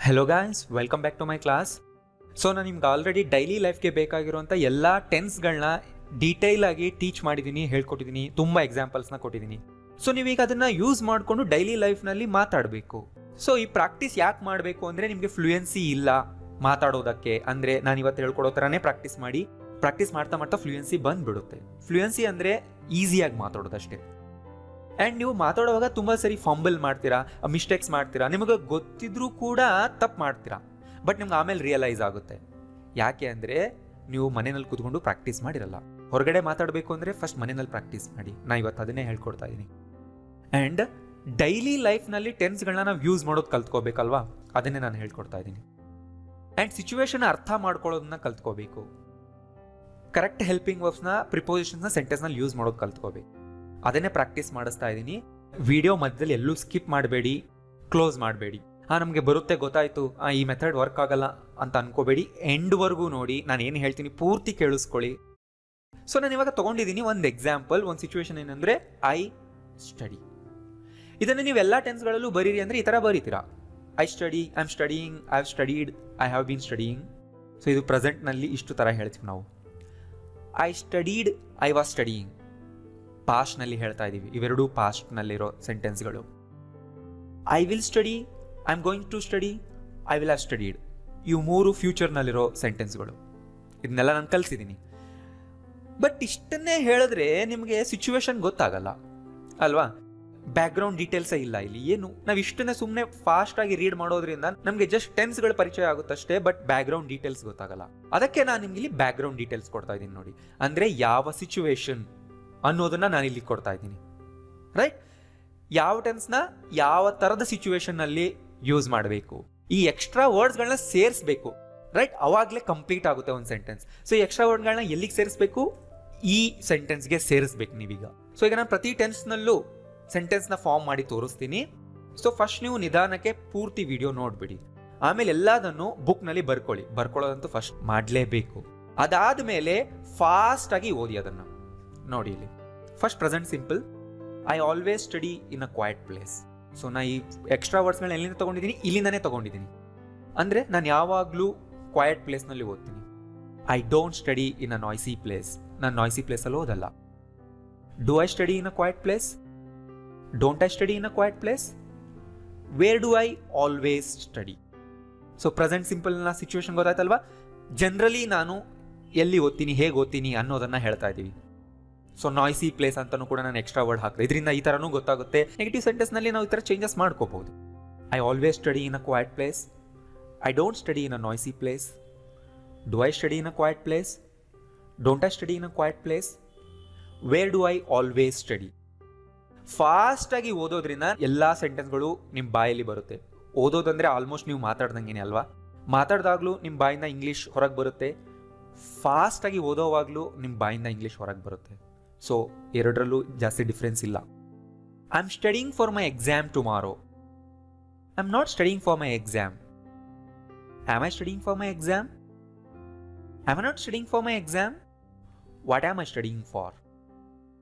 Hello guys, welcome back to my class. So ನಾನು ನಿಮ್ಗೆ already daily ಲೈಫ್ಗೆ ಬೇಕಾಗಿರುವಂಥ ಎಲ್ಲ ಟೆನ್ಸ್ಗಳನ್ನ ಡೀಟೇಲ್ ಆಗಿ ಟೀಚ್ ಮಾಡಿದ್ದೀನಿ, ಹೇಳ್ಕೊಟ್ಟಿದ್ದೀನಿ, ತುಂಬ ಎಕ್ಸಾಂಪಲ್ಸ್ನ ಕೊಟ್ಟಿದ್ದೀನಿ. ಸೊ ನೀವೀಗ ಅದನ್ನು ಯೂಸ್ ಮಾಡಿಕೊಂಡು ಡೈಲಿ ಲೈಫ್ನಲ್ಲಿ ಮಾತಾಡಬೇಕು. ಸೊ ಈ ಪ್ರಾಕ್ಟೀಸ್ ಯಾಕೆ ಮಾಡಬೇಕು ಅಂದರೆ ನಿಮಗೆ ಫ್ಲೂಯೆನ್ಸಿ ಇಲ್ಲ ಮಾತಾಡೋದಕ್ಕೆ. ಅಂದರೆ ನಾನು ಇವತ್ತು ಹೇಳ್ಕೊಡೋ ಥರನೇ ಪ್ರಾಕ್ಟೀಸ್ ಮಾಡಿ, ಪ್ರಾಕ್ಟೀಸ್ ಮಾಡ್ತಾ ಮಾಡ್ತಾ ಫ್ಲೂಯೆನ್ಸಿ ಬಂದುಬಿಡುತ್ತೆ. ಫ್ಲೂಯೆನ್ಸಿ ಅಂದರೆ ಈಸಿಯಾಗಿ ಮಾತಾಡೋದಷ್ಟೇ. ಆ್ಯಂಡ್ ನೀವು ಮಾತಾಡುವಾಗ ತುಂಬ ಸರಿ ಫಂಬಲ್ ಮಾಡ್ತೀರಾ, ಮಿಸ್ಟೇಕ್ಸ್ ಮಾಡ್ತೀರಾ, ನಿಮಗೆ ಗೊತ್ತಿದ್ರೂ ಕೂಡ ತಪ್ಪು ಮಾಡ್ತೀರಾ. ಬಟ್ ನಿಮ್ಗೆ ಆಮೇಲೆ ರಿಯಲೈಸ್ ಆಗುತ್ತೆ. ಯಾಕೆ ಅಂದರೆ ನೀವು ಮನೆಯಲ್ಲಿ ಕೂತ್ಕೊಂಡು ಪ್ರಾಕ್ಟೀಸ್ ಮಾಡಿರಲ್ಲ. ಹೊರಗಡೆ ಮಾತಾಡಬೇಕು ಅಂದರೆ ಫಸ್ಟ್ ಮನೆಯಲ್ಲಿ ಪ್ರಾಕ್ಟೀಸ್ ಮಾಡಿ. ನಾನು ಇವತ್ತು ಅದನ್ನೇ ಹೇಳ್ಕೊಡ್ತಾ ಇದ್ದೀನಿ. ಆ್ಯಂಡ್ ಡೈಲಿ ಲೈಫ್ನಲ್ಲಿ ಟೆನ್ಸ್ಗಳನ್ನ ನಾವು ಯೂಸ್ ಮಾಡೋದು ಕಲ್ತ್ಕೋಬೇಕಲ್ವಾ, ಅದನ್ನೇ ನಾನು ಹೇಳ್ಕೊಡ್ತಾ ಇದ್ದೀನಿ. ಆ್ಯಂಡ್ ಸಿಚುವೇಶನ್ ಅರ್ಥ ಮಾಡ್ಕೊಳ್ಳೋದನ್ನ ಕಲ್ತ್ಕೋಬೇಕು. ಕರೆಕ್ಟ್ ಹೆಲ್ಪಿಂಗ್ ವರ್ಬ್ಸ್ನ, ಪ್ರಿಪೋಸಿಷನ್ಸ್ನ ಸೆಂಟೆನ್ಸ್ನಲ್ಲಿ ಯೂಸ್ ಮಾಡೋದು ಕಲ್ತ್ಕೋಬೇಕು. ಅದನ್ನೇ ಪ್ರಾಕ್ಟೀಸ್ ಮಾಡಿಸ್ತಾ ಇದ್ದೀನಿ. ವಿಡಿಯೋ ಮಧ್ಯದಲ್ಲಿ ಎಲ್ಲೂ ಸ್ಕಿಪ್ ಮಾಡಬೇಡಿ, ಕ್ಲೋಸ್ ಮಾಡಬೇಡಿ. ನಮಗೆ ಬರುತ್ತೆ ಗೊತ್ತಾಯಿತು, ಈ ಮೆಥಡ್ ವರ್ಕ್ ಆಗಲ್ಲ ಅಂತ ಅನ್ಕೋಬೇಡಿ. ಎಂಡ್ವರೆಗೂ ನೋಡಿ, ನಾನು ಏನು ಹೇಳ್ತೀನಿ ಪೂರ್ತಿ ಕೇಳಿಸ್ಕೊಳ್ಳಿ. ಸೊ ನಾನು ಇವಾಗ ತೊಗೊಂಡಿದ್ದೀನಿ ಒಂದು ಎಕ್ಸಾಂಪಲ್, ಒಂದು ಸಿಚುವೇಶನ್. ಏನಂದರೆ ಐ ಸ್ಟಡಿ. ಇದನ್ನು ನೀವು ಎಲ್ಲ ಟೆನ್ಸ್ಗಳಲ್ಲೂ ಬರೀರಿ ಅಂದರೆ ಈ ಥರ ಬರೀತೀರಾ. I study, I am studying, I have studied, I have been studying. So ಇದು ಪ್ರೆಸೆಂಟ್ನಲ್ಲಿ ಇಷ್ಟು ಥರ ಹೇಳ್ತೀವಿ ನಾವು. I studied, I was studying. ಪಾಸ್ಟ್ನಲ್ಲಿ ಹೇಳ್ತಾ ಇದ್ದೀವಿ. ಇವೆರಡೂ ಪಾಸ್ಟ್ನಲ್ಲಿರೋ ಸೆಂಟೆನ್ಸ್ಗಳು. I will study, I am going to study, I will have studied. ಇವು ಮೂರು ಫ್ಯೂಚರ್ನಲ್ಲಿರೋ ಸೆಂಟೆನ್ಸ್ಗಳು. ಇದನ್ನೆಲ್ಲ ನಾನು ಕಲಿಸಿದ್ದೀನಿ. ಬಟ್ ಇಷ್ಟನ್ನೇ ಹೇಳಿದ್ರೆ ನಿಮಗೆ ಸಿಚುವೇಶನ್ ಗೊತ್ತಾಗಲ್ಲ ಅಲ್ವಾ? ಬ್ಯಾಕ್ಗ್ರೌಂಡ್ ಡೀಟೇಲ್ಸೇ ಇಲ್ಲ ಇಲ್ಲಿ. ಏನು ನಾವು ಇಷ್ಟನ್ನೇ ಸುಮ್ಮನೆ ಫಾಸ್ಟಾಗಿ ರೀಡ್ ಮಾಡೋದ್ರಿಂದ ನಮಗೆ ಜಸ್ಟ್ ಟೆನ್ಸ್ಗಳ ಪರಿಚಯ ಆಗುತ್ತಷ್ಟೇ, ಬಟ್ ಬ್ಯಾಕ್ಗ್ರೌಂಡ್ ಡೀಟೇಲ್ಸ್ ಗೊತ್ತಾಗಲ್ಲ. ಅದಕ್ಕೆ ನಾನು ನಿಮ್ಗೆ ಇಲ್ಲಿ ಬ್ಯಾಕ್ಗ್ರೌಂಡ್ ಡೀಟೇಲ್ಸ್ ಕೊಡ್ತಾ ಇದ್ದೀನಿ ನೋಡಿ. ಅಂದರೆ ಯಾವ ಸಿಚುವೇಶನ್ ಅನ್ನೋದನ್ನ ನಾನು ಇಲ್ಲಿ ಕೊಡ್ತಾ ಇದ್ದೀನಿ. ರೈಟ್? ಯಾವ ಟೆನ್ಸ್ನ ಯಾವ ಥರದ ಸಿಚುವೇಶನ್ನಲ್ಲಿ ಯೂಸ್ ಮಾಡಬೇಕು, ಈ ಎಕ್ಸ್ಟ್ರಾ ವರ್ಡ್ಸ್ಗಳನ್ನ ಸೇರಿಸಬೇಕು. ರೈಟ್? ಅವಾಗಲೇ ಕಂಪ್ಲೀಟ್ ಆಗುತ್ತೆ ಒಂದು ಸೆಂಟೆನ್ಸ್. ಸೊ ಈ ಎಕ್ಸ್ಟ್ರಾ ವರ್ಡ್ಗಳನ್ನ ಎಲ್ಲಿಗೆ ಸೇರಿಸಬೇಕು? ಈ ಸೆಂಟೆನ್ಸ್ಗೆ ಸೇರಿಸ್ಬೇಕು ನೀವೀಗ. ಸೊ ಈಗ ನಾನು ಪ್ರತಿ ಟೆನ್ಸ್ನಲ್ಲೂ ಸೆಂಟೆನ್ಸ್ನ ಫಾರ್ಮ್ ಮಾಡಿ ತೋರಿಸ್ತೀನಿ. ಸೊ ಫಸ್ಟ್ ನೀವು ನಿಧಾನಕ್ಕೆ ಪೂರ್ತಿ ವಿಡಿಯೋ ನೋಡ್ಬಿಡಿ. ಆಮೇಲೆ ಎಲ್ಲದನ್ನು ಬುಕ್ನಲ್ಲಿ ಬರ್ಕೊಳ್ಳೋದಂತೂ ಫಸ್ಟ್ ಮಾಡಲೇಬೇಕು. ಅದಾದಮೇಲೆ ಫಾಸ್ಟಾಗಿ ಓದಿ ಅದನ್ನು. ನೋಡಿ ಇಲ್ಲಿ first present simple. I always study in a quiet place. So ನಾ ಈ ಎಕ್ಸ್ಟ್ರಾ ವರ್ಡ್ಸ್ಗಳನ್ನ ಎಲ್ಲಿಂದ ತೊಗೊಂಡಿದ್ದೀನಿ? ಇಲ್ಲಿಂದನೇ ತೊಗೊಂಡಿದ್ದೀನಿ. ಅಂದರೆ ನಾನು ಯಾವಾಗಲೂ ಕ್ವೈಟ್ ಪ್ಲೇಸ್ನಲ್ಲಿ ಓದ್ತೀನಿ. I don't study in a noisy place. ನಾನು ನಾಯ್ಸಿ ಪ್ಲೇಸಲ್ಲಿ ಓದಲ್ಲ. Do I study in a quiet place? Don't I study in a quiet place? Where do I always study? So present ಸಿಂಪಲ್ನ ಸಿಚುವೇಶನ್ ಗೊತ್ತಾಯ್ತಲ್ವಾ? Generally ನಾನು ಎಲ್ಲಿ ಓದ್ತೀನಿ, ಹೇಗೆ ಓದ್ತೀನಿ ಅನ್ನೋದನ್ನು ಹೇಳ್ತಾ ಇದ್ದೀವಿ. ಸೊ ನಾಯ್ಸಿ ಪ್ಲೇಸ್ ಅಂತಲೂ ಕೂಡ ನಾನು ಎಕ್ಸ್ಟ್ರಾ ವರ್ಡ್ ಹಾಕಿದೆ. ಇದರಿಂದ ಈ ಥರನೂ ಗೊತ್ತಾಗುತ್ತೆ. ನೆಗೆಟಿವ್ ಸೆಂಟೆನ್ಸ್ನಲ್ಲಿ ನಾವು ಈ ಥರ ಚೇಂಜಸ್ ಮಾಡ್ಕೋಬಹುದು. I always study in a quiet place. I don't study in a noisy place. Do I study in a quiet place? Don't I study in a quiet place? Where do I always study? ಫಾಸ್ಟಾಗಿ ಓದೋದ್ರಿಂದ ಎಲ್ಲ ಸೆಂಟೆನ್ಸ್ಗಳು ನಿಮ್ಮ ಬಾಯಲ್ಲಿ ಬರುತ್ತೆ. ಓದೋದಂದರೆ almost ನೀವು ಮಾತಾಡ್ದಂಗೆ ಅಲ್ವಾ? ಮಾತಾಡ್ದಾಗ್ಲೂ ನಿಮ್ಮ ಬಾಯಿಂದ ಇಂಗ್ಲೀಷ್ ಹೊರಗೆ ಬರುತ್ತೆ. ಫಾಸ್ಟಾಗಿ ಓದೋವಾಗಲೂ ನಿಮ್ಮ ಬಾಯಿಂದ ಇಂಗ್ಲೀಷ್ ಹೊರಗೆ ಬರುತ್ತೆ. ಸೊ ಎರಡರಲ್ಲೂ ಜಾಸ್ತಿ ಡಿಫ್ರೆನ್ಸ್ ಇಲ್ಲ. I am studying for my exam tomorrow. I am not studying for my exam. Am I studying for my exam? Am I not studying for my exam? What am I studying for?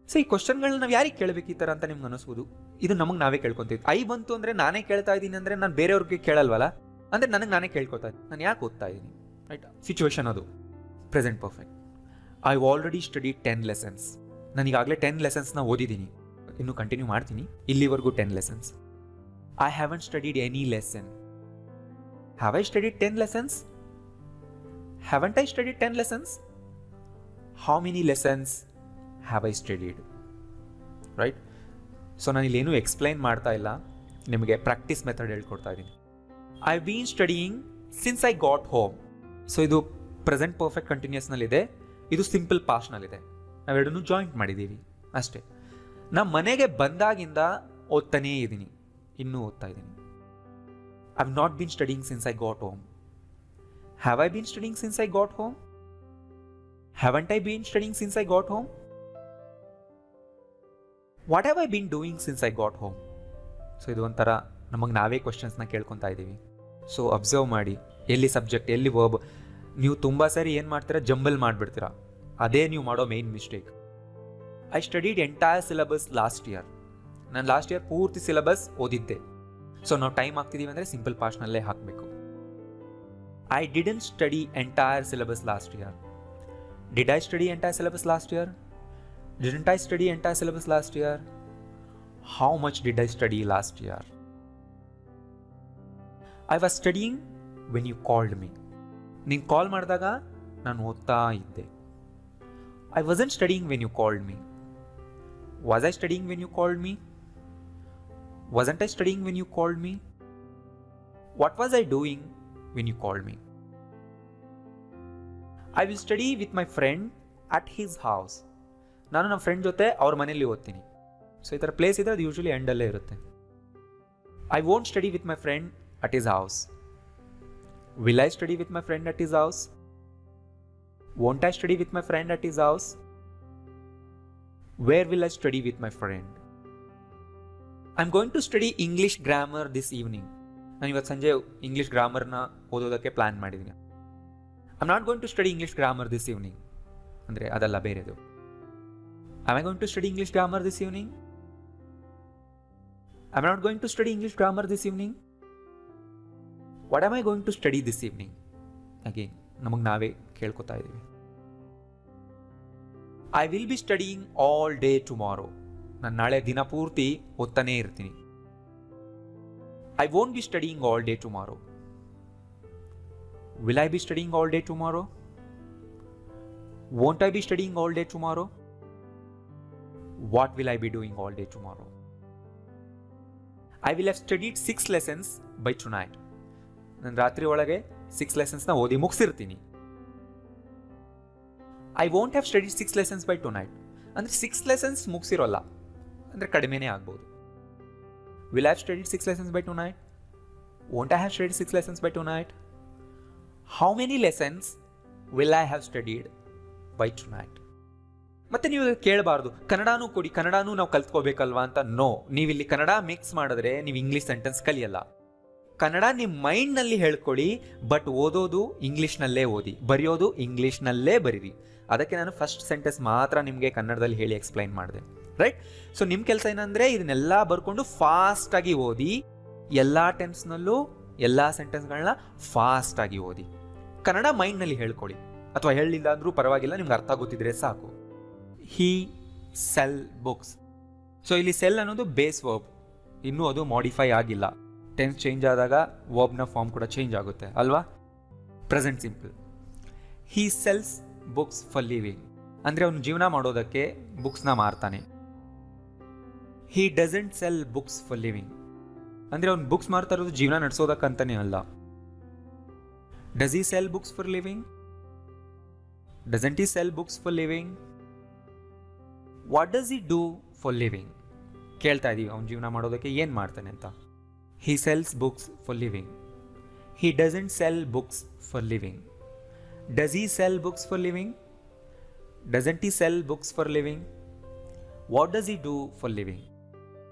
So ಈ ಕ್ವಶನ್ಗಳನ್ನ ನಾವು ಯಾರಿಗೆ ಕೇಳಬೇಕು ಈ ಥರ ಅಂತ ನಿಮ್ಗೆ ಅನಿಸ್ಬೋದು. ಇದು ನಮಗೆ ನಾವೇ ಕೇಳ್ಕೊತೀವಿ. ಐ ಬಂತು ಅಂದರೆ ನಾನೇ ಕೇಳ್ತಾ ಇದ್ದೀನಿ ಅಂದರೆ ನಾನು ಬೇರೆಯವ್ರಿಗೆ ಕೇಳಲ್ವಲ್ಲ, ಅಂದರೆ ನನಗೆ ನಾನೇ ಕೇಳ್ಕೊತಾ ಇದ್ದೀನಿ, ನಾನು ಯಾಕೆ ಓದ್ತಾ ಇದ್ದೀನಿ. ರೈಟ್? ಸಿಚುವೇಶನ್ ಅದು present perfect. I already study 10 lessons. ನಾನೀಗಾಗಲೇ 10 ಲೆಸನ್ಸ್ನ ಓದಿದ್ದೀನಿ, ಇನ್ನೂ ಕಂಟಿನ್ಯೂ ಮಾಡ್ತೀನಿ. ಇಲ್ಲಿವರೆಗೂ 10 lessons. I haven't studied any lesson. Have I studied 10 lessons? Haven't I studied 10 lessons? How many lessons have I studied? Right? So ನಾನು ಇಲ್ಲೇನು explain ಮಾಡ್ತಾ ಇಲ್ಲ, ನಿಮಗೆ ಪ್ರಾಕ್ಟೀಸ್ ಮೆಥಡ್ ಹೇಳ್ಕೊಡ್ತಾ ಇದ್ದೀನಿ. I been studying since I got home. So ಇದು present perfect ಕಂಟಿನ್ಯೂಸ್ನಲ್ಲಿದೆ, ಇದು simple ಪಾಸ್ಟ್ನಲ್ಲಿದೆ. ನಾವೆರಡನ್ನೂ joint ಮಾಡಿದ್ದೀವಿ ಅಷ್ಟೇ. ನಮ್ಮ ಮನೆಗೆ ಬಂದಾಗಿಂದ ಓದ್ತಾನೇ ಇದ್ದೀನಿ, ಇನ್ನೂ ಓದ್ತಾ ಇದ್ದೀನಿ. I have not bean studying since I got home. Have I bean studying since I got home? Haven't I been studying since I got home? What have I bean doing since I got home? So ಇದು ಒಂಥರ ನಮಗೆ ನಾವೇ ಕ್ವಶನ್ಸ್ನ ಕೇಳ್ಕೊತಾ ಇದ್ದೀವಿ. So observe ಮಾಡಿ, ಎಲ್ಲಿ subject, ಎಲ್ಲಿ verb. ನೀವು ತುಂಬ ಸಾರಿ ಏನು ಮಾಡ್ತೀರಾ, ಜಂಬಲ್ ಮಾಡಿಬಿಡ್ತೀರಾ. ಅದೇ ನೀವು ಮಾಡೋ main mistake. I studied entire syllabus last year. ನಾನು ಲಾಸ್ಟ್ ಇಯರ್ ಪೂರ್ತಿ ಸಿಲೆಬಸ್ ಓದಿದ್ದೆ. ಸೊ ನಾವು ಟೈಮ್ ಹಾಕ್ತಿದ್ದೀವಿ ಅಂದರೆ ಸಿಂಪಲ್ ಪಾಸ್ಟ್ನಲ್ಲೇ ಹಾಕಬೇಕು. I didn't study entire syllabus last year. Did I study entire syllabus last year? Didn't I study entire syllabus last year? How much did I study last year? I was studying when you called me. ನೀನು ಕಾಲ್ ಮಾಡಿದಾಗ ನಾನು ಓದ್ತಾ ಇದ್ದೆ. I wasn't studying when you called me. Was I studying when you called me? Wasn't I studying when you called me? What was I doing when you called me? I will study with my friend at his house. ನಾನು ನಮ್ಮ friend ಜೊತೆ ಅವ್ರ ಮನೇಲಿ ಓದ್ತೀನಿ. So ಈ ಥರ place ಇದ್ರೆ ಅದು ಯೂಶಲಿ ಎಂಡಲ್ಲೇ ಇರುತ್ತೆ. I won't study with my friend at his house. Will I study with my friend at his house? Won't I study with my friend at his house? Where will I study with my friend? I'm going to study English grammar this evening. ನಾನು ಇವತ್ತು ಸಂಜೆ English ಗ್ರಾಮರ್ನ ಓದೋದಕ್ಕೆ plan ಮಾಡಿದ್ದೀನಿ. I'm not going to study English grammar this evening. ಅಂದರೆ ಅದಲ್ಲ ಬೇರೆದು. Am I going to study English grammar this evening? I'm not going to study English grammar this evening. What am I going to study this evening? Again, ನಮಗೆ ನಾವೇ ಕೇಳ್ಕೊತಾ ಇದ್ದೀವಿ. I will be studying all day tomorrow. ನಾನು ನಾಳೆ ದಿನ ಪೂರ್ತಿ ಓದ್ತಾನೇ ಇರ್ತೀನಿ. I won't be studying all day tomorrow. Will I be studying all day tomorrow? Won't I be studying all day tomorrow? What will I be doing all day tomorrow? I will have studied 6 lessons by tonight. ನಾನು ರಾತ್ರಿ ಒಳಗೆ 6 ಲೆಸನ್ಸ್ನ ಓದಿ ಮುಗಿಸಿರ್ತೀನಿ. I won't have studied 6 lessons by tonight. ಅಂದರೆ 6 lessons ಮುಗಿಸಿರೋಲ್ಲ, ಅಂದರೆ ಕಡಿಮೆನೇ ಆಗ್ಬೋದು. Will I have studied 6 lessons by tonight? Won't I have studied 6 lessons by tonight? How many lessons will I have studied by tonight? ಮತ್ತೆ ನೀವು ಕೇಳಬಾರ್ದು ಕನ್ನಡನೂ ಕೊಡಿ, ಕನ್ನಡನೂ ನಾವು ಕಲ್ತ್ಕೋಬೇಕಲ್ವಾ ಅಂತ. ನೋ, ನೀವಿಲ್ಲಿ ಕನ್ನಡ ಮಿಕ್ಸ್ ಮಾಡಿದ್ರೆ ನೀವು ಇಂಗ್ಲೀಷ್ ಸೆಂಟೆನ್ಸ್ ಕಲಿಯಲ್ಲ. ಕನ್ನಡ ನಿಮ್ಮ ಮೈಂಡ್ನಲ್ಲಿ ಹೇಳ್ಕೊಳ್ಳಿ, ಬಟ್ ಓದೋದು ಇಂಗ್ಲೀಷ್ನಲ್ಲೇ ಓದಿ, ಬರೆಯೋದು ಇಂಗ್ಲೀಷ್ನಲ್ಲೇ ಬರೀರಿ. ಅದಕ್ಕೆ ನಾನು ಫಸ್ಟ್ ಸೆಂಟೆನ್ಸ್ ಮಾತ್ರ ನಿಮಗೆ ಕನ್ನಡದಲ್ಲಿ ಹೇಳಿ ಎಕ್ಸ್ಪ್ಲೈನ್ ಮಾಡಿದೆ, ರೈಟ್? ಸೊ ನಿಮ್ಮ ಕೆಲಸ ಏನಂದರೆ ಇದನ್ನೆಲ್ಲ ಬರ್ಕೊಂಡು ಫಾಸ್ಟಾಗಿ ಓದಿ, ಎಲ್ಲ ಟೆನ್ಸ್ನಲ್ಲೂ ಎಲ್ಲ ಸೆಂಟೆನ್ಸ್ಗಳನ್ನ ಫಾಸ್ಟಾಗಿ ಓದಿ. ಕನ್ನಡ ಮೈಂಡ್ನಲ್ಲಿ ಹೇಳ್ಕೊಳ್ಳಿ, ಅಥವಾ ಹೇಳಿಲ್ಲ ಅಂದರೂ ಪರವಾಗಿಲ್ಲ, ನಿಮ್ಗೆ ಅರ್ಥ ಗೊತ್ತಿದ್ರೆ ಸಾಕು. ಹಿ ಸೆಲ್ ಬುಕ್ಸ್. ಸೊ ಇಲ್ಲಿ ಸೆಲ್ ಅನ್ನೋದು ಬೇಸ್ ವರ್ಬ್, ಇನ್ನೂ ಅದು ಮಾಡಿಫೈ ಆಗಿಲ್ಲ. ಟೆನ್ಸ್ ಚೇಂಜ್ ಆದಾಗ ವರ್ಬ್ನ ಫಾರ್ಮ್ ಕೂಡ ಚೇಂಜ್ ಆಗುತ್ತೆ ಅಲ್ವಾ? Present simple. He sells books for living, ಅಂದರೆ ಅವನು ಜೀವನ ಮಾಡೋದಕ್ಕೆ ಬುಕ್ಸ್ನ ಮಾರ್ತಾನೆ. He doesn't sell books for living, ಅಂದರೆ ಅವ್ನು ಬುಕ್ಸ್ ಮಾರ್ತಾ ಇರೋದು ಜೀವನ ನಡೆಸೋದಕ್ಕಂತಾನೆ ಅಲ್ಲ. Does he sell books for living? Doesn't he sell books for living? What does he do for living? ಕೇಳ್ತಾ ಇದ್ದೀವಿ ಅವ್ನು ಜೀವನ ಮಾಡೋದಕ್ಕೆ ಏನು ಮಾಡ್ತಾನೆ ಅಂತ. He sells books for living. He doesn't sell books for living. Does he sell books for living? Doesn't he sell books for living? What does he do for living?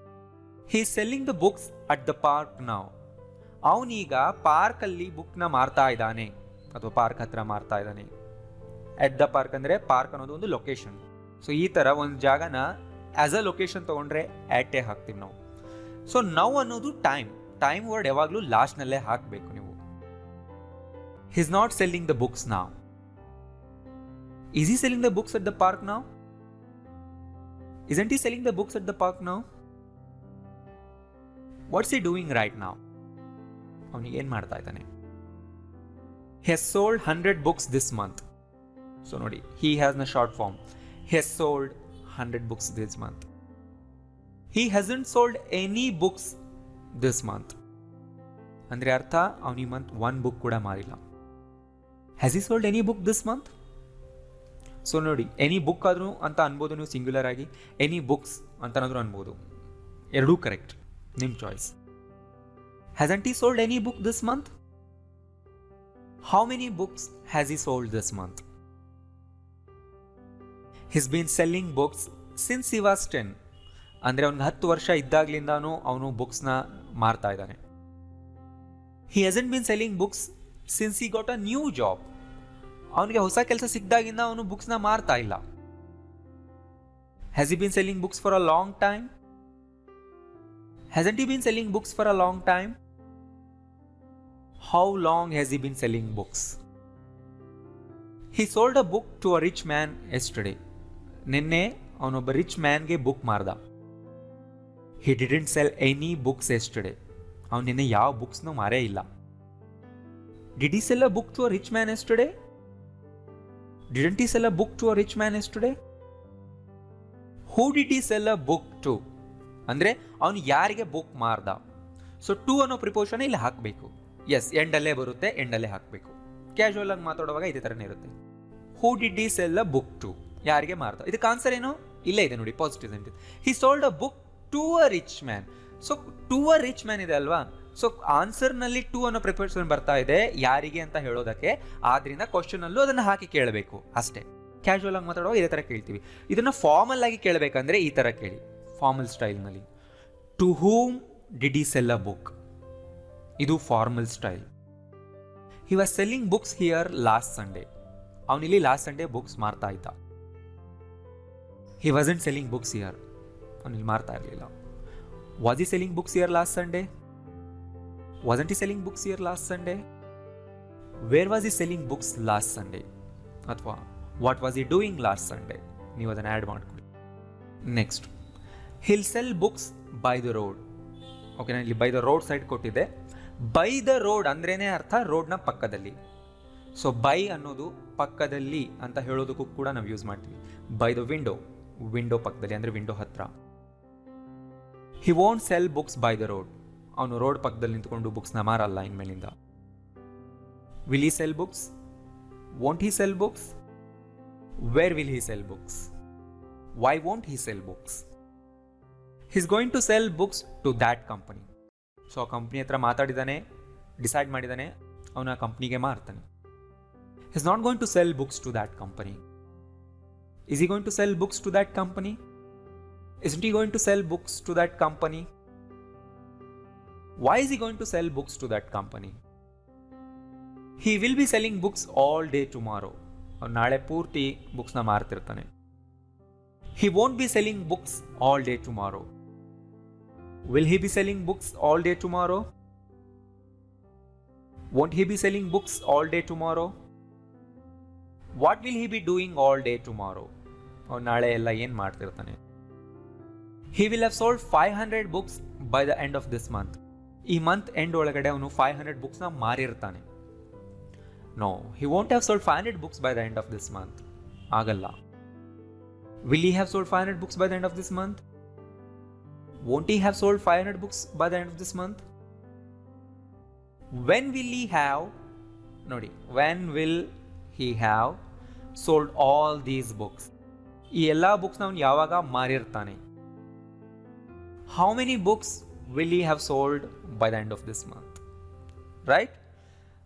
He is selling the books at the park now. ಅವನೀಗ ಪಾರ್ಕಲ್ಲಿ ಬುಕ್ನ ಮಾರ್ತಾ ಇದ್ದಾನೆ, ಅಥವಾ park ಹತ್ರ ಮಾರ್ತಾ ಇದ್ದಾನೆ. At the park ಅಂದರೆ park ಅನ್ನೋದು ಒಂದು ಲೊಕೇಶನ್. ಸೊ ಈ ಥರ ಒಂದು ಜಾಗನ ಆ್ಯಸ್ ಅ ಲೊಕೇಶನ್ ತೊಗೊಂಡ್ರೆ ಆ್ಯಟೇ ಹಾಕ್ತೀವಿ ನಾವು. ಸೊ ನೌ ಅನ್ನೋದು ಟೈಮ್ ವರ್ಡ್ ಯಾವಾಗಲೂ ಲಾಸ್ಟ್ನಲ್ಲೇ ಹಾಕಬೇಕು ನೀವು. He's not selling the books now. Is he selling the books at the park now? Isn't he selling the books at the park now? What's he doing right now? ಅವನಿಗೆ ಏನು ಮಾಡ್ತಾ ಇದ್ದಾನೆ? He has sold 100 books this month. So ನೋಡಿ, he has ನ short form. He has sold 100 books this month. He hasn't sold any books this month. ಅಂದರೆ ಅರ್ಥ ಅವನು ಈ ಮಂತ್ 1 ಬುಕ್ ಕೂಡ ಮಾರಿಲ್ಲ. Has he sold any book this month? So ನೋಡಿ, any book ಆದರೂ ಅಂತ ಅನ್ಬೋದು ನೀವು ಸಿಂಗ್ಯುಲರ್ ಆಗಿ, ಎನಿ ಬುಕ್ಸ್ ಅಂತನಾದರೂ ಅನ್ಬೋದು. ಎರಡೂ ಕರೆಕ್ಟ್, ನಿಮ್ಮ choice. Hasn't he sold any book this month? How many books has he sold this month? He's been selling books since he was 10. ಅಂದರೆ ಅವ್ನಿಗೆ 10 ವರ್ಷ ಇದ್ದಾಗಲಿಂದಾನು ಅವನು ಬುಕ್ಸ್ನ ಮಾರ್ತಾ ಇದ್ದಾನೆ. He hasn't been selling books since he got a new job. ಅವನಿಗೆ ಹೊಸ ಕೆಲಸ ಸಿಕ್ಕಿದಾಗಿಂದ ಅವನು ಬುಕ್ಸ್ನ ಮಾರ್ತಾ ಇಲ್ಲ. Has he been selling books for a long time? Hasn't he been selling books for a long time? How long has he been selling books? He sold a book to a rich man yesterday. ನಿನ್ನೆ ಅವನೊಬ್ಬ rich ಮ್ಯಾನ್ಗೆ book ಮಾರ್ದ. He didn't sell any books yesterday. ಅವನು ನಿನ್ನೆ ಯಾವ ಬುಕ್ಸ್ನೂ ಮಾರೇ ಇಲ್ಲ. Did he sell a book to a rich man yesterday? Didn't he sell a book to a rich man yesterday? Who did he sell a book to? ಅಂದರೆ ಅವನು ಯಾರಿಗೆ book ಮಾರ್ದ. So to ಅನ್ನೋ ಪ್ರಿಪೋಷನ್ ಇಲ್ಲಿ ಹಾಕಬೇಕು. ಎಸ್, ಎಂಡಲ್ಲೇ ಬರುತ್ತೆ, ಎಂಡಲ್ಲೇ ಹಾಕಬೇಕು. Casual ಆಗಿ ಮಾತಾಡುವಾಗ ಇದೇ ಥರನೇ ಇರುತ್ತೆ. Who did he sell a book to, ಯಾರಿಗೆ ಮಾರ್ದ. ಇದಕ್ಕೆ ಆನ್ಸರ್ ಏನು? ಇಲ್ಲೇ ಇದೆ ನೋಡಿ, positive sentence. He sold a book to a rich man. So to a rich man ಇದೆ ಅಲ್ವಾ. ಸೊ ಆನ್ಸರ್ನಲ್ಲಿ ಟು ಅನ್ನೋ ಪ್ರಿಪೋಷನ್ ಬರ್ತಾ ಇದೆ ಯಾರಿಗೆ ಅಂತ ಹೇಳೋದಕ್ಕೆ. ಆದ್ರಿಂದ ಕ್ವಶನ್ ಅಲ್ಲೂ ಅದನ್ನು ಹಾಕಿ ಕೇಳಬೇಕು ಅಷ್ಟೇ. ಕ್ಯಾಶುವಲ್ ಆಗಿ ಮಾತಾಡುವಾಗ ಇದೇ ಥರ ಕೇಳ್ತೀವಿ. ಇದನ್ನು ಫಾರ್ಮಲ್ ಆಗಿ ಕೇಳಬೇಕಂದ್ರೆ ಈ ಥರ ಕೇಳಿ, ಫಾರ್ಮಲ್ ಸ್ಟೈಲ್ನಲ್ಲಿ. To whom did he sell a book, ಇದು formal style. He was selling books here last Sunday. ಅವನಿಲ್ಲಿ ಲಾಸ್ಟ್ ಸಂಡೇ ಬುಕ್ಸ್ ಮಾರ್ತಾ ಇದ್ದ. He wasn't selling books here, ಅವನಿಲ್ಲಿ ಮಾರ್ತಾ ಇರಲಿಲ್ಲ. Was he selling books here last Sunday? Wasn't he selling books here last Sunday? Where was he selling books last Sunday? ಅಥವಾ what was he doing last Sunday? ನೀವು ಅದನ್ನು add ಮಾಡಿಕೊಡಿ. Next, hill cell books by the road. Okay, ನಾನು ಇಲ್ಲಿ by the road side ಕೊಟ್ಟಿದ್ದೆ. By the road ಅಂದ್ರೇನೆ ಅರ್ಥ ರೋಡ್ನ ಪಕ್ಕದಲ್ಲಿ. ಸೊ ಬೈ ಅನ್ನೋದು ಪಕ್ಕದಲ್ಲಿ ಅಂತ ಹೇಳೋದಕ್ಕೂ ಕೂಡ ನಾವು ಯೂಸ್ ಮಾಡ್ತೀವಿ. ಬೈ ದ ವಿಂಡೋ, ವಿಂಡೋ ಪಕ್ಕದಲ್ಲಿ ಅಂದರೆ ವಿಂಡೋ ಹತ್ರ. He won't sell books by the road, ಅವನು ರೋಡ್ ಪಕ್ಕದಲ್ಲಿ ನಿಂತ್ಕೊಂಡು ಬುಕ್ಸ್ನ ಮಾರಲ್ಲ ಇನ್ಮೇಲಿಂದ. Will he sell books? Won't he sell books? Where will he sell books? Why won't he sell books? He's going to sell books to that company. So ಆ company ಹತ್ರ ಮಾತಾಡಿದ್ದಾನೆ, decide ಮಾಡಿದ್ದಾನೆ, ಅವನು ಆ ಕಂಪ್ನಿಗೆ ಮಾರ್ತಾನೆ. He's not going to sell books to that company. Is he going to sell books to that company? Isn't he going to sell books to that company? Why is he going to sell books to that company? He will be selling books all day tomorrow. ಅವನು ನಾಳೆ ಪೂರ್ತಿ ಬುಕ್ಸ್ನ ಮಾರ್ತಿರ್ತಾನೆ. He won't be selling books all day tomorrow. Will he be selling books all day tomorrow? Won't he be selling books all day tomorrow? What will he be doing all day tomorrow? ಅವನು ನಾಳೆ ಎಲ್ಲ ಏನು ಮಾಡ್ತಿರ್ತಾನೆ? He will have sold 500 books by the end of this month. ಈ month end ಒಳಗಡೆ ಅವನು 500 ಬುಕ್ಸ್ನ ಮಾರಿರ್ತಾನೆ. No, he won't have sold 500 books by the end of this month. ಆಗಲ್ಲ. Will he have sold 500 books by the end of this month? Won't he have sold 500 books by the end of this month? When will he have, ನೋಡಿ, when will he have sold all these books? ಈ ಎಲ್ಲ ಬುಕ್ಸ್ನ ಅವನು ಯಾವಾಗ ಮಾರಿರ್ತಾನೆ? How many books will he have sold by the end of this month? Right?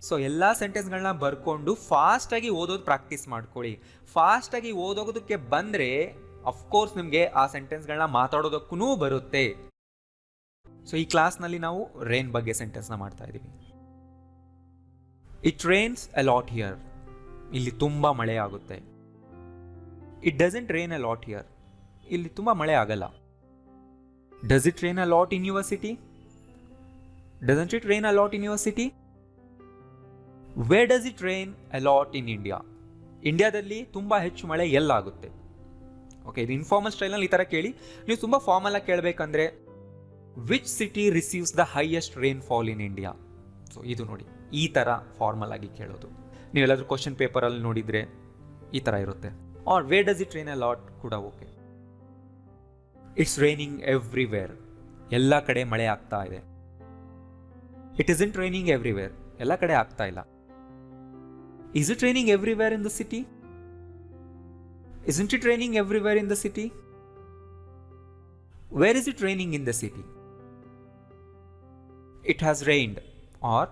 So ಎಲ್ಲ ಸೆಂಟೆನ್ಸ್ಗಳನ್ನ ಬರ್ಕೊಂಡು ಫಾಸ್ಟಾಗಿ ಓದೋದು practice ಮಾಡ್ಕೊಳ್ಳಿ. ಫಾಸ್ಟಾಗಿ ಓದೋದಕ್ಕೆ ಬಂದರೆ ಅಫ್ಕೋರ್ಸ್ ನಿಮಗೆ ಆ ಸೆಂಟೆನ್ಸ್ಗಳನ್ನ ಮಾತಾಡೋದಕ್ಕೂ ಬರುತ್ತೆ. ಸೊ ಈ ಕ್ಲಾಸ್ನಲ್ಲಿ ನಾವು ರೇನ್ ಬಗ್ಗೆ ಸೆಂಟೆನ್ಸ್ನ ಮಾಡ್ತಾ ಇದ್ದೀವಿ. It rains a lot here. ಇಲ್ಲಿ ತುಂಬ ಮಳೆ ಆಗುತ್ತೆ. It doesn't rain a lot here. ಇಲ್ಲಿ ತುಂಬ ಮಳೆ ಆಗಲ್ಲ. Does it rain a lot in your city? Doesn't it rain a lot in your city? Wear does it rain a lot in India? ಇಂಡಿಯಾದಲ್ಲಿ ತುಂಬ ಹೆಚ್ಚು ಮಳೆ ಎಲ್ಲಾಗುತ್ತೆ. ಓಕೆ, ಇದು informal ಸ್ಟೈಲ್ನಲ್ಲಿ ಈ ಥರ ಕೇಳಿ. ನೀವು ತುಂಬ ಫಾರ್ಮಲ್ ಆಗಿ ಕೇಳಬೇಕಂದ್ರೆ which city receives the highest rainfall in India? So ಇದು ನೋಡಿ, ಈ ಥರ ಫಾರ್ಮಲ್ ಆಗಿ ಕೇಳೋದು. ನೀವೆಲ್ಲಾದ್ರೂ ಕ್ವಶನ್ ಪೇಪರಲ್ಲಿ ನೋಡಿದರೆ ಈ ಥರ ಇರುತ್ತೆ. Or where does it rain a lot ಕೂಡ ಓಕೆ. It's raining everywhere. ಎಲ್ಲ ಕಡೆ ಮಳೆ ಆಗ್ತಾ ಇದೆ. It isn't raining everywhere. ಎಲ್ಲ ಕಡೆ ಆಗ್ತಾ ಇಲ್ಲ. Is it raining everywhere in the city? Isn't it raining everywhere in the city? Where is it raining in the city? It has rained or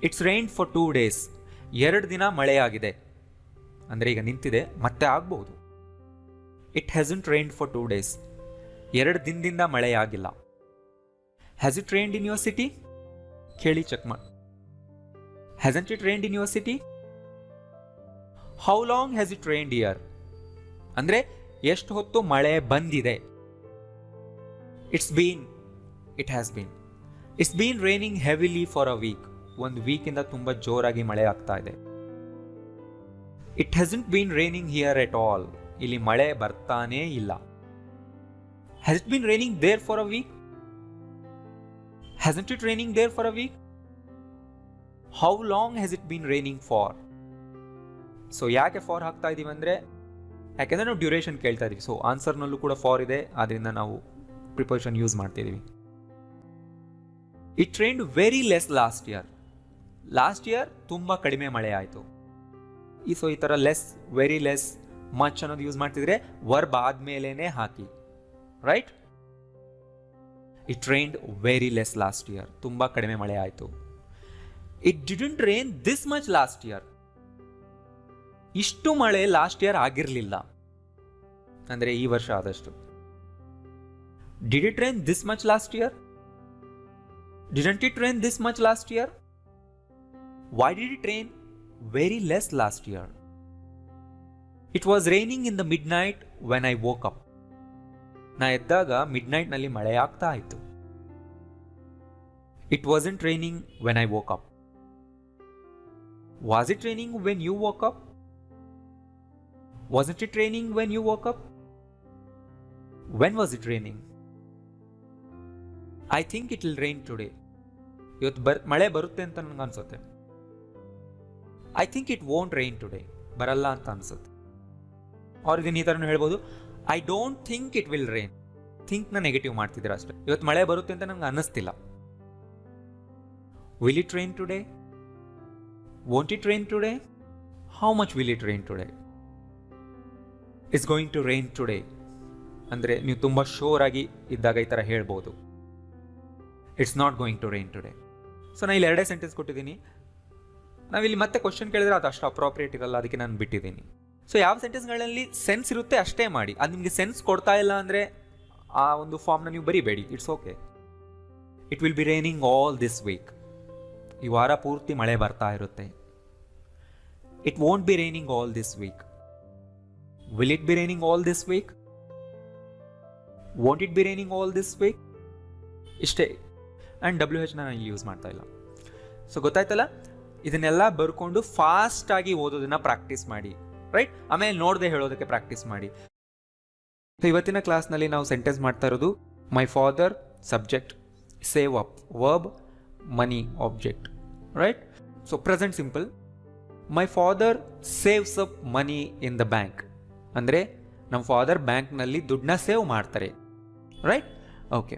it's rained for 2 days. 2 ದಿನ ಮಳೆ ಆಗಿದೆ ಅಂದರೆ ಈಗ ನಿಂತಿದೆ, ಮತ್ತೆ ಆಗಬಹುದು. It hasn't rained for 2 days. 2 ದಿನದಿಂದ ಮಳೆ ಆಗಿಲ್ಲ. Has it rained in your city? ಕೇಳಿ ಚೆಕ್ ಮಾಡಿ. Hasn't it rained in your city? How long has it rained here? ಅಂದರೆ ಎಷ್ಟು ಹೊತ್ತು ಮಳೆ ಬಂದಿದೆ. It has been raining heavily for a week. ಒಂದು ವೀಕಿಂದ ತುಂಬ ಜೋರಾಗಿ ಮಳೆ ಆಗ್ತಾ ಇದೆ. It hasn't been raining here at all. ಇಲ್ಲಿ ಮಳೆ ಬರ್ತಾನೇ ಇಲ್ಲ. Has it been raining there for a week? Hasn't it raining there for a week? How long has it been raining for? So ಯಾಕೆ ಫಾರ್ ಹಾಕ್ತಾ ಇದೀವಿ ಅಂದರೆ, ಯಾಕೆಂದರೆ ನಾವು ಡ್ಯೂರೇಷನ್ ಕೇಳ್ತಾ ಇದೀವಿ. ಸೊ ಆನ್ಸರ್ನಲ್ಲೂ ಕೂಡ ಫಾರ್ ಇದೆ, ಆದ್ದರಿಂದ ನಾವು ಪ್ರಿಪೋಸಿಷನ್ ಯೂಸ್ ಮಾಡ್ತಿದ್ದೀವಿ. It rained very less last year. Last year ತುಂಬ ಕಡಿಮೆ ಮಳೆ ಆಯಿತು. ಸೊ ಈ ಥರ ಲೆಸ್, ವೆರಿ ಲೆಸ್, ಮಚ್ ಅನ್ನೋದು ಯೂಸ್ ಮಾಡ್ತಿದ್ರೆ ವರ್ಬ್ ಆದ್ಮೇಲೆ ಹಾಕಿ. Right? It rained very less last year. ತುಂಬ ಕಡಿಮೆ ಮಳೆ ಆಯಿತು. It didn't rain this much last year. ಇಷ್ಟು ಮಳೆ ಲಾಸ್ಟ್ ಇಯರ್ ಆಗಿರಲಿಲ್ಲ, ಅಂದರೆ ಈ ವರ್ಷ ಆದಷ್ಟು. Did it rain this much last year? Didn't it rain this much last year? Why did it rain very less last year? It was raining in the midnight when I woke up. ನಾ ಎದ್ದಾಗ ಮಿಡ್ ನೈಟ್ನಲ್ಲಿ ಮಳೆ ಆಗ್ತಾ ಇತ್ತು. It wasn't raining when I woke up. Was it raining when you woke up? Wasn't it raining when you woke up? When was it raining? I think it will rain today. ಇವತ್ತು ಮಳೆ ಬರುತ್ತೆ ಅಂತ ನನಗೆ ಅನ್ಸುತ್ತೆ. I think it won't rain today. ಬರಲ್ಲ ಅಂತ ಅನ್ಸುತ್ತೆ. ಅವ್ರು ಇದನ್ನ ಈ ಥರನೂ ಹೇಳ್ಬೋದು, I don't think it will rain. ಥಿಂಕ್ನ ನೆಗೆಟಿವ್ ಮಾಡ್ತಿದ್ದೀರ ಅಷ್ಟೇ. ಇವತ್ತು ಮಳೆ ಬರುತ್ತೆ ಅಂತ ನನಗೆ ಅನ್ನಿಸ್ತಿಲ್ಲ. Will it rain today? Won't it rain today? How much will it rain today? It's going to rain today ಅಂದರೆ ನೀವು ತುಂಬ ಶೋರ್ ಆಗಿ ಇದ್ದಾಗ ಈ ಥರ ಹೇಳ್ಬೋದು. It's not going to rain today. So ನಾನು ಇಲ್ಲಿ 2 ಸೆಂಟೆನ್ಸ್ ಕೊಟ್ಟಿದ್ದೀನಿ. ನಾವಿಲ್ಲಿ ಮತ್ತೆ ಕ್ವಶನ್ ಕೇಳಿದ್ರೆ ಅದು ಅಷ್ಟು ಅಪ್ರೋಪ್ರಿಯೇಟ್ ಇರಲ್ಲ, ಅದಕ್ಕೆ ನಾನು ಬಿಟ್ಟಿದ್ದೀನಿ. ಸೊ ಯಾವ ಸೆಂಟೆನ್ಸ್ಗಳಲ್ಲಿ ಸೆನ್ಸ್ ಇರುತ್ತೆ ಅಷ್ಟೇ ಮಾಡಿ. ಅದು ನಿಮಗೆ ಸೆನ್ಸ್ ಕೊಡ್ತಾ ಇಲ್ಲ ಅಂದರೆ ಆ ಒಂದು ಫಾರ್ಮ್ನ ನೀವು ಬರಿಬೇಡಿ. It's okay. It will be raining all this week. ಈ ವಾರ ಪೂರ್ತಿ ಮಳೆ ಬರ್ತಾ ಇರುತ್ತೆ. It won't be raining all this week. Will it be raining all this week? Won't it be raining all this week? ಇಷ್ಟೇ. ಆ್ಯಂಡ್ WH ನಾನು ಇಲ್ಲಿ use ಮಾಡ್ತಾ ಇಲ್ಲ. ಸೊ ಗೊತ್ತಾಯ್ತಲ್ಲ? ಇದನ್ನೆಲ್ಲ ಬರ್ಕೊಂಡು ಫಾಸ್ಟಾಗಿ ಓದೋದನ್ನ ಪ್ರಾಕ್ಟೀಸ್ ಮಾಡಿ. ರೈಟ್? ಆಮೇಲೆ ನೋಡದೆ ಹೇಳೋದಕ್ಕೆ ಪ್ರಾಕ್ಟೀಸ್ ಮಾಡಿ. ಸೊ ಇವತ್ತಿನ ಕ್ಲಾಸ್ನಲ್ಲಿ ನಾವು ಸೆಂಟೆನ್ಸ್ ಮಾಡ್ತಾ ಇರೋದು my father subject, save up verb, money object. Right? So present simple. My father saves up money in the bank. ಅಂದರೆ ನಮ್ಮ ಫಾದರ್ ಬ್ಯಾಂಕ್ನಲ್ಲಿ ದುಡ್ಡನ್ನ ಸೇವ್ ಮಾಡ್ತಾರೆ. ರೈಟ್? ಓಕೆ.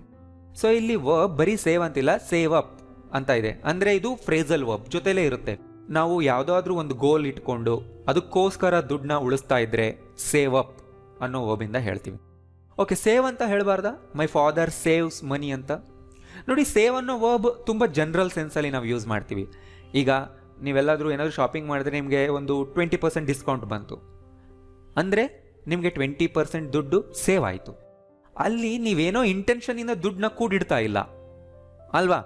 ಸೊ ಇಲ್ಲಿ ವರ್ಬ್ ಬರೀ ಸೇವ್ ಅಂತಿಲ್ಲ, ಸೇವ್ ಅಪ್ ಅಂತ ಇದೆ. ಅಂದರೆ ಇದು ಫ್ರೇಸಲ್ ವರ್ಬ್ ಜೊತೆಲೇ ಇರುತ್ತೆ. ನಾವು ಯಾವುದಾದ್ರೂ ಒಂದು ಗೋಲ್ ಇಟ್ಕೊಂಡು ಅದಕ್ಕೋಸ್ಕರ ದುಡ್ಡನ್ನ ಉಳಿಸ್ತಾ ಇದ್ರೆ ಸೇವ್ ಅಪ್ ಅನ್ನೋ ವರ್ಬಿಂದ ಹೇಳ್ತೀವಿ. ಓಕೆ, ಸೇವ್ ಅಂತ ಹೇಳಬಾರ್ದಾ? ಮೈ ಫಾದರ್ ಸೇವ್ಸ್ ಮನಿ ಅಂತ. ನೋಡಿ, ಸೇವ್ ಅನ್ನೋ ವರ್ಬ್ ತುಂಬ ಜನರಲ್ ಸೆನ್ಸಲ್ಲಿ ನಾವು ಯೂಸ್ ಮಾಡ್ತೀವಿ. ಈಗ ನೀವೆಲ್ಲಾದರೂ ಏನಾದರೂ ಶಾಪಿಂಗ್ ಮಾಡಿದ್ರೆ ನಿಮಗೆ ಒಂದು 20% ಡಿಸ್ಕೌಂಟ್ ಬಂತು ಅಂದರೆ ನಿಮಗೆ 20% ದುಡ್ಡು ಸೇವ್ ಆಯಿತು. ಅಲ್ಲಿ ನೀವೇನೋ ಇಂಟೆನ್ಷನಿಂದ ದುಡ್ಡನ್ನ ಕೂಡಿಡ್ತಾ ಇಲ್ಲ ಅಲ್ವಾ?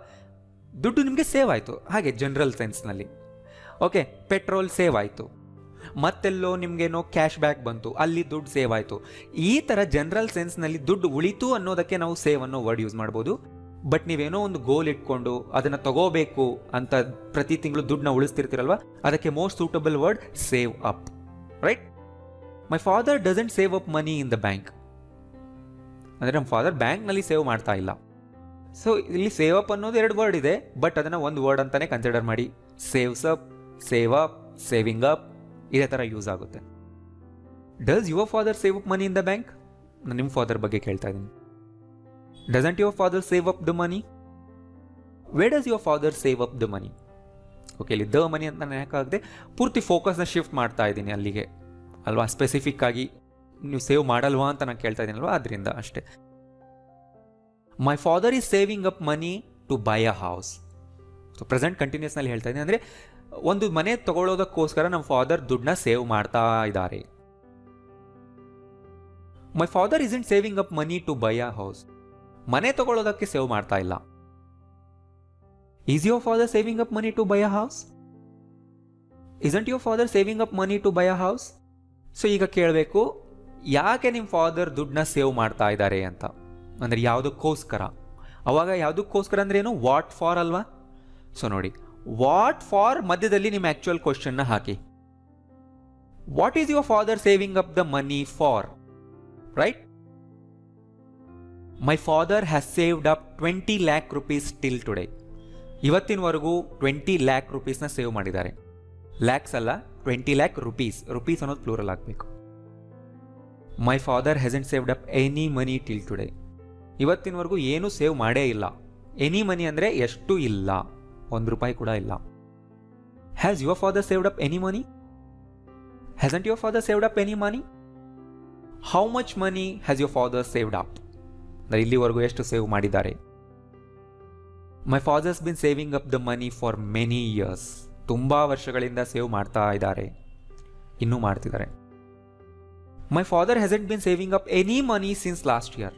ದುಡ್ಡು ನಿಮಗೆ ಸೇವ್ ಆಯಿತು. ಹಾಗೆ ಜನರಲ್ ಸೆನ್ಸ್ನಲ್ಲಿ. ಓಕೆ, ಪೆಟ್ರೋಲ್ ಸೇವ್ ಆಯಿತು. ಮತ್ತೆಲ್ಲೋ ನಿಮಗೇನೋ ಕ್ಯಾಶ್ ಬ್ಯಾಕ್ ಬಂತು, ಅಲ್ಲಿ ದುಡ್ಡು ಸೇವ್ ಆಯಿತು. ಈ ಥರ ಜನರಲ್ ಸೆನ್ಸ್ನಲ್ಲಿ ದುಡ್ಡು ಉಳಿತು ಅನ್ನೋದಕ್ಕೆ ನಾವು ಸೇವ್ ಅನ್ನೋ ವರ್ಡ್ ಯೂಸ್ ಮಾಡ್ಬೋದು. ಬಟ್ ನೀವೇನೋ ಒಂದು ಗೋಲ್ ಇಟ್ಕೊಂಡು ಅದನ್ನು ತಗೋಬೇಕು ಅಂತ ಪ್ರತಿ ತಿಂಗಳು ದುಡ್ಡನ್ನ ಉಳಿಸ್ತಿರ್ತೀರಲ್ವ, ಅದಕ್ಕೆ most suitable word save up. Right? My father doesn't save up money in the bank. ಅಂದರೆ ನಮ್ಮ ಫಾದರ್ ಬ್ಯಾಂಕ್ನಲ್ಲಿ ಸೇವ್ ಮಾಡ್ತಾ ಇಲ್ಲ. ಸೊ ಇಲ್ಲಿ ಸೇವ್ ಅಪ್ ಅನ್ನೋದು 2 ವರ್ಡ್ ಇದೆ, ಬಟ್ ಅದನ್ನು ಒಂದು ವರ್ಡ್ ಅಂತಾನೆ ಕನ್ಸಿಡರ್ ಮಾಡಿ. Saves up, save up, saving up, ಇದೇ ಥರ ಯೂಸ್ ಆಗುತ್ತೆ. Does your father save up money in the bank? ನಾನು ನಿಮ್ಮ ಫಾದರ್ ಬಗ್ಗೆ ಕೇಳ್ತಾ ಇದ್ದೀನಿ. Doesn't your father save up the money? Where does your father save up the money? Okay, ಇಲ್ಲಿ the money ಅಂತ ನಾನು ಯಾಕಾಗದೆ ಪೂರ್ತಿ ಫೋಕಸ್ನ ಶಿಫ್ಟ್ ಮಾಡ್ತಾ ಇದ್ದೀನಿ ಅಲ್ಲಿಗೆ ಅಲ್ವಾ? ಸ್ಪೆಸಿಫಿಕ್ ಆಗಿ ನೀವು ಸೇವ್ ಮಾಡಲ್ವಾ ಅಂತ ನಾನು ಕೇಳ್ತಾ ಇದ್ದೀನಲ್ವಾ, ಅದರಿಂದ ಅಷ್ಟೇ. My father is saving up money to buy a house. So present ಕಂಟಿನ್ಯೂಸ್ನಲ್ಲಿ ಹೇಳ್ತಾ ಇದ್ದೀನಿ. ಅಂದರೆ ಒಂದು ಮನೆ ತಗೊಳ್ಳೋದಕ್ಕೋಸ್ಕರ ನಮ್ಮ ಫಾದರ್ ದುಡ್ಡನ್ನ ಸೇವ್ ಮಾಡ್ತಾ ಇದ್ದಾರೆ. My father isn't saving up money to buy a house. ಮನೆ ತಗೊಳ್ಳೋದಕ್ಕೆ ಸೇವ್ ಮಾಡ್ತಾ ಇಲ್ಲ. Is your father saving up money to buy a house? Isn't your father saving up money to buy a house? So ಈಗ ಕೇಳಬೇಕು, ಯಾಕೆ ನಿಮ್ಮ father ದುಡ್ಡನ್ನ save ಮಾಡ್ತಾ ಇದ್ದಾರೆ ಅಂತ. ಅಂದರೆ ಯಾವುದಕ್ಕೋಸ್ಕರ. ಅವಾಗ ಯಾವುದಕ್ಕೋಸ್ಕರ ಅಂದ್ರೆ ಏನು? ವಾಟ್ ಫಾರ್ ಅಲ್ವಾ? ಸೊ ನೋಡಿ, ವಾಟ್ ಫಾರ್ ಮಧ್ಯದಲ್ಲಿ ನಿಮ್ಮ ಆಕ್ಚುಯಲ್ ಕ್ವಶನ್ನ ಹಾಕಿ. What is your father saving up the money for? Right? My father has saved up 20 lakh rupees till today. ಇವತ್ತಿನವರೆಗೂ 20 lakh rupeesನ ಸೇವ್ ಮಾಡಿದ್ದಾರೆ. ಲ್ಯಾಕ್ಸ್ ಅಲ್ಲ, 20 lakh rupees. ರುಪೀಸ್ ಅನ್ನೋದು ಪ್ಲೂರಲ್ ಆಗಬೇಕು. ಮೈ father hasn't saved up any ಮನಿ till today. ಇವತ್ತಿನವರೆಗೂ ಏನೂ save ಮಾಡೇ ಇಲ್ಲ. Any money ಅಂದರೆ ಎಷ್ಟು ಇಲ್ಲ, ₹1 ಕೂಡ ಇಲ್ಲ. Has your father saved up any money? Hasn't your father saved up any money? How much money has your father saved up? ಇಲ್ಲಿವರೆಗೂ ಎಷ್ಟು ಸೇವ್ ಮಾಡಿದ್ದಾರೆ? My father's been saving up the money for many years. ತುಂಬ ವರ್ಷಗಳಿಂದ save ಮಾಡ್ತಾ ಇದ್ದಾರೆ, ಇನ್ನೂ ಮಾಡ್ತಿದ್ದಾರೆ. My father hasn't been saving up any money since last year.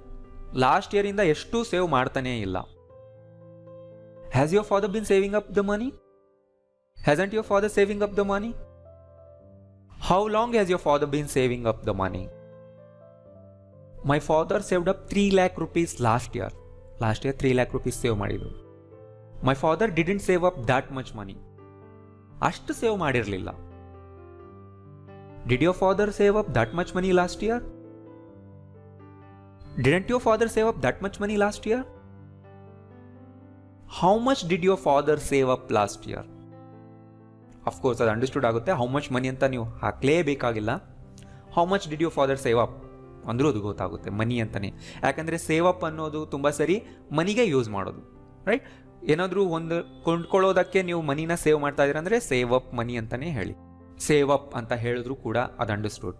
Last ಇಯರಿಂದ ಎಷ್ಟು ಸೇವ್ ಮಾಡ್ತಾನೇ ಇಲ್ಲ. Has your father been saving up the money? Hasn't your father saving up the money? How long has your father been saving up the money? My father saved up 3 lakh rupees last year. Last year 3 lakh rupees save ಮಾಡಿದ್ರು. My father didn't save up that much money. ಅಷ್ಟು save ಮಾಡಿರಲಿಲ್ಲ. Did your father save up that much money last year? Didn't your father save up that much money last year? How much did your father save up last year? Of course ಅದು understood ಆಗುತ್ತೆ. How much money ಅಂತ ನೀವು ಹಾಕಲೇಬೇಕಾಗಿಲ್ಲ. How much did your father save up ಅಂದರೂ ಅದು ಗೊತ್ತಾಗುತ್ತೆ, ಮನಿ ಅಂತಲೇ. ಯಾಕಂದರೆ ಸೇವ್ ಅಪ್ ಅನ್ನೋದು ತುಂಬ ಸರಿ ಮನಿಗೆ ಯೂಸ್ ಮಾಡೋದು. ರೈಟ್? ಏನಾದರೂ ಒಂದು ಕೊಂಡ್ಕೊಳ್ಳೋದಕ್ಕೆ ನೀವು ಮನಿನ ಸೇವ್ ಮಾಡ್ತಾ ಇದ್ದೀರ ಅಂದರೆ ಸೇವ್ ಅಪ್ ಮನಿ ಅಂತಲೇ ಹೇಳಿ. ಸೇವ್ ಅಪ್ ಅಂತ ಹೇಳಿದ್ರು ಕೂಡ ಅದು understood.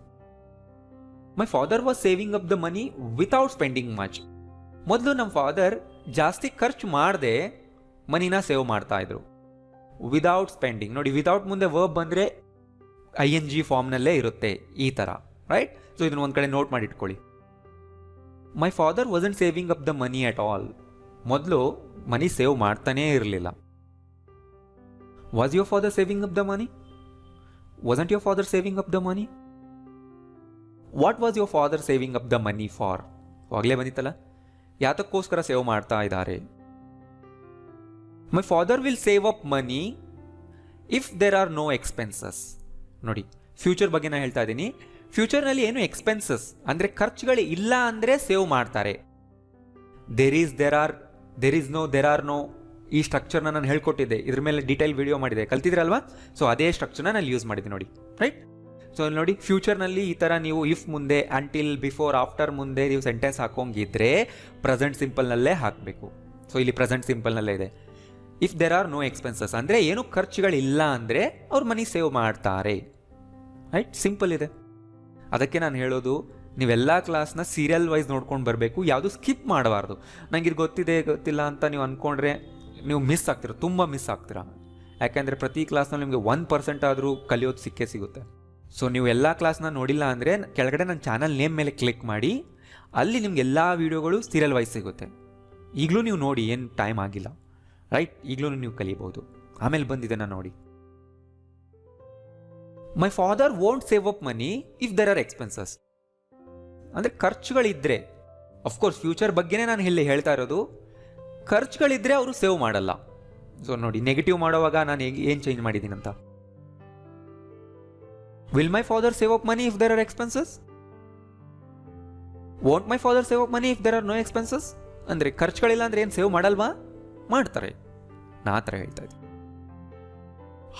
My father was saving up the money without spending much. ಮೊದಲು ನಮ್ಮ ಫಾದರ್ ಜಾಸ್ತಿ ಖರ್ಚು ಮಾಡದೆ ಮನಿನ ಸೇವ್ ಮಾಡ್ತಾ ಇದ್ರು. ವಿದೌಟ್ ಸ್ಪೆಂಡಿಂಗ್ ನೋಡಿ, ವಿದೌಟ್ ಮುಂದೆ ವರ್ಬ್ ಬಂದರೆ ING ಫಾರ್ಮ್ನಲ್ಲೇ ಇರುತ್ತೆ ಈ ಥರ. ರೈಟ್? ಸೊ ಇದನ್ನು ಒಂದು ಕಡೆ ನೋಟ್ ಮಾಡಿ ಇಟ್ಕೊಳ್ಳಿ. My father wasn't saving up the money at all. ಮೊದಲು ಮನಿ ಸೇವ್ ಮಾಡ್ತಾನೇ ಇರಲಿಲ್ಲ. Was your father saving up the money? Wasn't your father saving up the money? What was your father saving up the money for? ಆಗಲೇ ಬಂದಿತ್ತಲ್ಲ, ಯಾತಕ್ಕೋಸ್ಕರ save ಮಾಡ್ತಾ ಇದ್ದಾರೆ? My father will save up money if there are no expenses. ನೋಡಿ, future ಬಗ್ಗೆ ನಾನು ಹೇಳ್ತಾ ಇದ್ದೀನಿ. ಫ್ಯೂಚರ್ನಲ್ಲಿ ಏನು ಎಕ್ಸ್ಪೆನ್ಸಸ್ ಅಂದರೆ ಖರ್ಚುಗಳು ಇಲ್ಲ ಅಂದರೆ ಸೇವ್ ಮಾಡ್ತಾರೆ. ದೇರ್ ಆರ್ ನೋ ಈ ಸ್ಟ್ರಕ್ಚರ್ನ ನಾನು ಹೇಳ್ಕೊಟ್ಟಿದ್ದೆ, ಇದ್ರ ಮೇಲೆ ಡೀಟೇಲ್ ವಿಡಿಯೋ ಮಾಡಿದೆ, ಕಲ್ತಿದ್ರಲ್ವಾ? ಸೊ ಅದೇ ಸ್ಟ್ರಕ್ಚರ್ನ ನಾನು ಯೂಸ್ ಮಾಡಿದ್ದೀನಿ ನೋಡಿ. ರೈಟ್? ಸೊ ನೋಡಿ, ಫ್ಯೂಚರ್ನಲ್ಲಿ ಈ ಥರ ನೀವು ಇಫ್ ಮುಂದೆ, ಅಂಟಿಲ್, ಬಿಫೋರ್, ಆಫ್ಟರ್ ಮುಂದೆ ನೀವು ಸೆಂಟೆನ್ಸ್ ಹಾಕೋಂಗಿದ್ರೆ ಪ್ರೆಸೆಂಟ್ ಸಿಂಪಲ್ನಲ್ಲೇ ಹಾಕಬೇಕು. ಸೊ ಇಲ್ಲಿ ಪ್ರೆಸೆಂಟ್ ಸಿಂಪಲ್ನಲ್ಲೇ ಇದೆ. If there are no expenses ಅಂದರೆ ಏನು ಖರ್ಚುಗಳಿಲ್ಲ ಅಂದರೆ ಅವ್ರು ಮನಿ ಸೇವ್ ಮಾಡ್ತಾರೆ. ರೈಟ್? ಸಿಂಪಲ್ ಇದೆ. ಅದಕ್ಕೆ ನಾನು ಹೇಳೋದು, ನೀವೆಲ್ಲ ಕ್ಲಾಸ್ನ ಸೀರಿಯಲ್ ವೈಸ್ ನೋಡ್ಕೊಂಡು ಬರಬೇಕು, ಯಾವುದು ಸ್ಕಿಪ್ ಮಾಡಬಾರ್ದು. ನನಗೆ ಇದು ಗೊತ್ತಿಲ್ಲ ಅಂತ ನೀವು ಅಂದ್ಕೊಂಡ್ರೆ ನೀವು ಮಿಸ್ ಆಗ್ತೀರ, ತುಂಬ ಮಿಸ್ ಆಗ್ತೀರ. ಯಾಕೆಂದರೆ ಪ್ರತಿ ಕ್ಲಾಸ್ನಲ್ಲಿ ನಿಮಗೆ 1% ಆದರೂ ಕಲಿಯೋದು ಸಿಗುತ್ತೆ. ಸೊ ನೀವು ಎಲ್ಲ ಕ್ಲಾಸ್ನ ನೋಡಿಲ್ಲ ಅಂದರೆ ಕೆಳಗಡೆ ನನ್ನ ಚಾನಲ್ ನೇಮ್ ಮೇಲೆ ಕ್ಲಿಕ್ ಮಾಡಿ, ಅಲ್ಲಿ ನಿಮ್ಗೆ ಎಲ್ಲ ವೀಡಿಯೋಗಳು ಸೀರಿಯಲ್ ವೈಸ್ ಸಿಗುತ್ತೆ. ಈಗಲೂ ನೀವು ನೋಡಿ, ಏನು ಟೈಮ್ ಆಗಿಲ್ಲ. ರೈಟ್? ಈಗಲೂ ನೀವು ಕಲಿಬೋದು. ಆಮೇಲೆ ಬಂದಿದೆ ನೋಡಿ. My father won't save up money if there are expenses. ಅಂದರೆ ಖರ್ಚುಗಳಿದ್ದರೆ, ಅಫ್ಕೋರ್ಸ್ ಫ್ಯೂಚರ್ ಬಗ್ಗೆನೇ ನಾನು ಇಲ್ಲಿ ಹೇಳ್ತಾ ಇರೋದು. ಖರ್ಚುಗಳಿದ್ದರೆ ಅವರು ಸೇವ್ ಮಾಡಲ್ಲ. ಸೊ ನೋಡಿ, ನೆಗೆಟಿವ್ ಮಾಡುವಾಗ ನಾನು ಏನು ಚೇಂಜ್ ಮಾಡಿದ್ದೀನಿ ಅಂತ. Will my father save up money if there are expenses? Won't my father save up money if there are no expenses? ಅಂದರೆ ಖರ್ಚುಗಳಿಲ್ಲ ಅಂದರೆ ಏನು ಸೇವ್ ಮಾಡಲ್ವಾ? ಮಾಡ್ತಾರೆ. ನಾ ಆ ಥರ ಹೇಳ್ತಾ ಇದ್ದೀನಿ.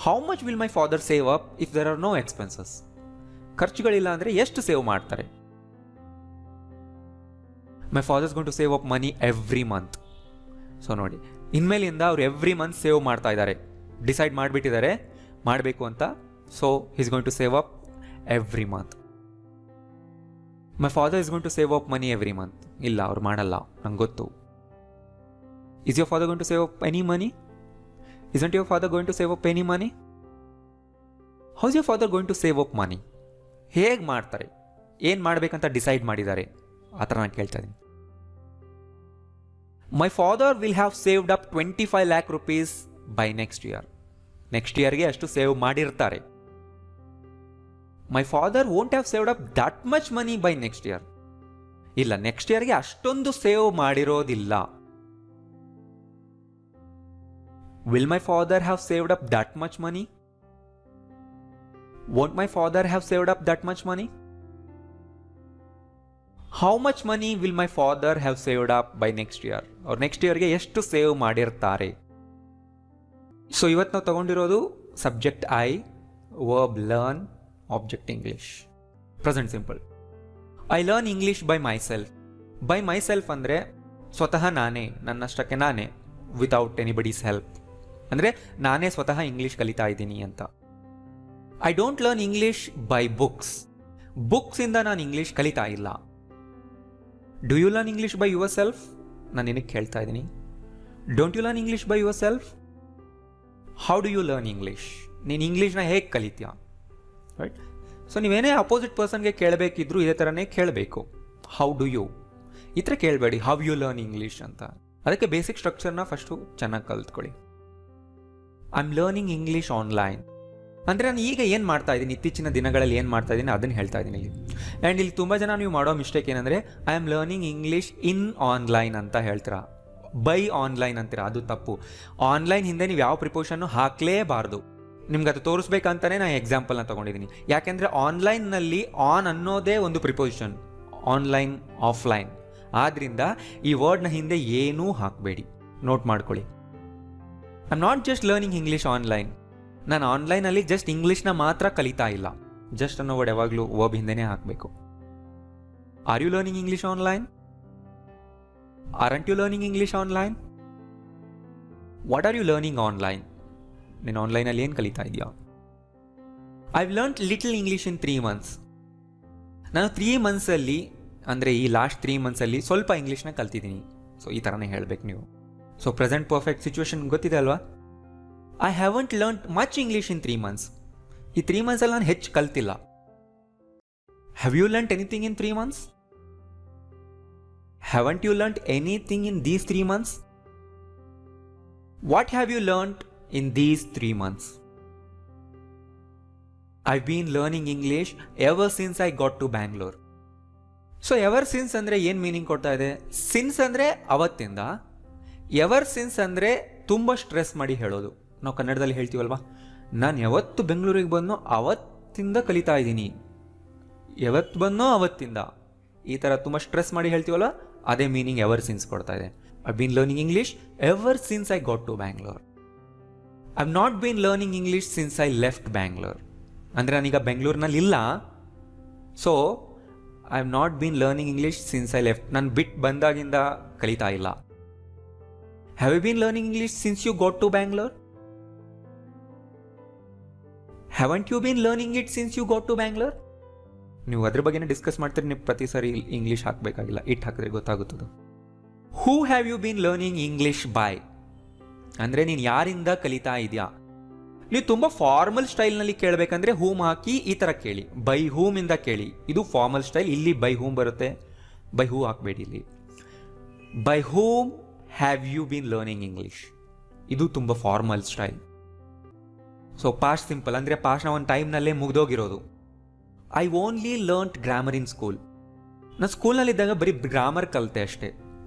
How much will my father save up if there are no expenses? ಖರ್ಚುಗಳಿಲ್ಲ ಅಂದರೆ ಎಷ್ಟು ಸೇವ್ ಮಾಡ್ತಾರೆ? My father's going to save up money every month. So ನೋಡಿ, ಇನ್ಮೇಲಿಂದ ಅವ್ರು ಎವ್ರಿ ಮಂತ್ ಸೇವ್ ಮಾಡ್ತಾ ಇದ್ದಾರೆ. ಡಿಸೈಡ್ ಮಾಡಿಬಿಟ್ಟಿದ್ದಾರೆ ಮಾಡಬೇಕು ಅಂತ. So is going to save up every month. My father is going to save up money every month. ಇಲ್ಲ, ಅವ್ರು ಮಾಡಲ್ಲ, ನಂಗೆ ಗೊತ್ತು. Is your father going to save up any money? Isn't your father going to save up any money? How's your father going to save up money? ಹೇಗೆ ಮಾಡ್ತಾರೆ? ಏನು ಮಾಡಬೇಕಂತ decide ಮಾಡಿದ್ದಾರೆ? ಆ ಥರ ನಾನು ಕೇಳ್ತಾ ಇದ್ದೀನಿ. My father will have saved up 25 lakh rupees by next year. Next ಇಯರ್ಗೆ ಅಷ್ಟು ಸೇವ್ ಮಾಡಿರ್ತಾರೆ. My father won't have saved up that much money by next year. ಇಲ್ಲ, ನೆಕ್ಸ್ಟ್ ಇಯರ್ಗೆ ಅಷ್ಟೊಂದು ಸೇವ್ ಮಾಡಿರೋದಿಲ್ಲ. Will my father have saved up that much money? Won't my father have saved up that much money? How much money will my father have saved up by next year? Or next yearಗೆ ಎಷ್ಟು save ಮಾಡಿರ್ತಾರೆ? So ಇವತ್ತು ನಾವು ತಗೊಂಡಿರೋದು subject I, verb learn, object English. Present simple. I learn English by myself. By myself ಅಂದರೆ ಸ್ವತಃ ನಾನೇ, ನನ್ನಷ್ಟಕ್ಕೆ ನಾನೇ, without anybody's help. ಅಂದರೆ ನಾನೇ ಸ್ವತಃ ಇಂಗ್ಲಿಷ್ ಕಲಿತಾ ಇದ್ದೀನಿ ಅಂತ. I don't learn English by books. ಬುಕ್ಸಿಂದ ನಾನು ಇಂಗ್ಲಿಷ್ ಕಲಿತಾ ಇಲ್ಲ. Do you learn English by yourself? ನಾನು ನಿನಗೆ ಕೇಳ್ತಾ ಇದ್ದೀನಿ. Don't you learn English by yourself? How do you learn English? ನೀನು ಇಂಗ್ಲೀಷ್ನ ಹೇಗೆ ಕಲಿತೀಯ? ರೈಟ್. ಸೊ ನೀವೇನೇ ಅಪೋಸಿಟ್ ಪರ್ಸನ್ಗೆ ಕೇಳಬೇಕಿದ್ರು ಇದೇ ಥರನೇ ಕೇಳಬೇಕು. ಹೌ ಡು ಯು, ಈ ಥರ ಕೇಳಬೇಡಿ ಹೌ ಯು ಲರ್ನ್ ಇಂಗ್ಲೀಷ್ ಅಂತ. ಅದಕ್ಕೆ ಬೇಸಿಕ್ ಸ್ಟ್ರಕ್ಚರ್ನ ಫಸ್ಟು ಚೆನ್ನಾಗಿ ಕಲ್ತ್ಕೊಳ್ಳಿ. I am learning English online ಅಂದರೆ ನಾನು ಈಗ ಏನು ಮಾಡ್ತಾ ಇದ್ದೀನಿ, ಇತ್ತೀಚಿನ ದಿನಗಳಲ್ಲಿ ಏನು ಮಾಡ್ತಾ ಇದ್ದೀನಿ ಅದನ್ನು ಹೇಳ್ತಾ ಇದ್ದೀನಿ ಇಲ್ಲಿ. ಆ್ಯಂಡ್ ಇಲ್ಲಿ ತುಂಬ ಜನ ನೀವು ಮಾಡೋ ಮಿಸ್ಟೇಕ್ ಏನಂದರೆ I am learning English in online ಅಂತ ಹೇಳ್ತೀರಾ, ಬೈ ಆನ್ಲೈನ್ ಅಂತೀರಾ. ಅದು ತಪ್ಪು. ಆನ್ಲೈನ್ ಹಿಂದೆ ನೀವು ಯಾವ ಪ್ರಿಪೋಷನ್ನು ಹಾಕಲೇಬಾರ್ದು. ನಿಮ್ಗೆ ಅದು ತೋರಿಸ್ಬೇಕಂತಲೇ ನಾನು ಎಕ್ಸಾಂಪಲ್ನ ತೊಗೊಂಡಿದ್ದೀನಿ. ಯಾಕೆಂದರೆ ಆನ್ಲೈನ್ನಲ್ಲಿ ಆನ್ ಅನ್ನೋದೇ ಒಂದು ಪ್ರಿಪೋಸಿಷನ್, ಆನ್ಲೈನ್ ಆಫ್ಲೈನ್. ಆದ್ದರಿಂದ ಈ ವರ್ಡ್ನ ಹಿಂದೆ ಏನೂ ಹಾಕಬೇಡಿ, ನೋಟ್ ಮಾಡ್ಕೊಳ್ಳಿ. I am not just learning English online. ನಾನು ಆನ್ಲೈನಲ್ಲಿ ಜಸ್ಟ್ ಇಂಗ್ಲೀಷ್ನ ಮಾತ್ರ ಕಲಿತಾ ಇಲ್ಲ. ಜಸ್ಟ್ ಅನ್ನೋ ವರ್ಡ್ ಯಾವಾಗಲೂ ವರ್ಬ್ ಹಿಂದೆನೇ ಹಾಕಬೇಕು. Are you learning English online? Aren't you learning English online? What are you learning online? ನೀನು ಆನ್ಲೈನಲ್ಲಿ ಏನು ಕಲಿತಾ ಇದೆಯಾ? I have learned little English in 3 months. ನಾನು 3 monthsಲ್ಲಿ ಅಂದರೆ ಈ ಲಾಸ್ಟ್ 3 monthsಲ್ಲಿ ಸ್ವಲ್ಪ ಇಂಗ್ಲೀಷ್ನ ಕಲ್ತಿದ್ದೀನಿ. ಸೊ ಈ ಥರನೇ ಹೇಳಬೇಕು ನೀವು. ಸೊ ಪ್ರೆಸೆಂಟ್ ಪರ್ಫೆಕ್ಟ್ ಸಿಚುವೇಶನ್ ಗೊತ್ತಿದೆ ಅಲ್ವಾ? I haven't learned much English in 3 months. ಈ 3 monthsಲ್ಲಿ ನಾನು ಹೆಚ್ಚು ಕಲ್ತಿಲ್ಲ. Have you learned anything in 3 months? Haven't you learned anything in these 3 months? What have you learned in these 3 months? I've been learning English ever since I got to Bangalore. So ever since ಅಂದರೆ ಏನು meaning ಕೊಡ್ತಾ ಇದೆ? Since ಅಂದರೆ ಅವತ್ತಿಂದ, ever since ಅಂದರೆ ತುಂಬ stress ಮಾಡಿ ಹೇಳೋದು. ನಾವು ಕನ್ನಡದಲ್ಲಿ ಹೇಳ್ತೀವಲ್ವಾ, ನಾನು ಯಾವತ್ತು ಬೆಂಗಳೂರಿಗೆ ಬಂದೋ ಅವತ್ತಿಂದ ಕಲಿತಾ ಇದ್ದೀನಿ, ಯಾವತ್ತು ಬಂದೋ ಅವತ್ತಿಂದ, ಈ ಥರ ತುಂಬ ಸ್ಟ್ರೆಸ್ ಮಾಡಿ ಹೇಳ್ತೀವಲ್ಲ, ಅದೇ ಮೀನಿಂಗ್ ಎವರ್ ಸಿನ್ಸ್ ಕೊಡ್ತಾ ಇದೆ. I've been learning English ever since I got to Bangalore. I've not been learning English since I left Bangalore. ಅಂದರೆ ನಾನೀಗ ಬೆಂಗಳೂರಿನಲ್ಲಿ ಇಲ್ಲ. So I have not been learning English since I left. ನಾನು ಬಿಟ್ಟು ಬಂದಾಗಿಂದ ಕಲಿತಾ ಇಲ್ಲ. Have you been learning English since you got to Bangalore? Haven't you been learning it since you got to Bangalore? ನೀವು ಅದ್ರ ಬಗ್ಗೆನೇ ಡಿಸ್ಕಸ್ ಮಾಡ್ತೀರಿ. ನೀವು ಪ್ರತಿ ಸಾರಿ ಇಂಗ್ಲೀಷ್ ಹಾಕಬೇಕಾಗಿಲ್ಲ, ಇಟ್ ಹಾಕಿದ್ರೆ ಗೊತ್ತಾಗುತ್ತದೆ. Who have you been learning English by ಅಂದರೆ ನೀನು ಯಾರಿಂದ ಕಲಿತಾ ಇದೆಯಾ? ನೀವು ತುಂಬ ಫಾರ್ಮಲ್ ಸ್ಟೈಲ್ನಲ್ಲಿ ಕೇಳಬೇಕಂದ್ರೆ ಹೂಮ್ ಹಾಕಿ ಈ ಥರ ಕೇಳಿ, ಬೈ ಹೂಮಿಂದ ಕೇಳಿ. ಇದು ಫಾರ್ಮಲ್ ಸ್ಟೈಲ್. ಇಲ್ಲಿ ಬೈ ಹೂಮ್ ಬರುತ್ತೆ, ಬೈ ಹೂ ಹಾಕಬೇಡಿ. ಇಲ್ಲಿ by whom have you been learning English, ಇದು ತುಂಬ formal style. So past simple ಅಂದರೆ ಪಾಸ್ಟ್ನ ಒಂದು ಟೈಮ್ನಲ್ಲೇ ಮುಗ್ದೋಗಿರೋದು. I only learned grammar in school. ನಾನು ಸ್ಕೂಲ್ನಲ್ಲಿದ್ದಾಗ ಬರೀ ಗ್ರಾಮರ್ ಕಲಿತೆ ಅಷ್ಟೇ.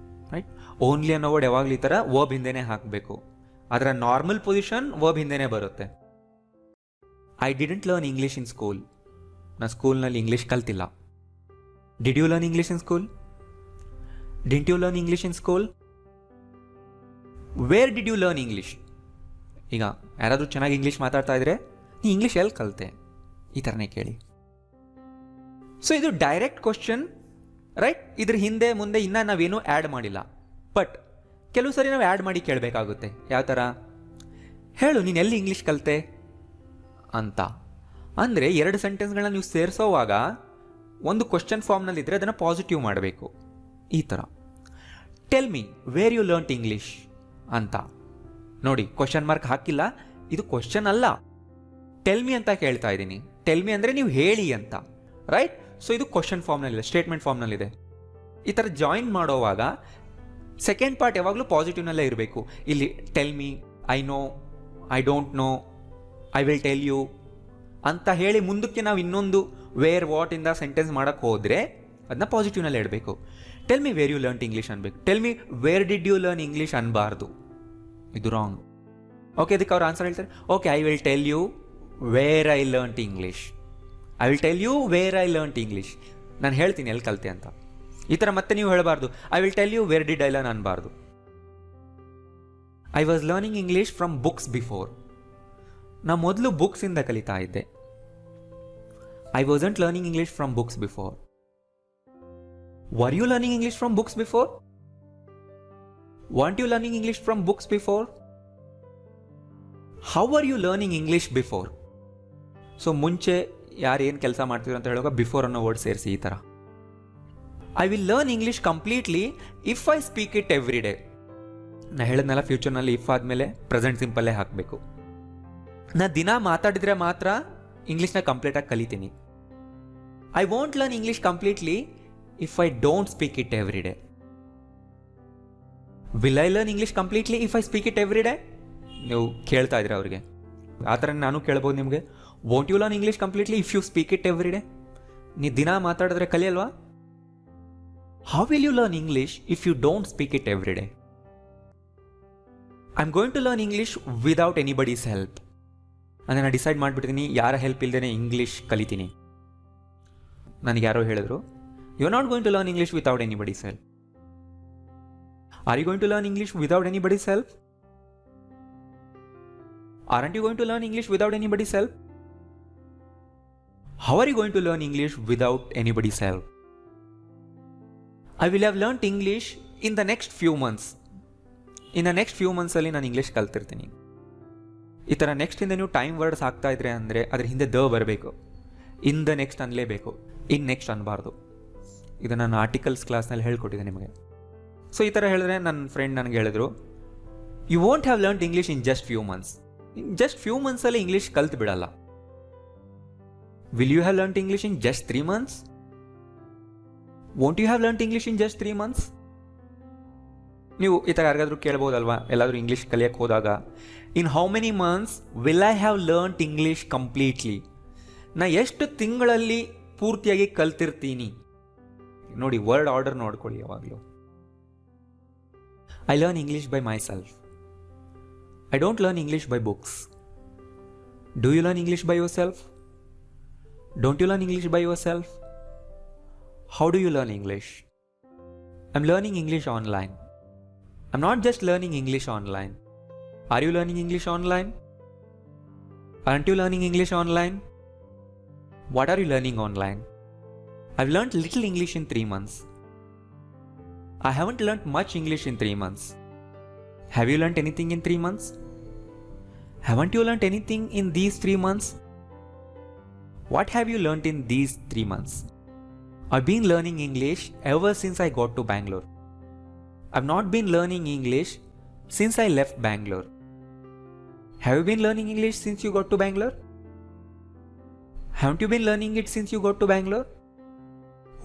ರೈಟ್. ಓನ್ಲಿ ಅನ್ನೋ ವರ್ಡ್ ಯಾವಾಗಲೂ ಈ ಥರ ವರ್ಬ್ ಹಿಂದೆನೇ ಹಾಕಬೇಕು. ಅದರ ನಾರ್ಮಲ್ ಪೊಸಿಷನ್ ವರ್ಬ್ ಹಿಂದೆನೇ ಬರುತ್ತೆ. I didn't learn English in school. ನಾನು ಸ್ಕೂಲ್ನಲ್ಲಿ ಇಂಗ್ಲೀಷ್ ಕಲ್ತಿಲ್ಲ. Did you learn English in school? Didn't you learn English in school? Where did you learn English? ಈಗ ಯಾರಾದರೂ ಚೆನ್ನಾಗಿ ಇಂಗ್ಲೀಷ್ ಮಾತಾಡ್ತಾ ಇದ್ರೆ ನೀ ಇಂಗ್ಲೀಷ್ ಎಲ್ಲಿ ಕಲಿತೆ? ಈ ಥರನೇ ಕೇಳಿ. ಸೊ ಇದು ಡೈರೆಕ್ಟ್ ಕ್ವಶನ್, ರೈಟ್. ಇದ್ರ ಹಿಂದೆ ಮುಂದೆ ಇನ್ನೂ ನಾವೇನೂ ಆ್ಯಡ್ ಮಾಡಿಲ್ಲ. ಬಟ್ ಕೆಲವು ಸರಿ ನಾವು ಆ್ಯಡ್ ಮಾಡಿ ಕೇಳಬೇಕಾಗುತ್ತೆ. ಯಾವ ಥರ? ಹೇಳು ನೀನು ಎಲ್ಲಿ ಇಂಗ್ಲೀಷ್ ಕಲಿತೆ ಅಂತ. ಅಂದರೆ 2 ಸೆಂಟೆನ್ಸ್ಗಳನ್ನ ನೀವು ಸೇರಿಸೋವಾಗ ಒಂದು ಕ್ವಶನ್ ಫಾರ್ಮ್ನಲ್ಲಿದ್ದರೆ ಅದನ್ನು ಪಾಸಿಟಿವ್ ಮಾಡಬೇಕು. ಈ ಥರ tell me where you learnt English ಅಂತ. ನೋಡಿ, ಕ್ವಶನ್ ಮಾರ್ಕ್ ಹಾಕಿಲ್ಲ, ಇದು ಕ್ವಶನ್ ಅಲ್ಲ, ಟೆಲ್ ಮಿ ಅಂತ ಕೇಳ್ತಾ ಇದ್ದೀನಿ. ಟೆಲ್ ಮಿ ಅಂದರೆ ನೀವು ಹೇಳಿ ಅಂತ, ರೈಟ್. ಸೊ ಇದು ಕ್ವಶನ್ ಫಾರ್ಮ್ನಲ್ಲಿದೆ, ಸ್ಟೇಟ್ಮೆಂಟ್ ಫಾರ್ಮ್ನಲ್ಲಿದೆ. ಈ ಥರ ಜಾಯಿನ್ ಮಾಡೋವಾಗ ಸೆಕೆಂಡ್ ಪಾರ್ಟ್ ಯಾವಾಗಲೂ ಪಾಸಿಟಿವ್ನಲ್ಲೇ ಇರಬೇಕು. ಇಲ್ಲಿ tell me, I know, I don't know, I will tell you ಅಂತ ಹೇಳಿ ಮುಂದಕ್ಕೆ ನಾವು ಇನ್ನೊಂದು ವೇರ್ ವಾಟ್ ಇಂದ ಸೆಂಟೆನ್ಸ್ ಮಾಡೋಕ್ಕೆ ಹೋದರೆ ಅದನ್ನ ಪಾಸಿಟಿವ್ನಲ್ಲೇ ಇಡಬೇಕು. Tell me where you learnt English ಅನ್ಬೇಕು. Tell me where did you learn English ಅನ್ಬಾರ್ದು, ಇದು ರಾಂಗ್. ಓಕೆ, ಇದಕ್ಕೆ ಅವ್ರು ಆನ್ಸರ್ ಹೇಳ್ತಾರೆ, okay I will tell you where I learnt English. I will tell you where I learnt English. ನಾನು ಹೇಳ್ತೀನಿ ಎಲ್ಲಿ ಕಲಿತೆ ಅಂತ. ಈ ಥರ ಮತ್ತೆ ನೀವು ಹೇಳಬಾರ್ದು I will tell you where did I learn ಅನ್ಬಾರ್ದು. I was learning English from books before. ನಾ ಮೊದಲು ಬುಕ್ಸಿಂದ ಕಲಿತಾ ಇದ್ದೆ. I wasn't learning English from books before. Were you learning English from books before? Weren't you learning English from books before? How are you learning English before? So ಮುಂಚೆ ಯಾರು ಏನು ಕೆಲಸ ಮಾಡ್ತಿದ್ರು ಅಂತ ಹೇಳುವಾಗ ಬಿಫೋರ್ ಅನ್ನೋ ವರ್ಡ್ ಸೇರಿಸಿ ಈ ಥರ. I will learn English completely if I speak it every day. ನಾ ಹೇಳಿದ್ನಲ್ಲ, ಫ್ಯೂಚರ್ನಲ್ಲಿ ಇಫ್ ಆದಮೇಲೆ ಪ್ರೆಸೆಂಟ್ ಸಿಂಪಲ್ಲೇ ಹಾಕಬೇಕು. ನಾ ದಿನ ಮಾತಾಡಿದ್ರೆ ಮಾತ್ರ ಇಂಗ್ಲೀಷ್ನ ಕಂಪ್ಲೀಟಾಗಿ ಕಲಿತೀನಿ. I won't learn English completely if I don't speak it every day. Will I learn English completely if I speak it every day? ನೀವು ಕೇಳ್ತಾ ಇದ್ರೆ ಅವ್ರಿಗೆ ಆ ಥರ ನಾನು ಕೇಳ್ಬೋದು ನಿಮಗೆ, won't you learn English completely if you speak it every day? ನೀ ದಿನ ಮಾತಾಡಿದ್ರೆ ಕಲಿಯಲ್ವಾ? How will you learn English if you don't speak it every day? I am going to learn English without anybody's help. ಅಂದರೆ ನಾನು decide ಮಾಡಿಬಿಡ್ತೀನಿ, ಯಾರ help ಇಲ್ಲದೇ English ಕಲಿತೀನಿ. ನನಗೆ ಯಾರೋ ಹೇಳಿದ್ರು, you are not going to learn English without anybody's help. Are you going to learn English without anybody's help? Aren't you going to learn English without anybody's help? How are you going to learn English without anybody's help? I will have learnt English in the next few months. In the next few months ಅಲ್ಲಿ ನಾನು English ಕಲ್ತಿರ್ತೀನಿ. ಈ ಥರ next ಇಂದ ನೀವು time words ಹಾಕ್ತಾ ಇದ್ರೆ ಅಂದರೆ ಅದ್ರ ಹಿಂದೆ ದ ಬರಬೇಕು. ಇನ್ ದ ನೆಕ್ಸ್ಟ್ ಅನ್ಲೇಬೇಕು, ಇನ್ ನೆಕ್ಸ್ಟ್ ಅನ್ಬಾರ್ದು. ಇದು ನಾನು ಆರ್ಟಿಕಲ್ಸ್ ಕ್ಲಾಸ್ನಲ್ಲಿ ಹೇಳ್ಕೊಟ್ಟಿದ್ದೆ ನಿಮಗೆ. ಸೊ ಈ ಥರ ಹೇಳಿದ್ರೆ ನನ್ನ ಫ್ರೆಂಡ್ ನನಗೆ ಹೇಳಿದ್ರು, you won't have learned English in just few months. Just few ಮಂತ್ಸಲ್ಲಿ ಇಂಗ್ಲೀಷ್ ಕಲ್ತು ಬಿಡಲ್ಲ. Will you have learned English in just 3 months? Won't you have learned English in just 3 months? ನೀವು ಈ ಥರ ಯಾರಿಗಾದ್ರೂ ಕೇಳ್ಬೋದಲ್ವಾ, ಎಲ್ಲಾದರೂ ಇಂಗ್ಲೀಷ್ ಕಲಿಯಕ್ಕೆ ಹೋದಾಗ, ಇನ್ how many months will I have learned English completely? ನಾ ಎಷ್ಟು ತಿಂಗಳಲ್ಲಿ ಪೂರ್ತಿಯಾಗಿ ಕಲ್ತಿರ್ತೀನಿ? ನೋಡಿ, ವರ್ಡ್ ಆರ್ಡರ್ ನೋಡ್ಕೊಳ್ಳಿ ಯಾವಾಗಲೂ. I learn English by my self. I don't learn English by books. Do you learn English by yourself? Don't you learn English by yourself? How do you learn English? I'm learning English online. I'm not just learning English online. Are you learning English online? Aren't you learning English online? What are you learning online? I've learnt little English in 3 months. I haven't learnt much English in 3 months. Have you learnt anything in 3 months? Haven't you learnt anything in these 3 months? What have you learnt in these 3 months? I've been learning English ever since I got to Bangalore. I've not been learning English since I left Bangalore. Have you been learning English since you got to Bangalore? Haven't you been learning it since you got to Bangalore?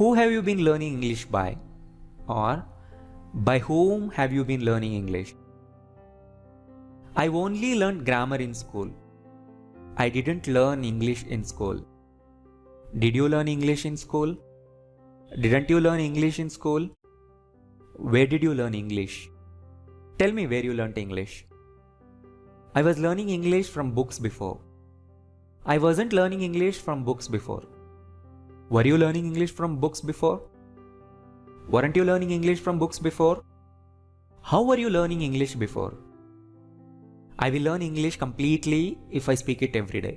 Who have you been learning English by? Or by whom have you been learning English? I only learned grammar in school. I didn't learn English in school. Did you learn English in school? Didn't you learn English in school? Where did you learn English? Tell me where you learnt English. I was learning English from books before. I wasn't learning English from books before. Were you learning English from books before? Weren't you learning English from books before? How were you learning English before? I will learn English completely if I speak it every day.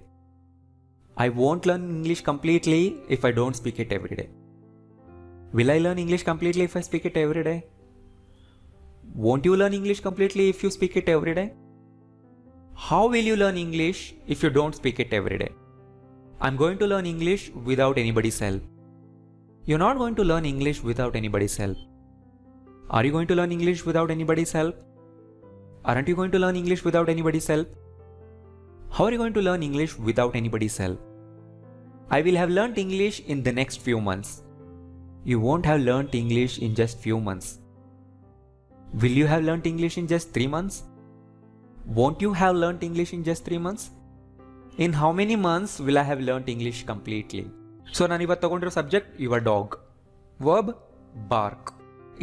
I won't learn English completely if I don't speak it every day. Will I learn English completely if I speak it every day? Won't you learn English completely if you speak it every day? How will you learn English if you don't speak it every day? I'm going to learn English without anybody's help. You're not going to learn English without anybody's help. Are you going to learn English without anybody's help? Aren't you going to learn English without anybody's help? How are you going to learn English without anybody's help? I will have learnt English in the next few months. You won't have learnt English in just few months. Will you have learnt English in just 3 months? Won't you have learnt English in just 3 months? In how many months will I have learnt English completely? So ನಾನು ಇವತ್ತು ತಗೊಂಡಿರೋ subject your dog. Verb bark.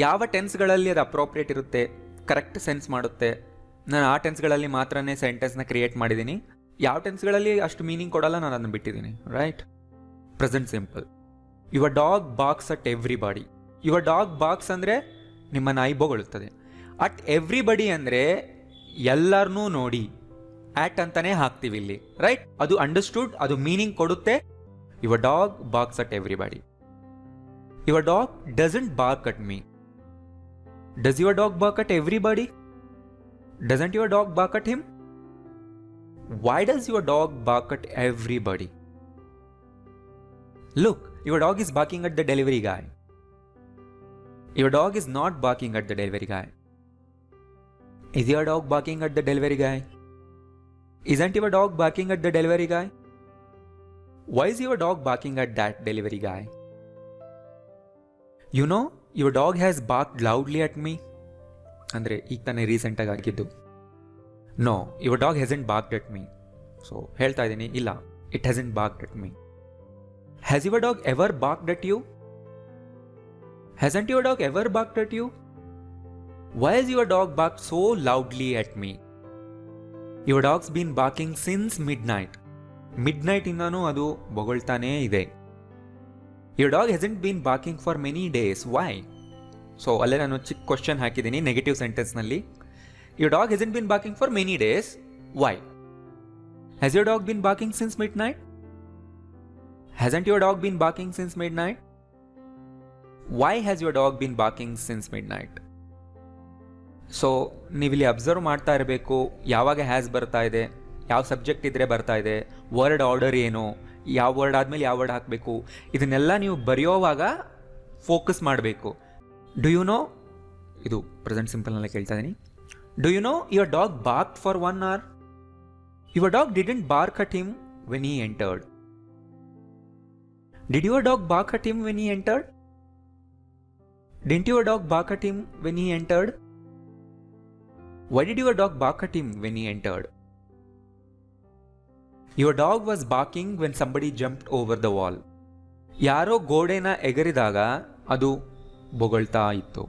ಯಾವ ಟೆನ್ಸ್ಗಳಲ್ಲಿ ಅದು appropriate ಇರುತ್ತೆ, correct sense ಮಾಡುತ್ತೆ, ನಾನು ಆ ಟೆನ್ಸ್ಗಳಲ್ಲಿ ಮಾತ್ರನೇ ಸೆಂಟೆನ್ಸ್ನ ಕ್ರಿಯೇಟ್ ಮಾಡಿದ್ದೀನಿ. ಯಾವ ಟೆನ್ಸ್ಗಳಲ್ಲಿ ಅಷ್ಟು ಮೀನಿಂಗ್ ಕೊಡಲ್ಲ, ನಾನು ಅದನ್ನು ಬಿಟ್ಟಿದ್ದೀನಿ. Right? Present simple. Your dog box at everybody. Your dog box ಅಂದರೆ ನಿಮ್ಮ ನಾಯಿ ಬೊಗಳುತ್ತದೆ. ಅಟ್ ಎವ್ರಿಬಡಿ ಅಂದರೆ ಎಲ್ಲರನ್ನೂ ನೋಡಿ. ಆಟ್ ಅಂತಾನೆ ಹಾಕ್ತೀವಿ ಇಲ್ಲಿ. ರೈಟ್? ಅದು ಅಂಡರ್ಸ್ಟುಡ್, ಅದು ಮೀನಿಂಗ್ ಕೊಡುತ್ತೆ. Your dog box at everybody. Your dog doesn't bark at me. Does your dog bark at everybody? Doesn't your dog bark at him? Why does your dog bark at everybody? Look, your dog is barking at the delivery guy. Your dog is not barking at the delivery guy. Is your dog barking at the delivery guy? Isn't your dog barking at the delivery guy? Why is your dog barking at that delivery guy? You know, your dog has barked loudly at me. ಅಂದರೆ ಈಗ ತಾನೇ ರೀಸೆಂಟಾಗಿ ಆಗಿದ್ದು. No, your dog hasn't barked at me. So, ಹೇಳ್ತಾ ಇದ್ದೀನಿ, ಇಲ್ಲ, it hasn't barked at me. Has your dog ever barked at you? Hasn't your dog ever barked at you? Why has your dog barked so loudly at me? Your dog's been barking since midnight. Midnight ಇಂದಾನು ಅದು ಬೊಗಳ್ತಾನೇ ಇದೆ. Your dog hasn't been barking for many days. Why? So ಅಲ್ಲೇ ನಾನು ಚಿಕ್ಕ question ಹಾಕಿದ್ದೀನಿ negative ಸೆಂಟೆನ್ಸ್ನಲ್ಲಿ. Your dog hasn't been barking for many days. Why? Has your dog been barking since midnight? Hasn't your dog been barking since midnight? Why has your dog been barking since midnight? So ನೀವಿಲ್ಲಿ observe ಮಾಡ್ತಾ ಇರಬೇಕು, ಯಾವಾಗ has ಬರ್ತಾ ಇದೆ, ಯಾವ subject ಇದ್ರೆ ಬರ್ತಾ ಇದೆ, ವರ್ಡ್ ಆರ್ಡರ್ ಏನು, ಯಾವ ವರ್ಡ್ ಆದಮೇಲೆ ಯಾವ ವರ್ಡ್ ಹಾಕಬೇಕು, ಇದನ್ನೆಲ್ಲ ನೀವು ಬರೆಯೋವಾಗ ಫೋಕಸ್ ಮಾಡಬೇಕು. ಡು ಯು ನೋ, ಇದು ಪ್ರೆಸೆಂಟ್ ಸಿಂಪಲ್ನಲ್ಲೇ ಕೇಳ್ತಾ ಇದ್ದೀನಿ. Do you know your dog barked for 1 hour? Your dog didn't bark at him when he entered. Did your dog bark at him when he entered? Didn't your dog bark at him when he entered? Why did your dog bark at him when he entered? Your dog was barking when somebody jumped over the wall. ಯಾರೋ ಗೋಡೆನ ಎಗರಿದಾಗ ಅದು ಬೊಗಳ್ತಾ ಇತ್ತು.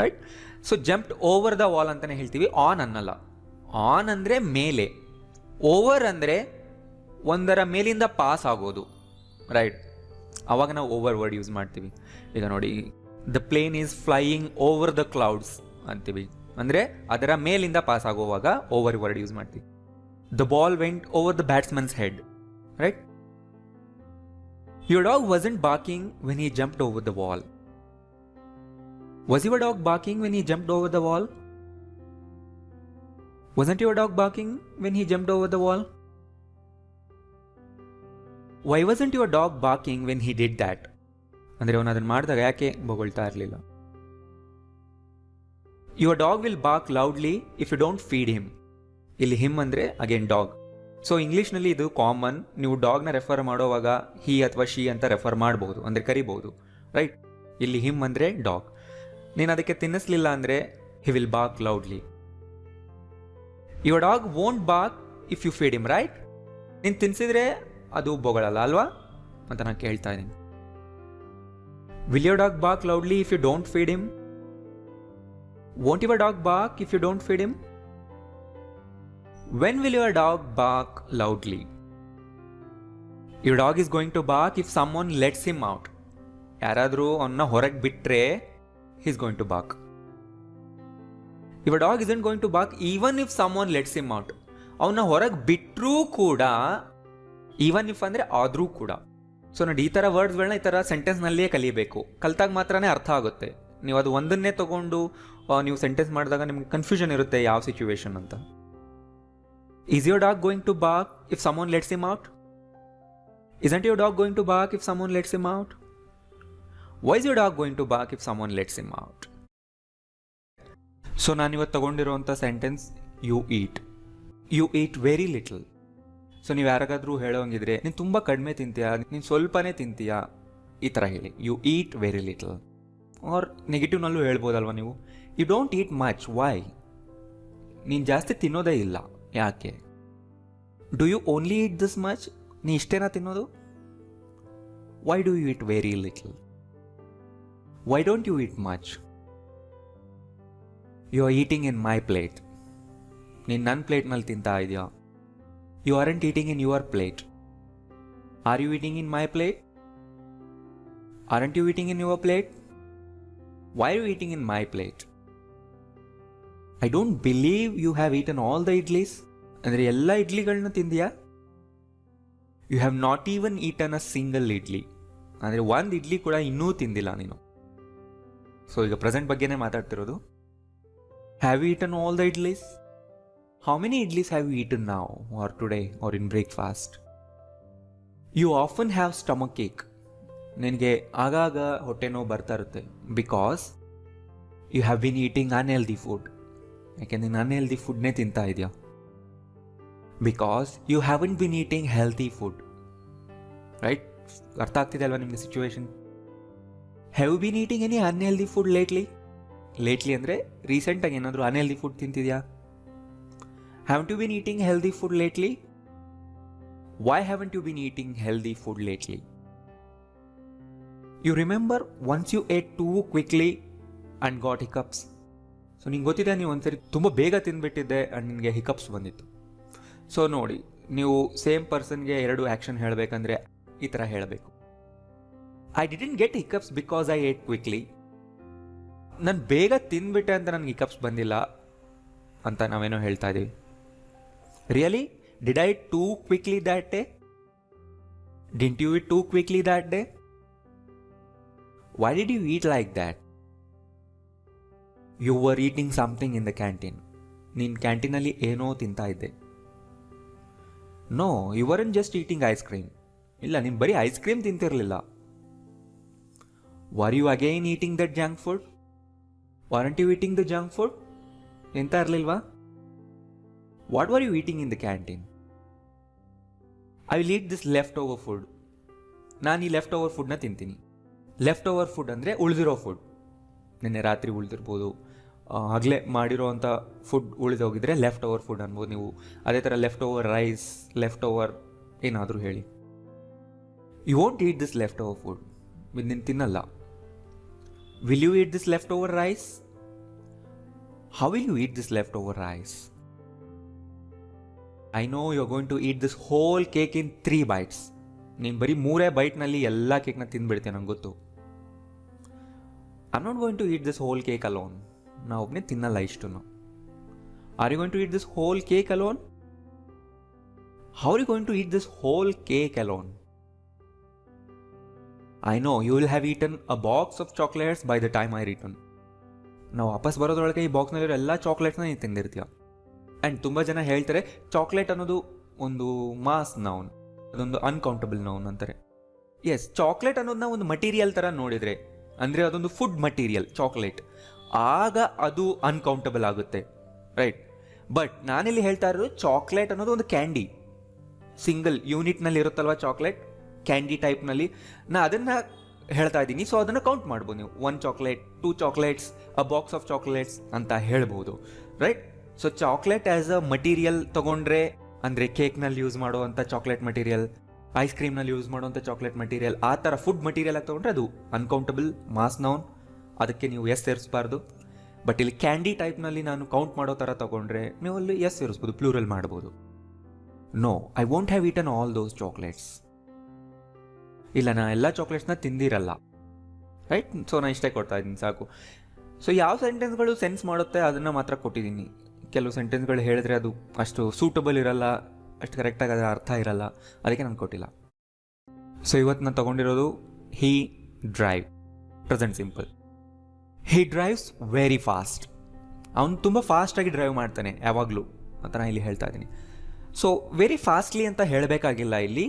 Right? So jumped over the wall ಅಂತಲೇ ಹೇಳ್ತೀವಿ, on ಅನ್ನಲ್ಲ. On ಅಂದರೆ ಮೇಲೆ, over ಅಂದರೆ ಒಂದರ ಮೇಲಿಂದ ಪಾಸ್ ಆಗೋದು. ರೈಟ್? ಆವಾಗ ನಾವು ಓವರ್ ವರ್ಡ್ ಯೂಸ್ ಮಾಡ್ತೀವಿ. ಈಗ ನೋಡಿ, the plane is flying over the clouds ಅಂತೀವಿ, ಅಂದರೆ ಅದರ ಮೇಲಿಂದ ಪಾಸ್ ಆಗುವಾಗ ಓವರ್ ವರ್ಡ್ ಯೂಸ್ ಮಾಡ್ತೀವಿ. The ball went over the batsman's head. Right? Your dog wasn't barking when he jumped over the wall. Was your dog barking when he jumped over the wall? Wasn't your dog barking when he jumped over the wall? Why wasn't your dog barking when he did that? ಅಂದರೆ ಅವನು ಅದನ್ನು ಮಾಡಿದಾಗ ಯಾಕೆ ಬೊಗಳ್ತಾ ಇರಲಿಲ್ಲ? Your dog will bark loudly if you don't feed him. ಇಲ್ಲಿ him ಅಂದರೆ again dog. So ಇಂಗ್ಲೀಷ್ನಲ್ಲಿ ಇದು ಕಾಮನ್. ನೀವು ಡಾಗ್ನ ರೆಫರ್ ಮಾಡೋವಾಗ ಹಿ ಅಥವಾ ಶಿ ಅಂತ ರೆಫರ್ ಮಾಡಬಹುದು, ಅಂದರೆ ಕರಿಬಹುದು. ರೈಟ್? ಇಲ್ಲಿ ಹಿಮ್ ಅಂದರೆ ಡಾಗ್. ನೀನು ಅದಕ್ಕೆ ತಿನ್ನಿಸ್ಲಿಲ್ಲ ಅಂದರೆ he will bark loudly. Your dog won't bark if you feed him. Right? ನೀನು ತಿನ್ನಿಸಿದ್ರೆ ಅದು ಬೊಗಳಲ್ಲ ಅಲ್ವಾ ಅಂತ ನಾನು ಕೇಳ್ತಾ ಇದ್ದೀನಿ. Will your dog bark loudly if you don't feed him? Won't your dog bark if you don't feed him? When will your dog bark loudly? Your dog is going to bark if someone lets him out. ಯಾರಾದರೂ ಅವನ್ನ ಹೊರಗೆ ಬಿಟ್ಟರೆ he's going to bark. Your dog isn't going to bark even if someone lets him out. ಅವನ್ನ ಹೊರಗೆ ಬಿಟ್ಟರೂ ಕೂಡ, even if ಅಂದರೆ ಆದರೂ ಕೂಡ. ಸೊ ನೋಡಿ, ಈ ಥರ ವರ್ಡ್ಸ್ಗಳನ್ನ ಈ ಥರ ಸೆಂಟೆನ್ಸ್ನಲ್ಲಿಯೇ ಕಲಿಬೇಕು. ಕಲಿತಾಗ ಮಾತ್ರನೇ ಅರ್ಥ ಆಗುತ್ತೆ. ನೀವು ಅದು ಒಂದನ್ನೇ ತೊಗೊಂಡು ನೀವು ಸೆಂಟೆನ್ಸ್ ಮಾಡಿದಾಗ ನಿಮ್ಗೆ ಕನ್ಫ್ಯೂಷನ್ ಇರುತ್ತೆ ಯಾವ ಸಿಚುವೇಶನ್ ಅಂತ. Is your dog going to bark if someone lets him out? Isn't your dog going to bark if someone lets him out? Why is your dog going to bark if someone lets him out? So ನಾನಿವತ್ತು ತಗೊಂಡಿರೋಂಥ sentence you eat very little. So ನೀವು ಯಾರಿಗಾದ್ರೂ ಹೇಳೋಂಗಿದ್ರೆ ನೀನು ತುಂಬ ಕಡಿಮೆ ತಿಂತೀಯಾ, ನೀನು ಸ್ವಲ್ಪನೇ ತಿಂತೀಯಾ, ಈ ಥರ ಹೇಳಿ you eat very little. Or ನೆಗೆಟಿವ್ನಲ್ಲೂ ಹೇಳ್ಬೋದಲ್ವ ನೀವು, you don't eat much. Why? ನೀನು ಜಾಸ್ತಿ ತಿನ್ನೋದೇ ಇಲ್ಲ, ಯಾಕೆ? Do you only eat this much? ನೀ ಇಷ್ಟೇನಾ ತಿನ್ನೋದು? Why do you eat very little? Why don't you eat much? You are eating in my plate. ನೀನು ನನ್ನ ಪ್ಲೇಟ್ನಲ್ಲಿ ತಿಂತಾ ಇದೆಯಾ? You aren't eating in your plate. Are you eating in my plate? Aren't you eating in your plate? Why are you eating in my plate? I don't believe you have eaten all the idlis. ಅಂದರೆ ಎಲ್ಲ ಇಡ್ಲಿಗಳನ್ನ ತಿಂದಿಯಾ? You have not even eaten a single idli. ಅಂದರೆ ಒಂದು ಇಡ್ಲಿ ಕೂಡ ಇನ್ನೂ ತಿಂದಿಲ್ಲ ನೀನು. ಸೊ ಈಗ ಪ್ರೆಸೆಂಟ್ ಬಗ್ಗೆನೇ ಮಾತಾಡ್ತಿರೋದು. Have you eaten all the idlis? How many idlis have you eaten now or today or in breakfast? You often have stomach ache. ನಿನಗೆ ಆಗಾಗ ಹೊಟ್ಟೆ ನೋವು ಬರ್ತಾ ಇರುತ್ತೆ because you have been eating unhealthy food. ಯಾಕೆಂದ್ರೆ ನೀನು ಅನ್ಹೆಲ್ದಿ ಫುಡ್ನೇ ತಿಂತಾ ಇದೆಯಾ? Because you haven't been eating healthy food. Right? ಅರ್ಥ ಆಗ್ತಿದೆ ಅಲ್ವಾ ನಿಮಗೆ situation? Have been eating any unhealthy food lately? Lately ಅಂದರೆ ರೀಸೆಂಟಾಗಿ ಏನಾದರೂ ಅನ್ಹೆಲ್ದಿ ಫುಡ್ ತಿಂತಿದ್ಯಾ? Have you been eating healthy food lately? Why haven't you been eating healthy food lately? You remember once you ate too quickly and got hiccups. So ನಿಂಗೆ ಗೊತ್ತಿದೆ, ನೀವು ಒಂದ್ಸರಿ ತುಂಬ ಬೇಗ ತಿಂದ್ಬಿಟ್ಟಿದ್ದೆ ಆ್ಯಂಡ್ ನಿನಗೆ ಹಿಕಪ್ಸ್ ಬಂದಿತ್ತು. ಸೊ ನೋಡಿ, ನೀವು ಸೇಮ್ ಪರ್ಸನ್ಗೆ ಎರಡು ಆ್ಯಕ್ಷನ್ ಹೇಳಬೇಕಂದ್ರೆ ಈ ಥರ ಹೇಳಬೇಕು. I didn't get hiccups because I eight quickly. ನಾನು ಬೇಗ ತಿಂದ್ಬಿಟ್ಟೆ ಅಂತ ನನಗೆ ಹಿಕಪ್ಸ್ ಬಂದಿಲ್ಲ ಅಂತ ನಾವೇನೋ ಹೇಳ್ತಾ ಇದ್ದೀವಿ. Really? Did I too quickly that day? Didn't you eat too quickly that day? Why did you eat like that? You were eating something in the canteen. ನೀನು ಕ್ಯಾಂಟೀನಲ್ಲಿ ಏನೋ ತಿಂತಾ ಇದ್ದೆ. No, you weren't just eating ice cream. ಇಲ್ಲ, ನೀನು ಬರೀ ice cream ತಿಂತಿರಲಿಲ್ಲ. Were you again eating that junk food? Weren't you eating the junk food? ಎಂತ ಇರಲಿಲ್ವಾ? What were you eating in the canteen? I will heat this left over food. ನಾನು ಈ left over ಫುಡ್ನ ತಿಂತೀನಿ. Left over food ಅಂದರೆ ಉಳಿದಿರೋ food. ನಿನ್ನೆ ರಾತ್ರಿ ಉಳಿದಿರ್ಬೋದು, ಆಗಲೇ ಮಾಡಿರೋ ಅಂಥ ಫುಡ್ ಉಳಿದೋಗಿದ್ರೆ ಲೆಫ್ಟ್ ಓವರ್ ಫುಡ್ ಅನ್ಬೋದು ನೀವು. ಅದೇ ಥರ left over rice, left over ಏನಾದರೂ ಹೇಳಿ. You won't eat this left over food. ನೀನು ತಿನ್ನಲ್ಲ. Will you eat this left over rice? How will you eat this left over rice? I know you are going to eat this whole cake in 3 bites. ನೀನು ಬರೀ 3 ಬೈಟ್ನಲ್ಲಿ ಎಲ್ಲ ಕೇಕ್ನ ತಿಂದ್ಬಿಡ್ತೀಯ, ನಂಗೆ ಗೊತ್ತು. I am not going to eat this whole cake alone. ನಾ ಒಬ್ಬನೇ ತಿನ್ನಲ್ಲ ಇಷ್ಟನ್ನು. Are you going to eat this whole cake alone? How are you going to eat this whole cake alone? I know you will have eaten a box of chocolates by the time I return. ನಾವು ವಾಪಸ್ ಬರೋದ್ರೊಳಗೆ ಈ ಬಾಕ್ಸ್ನಲ್ಲಿರೋ ಎಲ್ಲ ಚಾಕ್ಲೇಟ್ಸ್ನ ನೀನು ತಿಂದಿರ್ತೀಯ. And ತುಂಬ ಜನ ಹೇಳ್ತಾರೆ chocolate ಅನ್ನೋದು ಒಂದು ಮಾಸ್ ನೌನ್, ಅದೊಂದು ಅನ್ಕೌಂಟಬಲ್ ನೌನ್ ಅಂತಾರೆ. ಎಸ್, ಚಾಕ್ಲೇಟ್ ಅನ್ನೋದನ್ನ ಒಂದು ಮಟೀರಿಯಲ್ ಥರ ನೋಡಿದರೆ, ಅಂದರೆ ಅದೊಂದು ಫುಡ್ ಮಟೀರಿಯಲ್ ಚಾಕ್ಲೇಟ್, ಆಗ ಅದು ಅನ್ಕೌಂಟಬಲ್ ಆಗುತ್ತೆ. ರೈಟ್? ಬಟ್ ನಾನಿಲ್ಲಿ ಹೇಳ್ತಾ ಇರೋದು ಚಾಕ್ಲೇಟ್ ಅನ್ನೋದು ಒಂದು ಕ್ಯಾಂಡಿ, ಸಿಂಗಲ್ ಯೂನಿಟ್ನಲ್ಲಿ ಇರುತ್ತಲ್ವ ಚಾಕ್ಲೇಟ್, ಕ್ಯಾಂಡಿ ಟೈಪ್ನಲ್ಲಿ. ನಾ ಅದನ್ನು ಹೇಳ್ತಾ ಇದ್ದೀನಿ. ಸೊ ಅದನ್ನು ಕೌಂಟ್ ಮಾಡ್ಬೋದು ನೀವು. 1 chocolate, 2 chocolates, a box of chocolates ಅಂತ ಹೇಳ್ಬೋದು. Right? So chocolate as a material ತೊಗೊಂಡ್ರೆ, ಅಂದರೆ ಕೇಕ್ನಲ್ಲಿ ಯೂಸ್ ಮಾಡುವಂಥ ಚಾಕ್ಲೇಟ್ ಮಟೀರಿಯಲ್, ಐಸ್ ಕ್ರೀಮ್ನಲ್ಲಿ ಯೂಸ್ ಮಾಡುವಂಥ ಚಾಕ್ಲೇಟ್ ಮಟೀರಿಯಲ್, ಆ ಥರ ಫುಡ್ ಮಟೀರಿಯಲ್ ಆಗಿ ತೊಗೊಂಡ್ರೆ ಅದು ಅನ್ಕೌಂಟಬಲ್ ಮಾಸ್ ನೌನ್, ಅದಕ್ಕೆ ನೀವು ಎಸ್ ಸೇರಿಸಬಾರ್ದು. ಬಟ್ ಇಲ್ಲಿ ಕ್ಯಾಂಡಿ ಟೈಪ್ನಲ್ಲಿ ನಾನು ಕೌಂಟ್ ಮಾಡೋ ಥರ ತೊಗೊಂಡ್ರೆ ನೀವು ಅಲ್ಲಿ ಎಸ್ ಸೇರಿಸ್ಬೋದು, ಪ್ಲೂರಲ್ ಮಾಡ್ಬೋದು. No, I won't have eaten all those chocolates. ಇಲ್ಲ, ನಾ ಎಲ್ಲ ಚಾಕ್ಲೇಟ್ಸ್ನ ತಿಂದಿರಲ್ಲ. ರೈಟ್? ಸೊ ನಾನು ಇಷ್ಟೇ ಕೊಡ್ತಾ ಇದ್ದೀನಿ, ಸಾಕು. ಸೊ ಯಾವ ಸೆಂಟೆನ್ಸ್ಗಳು ಸೆನ್ಸ್ ಮಾಡುತ್ತೆ ಅದನ್ನು ಮಾತ್ರ ಕೊಟ್ಟಿದ್ದೀನಿ. ಕೆಲವು ಸೆಂಟೆನ್ಸ್ಗಳು ಹೇಳಿದ್ರೆ ಅದು ಅಷ್ಟು ಸೂಟಬಲ್ ಇರಲ್ಲ, ಅಷ್ಟು ಕರೆಕ್ಟಾಗಿ ಅದರ ಅರ್ಥ ಇರಲ್ಲ, ಅದಕ್ಕೆ ನಾನು ಕೊಟ್ಟಿಲ್ಲ. ಸೊ ಇವತ್ತು ನಾನು ತೊಗೊಂಡಿರೋದು ಹೀ ಡ್ರೈವ್, ಪ್ರೆಸೆಂಟ್ ಸಿಂಪಲ್. ಹೀ ಡ್ರೈವ್ಸ್ ವೆರಿ ಫಾಸ್ಟ್. ಅವನು ತುಂಬ ಫಾಸ್ಟಾಗಿ ಡ್ರೈವ್ ಮಾಡ್ತಾನೆ ಯಾವಾಗಲೂ ಅಂತ ನಾನು ಇಲ್ಲಿ ಹೇಳ್ತಾ ಇದ್ದೀನಿ. ಸೊ ವೆರಿ ಫಾಸ್ಟ್ಲಿ ಅಂತ ಹೇಳಬೇಕಾಗಿಲ್ಲ ಇಲ್ಲಿ.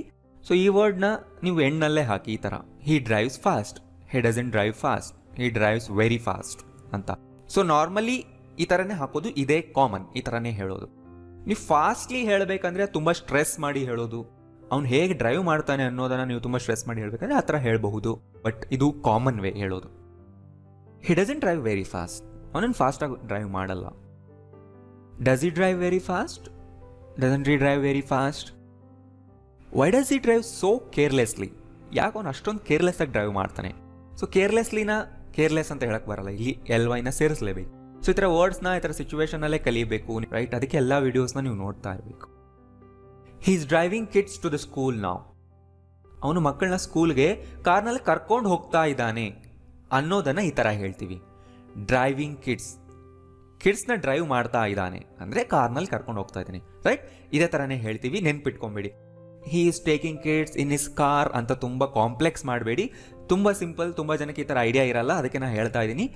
ಸೊ ಈ ವರ್ಡ್ನ ನೀವು ಎಂಡ್ನಲ್ಲೇ ಹಾಕಿ ಈ ಥರ, he drives fast, he doesn't drive fast, he drives very fast ಅಂತ. ಸೊ ನಾರ್ಮಲಿ ಈ ಥರನೇ ಹಾಕೋದು, ಇದೇ ಕಾಮನ್, ಈ ಥರನೇ ಹೇಳೋದು. ನೀವು ಫಾಸ್ಟ್ಲಿ ಹೇಳಬೇಕಂದ್ರೆ ತುಂಬ ಸ್ಟ್ರೆಸ್ ಮಾಡಿ ಹೇಳೋದು, ಅವ್ನು ಹೇಗೆ ಡ್ರೈವ್ ಮಾಡ್ತಾನೆ ಅನ್ನೋದನ್ನು ನೀವು ತುಂಬ ಸ್ಟ್ರೆಸ್ ಮಾಡಿ ಹೇಳಬೇಕಂದ್ರೆ ಆ ಥರ ಹೇಳಬಹುದು. ಬಟ್ ಇದು ಕಾಮನ್ ವೇ ಹೇಳೋದು. He doesn't drive very fast, ಅವನನ್ನು ಫಾಸ್ಟಾಗಿ ಡ್ರೈವ್ ಮಾಡಲ್ಲ. Does he drive very fast? Doesn't he drive very fast? Why does he drive so carelessly? ಯಾಕೆ ಅವನು ಅಷ್ಟೊಂದು ಕೇರ್ಲೆಸ್ ಆಗಿ ಡ್ರೈವ್ ಮಾಡ್ತಾನೆ? ಸೊ ಕೇರ್ಲೆಸ್ಲಿನ ಕೇರ್ಲೆಸ್ ಅಂತ ಹೇಳಕ್ಕೆ ಬರಲ್ಲ, ಇಲ್ಲಿ LYನ ಸೇರಿಸಲೇಬೇಕು. ಸೊ ಈ ಥರ ವರ್ಡ್ಸ್ನ ಈ ಥರ ಸಿಚುವೇಶನಲ್ಲೇ ಕಲಿಬೇಕು, ರೈಟ್? ಅದಕ್ಕೆ ಎಲ್ಲ ವೀಡಿಯೋಸ್ನ ನೀವು ನೋಡ್ತಾ ಇರಬೇಕು. He is driving kids to the school now. ಅವನು ಮಕ್ಕಳನ್ನ ಸ್ಕೂಲ್ಗೆ ಕಾರ್ನಲ್ಲಿ ಕರ್ಕೊಂಡು ಹೋಗ್ತಾ ಇದ್ದಾನೆ ಅನ್ನೋದನ್ನು ಈ ಥರ ಹೇಳ್ತೀವಿ. ಡ್ರೈವಿಂಗ್ ಕಿಡ್ಸ್ನ ಡ್ರೈವ್ ಮಾಡ್ತಾ ಇದ್ದಾನೆ ಅಂದರೆ ಕಾರ್ನಲ್ಲಿ ಕರ್ಕೊಂಡು ಹೋಗ್ತಾ ಇದ್ದಾನೆ, ರೈಟ್? ಇದೇ ಥರನೇ ಹೇಳ್ತೀವಿ, ನೆನ್ಪಿಟ್ಕೊಂಬೇಡಿ. He is taking kids in his car ಅಂತ ತುಂಬ ಕಾಂಪ್ಲೆಕ್ಸ್ ಮಾಡಬೇಡಿ. ತುಂಬ ಸಿಂಪಲ್, ತುಂಬ ಜನಕ್ಕೆ ಈ ಥರ ಐಡಿಯಾ ಇರಲ್ಲ, ಅದಕ್ಕೆ ನಾನು ಹೇಳ್ತಾ ಇದ್ದೀನಿ.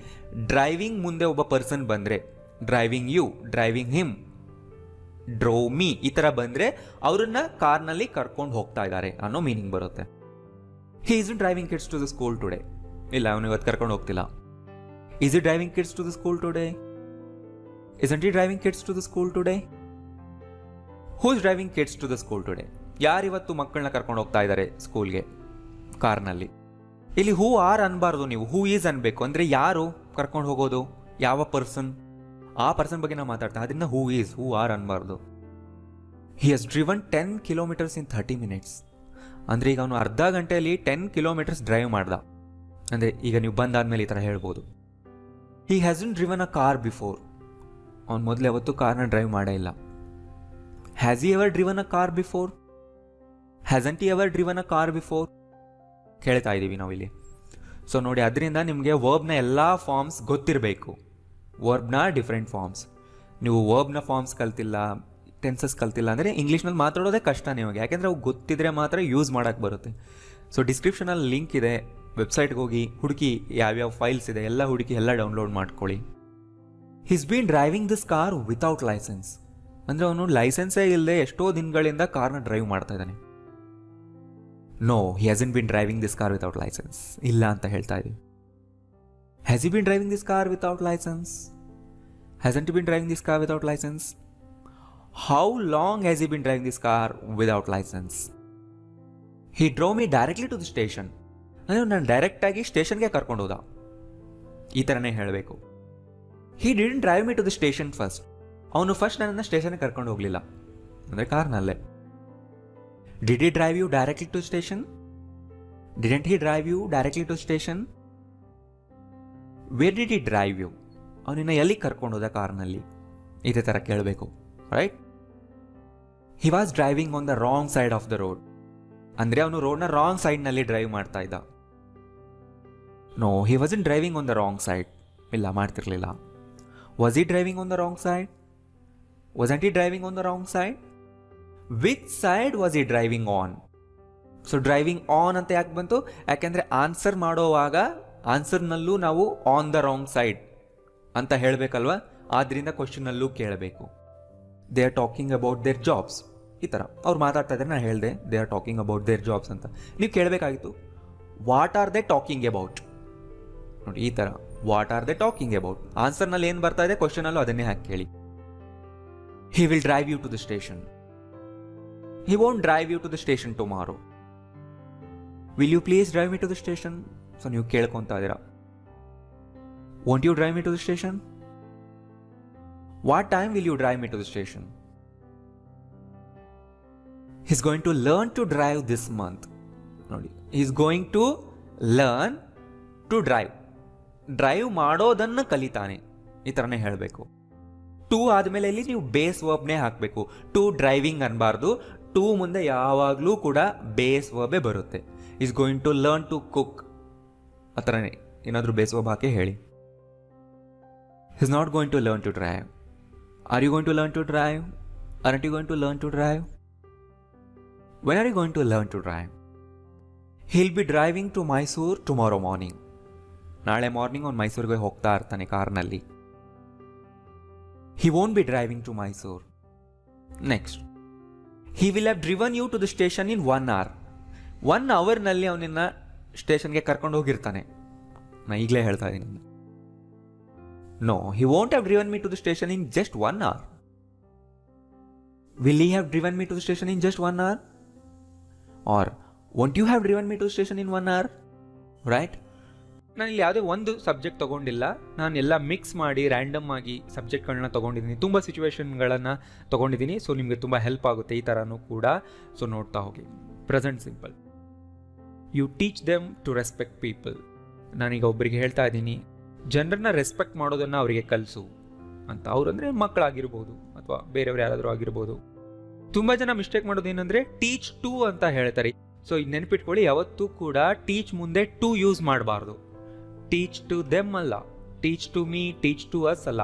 ಡ್ರೈವಿಂಗ್ ಮುಂದೆ ಒಬ್ಬ ಪರ್ಸನ್ ಬಂದರೆ, driving you, driving him, drove me ಈ ಥರ ಬಂದರೆ ಅವ್ರನ್ನ ಕಾರ್ನಲ್ಲಿ ಕರ್ಕೊಂಡು ಹೋಗ್ತಾ ಇದ್ದಾರೆ ಅನ್ನೋ ಮೀನಿಂಗ್ ಬರುತ್ತೆ. He is driving kids to the school today. ಇಲ್ಲ, ಅವನು ಇವತ್ತು ಕರ್ಕೊಂಡು ಹೋಗ್ತಿಲ್ಲ. Is he driving kids to the school today? Isn't he driving kids to the school today? Who is driving kids to the school today? ಯಾರಿವತ್ತು ಮಕ್ಕಳನ್ನ ಕರ್ಕೊಂಡು ಹೋಗ್ತಾ ಇದ್ದಾರೆ ಸ್ಕೂಲ್ಗೆ ಕಾರ್ನಲ್ಲಿ? ಇಲ್ಲಿ ಹೂ ಆರ್ ಅನ್ಬಾರ್ದು, ನೀವು ಹೂ ಈಸ್ ಅನ್ಬೇಕು. ಅಂದರೆ ಯಾರು ಕರ್ಕೊಂಡು ಹೋಗೋದು, ಯಾವ ಪರ್ಸನ್, ಆ ಪರ್ಸನ್ ಬಗ್ಗೆ ನಾವು ಮಾತಾಡ್ತಾ, ಅದರಿಂದ ಹೂ ಈಸ್, ಹೂ ಆರ್ ಅನ್ಬಾರ್ದು. ಹಿ ಹಸ್ ಡ್ರಿವನ್ 10 ಕಿಲೋಮೀಟರ್ಸ್ ಇನ್ 30 ಮಿನಿಟ್ಸ್. ಅಂದರೆ ಈಗ ಅವನು ಅರ್ಧ ಗಂಟೆಯಲ್ಲಿ 10 ಕಿಲೋಮೀಟರ್ಸ್ ಡ್ರೈವ್ ಮಾಡ್ದ. ಅಂದರೆ ಈಗ ನೀವು ಬಂದಾದ್ಮೇಲೆ ಈ ಥರ ಹೇಳ್ಬೋದು. He hasn't driven a car before. ಅವ್ನು ಮೊದಲು ಯಾವತ್ತೂ ಕಾರ್ನ ಡ್ರೈವ್ ಮಾಡೇ ಇಲ್ಲ. Has he ever driven a car before? Hasn't he ever driven a car before? ಕೇಳ್ತಾ ಇದ್ದೀವಿ ನಾವಿಲ್ಲಿ. ಸೊ ನೋಡಿ, ಅದರಿಂದ ನಿಮಗೆ ವರ್ಬ್ನ ಎಲ್ಲ ಫಾರ್ಮ್ಸ್ ಗೊತ್ತಿರಬೇಕು. ವರ್ಬ್ನ ಡಿಫ್ರೆಂಟ್ ಫಾರ್ಮ್ಸ್. ನೀವು ವರ್ಬ್ನ ಫಾರ್ಮ್ಸ್ ಕಲ್ತಿಲ್ಲ, ಟೆನ್ಸಸ್ ಕಲ್ತಿಲ್ಲ ಅಂದರೆ ಇಂಗ್ಲೀಷ್ನಲ್ಲಿ ಮಾತಾಡೋದೇ ಕಷ್ಟ ನಿಮಗೆ, ಯಾಕೆಂದರೆ ಅವು ಗೊತ್ತಿದ್ರೆ ಮಾತ್ರ ಯೂಸ್ ಮಾಡೋಕ್ಕೆ ಬರುತ್ತೆ. ಸೊ ಡಿಸ್ಕ್ರಿಪ್ಷನಲ್ಲಿ ಲಿಂಕ್ ಇದೆ, ವೆಬ್ಸೈಟ್ಗೆ ಹೋಗಿ ಹುಡುಕಿ, ಯಾವ್ಯಾವ ಫೈಲ್ಸ್ ಇದೆ ಎಲ್ಲ ಹುಡುಕಿ, ಎಲ್ಲ ಡೌನ್ಲೋಡ್ ಮಾಡ್ಕೊಳ್ಳಿ. He's been driving this car without licence. ಅಂದರೆ ಅವನು ಲೈಸೆನ್ಸೇ ಇಲ್ಲದೆ ಎಷ್ಟೋ ದಿನಗಳಿಂದ ಕಾರ್ನ ಡ್ರೈವ್ ಮಾಡ್ತಾ ಇದ್ದಾನೆ. No, he hasn't been driving this car without licence. ಇಲ್ಲ ಅಂತ ಹೇಳ್ತಾ ಇದ್ದೀವಿ. Has he been driving this car without licence? Hasn't been driving this car without licence? How long has he been driving this car without licence? He drove me directly to the station. ಅಂದರೆ ನಾನು ಡೈರೆಕ್ಟಾಗಿ ಸ್ಟೇಷನ್ಗೆ ಕರ್ಕೊಂಡು ಹೋದ, ಈ ಥರನೇ ಹೇಳಬೇಕು. He didn't drive me to the station first. ಅವನು ಫಸ್ಟ್ ನನ್ನನ್ನು ಸ್ಟೇಷನ್ಗೆ ಕರ್ಕೊಂಡು ಹೋಗಲಿಲ್ಲ, ಅಂದರೆ ಕಾರ್ನಲ್ಲೇ. Did he drive you directly to station? Didn't he drive you directly to station? Where did he drive you? ಅವನಿನ್ನ ಎಲ್ಲಿ ಕರ್ಕೊಂಡು ಹೋದ ಕಾರ್ನಲ್ಲಿ? ಇದೇ ಥರ ಕೇಳಬೇಕು, right? He was driving on the wrong side of the road. ಅಂದರೆ ಅವನು ರೋಡ್ನ ರಾಂಗ್ ಸೈಡ್ನಲ್ಲಿ ಡ್ರೈವ್ ಮಾಡ್ತಾ ಇದ್ದ. No, he wasn't driving on the wrong side. ಇಲ್ಲ, ಮಾಡ್ತಿರ್ಲಿಲ್ಲ. Was he driving on the wrong side? Wasn't he driving on the wrong side? Which side was he driving on? So driving on ಅಂತ ಯಾಕೆ ಬಂತು? ಯಾಕೆಂದರೆ answer ಮಾಡೋವಾಗ ಆನ್ಸರ್ನಲ್ಲೂ ನಾವು on the wrong side ಅಂತ ಹೇಳಬೇಕಲ್ವ, ಆದ್ದರಿಂದ ಕ್ವಶನಲ್ಲೂ ಕೇಳಬೇಕು. They are talking about their jobs. ಈ ಥರ ಅವ್ರು ಮಾತಾಡ್ತಾ ಇದ್ದಾರೆ, ನಾನು ಹೇಳಿದೆ they are talking about their jobs ಅಂತ. ನೀವು ಕೇಳಬೇಕಾಗಿತ್ತು, what are they talking about? ನೋಡಿ, ಈ ಥರ what are they talking about. ಆನ್ಸರ್ನಲ್ಲಿ ಏನು ಬರ್ತಾ ಇದೆ, ಕ್ವಶನಲ್ಲೂ ಅದನ್ನೇ ಹಾಕಿ ಕೇಳಿ. He will drive you to the station. He won't drive you to the station tomorrow. Will you please drive me to the station? So ನೀವು ಕೇಳ್ಕೊಂತಾ ಇದ್ದೀರಾ. Won't you drive me to the station? What time will you drive me to the station? He's going to learn to drive this month. ನೋಡಿ, he's going to learn to drive. Drive ಮಾಡೋದನ್ನು ಕಲಿತಾನೆ, ಈ ಥರನೇ ಹೇಳಬೇಕು. To ಆದಮೇಲೆ ಇಲ್ಲಿ ನೀವು base ವರ್ಬ್ನೇ ಹಾಕಬೇಕು. To driving ಅನ್ಬಾರ್ದು. To ಮುಂದೆ ಯಾವಾಗಲೂ ಕೂಡ ಬೇಸ್ ವರ್ಬೇ ಬರುತ್ತೆ. Is going to learn to cook, ಆ ಥರನೇ ಏನಾದರೂ ಬೇಸ್ ವರ್ಬ್ ಹಾಕಿ ಹೇಳಿ. Is not going to learn to drive. Are you going to learn to drive? Aren't you going to learn to drive? When are you going to learn to drive? He'll be driving to Mysore tomorrow morning. ನಾಳೆ morning ಅವ್ನು ಮೈಸೂರಿಗೆ ಹೋಗ್ತಾ ಇರ್ತಾನೆ ಕಾರ್ನಲ್ಲಿ. He won't be driving to Mysore. Next. He will have driven you to the station in 1 hour. 1 hourನಲ್ಲಿ ಅವನನ್ನ ಸ್ಟೇಷನ್ಗೆ ಕರ್ಕೊಂಡು ಹೋಗಿರ್ತಾನೆ. ನಾನು ಈಗಲೇ ಹೇಳ್ತಾ ಇದ್ದೀನಿ. No, he won't have driven me to the station in just 1 hour. Will he have driven me to the station in just 1 hour? Or won't you have driven me to the station in 1 hour? Right? ನಾನು ಇಲ್ಲಿ ಯಾವುದೇ ಒಂದು subject ತೊಗೊಂಡಿಲ್ಲ, ನಾನು ಎಲ್ಲ mix ಮಾಡಿ random ಆಗಿ ಸಬ್ಜೆಕ್ಟ್ಗಳನ್ನ ತೊಗೊಂಡಿದ್ದೀನಿ, ತುಂಬ ಸಿಚುವೇಶನ್ಗಳನ್ನು ತೊಗೊಂಡಿದ್ದೀನಿ. ಸೊ ನಿಮಗೆ ತುಂಬ ಹೆಲ್ಪ್ ಆಗುತ್ತೆ ಈ ಥರನೂ ಕೂಡ. ಸೊ ನೋಡ್ತಾ ಹೋಗಿ. Present simple. You teach them to respect people. ನಾನೀಗ ಒಬ್ಬರಿಗೆ ಹೇಳ್ತಾ ಇದ್ದೀನಿ, ಜನರನ್ನ ರೆಸ್ಪೆಕ್ಟ್ ಮಾಡೋದನ್ನು ಅವರಿಗೆ ಕಲಿಸು ಅಂತ. ಅವ್ರು ಅಂದರೆ ಮಕ್ಕಳಾಗಿರ್ಬೋದು ಅಥವಾ ಬೇರೆಯವ್ರು ಯಾರಾದರೂ ಆಗಿರ್ಬೋದು. ತುಂಬ ಜನ ಮಿಸ್ಟೇಕ್ ಮಾಡೋದು ಏನಂದರೆ ಟೀಚ್ ಟು ಅಂತ ಹೇಳ್ತಾರೆ. ಸೊ ಈಗ ನೆನಪಿಟ್ಕೊಳ್ಳಿ, ಯಾವತ್ತೂ ಕೂಡ ಟೀಚ್ ಮುಂದೆ ಟು ಯೂಸ್ ಮಾಡಬಾರ್ದು. ಟೀಚ್ ಟು ದೆಮ್ ಅಲ್ಲ, teach to me, teach to us ಅಲ್ಲ.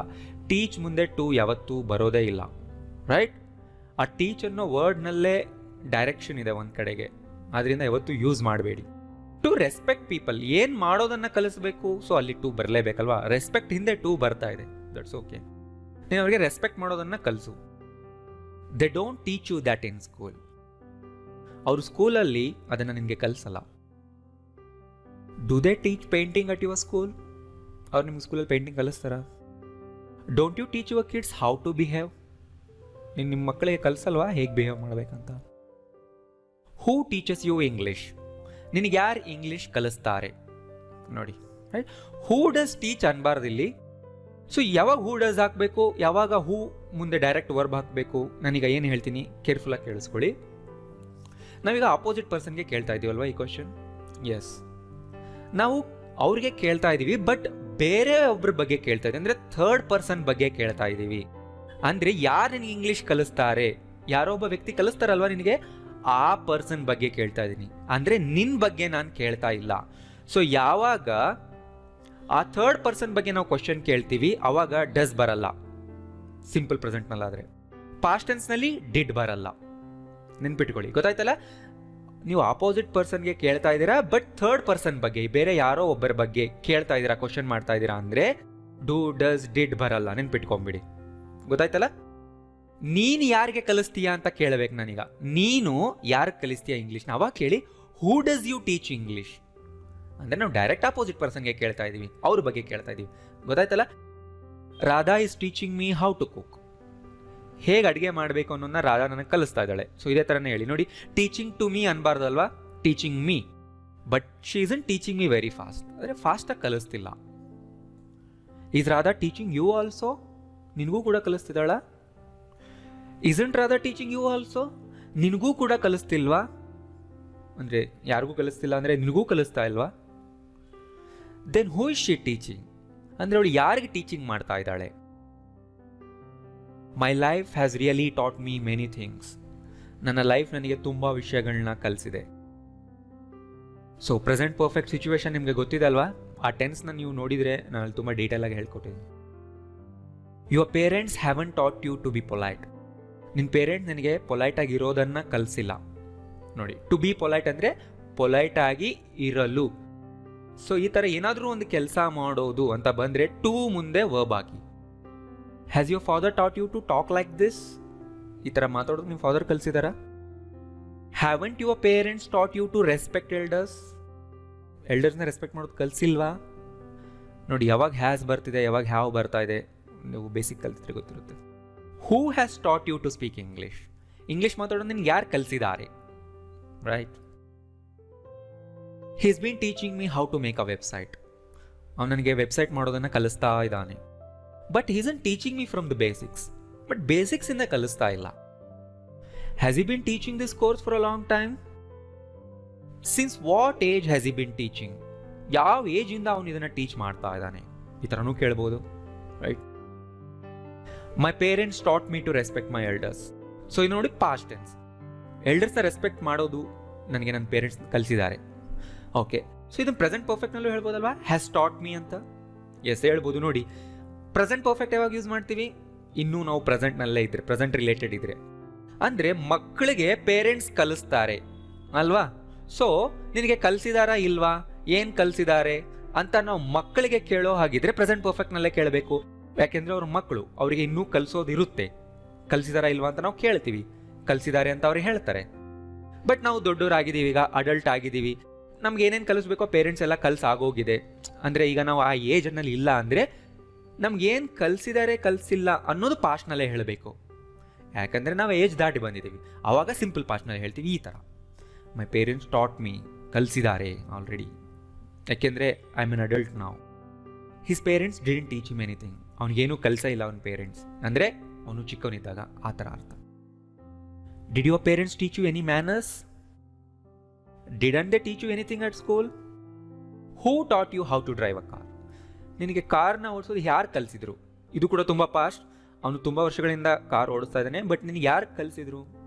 ಟೀಚ್ ಮುಂದೆ ಟು ಯಾವತ್ತೂ ಬರೋದೇ ಇಲ್ಲ, ರೈಟ್? ಆ ಟೀಚ್ ಅನ್ನೋ ವರ್ಡ್ನಲ್ಲೇ ಡೈರೆಕ್ಷನ್ ಇದೆ ಒಂದು ಕಡೆಗೆ, ಅದರಿಂದ ಯಾವತ್ತೂ ಯೂಸ್ ಮಾಡಬೇಡಿ. ಟು ರೆಸ್ಪೆಕ್ಟ್ ಪೀಪಲ್, ಏನು ಮಾಡೋದನ್ನು ಕಲಿಸ್ಬೇಕು, ಸೊ ಅಲ್ಲಿ ಟು ಬರಲೇಬೇಕಲ್ವಾ? ರೆಸ್ಪೆಕ್ಟ್ ಹಿಂದೆ ಟು ಬರ್ತಾ ಇದೆ, ದಟ್ಸ್ ಓಕೆ. ನೀನು ಅವ್ರಿಗೆ ರೆಸ್ಪೆಕ್ಟ್ ಮಾಡೋದನ್ನು ಕಲಿಸು. They don't teach you that in school. ಅವರು ಸ್ಕೂಲಲ್ಲಿ ಅದನ್ನು ನಿನಗೆ ಕಲಿಸಲ್ಲ. Do they teach painting at your school? ಅವ್ರು ನಿಮ್ಮ ಸ್ಕೂಲಲ್ಲಿ ಪೇಂಟಿಂಗ್ ಕಲಿಸ್ತಾರ? Don't you teach your kids how to behave? ನೀನು ನಿಮ್ಮ ಮಕ್ಕಳಿಗೆ ಕಲಿಸಲ್ವಾ ಹೇಗೆ ಬಿಹೇವ್ ಮಾಡಬೇಕಂತ? Who teaches you English? ನಿನಗೆ ಯಾರು ಇಂಗ್ಲೀಷ್ ಕಲಿಸ್ತಾರೆ ನೋಡಿ, ರೈಟ್? ಹೂ ಡಸ್ ಟೀಚ್ ಅನ್ಬಾರ್ದು ಇಲ್ಲಿ. ಸೊ ಯಾವಾಗ ಹೂ ಡಸ್ ಹಾಕಬೇಕು, ಯಾವಾಗ ಹೂ ಮುಂದೆ ಡೈರೆಕ್ಟ್ ವರ್ಬ್ ಹಾಕಬೇಕು, ನಾನೀಗ ಏನು ಹೇಳ್ತೀನಿ ಕೇರ್ಫುಲ್ಲಾಗಿ ಕೇಳಿಸ್ಕೊಳ್ಳಿ. ನಾವೀಗ ಆಪೋಸಿಟ್ ಪರ್ಸನ್ಗೆ ಕೇಳ್ತಾ ಇದ್ದೀವಲ್ವಾ ಈ ಕ್ವಶನ್? ಎಸ್, ನಾವು ಅವ್ರಿಗೆ ಕೇಳ್ತಾ ಇದ್ದೀವಿ, ಬಟ್ ಬೇರೆ ಒಬ್ಬರ ಬಗ್ಗೆ ಕೇಳ್ತಾ ಇದ್ದೀವಿ, ಅಂದರೆ ಥರ್ಡ್ ಪರ್ಸನ್ ಬಗ್ಗೆ ಕೇಳ್ತಾ ಇದ್ದೀವಿ. ಅಂದರೆ ಯಾರು ನಿನಗೆ ಇಂಗ್ಲೀಷ್ ಕಲಿಸ್ತಾರೆ, ಯಾರೋ ಒಬ್ಬ ವ್ಯಕ್ತಿ ಕಲಿಸ್ತಾರಲ್ವಾ ನಿನಗೆ, ಆ ಪರ್ಸನ್ ಬಗ್ಗೆ ಕೇಳ್ತಾ ಇದ್ದೀನಿ. ಅಂದರೆ ನಿನ್ನ ಬಗ್ಗೆ ನಾನು ಕೇಳ್ತಾ ಇಲ್ಲ. ಸೊ ಯಾವಾಗ ಆ ಥರ್ಡ್ ಪರ್ಸನ್ ಬಗ್ಗೆ ನಾವು ಕ್ವಶನ್ ಕೇಳ್ತೀವಿ ಅವಾಗ ಡಸ್ ಬರಲ್ಲ, ಸಿಂಪಲ್ ಪ್ರೆಸೆಂಟ್ನಲ್ಲಾದರೆ. ಪಾಸ್ಟ್ ಟೆನ್ಸ್ನಲ್ಲಿ ಡಿಡ್ ಬರಲ್ಲ, ನೆನ್ಪಿಟ್ಕೊಳ್ಳಿ. ಗೊತ್ತಾಯ್ತಲ್ಲ? ನೀವು ಆಪೋಸಿಟ್ ಪರ್ಸನ್ಗೆ ಕೇಳ್ತಾ ಇದ್ದೀರಾ, ಬಟ್ ಥರ್ಡ್ ಪರ್ಸನ್ ಬಗ್ಗೆ, ಬೇರೆ ಯಾರೋ ಒಬ್ಬರ ಬಗ್ಗೆ ಕೇಳ್ತಾ ಇದ್ದೀರಾ, ಕ್ವಶನ್ ಮಾಡ್ತಾ ಇದ್ದೀರಾ ಅಂದರೆ ಡೂ ಡಸ್ ಡಿಡ್ ಬರಲ್ಲ, ನೆನ್ಪಿಟ್ಕೊಂಬಿಡಿ. ಗೊತ್ತಾಯ್ತಲ್ಲ? ನೀನು ಯಾರಿಗೆ ಕಲಿಸ್ತೀಯಾ ಅಂತ ಕೇಳಬೇಕು ನಾನೀಗ. ನೀನು ಯಾರಿಗೆ ಕಲಿಸ್ತೀಯಾ ಇಂಗ್ಲೀಷ್ನ ಅವಾಗ ಕೇಳಿ who does you teach English. ಅಂದರೆ ನಾವು ಡೈರೆಕ್ಟ್ ಆಪೋಸಿಟ್ ಪರ್ಸನ್ಗೆ ಕೇಳ್ತಾ ಇದ್ದೀವಿ, ಅವ್ರ ಬಗ್ಗೆ ಕೇಳ್ತಾ ಇದ್ದೀವಿ. ಗೊತ್ತಾಯ್ತಲ್ಲ? Radha is teaching me how to cook. ಹೇಗೆ ಅಡುಗೆ ಮಾಡಬೇಕು ಅನ್ನೋದನ್ನ ರಾಧಾ ನನಗೆ ಕಲಿಸ್ತಾ ಇದ್ದಾಳೆ. ಸೊ ಇದೇ ಥರನೇ ಹೇಳಿ ನೋಡಿ. ಟೀಚಿಂಗ್ ಟು ಮೀ ಅನ್ಬಾರ್ದಲ್ವಾ, teaching me. But she isn't teaching me very fast, ಅಂದರೆ ಫಾಸ್ಟಾಗಿ ಕಲಿಸ್ತಿಲ್ಲ. Is Radha teaching you also? ನಿನಗೂ ಕೂಡ ಕಲಿಸ್ತಿದ್ದಾಳ? Isn't Radha teaching you also? ನಿನಗೂ ಕೂಡ ಕಲಿಸ್ತಿಲ್ವಾ? ಅಂದರೆ ಯಾರಿಗೂ ಕಲಿಸ್ತಿಲ್ಲ ಅಂದರೆ ನಿನಗೂ ಕಲಿಸ್ತಾ ಇಲ್ವಾ? Then who is she teaching? ಅಂದರೆ ಅವಳು ಯಾರಿಗೆ ಟೀಚಿಂಗ್ ಮಾಡ್ತಾ ಇದ್ದಾಳೆ? My life has really taught me many things. ನನ್ನ ಲೈಫ್ ನನಗೆ ತುಂಬ ವಿಷಯಗಳನ್ನ ಕಲಿಸಿದೆ. ಸೊ ಪ್ರೆಸೆಂಟ್ ಪರ್ಫೆಕ್ಟ್ ಸಿಚುವೇಶನ್ ನಿಮಗೆ ಗೊತ್ತಿದೆ ಅಲ್ವಾ? ಆ ಟೆನ್ಸ್ನ ನೀವು ನೋಡಿದರೆ ನಾನು ಅಲ್ಲಿ ತುಂಬ ಡೀಟೇಲಾಗಿ ಹೇಳ್ಕೊಟ್ಟಿದ್ದೀನಿ. Your parents haven't taught you to be polite. ನಿನ್ನ ಪೇರೆಂಟ್ಸ್ ನನಗೆ ಪೊಲೈಟಾಗಿರೋದನ್ನು ಕಲಿಸಿಲ್ಲ. ನೋಡಿ, ಟು ಬಿ ಪೊಲೈಟ್ ಅಂದರೆ ಪೊಲೈಟಾಗಿ ಇರಲು. ಸೊ ಈ ಥರ ಏನಾದರೂ ಒಂದು ಕೆಲಸ ಮಾಡೋದು ಅಂತ ಬಂದರೆ ಟು ಮುಂದೆ ವರ್ಬ್ ಹಾಕಿ. Has your father taught you to talk like this? ಈ ಥರ ಮಾತಾಡೋದು ನಿಮ್ಮ ಫಾದರ್ ಕಲಿಸಿದಾರಾ? Haven't your parents taught you to respect elders? ಎಲ್ಡರ್ಸ್ನ ರೆಸ್ಪೆಕ್ಟ್ ಮಾಡೋದು ಕಲಿಸಿಲ್ವಾ? ನೋಡಿ, ಯಾವಾಗ ಹ್ಯಾಸ್ ಬರ್ತಿದೆ, ಯಾವಾಗ ಹ್ಯಾವ್ ಬರ್ತಾ ಇದೆ, ನೀವು ಬೇಸಿಕ್ ಕಲಿತಿದ್ರೆ ಗೊತ್ತಿರುತ್ತೆ. Who has taught you to speak English? English ಮಾತಾಡೋದು ನಿನ್ಗೆ ಯಾರು ಕಲಿಸಿದ್ದಾರೆ, right? He's been teaching me how to make a website. ಅವನು ನನಗೆ ವೆಬ್ಸೈಟ್ ಮಾಡೋದನ್ನು ಕಲಿಸ್ತಾ ಇದ್ದಾನೆ. But he's in teaching me from the basics. But ಬೇಸಿಕ್ಸಿಂದ ಕಲಿಸ್ತಾ ಇಲ್ಲ. Has he been teaching this course for a long time? Since what age has he been teaching? ಯಾವ ಏಜಿಂದ ಅವನು ಇದನ್ನು ಟೀಚ್ ಮಾಡ್ತಾ ಇದ್ದಾನೆ? ಈ ಥರನೂ ಕೇಳ್ಬೋದು, right? My parents taught me to respect my elders. So ಇದು ನೋಡಿ ಪಾಸ್ಟ್ ಟೆನ್ಸ್. ಎಲ್ಡರ್ಸ್ನ ರೆಸ್ಪೆಕ್ಟ್ ಮಾಡೋದು ನನಗೆ ನನ್ನ ಪೇರೆಂಟ್ಸ್ ಕಲಿಸಿದ್ದಾರೆ. ಓಕೆ, ಸೊ ಇದನ್ನು ಪ್ರೆಸೆಂಟ್ ಪರ್ಫೆಕ್ಟ್ನಲ್ಲೂ ಹೇಳ್ಬೋದಲ್ವಾ, ಹ್ಯಾಸ್ ಟಾಟ್ ಮೀ ಅಂತ? ಎಸ್, ಹೇಳ್ಬೋದು. ನೋಡಿ, ಪ್ರೆಸೆಂಟ್ ಪರ್ಫೆಕ್ಟ್ ಯಾವಾಗ ಯೂಸ್ ಮಾಡ್ತೀವಿ? ಇನ್ನೂ ನಾವು ಪ್ರೆಸೆಂಟ್ನಲ್ಲೇ ಇದ್ರೆ, ಪ್ರೆಸೆಂಟ್ ರಿಲೇಟೆಡ್ ಇದ್ರೆ. ಅಂದರೆ ಮಕ್ಕಳಿಗೆ ಪೇರೆಂಟ್ಸ್ ಕಲಿಸ್ತಾರೆ ಅಲ್ವಾ? ಸೊ ನಿನಗೆ ಕಲಿಸಿದಾರಾ ಇಲ್ವಾ, ಏನು ಕಲಿಸಿದ್ದಾರೆ ಅಂತ ನಾವು ಮಕ್ಕಳಿಗೆ ಕೇಳೋ ಹಾಗಿದ್ರೆ ಪ್ರೆಸೆಂಟ್ ಪರ್ಫೆಕ್ಟ್ನಲ್ಲೇ ಕೇಳಬೇಕು. ಯಾಕೆಂದರೆ ಅವ್ರ ಮಕ್ಕಳು, ಅವರಿಗೆ ಇನ್ನೂ ಕಲಿಸೋದಿರುತ್ತೆ. ಕಲಿಸಿದಾರಾ ಇಲ್ವಾ ಅಂತ ನಾವು ಕೇಳ್ತೀವಿ, ಕಲಿಸಿದ್ದಾರೆ ಅಂತ ಅವ್ರು ಹೇಳ್ತಾರೆ. ಬಟ್ ನಾವು ದೊಡ್ಡವರಾಗಿದ್ದೀವಿ, ಈಗ ಅಡಲ್ಟ್ ಆಗಿದ್ದೀವಿ, ನಮ್ಗೆ ಏನೇನು ಕಲಿಸ್ಬೇಕೋ ಪೇರೆಂಟ್ಸ್ ಎಲ್ಲ ಕಲಿಸಾಗೋಗಿದೆ. ಅಂದರೆ ಈಗ ನಾವು ಆ ಏಜ್ನಲ್ಲಿ ಇಲ್ಲ ಅಂದರೆ ನಮ್ಗೇನು ಕಲಿಸಿದ್ದಾರೆ ಕಲಿಸಿಲ್ಲ ಅನ್ನೋದು ಪಾಸ್ಟ್ನಲ್ಲೇ ಹೇಳಬೇಕು. ಯಾಕಂದರೆ ನಾವು ಏಜ್ ದಾಟಿ ಬಂದಿದ್ದೀವಿ, ಆವಾಗ ಸಿಂಪಲ್ ಪಾಸ್ಟ್ನಲ್ಲಿ ಹೇಳ್ತೀವಿ ಈ ಥರ. ಮೈ ಪೇರೆಂಟ್ಸ್ ಟಾಟ್ ಮೀ, ಕಲಿಸಿದ್ದಾರೆ ಆಲ್ರೆಡಿ. ಯಾಕೆಂದರೆ ಐ ಆಮ್ ಎನ್ ಅಡಲ್ಟ್ ನಾವು. His parents didn't teach him anything. ಅವ್ನಿಗೇನು ಕಲಿಸ ಇಲ್ಲ ಅವನ ಪೇರೆಂಟ್ಸ್, ಅಂದರೆ ಅವನು ಚಿಕ್ಕವನಿದ್ದಾಗ, ಆ ಥರ ಅರ್ಥ. Did your parents teach you any manners? Didn't they teach you anything at school? Who taught you how to drive a car? ನಿನಗೆ ಕಾರ್ನ ಓಡಿಸೋದು ಯಾರು ಕಲಿಸಿದ್ರು? ಇದು ಕೂಡ ತುಂಬ ಪಾಸ್ಟ್. ಅವನು ತುಂಬ ವರ್ಷಗಳಿಂದ ಕಾರ್ ಓಡಿಸ್ತಾ ಇದ್ದಾನೆ. ಬಟ್ ನಿನಗೆ ಯಾರು ಕಲಿಸಿದ್ರು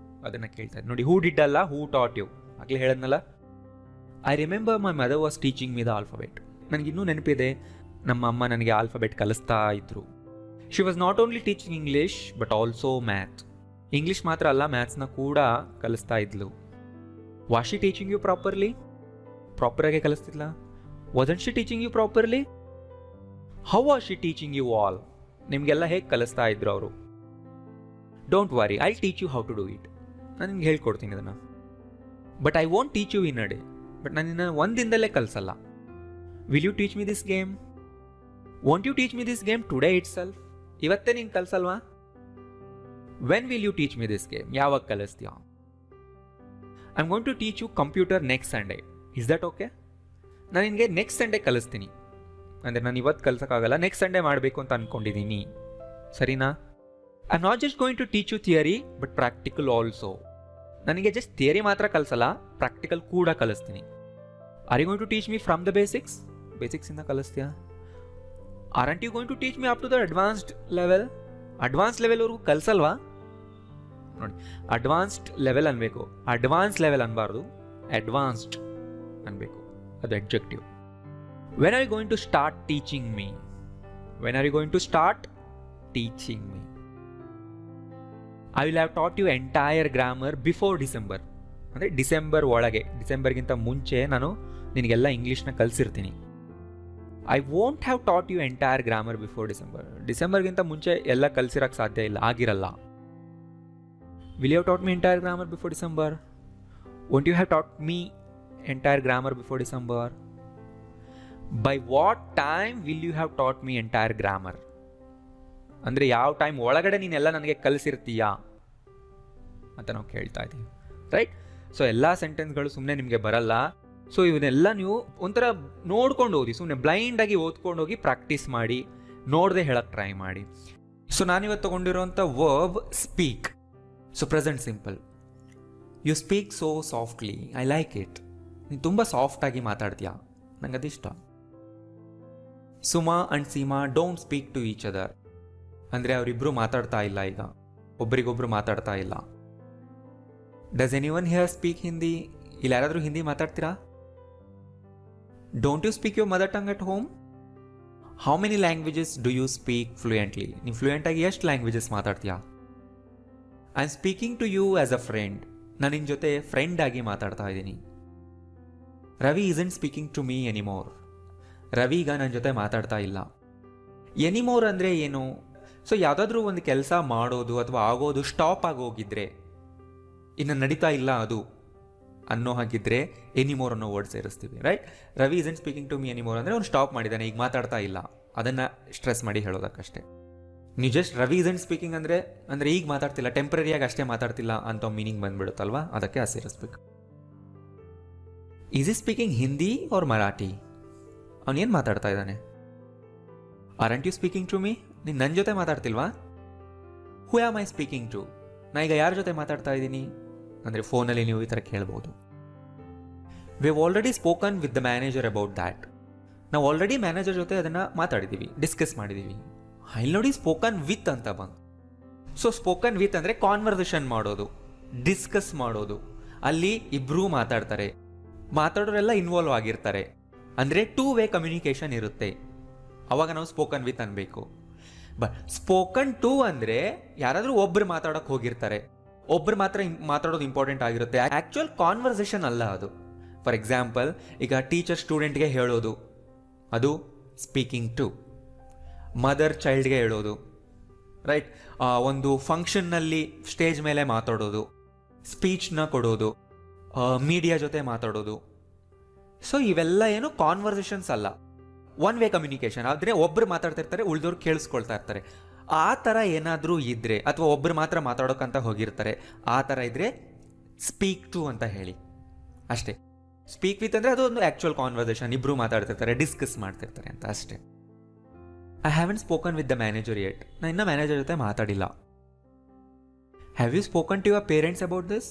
ಅದನ್ನು ಕೇಳ್ತಾ ಇದ್ದೆ ನೋಡಿ. ಹೂ ಡಿಡ್ ಅಲ್ಲ, ಹೂ ಟಾಟ್ ಯು. ಆಗಲೇ ಹೇಳದ್ನಲ್ಲ, I remember my mother was teaching me the alphabet. ನನಗಿನ್ನೂ ನೆನಪಿದೆ, ನಮ್ಮ ಅಮ್ಮ ನನಗೆ ಆಲ್ಫಾಬೆಟ್ ಕಲಿಸ್ತಾ ಇದ್ರು. She was not only teaching English but also math. English ಮಾತ್ರ ಅಲ್ಲ, ಮ್ಯಾಥ್ಸ್ನ ಕೂಡ ಕಲಿಸ್ತಾ ಇದ್ಲು. ವಾಸ್ ಶಿ ಟೀಚಿಂಗ್ ಯು ಪ್ರಾಪರಾಗಿ ಕಲಿಸ್ತಿಲ್ಲ? Wasn't she teaching you properly? How was she teaching you all? ನಿಮಗೆಲ್ಲ ಹೇಗೆ ಕಲಿಸ್ತಾ ಇದ್ರು ಅವರು? Don't worry, I teach you how to do it. ನಾನು ನಿಮ್ಗೆ ಹೇಳ್ಕೊಡ್ತೀನಿ ಅದನ್ನು. But I won't teach you in a day. But ನಾನು ನಿನ್ನ ಒಂದು ದಿನದಲ್ಲೇ ಕಲಿಸಲ್ಲ. Will you teach me this game? Want you teach me this game today itself? ಇವತ್ತೇ ನೀನು ಕಲಿಸಲ್ವಾ? When will you teach me this game? ಯಾವಾಗ ಕಲಿಸ್ತೀಯ? I am going to teach you computer next Sunday. Is that okay? ನಾನು ನಿನಗೆ next Sunday ಕಲಿಸ್ತೀನಿ. ಅಂದರೆ ನಾನು ಇವತ್ತು ಕಲಿಸೋಕ್ಕಾಗಲ್ಲ, ನೆಕ್ಸ್ಟ್ ಸಂಡೇ ಮಾಡಬೇಕು ಅಂತ ಅಂದ್ಕೊಂಡಿದ್ದೀನಿ. ಸರಿನಾ? I am not just going to teach you theory but practical also. ನನಗೆ ಜಸ್ಟ್ ಥಿಯರಿ ಮಾತ್ರ ಕಲಿಸಲ್ಲ, ಪ್ರಾಕ್ಟಿಕಲ್ ಕೂಡ ಕಲಿಸ್ತೀನಿ. Are you going to teach me from the ಬೇಸಿಕ್ಸಿಂದ ಕಲಿಸ್ತೀಯಾ? Aren't you going to teach me up to the advanced ಲೆವೆಲ್ವರೆಗೂ ಕಲಿಸಲ್ವಾ? ನೋಡಿ, ಅಡ್ವಾನ್ಸ್ಡ್ ಲೆವೆಲ್ ಅನ್ಬೇಕು, ಅಡ್ವಾನ್ಸ್ ಲೆವೆಲ್ ಅನ್ಬಾರ್ದು, ಅಡ್ವಾನ್ಸ್ಡ್ ಅನ್ಬೇಕು. ಅದು adjective. When are you going to start teaching me? I will have taught you entire grammar before December. ಅಂದರೆ December ಒಳಗೆ, ಡಿಸೆಂಬರ್ಗಿಂತ ಮುಂಚೆ ನಾನು ನಿನಗೆಲ್ಲ ಇಂಗ್ಲೀಷ್ನ ಕಲಿಸಿರ್ತೀನಿ. I won't have taught you entire grammar before ಡಿಸೆಂಬರ್ಗಿಂತ ಮುಂಚೆ ಎಲ್ಲ ಕಲಿಸಿರೋಕ್ಕೆ ಸಾಧ್ಯ ಇಲ್ಲ, ಆಗಿರಲ್ಲ. Will you have taught me entire grammar before December? Won't you have taught me entire grammar before December? By what time will you have taught me entire grammar? ಅಂದರೆ ಯಾವ time ಒಳಗಡೆ ನೀನೆಲ್ಲ ನನಗೆ ಕಲಿಸಿರ್ತೀಯಾ ಅಂತ ನಾವು ಕೇಳ್ತಾ ಇದ್ದೀವಿ, ರೈಟ್? ಸೊ ಎಲ್ಲ ಸೆಂಟೆನ್ಸ್ಗಳು ಸುಮ್ಮನೆ ನಿಮಗೆ ಬರಲ್ಲ. ಸೊ ಇವನ್ನೆಲ್ಲ ನೀವು ಒಂಥರ ನೋಡ್ಕೊಂಡು ಓದಿ, ಸುಮ್ಮನೆ ಬ್ಲೈಂಡಾಗಿ ಓದ್ಕೊಂಡು ಹೋಗಿ ಪ್ರಾಕ್ಟೀಸ್ ಮಾಡಿ, ನೋಡದೆ ಹೇಳಕ್ಕೆ ಟ್ರೈ ಮಾಡಿ. ಸೊ ನಾನಿವತ್ತು ತೊಗೊಂಡಿರೋಂಥ verb speak. So present simple. You speak so softly, I like it. ನೀನು ತುಂಬ ಸಾಫ್ಟಾಗಿ ಮಾತಾಡ್ತೀಯಾ, ನಂಗೆ ಅದಿಷ್ಟ. Suma and Seema don't speak to each other. ಅಂದರೆ ಅವರಿಬ್ಬರು ಮಾತಾಡ್ತಾ ಇಲ್ಲ, ಈಗ ಒಬ್ರಿಗೊಬ್ರು ಮಾತಾಡ್ತಾ ಇಲ್ಲ. Does anyone here speak Hindi? ಇಲ್ಲಿ ಯಾರಾದರೂ ಹಿಂದಿ ಮಾತಾಡ್ತೀರಾ? Don't you speak your mother tongue at home? How many languages do you speak fluently? ನೀವು ಫ್ಲೂಯೆಂಟಾಗಿ ಎಷ್ಟು ಲ್ಯಾಂಗ್ವೇಜಸ್ ಮಾತಾಡ್ತೀಯಾ? I am speaking to you as a friend. ನಾನು ನಿನ್ನ ಜೊತೆ ಫ್ರೆಂಡ್ ಆಗಿ ಮಾತಾಡ್ತಾ ಇದ್ದೀನಿ. Ravi isn't speaking to me anymore. Ravi ಈಗ ನನ್ನ ಜೊತೆ ಮಾತಾಡ್ತಾ ಇಲ್ಲ. ಎನಿಮೋರ್ ಅಂದರೆ ಏನು? ಸೊ ಯಾವುದಾದ್ರೂ ಒಂದು ಕೆಲಸ ಮಾಡೋದು ಅಥವಾ ಆಗೋದು ಸ್ಟಾಪ್ ಆಗೋಗಿದ್ರೆ, ಇನ್ನು ನಡೀತಾ ಇಲ್ಲ ಅದು ಅನ್ನೋ ಹಾಗಿದ್ರೆ ಎನಿಮೋರ್ ಅನ್ನೋ ವರ್ಡ್ ಸೇರಿಸ್ತೀವಿ, right? Ravi isn't speaking to me anymore ಅಂದರೆ ಅವ್ನು ಸ್ಟಾಪ್ ಮಾಡಿದ್ದಾನೆ, ಈಗ ಮಾತಾಡ್ತಾ ಇಲ್ಲ, ಅದನ್ನು ಸ್ಟ್ರೆಸ್ ಮಾಡಿ ಹೇಳೋದಕ್ಕಷ್ಟೇ. ನೀವು ಜಸ್ಟ್ ರವಿ ಇಸಂಟ್ ಸ್ಪೀಕಿಂಗ್ ಅಂದರೆ ಈಗ ಮಾತಾಡ್ತಿಲ್ಲ, ಟೆಂಪ್ರರಿಯಾಗಿ ಅಷ್ಟೇ ಮಾತಾಡ್ತಿಲ್ಲ ಅಂತ ಮೀನಿಂಗ್ ಬಂದ್ಬಿಡುತ್ತಲ್ವಾ, ಅದಕ್ಕೆ ಅದು ಸೇರಿಸ್ಬೇಕು. Is he speaking Hindi or Marathi? ಅವನೇನು ಮಾತಾಡ್ತಾ ಇದ್ದಾನೆ? Aren't you speaking to me? ನೀನು ನನ್ನ ಜೊತೆ ಮಾತಾಡ್ತಿಲ್ವಾ? Who am I speaking to? ನಾ ಈಗ ಯಾರ ಜೊತೆ ಮಾತಾಡ್ತಾ ಇದ್ದೀನಿ ಅಂದರೆ ಫೋನಲ್ಲಿ ನೀವು ಈ ಥರ ಕೇಳ್ಬೋದು. We have already spoken with the manager about that. ನಾವು ಆಲ್ರೆಡಿ ಮ್ಯಾನೇಜರ್ ಜೊತೆ ಅದನ್ನು ಮಾತಾಡಿದ್ದೀವಿ, ಡಿಸ್ಕಸ್ ಮಾಡಿದ್ದೀವಿ. ಇಲ್ಲಿ ನೋಡಿ ಸ್ಪೋಕನ್ ವಿತ್ ಅಂತ ಬಂದು. ಸೊ ಸ್ಪೋಕನ್ ವಿತ್ ಅಂದರೆ ಕಾನ್ವರ್ಸೇಷನ್ ಮಾಡೋದು, ಡಿಸ್ಕಸ್ ಮಾಡೋದು. ಅಲ್ಲಿ ಇಬ್ಬರೂ ಮಾತಾಡ್ತಾರೆ, ಮಾತಾಡೋರೆಲ್ಲ ಇನ್ವಾಲ್ವ್ ಆಗಿರ್ತಾರೆ, ಅಂದರೆ 2 ವೇ ಕಮ್ಯುನಿಕೇಷನ್ ಇರುತ್ತೆ. ಅವಾಗ ನಾವು ಸ್ಪೋಕನ್ ವಿತ್ ಅನ್ಬೇಕು. ಬಟ್ ಸ್ಪೋಕನ್ ಟು ಅಂದರೆ ಯಾರಾದರೂ ಒಬ್ರು ಮಾತಾಡೋಕೆ ಹೋಗಿರ್ತಾರೆ, ಒಬ್ರು ಮಾತ್ರ ಮಾತಾಡೋದು ಇಂಪಾರ್ಟೆಂಟ್ ಆಗಿರುತ್ತೆ. ಆ್ಯಕ್ಚುಯಲ್ ಕಾನ್ವರ್ಸೇಷನ್ ಅಲ್ಲ ಅದು. ಫಾರ್ ಎಕ್ಸಾಂಪಲ್, ಈಗ ಟೀಚರ್ ಸ್ಟೂಡೆಂಟ್ಗೆ ಹೇಳೋದು ಅದು ಸ್ಪೀಕಿಂಗ್ ಟು. ಮದರ್ ಚೈಲ್ಡ್ಗೆ ಹೇಳೋದು, ರೈಟ್? ಒಂದು ಫಂಕ್ಷನ್ನಲ್ಲಿ ಸ್ಟೇಜ್ ಮೇಲೆ ಮಾತಾಡೋದು, ಸ್ಪೀಚ್ನ ಕೊಡೋದು, ಮೀಡಿಯಾ ಜೊತೆ ಮಾತಾಡೋದು. ಸೊ ಇವೆಲ್ಲ ಏನು ಕಾನ್ವರ್ಸೇಷನ್ಸ್ ಅಲ್ಲ, 1 ವೇ ಕಮ್ಯುನಿಕೇಷನ್. ಆದರೆ ಒಬ್ಬರು ಮಾತಾಡ್ತಿರ್ತಾರೆ, ಉಳಿದವ್ರು ಕೇಳಿಸ್ಕೊಳ್ತಾ ಇರ್ತಾರೆ. ಆ ಥರ ಏನಾದರೂ ಇದ್ದರೆ, ಅಥವಾ ಒಬ್ಬರು ಮಾತ್ರ ಮಾತಾಡೋಕ್ಕಂತ ಹೋಗಿರ್ತಾರೆ, ಆ ಥರ ಇದ್ದರೆ ಸ್ಪೀಕ್ ಟು ಅಂತ ಹೇಳಿ ಅಷ್ಟೇ. ಸ್ಪೀಕ್ ವಿತ್ ಅಂದರೆ ಅದು ಒಂದು ಆ್ಯಕ್ಚುಯಲ್ ಕಾನ್ವರ್ಸೇಷನ್, ಇಬ್ಬರು ಮಾತಾಡ್ತಿರ್ತಾರೆ, ಡಿಸ್ಕಸ್ ಮಾಡ್ತಿರ್ತಾರೆ ಅಂತ ಅಷ್ಟೇ. I haven't spoken with the manager yet. ನಾನು ಇನ್ನೂ ಮ್ಯಾನೇಜರ್ ಜೊತೆ ಮಾತಾಡಿಲ್ಲ. Have you spoken to your parents about this?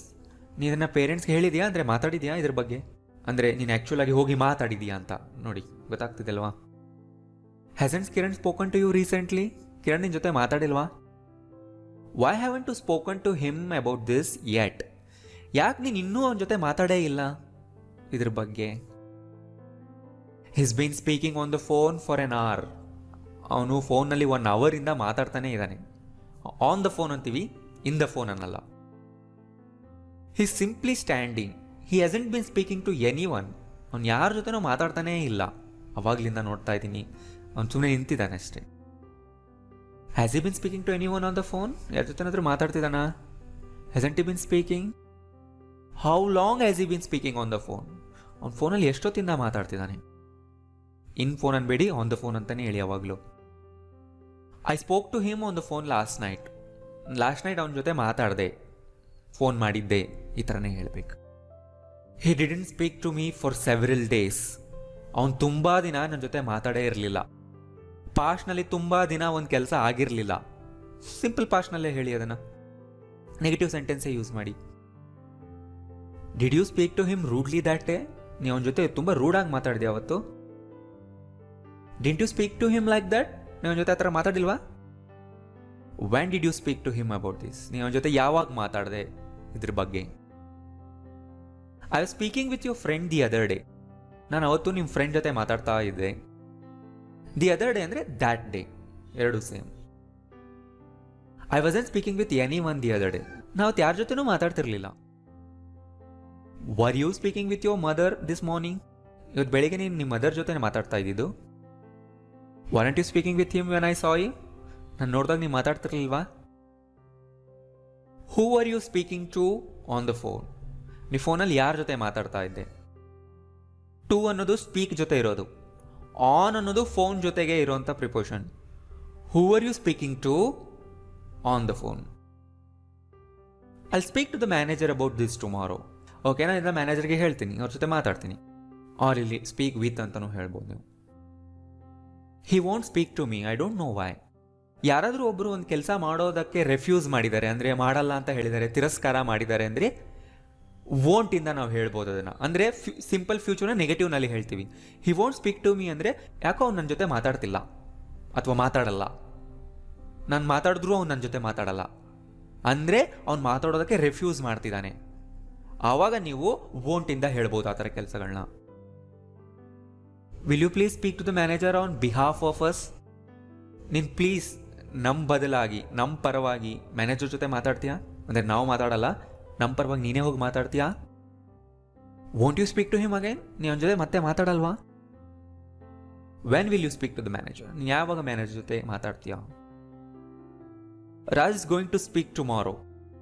ನೀನು ನನ್ನ ಪೇರೆಂಟ್ಸ್ಗೆ ಹೇಳಿದೆಯಾ, ಅಂದರೆ ಮಾತಾಡಿದೆಯಾ ಇದ್ರ ಬಗ್ಗೆ? ಅಂದರೆ ನೀನು ಆ್ಯಕ್ಚುಲಾಗಿ ಹೋಗಿ ಮಾತಾಡಿದೀಯಾ ಅಂತ. ನೋಡಿ, ಗೊತ್ತಾಗ್ತಿದೆಲ್ವಾ? Hasn't Kiran spoken to you recently? Kiran ನಿನ್ನ ಜೊತೆ ಮಾತಾಡಿಲ್ವಾ? Why haven't spoken to him about this yet? ಯಾಕೆ ನೀನು ಇನ್ನೂ ಅವನ ಜೊತೆ ಮಾತಾಡೇ ಇಲ್ಲ ಇದ್ರ ಬಗ್ಗೆ? He's been speaking on the phone for an hour. ಅವನು ಫೋನ್ನಲ್ಲಿ 1 ಅವರಿಂದ ಮಾತಾಡ್ತಾನೆ ಇದ್ದಾನೆ. ಆನ್ ದ ಫೋನ್ ಅಂತೀವಿ, ಇನ್ ದ ಫೋನ್ ಅನ್ನಲ್ಲ. He simply standing. He hasn't been speaking to any one. ಅವ್ನು ಯಾರ ಜೊತೆನೂ ಮಾತಾಡ್ತಾನೇ ಇಲ್ಲ. ಅವಾಗ್ಲಿಂದ ನೋಡ್ತಾ ಇದ್ದೀನಿ, ಅವ್ನು ಸುಮ್ಮನೆ ನಿಂತಿದ್ದಾನೆ ಅಷ್ಟೇ. Has he been speaking to any one on the phone? ಯಾರ ಜೊತೆನಾದ್ರೂ ಮಾತಾಡ್ತಿದ್ದಾನ? Hasn't he been speaking? How long has he been speaking on the phone? ಅವ್ನ ಫೋನಲ್ಲಿ ಎಷ್ಟೊತ್ತಿಂದ ಮಾತಾಡ್ತಿದ್ದಾನೆ? ಇನ್ ಫೋನ್ ಅನ್ಬೇಡಿ, ಆನ್ ದ ಫೋನ್ ಅಂತಾನೆ ಹೇಳಿ ಯಾವಾಗಲೂ. I spoke to him on the phone last night. Last night ಅವನ ಜೊತೆ ಮಾತಾಡಿದೆ, ಫೋನ್ ಮಾಡಿದ್ದೆ, ಈ ಥರನೇ ಹೇಳಬೇಕು. He didn't speak to me for several days. ಅವನು ತುಂಬ ದಿನ ನನ್ನ ಜೊತೆ ಮಾತಾಡೇ ಇರಲಿಲ್ಲ. ಪಾಸ್ಟ್ನಲ್ಲಿ ತುಂಬ ದಿನ ಒಂದು ಕೆಲಸ ಆಗಿರಲಿಲ್ಲ. ಸಿಂಪಲ್ ಪಾಸ್ಟ್ನಲ್ಲೇ ಹೇಳಿ ಅದನ್ನು, ನೆಗೆಟಿವ್ ಸೆಂಟೆನ್ಸೇ ಯೂಸ್ ಮಾಡಿ. Did you speak to him rudely that day? ನೀವು ಅವನ ಜೊತೆ ತುಂಬ ರೂಡಾಗಿ ಮಾತಾಡಿದೆ ಅವತ್ತು. Didn't you speak to him like that? ನೀವು ಅವನ ಜೊತೆ ಆ ಥರ ಮಾತಾಡಿಲ್ವಾ? When did you speak to him about this? ನೀವು ಅವನ ಜೊತೆ ಯಾವಾಗ ಮಾತಾಡಿದೆ ಇದ್ರ ಬಗ್ಗೆ? I was speaking with your friend the other day. ನಾನು ಅವತ್ತು ನಿಮ್ಮ ಫ್ರೆಂಡ್ ಜೊತೆ ಮಾತಾಡ್ತಾ ಇದ್ದೆ. ದಿ ಅದರ್ ಡೇ ಅಂದರೆ ದ್ಯಾಟ್ ಡೇ, ಎರಡು same. I wasn't speaking with any one the other day. ನಾವು ಯಾರ ಜೊತೆನೂ ಮಾತಾಡ್ತಿರ್ಲಿಲ್ಲ. Were you speaking with your mother this morning? ಇವತ್ತು ಬೆಳಿಗ್ಗೆ ನೀನು ನಿಮ್ಮ ಮದರ್ ಜೊತೆ ಮಾತಾಡ್ತಾ ಇದ್ದಿದ್ದು. Weren't you speaking with him when I saw you? ನಾನು ನೋಡಿದಾಗ ನೀವು ಮಾತಾಡ್ತಿರ್ಲಿಲ್ವಾ? Who are you speaking to on the phone? ನೀವು ಫೋನಲ್ಲಿ ಯಾರ ಜೊತೆ ಮಾತಾಡ್ತಾ ಇದ್ದೆ? ಟು ಅನ್ನೋದು ಸ್ಪೀಕ್ ಜೊತೆ ಇರೋದು, ಆನ್ ಅನ್ನೋದು ಫೋನ್ ಜೊತೆಗೆ ಇರೋಂಥ preposition. Who are you speaking to on the phone? I speak to the manager about this tomorrow. Okay, ನಾನು ಇದನ್ನ ಮ್ಯಾನೇಜರ್ಗೆ ಹೇಳ್ತೀನಿ, ಅವ್ರ ಜೊತೆ ಮಾತಾಡ್ತೀನಿ. ಆರ್ ಇಲ್ಲಿ ಸ್ಪೀಕ್ ವಿತ್ ಅಂತಲೂ ಹೇಳ್ಬೋದು ನೀವು. He won't speak to me, I don't know why. ಯಾರಾದರೂ ಒಬ್ಬರು ಒಂದು ಕೆಲಸ ಮಾಡೋದಕ್ಕೆ ರೆಫ್ಯೂಸ್ ಮಾಡಿದ್ದಾರೆ ಅಂದರೆ, ಮಾಡಲ್ಲ ಅಂತ ಹೇಳಿದ್ದಾರೆ, ತಿರಸ್ಕಾರ ಮಾಡಿದ್ದಾರೆ ಅಂದರೆ ವೋಂಟಿಂದ ನಾವು ಹೇಳ್ಬೋದು ಅದನ್ನು. ಅಂದರೆ ಸಿಂಪಲ್ ಫ್ಯೂಚರ್ನ ನೆಗೆಟಿವ್ನಲ್ಲಿ ಹೇಳ್ತೀವಿ. He won't speak to me ಅಂದರೆ ಯಾಕೋ ಅವ್ನು ನನ್ನ ಜೊತೆ ಮಾತಾಡ್ತಿಲ್ಲ ಅಥವಾ ಮಾತಾಡಲ್ಲ. ನಾನು ಮಾತಾಡಿದ್ರೂ ಅವ್ನು ನನ್ನ ಜೊತೆ ಮಾತಾಡಲ್ಲ ಅಂದರೆ ಅವ್ನು ಮಾತಾಡೋದಕ್ಕೆ ರೆಫ್ಯೂಸ್ ಮಾಡ್ತಿದ್ದಾನೆ. ಆವಾಗ ನೀವು ವೋಂಟಿಂದ ಹೇಳ್ಬೋದು ಆ ಥರ ಕೆಲಸಗಳನ್ನ. Will you please speak to the manager on behalf of us? ನೀನು ಪ್ಲೀಸ್ ನಮ್ಮ ಬದಲಾಗಿ, ನಮ್ಮ ಪರವಾಗಿ ಮ್ಯಾನೇಜರ್ ಜೊತೆ ಮಾತಾಡ್ತೀಯಾ? ಅಂದರೆ ನಾವು ಮಾತಾಡಲ್ಲ, ನಮ್ಮ ಪರವಾಗಿ ನೀನೇ ಹೋಗಿ ಮಾತಾಡ್ತೀಯಾ? Won't you speak to him again? ನೀವು ಅವನ ಜೊತೆ ಮತ್ತೆ ಮಾತಾಡಲ್ವಾ? When will you speak to the manager? ನೀನು ಯಾವಾಗ ಮ್ಯಾನೇಜರ್ ಜೊತೆ ಮಾತಾಡ್ತೀಯಾ? Raj is going to speak tomorrow.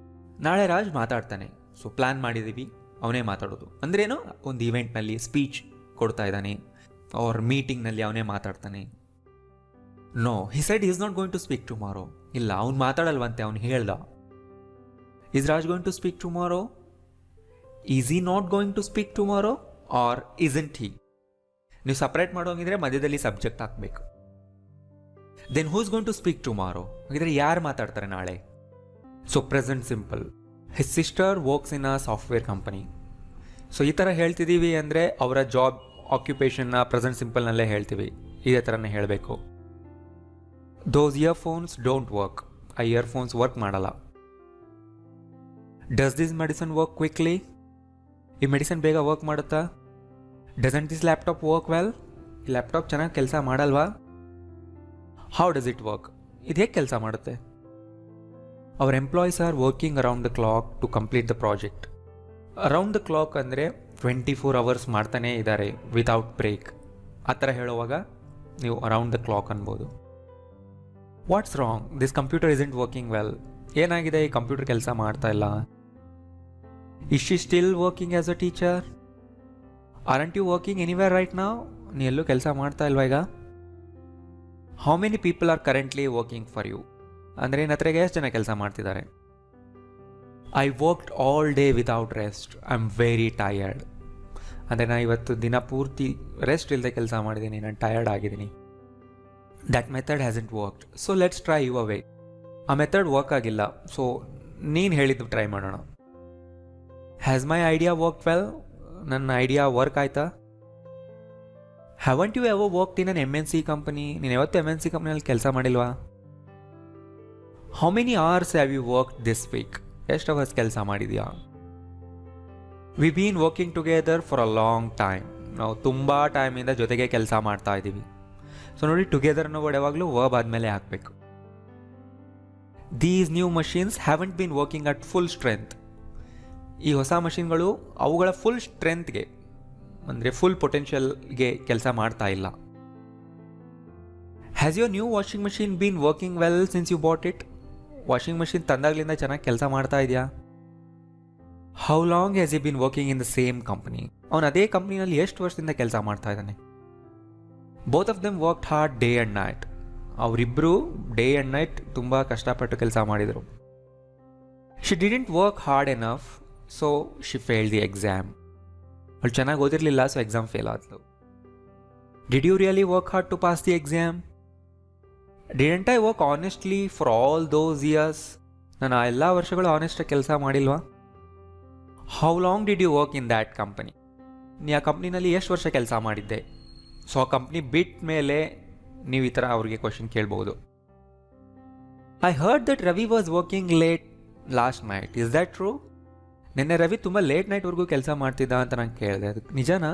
ನಾಳೆ ರಾಜ್ ಮಾತಾಡ್ತಾನೆ. ಸೊ ಪ್ಲ್ಯಾನ್ ಮಾಡಿದ್ದೀವಿ, ಅವನೇ ಮಾತಾಡೋದು. ಅಂದ್ರೇನು, ಒಂದು ಇವೆಂಟ್ನಲ್ಲಿ ಸ್ಪೀಚ್ ಕೊಡ್ತಾ ಇದ್ದಾನೆ, ಅವ್ರ ಮೀಟಿಂಗ್ನಲ್ಲಿ ಅವನೇ ಮಾತಾಡ್ತಾನೆ. No, he said he is not going to speak tomorrow. ಇಲ್ಲ, ಅವ್ನು ಮಾತಾಡಲ್ವಂತೆ, ಅವ್ನು ಹೇಳ್ದ. Is Raj going to speak tomorrow? Is he not going to speak tomorrow or isn't he? ನೀವು ಸಪ್ರೇಟ್ ಮಾಡೋಂಗಿದ್ರೆ ಮಧ್ಯದಲ್ಲಿ ಸಬ್ಜೆಕ್ಟ್ ಹಾಕಬೇಕು. Then who is going to speak tomorrow? ಹಾಗಿದ್ರೆ ಯಾರು ಮಾತಾಡ್ತಾರೆ ನಾಳೆ? So present simple. His sister works in a software company. So ಈ ಥರ ಹೇಳ್ತಿದ್ದೀವಿ ಅಂದರೆ ಅವರ ಜಾಬ್ ಆಕ್ಯುಪೇಷನ್ನ ಪ್ರೆಸೆಂಟ್ ಸಿಂಪಲ್ನಲ್ಲೇ ಹೇಳ್ತೀವಿ. ಇದೇ ಥರನೇ ಹೇಳಬೇಕು. Those earphones don't work. ಆ ಇಯರ್ಫೋನ್ಸ್ ವರ್ಕ್ ಮಾಡಲ್ಲ. Does this medicine work quickly? ಈ ಮೆಡಿಸನ್ ಬೇಗ ವರ್ಕ್ ಮಾಡುತ್ತಾ? Doesn't this laptop work well? ಈ ಲ್ಯಾಪ್ಟಾಪ್ ಚೆನ್ನಾಗಿ ಕೆಲಸ ಮಾಡಲ್ವಾ? How does it work? ಇದು ಹೇಗೆ ಕೆಲಸ ಮಾಡುತ್ತೆ? Our employees are working around the clock to complete the project. Around the clock ಅಂದರೆ 24 hours ಮಾಡ್ತಾನೇ ಇದ್ದಾರೆ ವಿತೌಟ್ ಬ್ರೇಕ್. ಆ ಥರ ಹೇಳುವಾಗ ನೀವು ಅರೌಂಡ್ ದ ಕ್ಲಾಕ್ ಅನ್ಬೋದು. What's wrong? This computer isn't working well. ಏನಾಗಿದೆ, ಈ ಕಂಪ್ಯೂಟರ್ ಕೆಲಸ ಮಾಡ್ತಾ ಇಲ್ಲ. Is she still working as a teacher? Aren't you working anywhere right now? ನೀ ಎಲ್ಲೂ ಕೆಲಸ ಮಾಡ್ತಾ ಇಲ್ವಾ ಈಗ? How many people are currently working for you? ಅಂದರೆ ನನ್ನ ಹತ್ರಗೆ ಎಷ್ಟು ಜನ ಕೆಲಸ ಮಾಡ್ತಿದ್ದಾರೆ? I worked all day without rest. I am very tired. ಅಂದರೆ ನಾನು ಇವತ್ತು ದಿನ ಪೂರ್ತಿ ರೆಸ್ಟ್ ಇಲ್ಲದೆ ಕೆಲಸ ಮಾಡಿದ್ದೀನಿ, ನಾನು ಟಯರ್ಡ್ ಆಗಿದ್ದೀನಿ. That method hasn't worked, so let's try your way. ಆ ಮೆಥಡ್ ವರ್ಕ್ ಆಗಿಲ್ಲ, ಸೊ ನೀನು ಹೇಳಿದ್ದು ಟ್ರೈ ಮಾಡೋಣ. Has my idea work well? ನನ್ನ ಐಡಿಯಾ ವರ್ಕ್ ಆಯ್ತಾ? Haven't you ever worked in an MNC company? ನೀನು ಯಾವತ್ತೂ MNC ಕಂಪ್ನಿಯಲ್ಲಿ ಕೆಲಸ ಮಾಡಿಲ್ವಾ? How many hours have you work this week? ಎಷ್ಟು ಅವರ್ಸ್ ಕೆಲಸ ಮಾಡಿದ್ಯಾ? We been working together for a long time. ನಾವು ತುಂಬ ಟೈಮಿಂದ ಜೊತೆಗೆ ಕೆಲಸ ಮಾಡ್ತಾ ಇದ್ದೀವಿ. ಸೊ ನೋಡಿ, ಟುಗೆದರ್ ಅನ್ನೋ ವರ್ಡ್ ಯಾವಾಗಲೂ ವರ್ಬ್ ಆದಮೇಲೆ ಹಾಕಬೇಕು. These new machines haven't been working at full strength. ಈ ಹೊಸ ಮಷಿನ್ಗಳು ಅವುಗಳ ಫುಲ್ ಸ್ಟ್ರೆಂತ್ಗೆ ಅಂದರೆ ಫುಲ್ ಪೊಟೆನ್ಷಿಯಲ್ಗೆ ಕೆಲಸ ಮಾಡ್ತಾ ಇಲ್ಲ. Has your new washing machine been working well since you bought it? Washing machine ತಂದಾಗಲಿಂದ ಚೆನ್ನಾಗಿ ಕೆಲಸ ಮಾಡ್ತಾ ಇದೆಯಾ? How long has you been working in the same company? ಅವನು ಅದೇ ಕಂಪ್ನಿನಲ್ಲಿ ಎಷ್ಟು ವರ್ಷದಿಂದ ಕೆಲಸ ಮಾಡ್ತಾ ಇದ್ದಾನೆ? Both of them worked hard day and night. ಅವರಿಬ್ಬರು ಡೇ ಆ್ಯಂಡ್ ನೈಟ್ ತುಂಬ ಕಷ್ಟಪಟ್ಟು ಕೆಲಸ ಮಾಡಿದರು. She didn't work hard enough, so she failed the exam. ಅವಳು ಚೆನ್ನಾಗಿ ಓದಿರಲಿಲ್ಲ, ಸೊ ಎಕ್ಸಾಮ್ ಫೇಲ್ ಆದಳು. Did you really work hard to pass the exam? Didn't I work honestly for all those years? ನಾನು ಆ ಎಲ್ಲ ವರ್ಷಗಳು ಆನೆಸ್ಟಾಗಿ ಕೆಲಸ ಮಾಡಿಲ್ವಾ? How long did you work in that company? ನೀ ಆ ಕಂಪ್ನಿನಲ್ಲಿ ಎಷ್ಟು ವರ್ಷ ಕೆಲಸ ಮಾಡಿದ್ದೆ? ಸೊ ಆ ಕಂಪ್ನಿ ಬಿಟ್ಟ ಮೇಲೆ ನೀವು ಈ ಥರ ಅವ್ರಿಗೆ ಕ್ವಶನ್ ಕೇಳ್ಬೋದು. I heard that Ravi was working late last night, is that true? ನಿನ್ನೆ ರವಿ ತುಂಬ ಲೇಟ್ ನೈಟ್ವರೆಗೂ ಕೆಲಸ ಮಾಡ್ತಿದ್ದ ಅಂತ ನಾನು ಕೇಳಿದೆ, ಅದಕ್ಕೆ ನಿಜನಾ?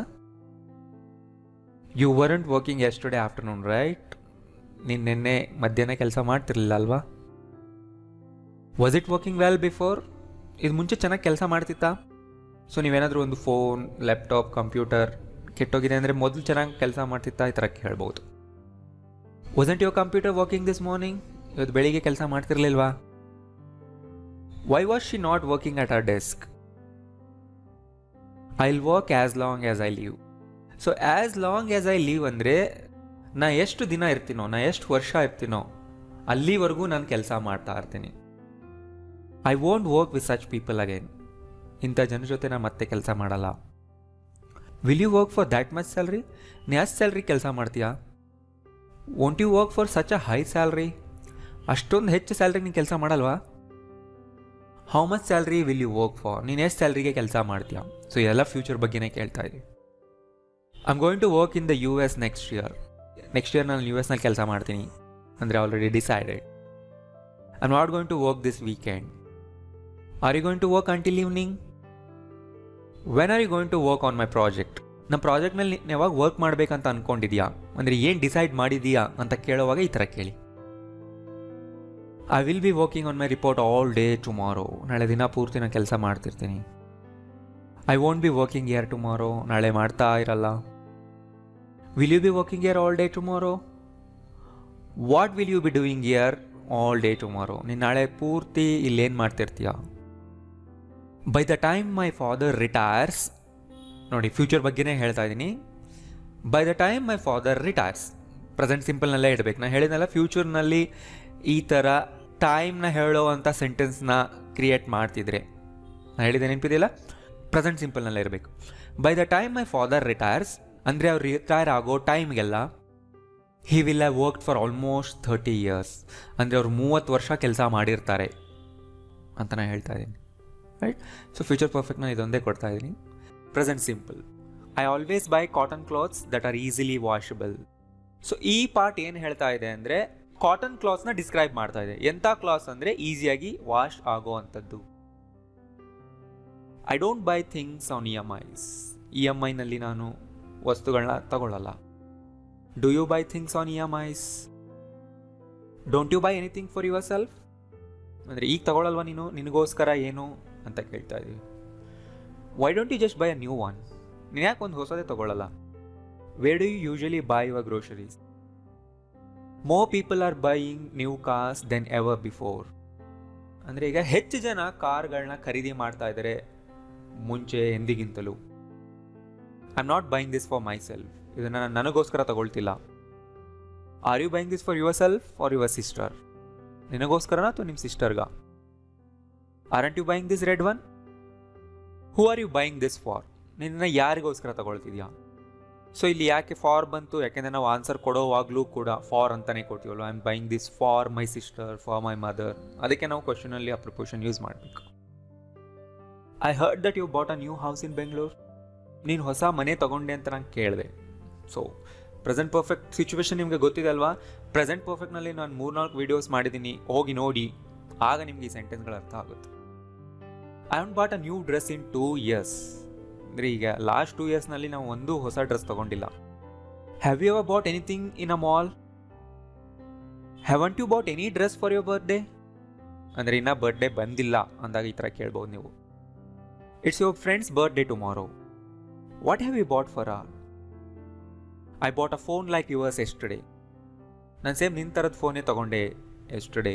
You weren't working yesterday afternoon right? ನೀನು ನಿನ್ನೆ ಮಧ್ಯಾಹ್ನ ಕೆಲಸ ಮಾಡ್ತಿರ್ಲಿಲ್ಲ ಅಲ್ವಾ? Was it working well before? ಇದು ಮುಂಚೆ ಚೆನ್ನಾಗಿ ಕೆಲಸ ಮಾಡ್ತಿತ್ತಾ? ಸೊ ನೀವೇನಾದರೂ ಒಂದು ಫೋನ್, ಲ್ಯಾಪ್ಟಾಪ್, ಕಂಪ್ಯೂಟರ್ ಕೆಟ್ಟೋಗಿದೆ ಅಂದರೆ ಮೊದಲು ಚೆನ್ನಾಗಿ ಕೆಲಸ ಮಾಡ್ತಿತ್ತಾ, ಈ ಥರ ಕೇಳ್ಬೋದು. Wasn't your computer working this morning? ಇವತ್ತು ಬೆಳಿಗ್ಗೆ ಕೆಲಸ ಮಾಡ್ತಿರ್ಲಿಲ್ವಾ? Why was she not working at our desk? I will work as long as I live. So as long as I live ಅಂದರೆ ನಾ ಎಷ್ಟು ದಿನ ಇರ್ತೀನೋ, ನಾ ಎಷ್ಟು ವರ್ಷ ಇರ್ತೀನೋ ಅಲ್ಲಿವರೆಗೂ ನಾನು ಕೆಲಸ ಮಾಡ್ತಾ ಇರ್ತೀನಿ. I won't work with such people again. ಇಂಥ ಜನರ ಜೊತೆ ನಾನು ಮತ್ತೆ ಕೆಲಸ ಮಾಡಲ್ಲ. Will you work for that much salary? ನೀ ಅಷ್ಟು ಸ್ಯಾಲ್ರಿ ಕೆಲಸ ಮಾಡ್ತೀಯಾ? Won't you work for such a high salary? ಅಷ್ಟೊಂದು ಹೆಚ್ಚು ಸ್ಯಾಲ್ರಿ ನೀನು ಕೆಲಸ ಮಾಡಲ್ವಾ? How much salary will you work for? ನೀನು ಎಷ್ಟು ಸ್ಯಾಲ್ರಿಗೆ ಕೆಲಸ ಮಾಡ್ತೀಯಾ? ಸೊ ಎಲ್ಲ ಫ್ಯೂಚರ್ ಬಗ್ಗೆನೇ ಕೇಳ್ತಾ ಇದ್ದೀವಿ. I am going to work in the US next year. Next year ನಾನು US ನಲ್ಲಿ ಕೆಲಸ ಮಾಡ್ತೀನಿ ಅಂದರೆ already decided. I am not going to work this weekend. Are you going to work until evening? When are you going to work on my project? ನಮ್ಮ project ಮೇಲೆ ಯಾವಾಗ work ಮಾಡಬೇಕಂತ ಅಂದ್ಕೊಂಡಿದ್ಯಾ, ಅಂದರೆ ಏನು ಡಿಸೈಡ್ ಮಾಡಿದೀಯಾ ಅಂತ ಕೇಳೋವಾಗ ಈ ಥರ ಕೇಳಿ. I will be working on my report all day tomorrow. ನಾಳೆ ದಿನ ಪೂರ್ತಿ ನಾನು ಕೆಲಸ ಮಾಡ್ತಿರ್ತೀನಿ. I won't be working here tomorrow. ನಾಳೆ ಮಾಡ್ತಾ ಇರಲ್ಲ. Will you be working here all day tomorrow? What will you be doing here all day tomorrow? ನೀನು ನಾಳೆ ಪೂರ್ತಿ ಇಲ್ಲೇನು ಮಾಡ್ತಿರ್ತೀಯ? By the time my father retires. ನೋಡಿ, ಫ್ಯೂಚರ್ ಬಗ್ಗೆನೇ ಹೇಳ್ತಾ ಇದ್ದೀನಿ. By the time my father retires. Present ಸಿಂಪಲ್ನಲ್ಲೇ ಇಡಬೇಕು. ನಾನು ಹೇಳಿದ್ನಲ್ಲ, ಫ್ಯೂಚರ್ನಲ್ಲಿ ಈ ಥರ ಟೈಮ್ನ ಹೇಳೋ ಅಂಥ ಸೆಂಟೆನ್ಸ್ನ ಕ್ರಿಯೇಟ್ ಮಾಡ್ತಿದ್ರೆ, ನಾನು ಹೇಳಿದೆ ನೆನಪಿದೆಯಲ್ಲ, ಪ್ರೆಸೆಂಟ್ ಸಿಂಪಲ್ನಲ್ಲೇ ಇರಬೇಕು. By the time my father retires ಅಂದರೆ ಅವ್ರು ರಿಟೈರ್ ಆಗೋ ಟೈಮ್ಗೆಲ್ಲ he will have worked for almost 30 years. ಅಂದರೆ ಅವ್ರು 30 ವರ್ಷ ಕೆಲಸ ಮಾಡಿರ್ತಾರೆ ಅಂತ ನಾನು ಹೇಳ್ತಾ ಇದ್ದೀನಿ, ರೈಟ್? ಸೊ ಫ್ಯೂಚರ್ ಪರ್ಫೆಕ್ಟ್ ನಾನು ಇದೊಂದೇ ಕೊಡ್ತಾ ಇದ್ದೀನಿ. Present simple. I always by cotton clothes that are easily washable. So ಈ ಪಾರ್ಟ್ ಏನು ಹೇಳ್ತಾ ಇದೆ ಅಂದರೆ ಕಾಟನ್ ಕ್ಲಾತ್ಸ್ನ ಡಿಸ್ಕ್ರೈಬ್ ಮಾಡ್ತಾ ಇದೆ. ಎಂಥ ಕ್ಲಾತ್ಸ್ ಅಂದರೆ ಈಸಿಯಾಗಿ ವಾಶ್ ಆಗೋ ಅಂಥದ್ದು. I don't buy things on EMIs. EMIನಲ್ಲಿ ನಾನು ವಸ್ತುಗಳನ್ನ ತಗೊಳ್ಳಲ್ಲ. Do you buy things on EMIs? Don't you buy anything for yourself? ಅಂದರೆ ಈಗ ತಗೊಳ್ಳಲ್ವಾ ನೀನು, ನಿನಗೋಸ್ಕರ ಏನು ಅಂತ ಕೇಳ್ತಾ ಇದ್ದೀವಿ. Why don't you just buy a new one? ನೀನು ಯಾಕೆ ಒಂದು ಹೊಸದೇ ತಗೊಳ್ಳಲ್ಲ? Where do you usually buy your groceries? More people are buying new cars than ever before. ಅಂದರೆ ಈಗ ಹೆಚ್ಚು ಜನ ಕಾರ್ಗಳನ್ನ ಖರೀದಿ ಮಾಡ್ತಾ ಇದ್ದಾರೆ ಮುಂಚೆ ಎಂದಿಗಿಂತಲೂ. I am not buying this for myself. ಇದನ್ನು ನಾನು ನನಗೋಸ್ಕರ ತಗೊಳ್ತಿಲ್ಲ. Are you buying this for yourself or your sister? ನಿನಗೋಸ್ಕರನಾ ಅಥವಾ ನಿಮ್ಮ ಸಿಸ್ಟರ್ಗ? Aren't you buying this red one? Who are you buying this for? ನಿನ್ನ ಯಾರಿಗೋಸ್ಕರ ತಗೊಳ್ತಿದ್ಯಾ? ಸೊ ಇಲ್ಲಿ ಯಾಕೆ ಫಾರ್ ಬಂತು? ಯಾಕೆಂದರೆ ನಾವು ಆನ್ಸರ್ ಕೊಡೋವಾಗಲೂ ಕೂಡ ಫಾರ್ ಅಂತಲೇ ಕೊಡ್ತೀವಲ್ಲ. I am buying this for my sister, for my mother. ಅದಕ್ಕೆ ನಾವು ಕ್ವಶನಲ್ಲಿ ಆ ಪ್ರಿಪೋಷನ್ ಯೂಸ್ ಮಾಡಬೇಕು. I heard that you bought a new house in Bengaluru. ನೀನು ಹೊಸ ಮನೆ ತಗೊಂಡೆ ಅಂತ ನಾನು ಕೇಳಿದೆ. ಸೊ ಪ್ರೆಸೆಂಟ್ ಪರ್ಫೆಕ್ಟ್ ಸಿಚುವೇಶನ್ ನಿಮಗೆ ಗೊತ್ತಿದೆ ಅಲ್ವಾ? ಪ್ರೆಸೆಂಟ್ ಪರ್ಫೆಕ್ಟ್ನಲ್ಲಿ ನಾನು 3-4 ವೀಡಿಯೋಸ್ ಮಾಡಿದ್ದೀನಿ, ಹೋಗಿ ನೋಡಿ. ಆಗ ನಿಮ್ಗೆ ಈ ಸೆಂಟೆನ್ಸ್ಗಳು ಅರ್ಥ ಆಗುತ್ತೆ. I have bought a new dress in 2 years. ಅಂದರೆ ಈಗ ಲಾಸ್ಟ್ 2 yearsನಲ್ಲಿ ನಾವು ಒಂದು ಹೊಸ ಡ್ರೆಸ್ ತೊಗೊಂಡಿಲ್ಲ. Have you ever bought anything in a mall? Haven't you bought any dress for your birthday? ಅಂದರೆ ಇನ್ನೂ ಬರ್ತ್ಡೇ ಬಂದಿಲ್ಲ ಅಂದಾಗ ಈ ಥರ ಕೇಳ್ಬೋದು ನೀವು. It's your friend's birthday tomorrow. What have you bought for her? I bought a phone like yours yesterday. ನಾನು same ನಿನ್ನ ಥರದ ಫೋನೇ ತೊಗೊಂಡೆ yesterday.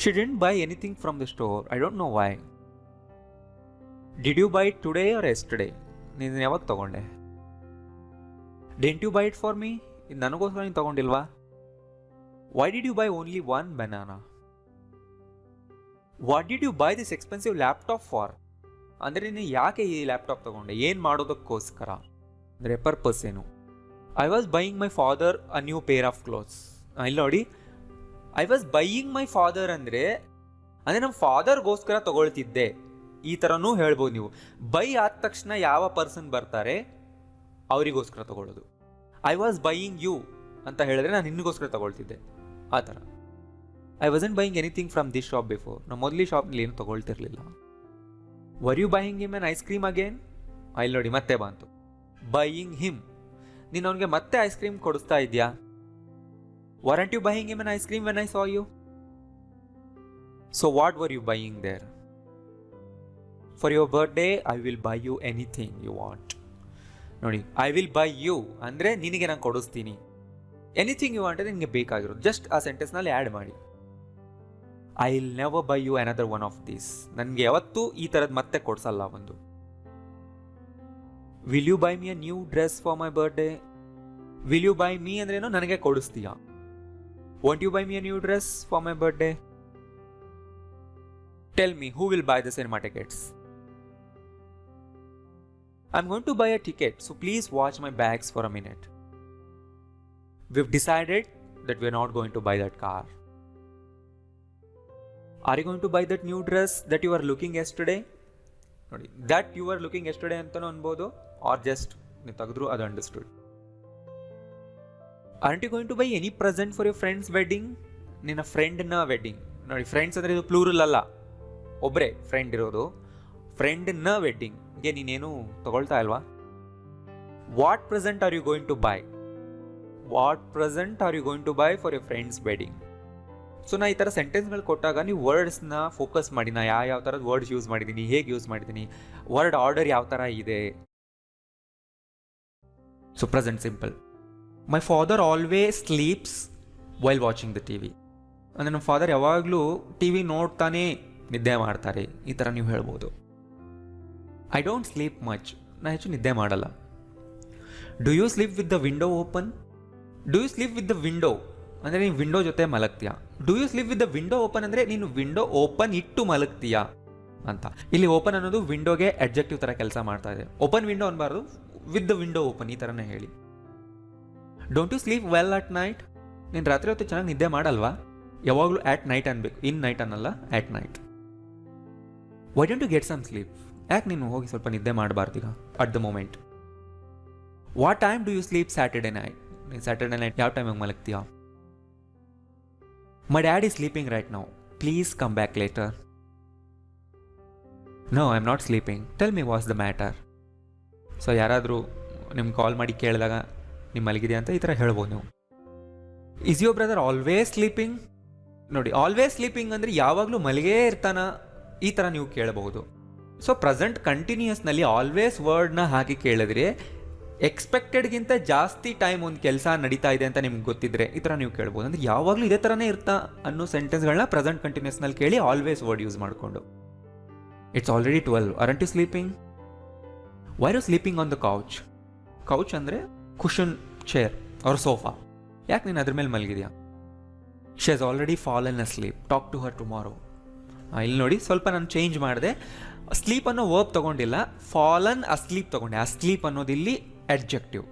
She didn't buy anything from the store. I don't know why. Did you buy it today or yesterday? ನೀನು ಯಾವಾಗ ತೊಗೊಂಡೆ? Didn't you buy it for me? ಇದು ನನಗೋಸ್ಕರ ನೀನು ತೊಗೊಂಡಿಲ್ವಾ? Why did you buy only 1 banana? What did you buy this expensive laptop for? ಅಂದರೆ ನೀನು ಯಾಕೆ ಈ ಲ್ಯಾಪ್ಟಾಪ್ ತೊಗೊಂಡೆ? ಏನು ಮಾಡೋದಕ್ಕೋಸ್ಕರ? ಅಂದರೆ ಪರ್ಪಸ್ ಏನು? I was buying my father a new pair of clothes. ಇಲ್ಲಿ ನೋಡಿ, I was buying my father ಅಂದರೆ ನಮ್ಮ ಫಾದರ್ಗೋಸ್ಕರ ತೊಗೊಳ್ತಿದ್ದೆ. ಈ ಥರನೂ ಹೇಳ್ಬೋದು ನೀವು. ಬೈ ಆದ ತಕ್ಷಣ ಯಾವ ಪರ್ಸನ್ ಬರ್ತಾರೆ ಅವರಿಗೋಸ್ಕರ ತೊಗೊಳ್ಳೋದು. ಐ ವಾಸ್ ಬೈಯಿಂಗ್ ಯು ಅಂತ ಹೇಳಿದ್ರೆ ನಾನು ನಿನಗೋಸ್ಕರ ತೊಗೊಳ್ತಿದ್ದೆ, ಆ ಥರ. I wasn't buying anything from this shop before. ನಾವು ಮೊದಲೇ ಶಾಪ್ನಲ್ಲಿ ಏನು ತೊಗೊಳ್ತಿರ್ಲಿಲ್ಲ. Were you buying him an ice cream again? ಇಲ್ಲಿ ನೋಡಿ ಮತ್ತೆ ಬಂತು ಬೈಯಿಂಗ್ ಹಿಮ್. ನೀನು ಅವನಿಗೆ ಮತ್ತೆ ಐಸ್ ಕ್ರೀಮ್ ಕೊಡಿಸ್ತಾ ಇದೆಯಾ? ವರಂಟ್ you buying him an ice cream when I saw you? So what were you buying there? For your birthday I will buy you anything you want. ನೋಡಿ, ಐ ವಿಲ್ ಬೈ ಯು ಅಂದರೆ ನಿನಗೆ ನಾನು ಕೊಡಿಸ್ತೀನಿ. Anything you want ಅಂದರೆ ನಿನಗೆ ಬೇಕಾಗಿರೋದು. Just ಆ ಸೆಂಟೆನ್ಸ್ನಲ್ಲಿ ಆ್ಯಡ್ ಮಾಡಿ. I will never buy you another one of these. ನನಗೆ ಯಾವತ್ತೂ ಈ ಥರದ್ದು ಮತ್ತೆ ಕೊಡಿಸಲ್ಲ ಒಂದು. Will you buy me a new dress for my birthday? Will you buy me ಅಂದ್ರೇನು? ನನಗೆ ಕೊಡಿಸ್ತೀಯಾ. Won't you buy me a new dress for my birthday? Tell me who will buy the cinema tickets? I am going to buy a ticket, so please watch my bags for a minute. We've decided that we're not going to buy that car. Are you going to buy that new dress that you were looking yesterday? ನೋಡಿ, that you were looking yesterday ಅಂತನೂ ಅನ್ಬೋದು, are just ನೀವು ತೆಗೆದ್ರು ಅದು understood. Aren't you going to buy any present for your friend's wedding? ನಿನ್ನ ಫ್ರೆಂಡ್ನ wedding. ನೋಡಿ, friends ಅಂದರೆ ಇದು plural ಅಲ್ಲ, ಒಬ್ಬರೇ ಫ್ರೆಂಡ್ ಇರೋದು. ಫ್ರೆಂಡ್ನ ವೆಡ್ಡಿಂಗ್ಗೆ ನೀನೇನು ತಗೊಳ್ತಾ ಇಲ್ವಾ? What present are you going to buy? What present are you going to buy for your friend's wedding? So ನಾ ಈ ಥರ ಸೆಂಟೆನ್ಸ್ಗಳು ಕೊಟ್ಟಾಗ ನೀವು ವರ್ಡ್ಸ್ನ ಫೋಕಸ್ ಮಾಡಿ, ನಾ ಯಾವ ಥರದ ವರ್ಡ್ಸ್ ಯೂಸ್ ಮಾಡಿದ್ದೀನಿ, ಹೇಗೆ ಯೂಸ್ ಮಾಡಿದ್ದೀನಿ, ವರ್ಡ್ ಆರ್ಡರ್ ಯಾವ ಥರ ಇದೆ. So present simple. My father always sleeps while watching the T V. ಅಂದರೆ ನಮ್ಮ ಫಾದರ್ ಯಾವಾಗಲೂ ಟಿ ವಿ ನೋಡ್ತಾನೆ ನಿದ್ದೆ ಮಾಡ್ತಾರೆ, ಈ ಥರ ನೀವು ಹೇಳ್ಬೋದು. I don't sleep much. ನಾನು ಹೆಚ್ಚು ನಿದ್ದೆ ಮಾಡಲ್ಲ. Do you sleep with the window open? Do you sleep with the window ಅಂದರೆ ನೀನು ವಿಂಡೋ ಜೊತೆ ಮಲಗ್ತೀಯಾ. Do you sleep with the window open ಅಂದರೆ ನೀನು ವಿಂಡೋ ಓಪನ್ ಇಟ್ಟು ಮಲಗ್ತೀಯಾ ಅಂತ. ಇಲ್ಲಿ ಓಪನ್ ಅನ್ನೋದು ವಿಂಡೋಗೆ ಅಡ್ಜೆಕ್ಟಿವ್ ಥರ ಕೆಲಸ ಮಾಡ್ತಾ ಇದೆ. ಓಪನ್ ವಿಂಡೋ ಅನ್ಬಾರ್ದು, ವಿತ್ ದ ವಿಂಡೋ ಓಪನ್ ಈ ಥರನೇ ಹೇಳಿ. Don't you sleep well at night? ನೀನು ರಾತ್ರಿ ಹೊತ್ತು ಚೆನ್ನಾಗಿ ನಿದ್ದೆ ಮಾಡಲ್ವಾ? ಯಾವಾಗಲೂ ಆಟ್ ನೈಟ್ ಅನ್ಬೇಕು, ಇನ್ ನೈಟ್ ಅನ್ನಲ್ಲ, at night. Why don't you get some sleep? ಯಾಕೆ ನೀನು ಹೋಗಿ ಸ್ವಲ್ಪ ನಿದ್ದೆ ಮಾಡಬಾರ್ದೀಗ at the moment? What time do you sleep Saturday night? ನೀನು ಸ್ಯಾಟರ್ಡೆ ನೈಟ್ ಯಾವ ಟೈಮಿಗೆ ಮಲಗ್ತೀಯಾ? My dad is sleeping right now, please come back later. No, I am not sleeping, tell me what's the matter. So ಯಾರಾದರೂ ನಿಮ್ಗೆ ಕಾಲ್ ಮಾಡಿ ಕೇಳಿದಾಗ ನೀವು ಮಲಗಿದೆಯಾ ಅಂತ ಈ ಥರ ಹೇಳ್ಬೋದು ನೀವು. Is your brother always sleeping? ನೋಡಿ, ಆಲ್ವೇಸ್ ಸ್ಲೀಪಿಂಗ್ ಅಂದರೆ ಯಾವಾಗಲೂ ಮಲಗೇ ಇರ್ತಾನ, ಈ ಥರ ನೀವು ಕೇಳಬಹುದು. ಸೊ ಪ್ರೆಸೆಂಟ್ ಕಂಟಿನ್ಯೂಸ್ನಲ್ಲಿ ಆಲ್ವೇಸ್ ವರ್ಡ್ನ ಹಾಕಿ ಕೇಳಿದ್ರೆ ಎಕ್ಸ್ಪೆಕ್ಟೆಡ್ಗಿಂತ ಜಾಸ್ತಿ ಟೈಮ್ ಒಂದು ಕೆಲಸ ನಡೀತಾ ಇದೆ ಅಂತ ನಿಮ್ಗೆ ಗೊತ್ತಿದ್ರೆ ಈ ಥರ ನೀವು ಕೇಳ್ಬೋದು. ಅಂದರೆ ಯಾವಾಗಲೂ ಇದೇ ಥರನೇ ಇರ್ತಾ ಅನ್ನೋ ಸೆಂಟೆನ್ಸ್ಗಳನ್ನ ಪ್ರೆಸೆಂಟ್ ಕಂಟಿನ್ಯೂಸ್ನಲ್ಲಿ ಕೇಳಿ ಆಲ್ವೇಸ್ ವರ್ಡ್ ಯೂಸ್ ಮಾಡಿಕೊಂಡು. It's already 12, aren't you sleeping? Why are you sleeping on the couch? Couch ಅಂದರೆ ಕುಷನ್ ಚೇರ್ ಅವ್ರ ಸೋಫಾ. ಯಾಕೆ ನೀನು ಅದ್ರ ಮೇಲೆ ಮಲಗಿದ್ಯಾ? She has already fallen asleep, talk to her tomorrow. ಇಲ್ಲಿ ನೋಡಿ, ಸ್ವಲ್ಪ ನಾನು ಚೇಂಜ್ ಮಾಡಿದೆ. ಸ್ಲೀಪ್ ಅನ್ನೋ ವರ್ಬ್ ತೊಗೊಂಡಿಲ್ಲ, ಫಾಲನ್ ಅಸ್ಲೀಪ್ ತೊಗೊಂಡೆ. ಅಸ್ಲೀಪ್ ಅನ್ನೋದಿಲ್ಲಿ ಅಡ್ಜೆಕ್ಟಿವ್.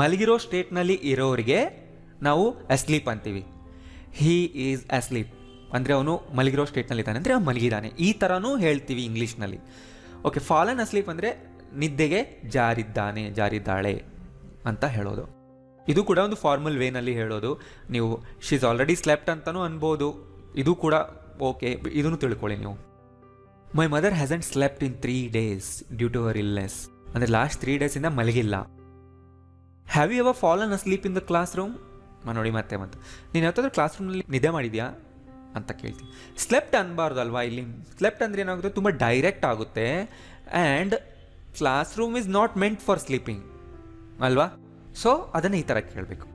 ಮಲಗಿರೋ ಸ್ಟೇಟ್ನಲ್ಲಿ ಇರೋರಿಗೆ ನಾವು ಅಸ್ಲೀಪ್ ಅಂತೀವಿ. ಹೀ ಈಸ್ ಅಸ್ಲೀಪ್ ಅಂದರೆ ಅವನು ಮಲಗಿರೋ ಸ್ಟೇಟ್ನಲ್ಲಿ ಇದ್ದಾನೆ ಅಂದರೆ ಅವನು ಮಲಗಿದ್ದಾನೆ, ಈ ಥರನೂ ಹೇಳ್ತೀವಿ ಇಂಗ್ಲೀಷ್ನಲ್ಲಿ. ಓಕೆ, ಫಾಲನ್ ಅಸ್ಲೀಪ್ ಅಂದರೆ ನಿದ್ದೆಗೆ ಜಾರಿದ್ದಾನೆ, ಜಾರಿದ್ದಾಳೆ ಅಂತ ಹೇಳೋದು. ಇದು ಕೂಡ ಒಂದು ಫಾರ್ಮಲ್ ವೇನಲ್ಲಿ ಹೇಳೋದು. ನೀವು ಶಿ ಈಸ್ ಆಲ್ರೆಡಿ ಸ್ಲೆಪ್ಟ್ ಅಂತಲೂ ಅನ್ಬೋದು, ಇದು ಕೂಡ ಓಕೆ, ಇದನ್ನು ತಿಳ್ಕೊಳ್ಳಿ ನೀವು. My mother hasn't slept in 3 days due to her illness. ಅಂದರೆ ಲಾಸ್ಟ್ 3 days ಮಲಗಿಲ್ಲ. Have you ever fallen asleep in the class room? ನೋಡಿ ಮತ್ತೆ ನೀನು ಯಾವತ್ತಾದ್ರೂ ಕ್ಲಾಸ್ ರೂಮ್ನಲ್ಲಿ ನಿದ್ದೆ ಮಾಡಿದ್ಯಾ ಅಂತ ಕೇಳ್ತೀನಿ. ಸ್ಲೆಪ್ಟ್ ಅನ್ಬಾರ್ದು ಅಲ್ವಾ ಇಲ್ಲಿ. ಸ್ಲೆಪ್ಟ್ ಅಂದರೆ ಏನಾಗುತ್ತೆ, ತುಂಬ ಡೈರೆಕ್ಟ್ ಆಗುತ್ತೆ. And classroom is not meant for sleeping ಅಲ್ವಾ. ಸೊ ಅದನ್ನೇ ಈ ಥರ ಕೇಳಬೇಕು.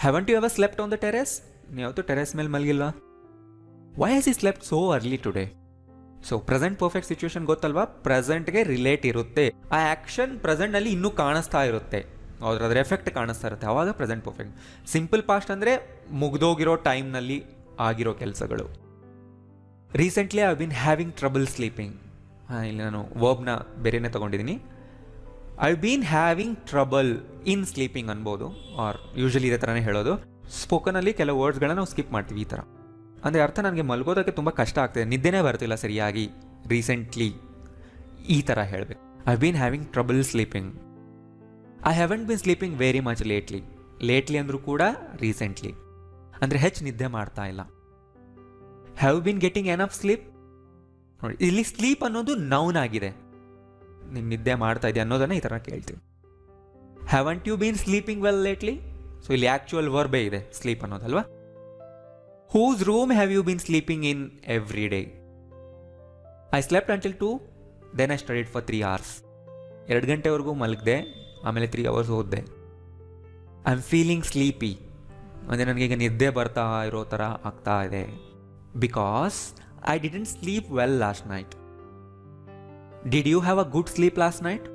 Haven't you ever slept on the terrace? ನೀವು ಯಾವತ್ತೂ ಟೆರೆಸ್ ಮೇಲೆ ಮಲಗಿಲ್ವಾ? Why has he slept so early today? So present perfect situation ಗೊತ್ತಲ್ವಾ, ಪ್ರೆಸೆಂಟ್ಗೆ ರಿಲೇಟ್ ಇರುತ್ತೆ. ಆ ಆ್ಯಕ್ಷನ್ ಪ್ರೆಸೆಂಟ್ನಲ್ಲಿ ಇನ್ನೂ ಕಾಣಿಸ್ತಾ ಇರುತ್ತೆ, ಅದರ ಎಫೆಕ್ಟ್ ಕಾಣಿಸ್ತಾ ಇರುತ್ತೆ, ಆವಾಗ ಪ್ರೆಸೆಂಟ್ ಪರ್ಫೆಕ್ಟ್. ಸಿಂಪಲ್ ಪಾಸ್ಟ್ ಅಂದರೆ ಮುಗ್ದೋಗಿರೋ ಟೈಮ್ನಲ್ಲಿ ಆಗಿರೋ ಕೆಲಸಗಳು. Recently I bin having trouble sleeping. ಇಲ್ಲಿ ನಾನು ವರ್ಬ್ನ ಬೇರೆನೇ ತೊಗೊಂಡಿದ್ದೀನಿ. I been having trouble in sleeping ಅನ್ಬೋದು, ಆರ್ ಯೂಶಲಿ ಇದೇ ಥರನೇ ಹೇಳೋದು. ಸ್ಪೋಕನಲ್ಲಿ ಕೆಲವು ವರ್ಡ್ಸ್ಗಳನ್ನ ನಾವು ಸ್ಕಿಪ್ ಮಾಡ್ತೀವಿ ಈ ಥರ. ಅಂದರೆ ಅರ್ಥ ನನಗೆ ಮಲ್ಗೋದಕ್ಕೆ ತುಂಬ ಕಷ್ಟ ಆಗ್ತಿದೆ, ನಿದ್ದೆನೇ ಬರ್ತಿಲ್ಲ ಸರಿಯಾಗಿ ರೀಸೆಂಟ್ಲಿ, ಈ ಥರ ಹೇಳಬೇಕು. I been having trouble sleeping. I haven't been sleeping very much lately. Lately ಅಂದರೂ ಕೂಡ ರೀಸೆಂಟ್ಲಿ, ಅಂದರೆ ಹೆಚ್ಚು ನಿದ್ದೆ ಮಾಡ್ತಾ ಇಲ್ಲ. Have been getting enough sleep. ನೋಡಿ ಇಲ್ಲಿ ಸ್ಲೀಪ್ ಅನ್ನೋದು ನೌನ್ ಆಗಿದೆ, ನೀನು ನಿದ್ದೆ ಮಾಡ್ತಾ ಇದೆಯಾ ಅನ್ನೋದನ್ನು ಈ ಥರ ಕೇಳ್ತೀವಿ. Haven't you been sleeping well lately? So ಇಲ್ಲಿ ಆ್ಯಕ್ಚುಯಲ್ ವರ್ಬೇ ಇದೆ ಸ್ಲೀಪ್ ಅನ್ನೋದಲ್ವಾ. Whose room have you been sleeping in every day? I slept until 2, then I studied for 3 hours. 2 ಗಂಟೆವರೆಗೂ ಮಲಗಿದೆ, ಆಮೇಲೆ 3 hours ಓದಿದೆ. ಐ ಆಮ್ ಫೀಲಿಂಗ್ ಸ್ಲೀಪಿ, ಅಂದರೆ ನನಗೀಗ ನಿದ್ದೆ ಬರ್ತಾ ಇರೋ ಥರ ಆಗ್ತಾ ಇದೆ. Because I didn't sleep well last night. Did you have a good sleep last night?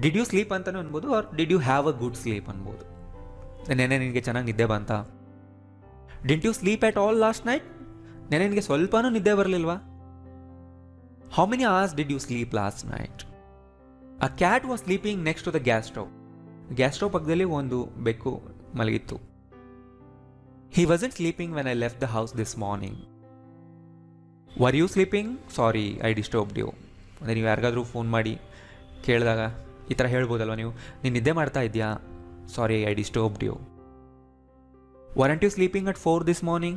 Did you sleep ಅಂತಲೂ ಅನ್ಬೋದು, or did you have a good sleep ಅನ್ಬೋದು. ನೆನೆ ನಿನಗೆ ಚೆನ್ನಾಗಿ ನಿದ್ದೆ ಬಂತ? Didn't you sleep at all last night? How many ಸ್ವಲ್ಪನೂ ನಿದ್ದೆ ಬರಲಿಲ್ವಾ? ಹೌ ಮೆನಿ hours did you sleep last night? A cat was sleeping next to the gas stove. Gas stove ಪಕ್ಕದಲ್ಲಿ ಒಂದು ಬೆಕ್ಕು ಮಲಗಿತ್ತು. He wasn't sleeping when I left the house this morning. Were you sleeping? Sorry I disturbed you. ಅಂದರೆ ನೀವು ಯಾರಿಗಾದ್ರೂ phone ಮಾಡಿ ಕೇಳಿದಾಗ ಈ ಥರ ಹೇಳ್ಬೋದಲ್ವ ನೀವು, ನೀನು ನಿದ್ದೆ ಮಾಡ್ತಾ ಇದೆಯಾ? Sorry I disturbed you. Weren't you sleeping at 4 this morning?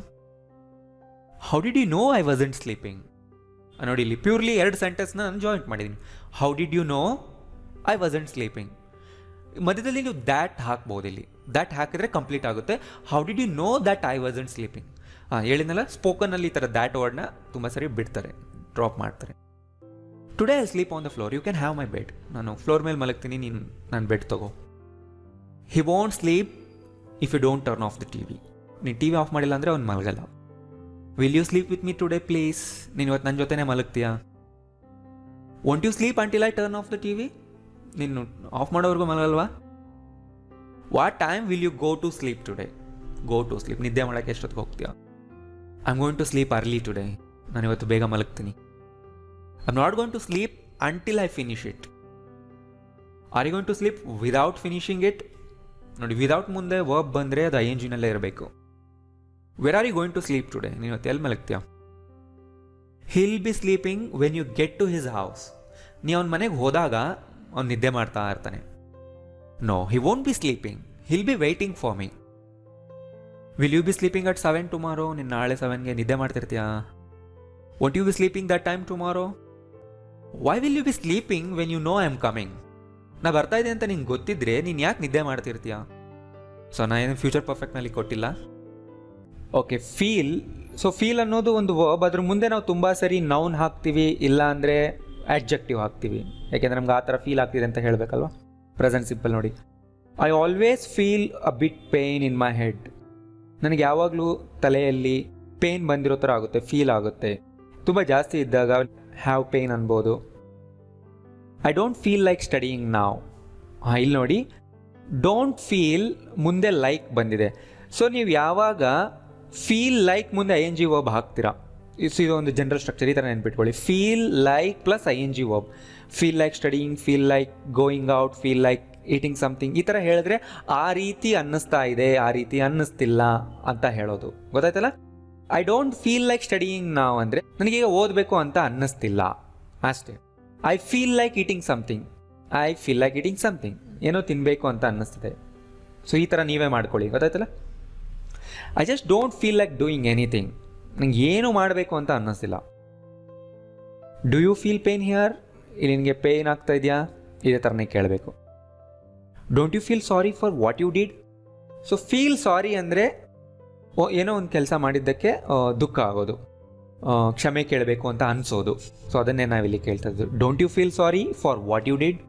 How did you know I wasn't sleeping? ನೋಡಿ ಇಲ್ಲಿ ಪ್ಯೂರ್ಲಿ 2 ಸೆಂಟೆನ್ಸ್ನ ನಾನು ಜಾಯಿಂಟ್ ಮಾಡಿದ್ದೀನಿ. How did you know I wasn't sleeping? ಮಧ್ಯದಲ್ಲಿ ನೀವು ದ್ಯಾಟ್ ಹಾಕ್ಬೋದು. ಇಲ್ಲಿ ದ್ಯಾಟ್ ಹಾಕಿದ್ರೆ ಕಂಪ್ಲೀಟ್ ಆಗುತ್ತೆ. How did you know that I wasn't sleeping? ಹೇಳಿದ್ನಲ್ಲ, ಸ್ಪೋಕನಲ್ಲಿ ಈ ಥರ ದ್ಯಾಟ್ ವರ್ಡ್ನ ತುಂಬ ಸರಿ ಬಿಡ್ತಾರೆ, ಡ್ರಾಪ್ ಮಾಡ್ತಾರೆ. Today I sleep on the floor, you can have my bed. ನಾನು ಫ್ಲೋರ್ ಮೇಲೆ ಮಲಗ್ತೀನಿ, ನೀನು ನನ್ನ ಬೆಡ್ ತಗೋ. He won't sleep if you don't turn off the T V. ನೀನು ಟಿ ವಿ ಆಫ್ ಮಾಡಿಲ್ಲ ಅಂದರೆ ಅವ್ನು ಮಲಗಲ್ಲ. Will you sleep with me today please? ನೀನು ಇವತ್ತು ನನ್ನ ಜೊತೆನೇ ಮಲಗ್ತೀಯಾ? Won't you sleep until I turn off the T V? ನೀನು ಆಫ್ ಮಾಡೋವರೆಗೂ ಮಲಗಲ್ವಾ? What time will you go to sleep today? Go to sleep, ನಿದ್ದೆ ಮಾಡೋಕ್ಕೆ ಎಷ್ಟೊತ್ತಿಗೆ ಹೋಗ್ತೀಯಾ? I am going to sleep early today. ನಾನು ಇವತ್ತು ಬೇಗ ಮಲಗ್ತೀನಿ. I am not going to sleep until I finish it. Are you going to sleep without finishing it? ನೋಡಿ, without ಮುಂದೆ ವರ್ಬ್ ಬಂದರೆ ಅದು ING ನಲ್ಲೇ ಇರಬೇಕು. Where are you going to sleep today? ನೀನು ಇವತ್ತು ಎಲ್ಲಿ ಮಲಗ್ತೀಯ? He'll be sleeping when you get to his house. ನೀವು ಅವ್ನ ಮನೆಗೆ ಹೋದಾಗ ಅವ್ನು ನಿದ್ದೆ ಮಾಡ್ತಾ ಇರ್ತಾನೆ. No, he won't be sleeping, he'll be waiting for me. Will you be sleeping at 7 tomorrow? ನೀನು ನಾಳೆ 7ಗೆ ನಿದ್ದೆ ಮಾಡ್ತಿರ್ತೀಯಾ? Won't you be sleeping that time tomorrow? Why will you be sleeping when you know I am coming? ನಾ ಬರ್ತಾ ಇದೆ ಅಂತ ನಿಂಗೆ ಗೊತ್ತಿದ್ರೆ ನೀನು ಯಾಕೆ ನಿದ್ದೆ ಮಾಡ್ತಿರ್ತೀಯ? ಸೊ ನಾ ಏನು ಫ್ಯೂಚರ್ ಪರ್ಫೆಕ್ಟ್ನಲ್ಲಿ ಕೊಟ್ಟಿಲ್ಲ. Okay, feel. ಸೊ ಫೀಲ್ ಅನ್ನೋದು ಒಂದು ವರ್ಬ್, ಅದ್ರ ಮುಂದೆ ನಾವು ತುಂಬ ಸರಿ ನೌನ್ ಹಾಕ್ತೀವಿ, ಇಲ್ಲ ಅಂದರೆ ಆಡ್ಜೆಕ್ಟಿವ್ ಹಾಕ್ತೀವಿ. ಯಾಕೆಂದರೆ ನಮ್ಗೆ ಆ ಥರ ಫೀಲ್ ಆಗ್ತಿದೆ ಅಂತ ಹೇಳಬೇಕಲ್ವ. ಪ್ರೆಸೆಂಟ್ ಸಿಂಪಲ್ ನೋಡಿ. I always feel a bit pain in my head. ನನಗೆ ಯಾವಾಗಲೂ ತಲೆಯಲ್ಲಿ ಪೇನ್ ಬಂದಿರೋ ಥರ ಆಗುತ್ತೆ, ಫೀಲ್ ಆಗುತ್ತೆ. ತುಂಬ ಜಾಸ್ತಿ ಇದ್ದಾಗ ಹ್ಯಾವ್ ಪೇನ್ ಅನ್ಬೋದು. I don't feel like studying ನಾವ್. ಇಲ್ಲಿ ನೋಡಿ, ಡೋಂಟ್ ಫೀಲ್ ಮುಂದೆ ಲೈಕ್ ಬಂದಿದೆ. ಸೊ ನೀವು ಯಾವಾಗ ಫೀಲ್ ಲೈಕ್ ಮುಂದೆ ING ವರ್ಬ್ ಹಾಕ್ತೀರಾ, ಇದು ಒಂದು ಜನರಲ್ ಸ್ಟ್ರಕ್ಚರ್, ಈ ಥರ ನೆನ್ಪಿಟ್ಕೊಳ್ಳಿ. Feel like plus ING verb. Feel like studying, feel like going out, feel like eating something, ಈ ಥರ ಹೇಳಿದ್ರೆ ಆ ರೀತಿ ಅನ್ನಿಸ್ತಾ ಇದೆ, ಆ ರೀತಿ ಅನ್ನಿಸ್ತಿಲ್ಲ ಅಂತ ಹೇಳೋದು. ಗೊತ್ತಾಯ್ತಲ್ಲ? I don't feel like studying ನಾವ್ ಅಂದರೆ ನನಗೀಗ ಓದಬೇಕು ಅಂತ ಅನ್ನಿಸ್ತಿಲ್ಲ ಅಷ್ಟೇ. I feel like eating something, I feel like eating something, ಏನೋ ತಿನ್ನಬೇಕು ಅಂತ ಅನ್ನಿಸ್ತಿದೆ. ಸೊ ಈ ಥರ ನೀವೇ ಮಾಡ್ಕೊಳ್ಳಿ. ಗೊತ್ತಾಯ್ತಲ್ಲ? I just don't feel like doing anything. ನಂಗೆ ಏನು ಮಾಡಬೇಕು ಅಂತ ಅನ್ನಿಸ್ತಿಲ್ಲ. Do you feel pain here? ಇಲ್ಲಿ ನಿನಗೆ ಪೇನ್ ಆಗ್ತಾ ಇದೆಯಾ? ಇದೇ ಥರನೇ ಕೇಳಬೇಕು. Don't you feel sorry for what you did? So feel sorry ಅಂದರೆ ಏನೋ ಒಂದು ಕೆಲಸ ಮಾಡಿದ್ದಕ್ಕೆ ದುಃಖ ಆಗೋದು, ಕ್ಷಮೆ ಕೇಳಬೇಕು ಅಂತ ಅನಿಸೋದು. ಸೊ ಅದನ್ನೇ ನಾವಿಲ್ಲಿ ಕೇಳ್ತಾ ಇದ್ದು. Don't you feel sorry for what you did?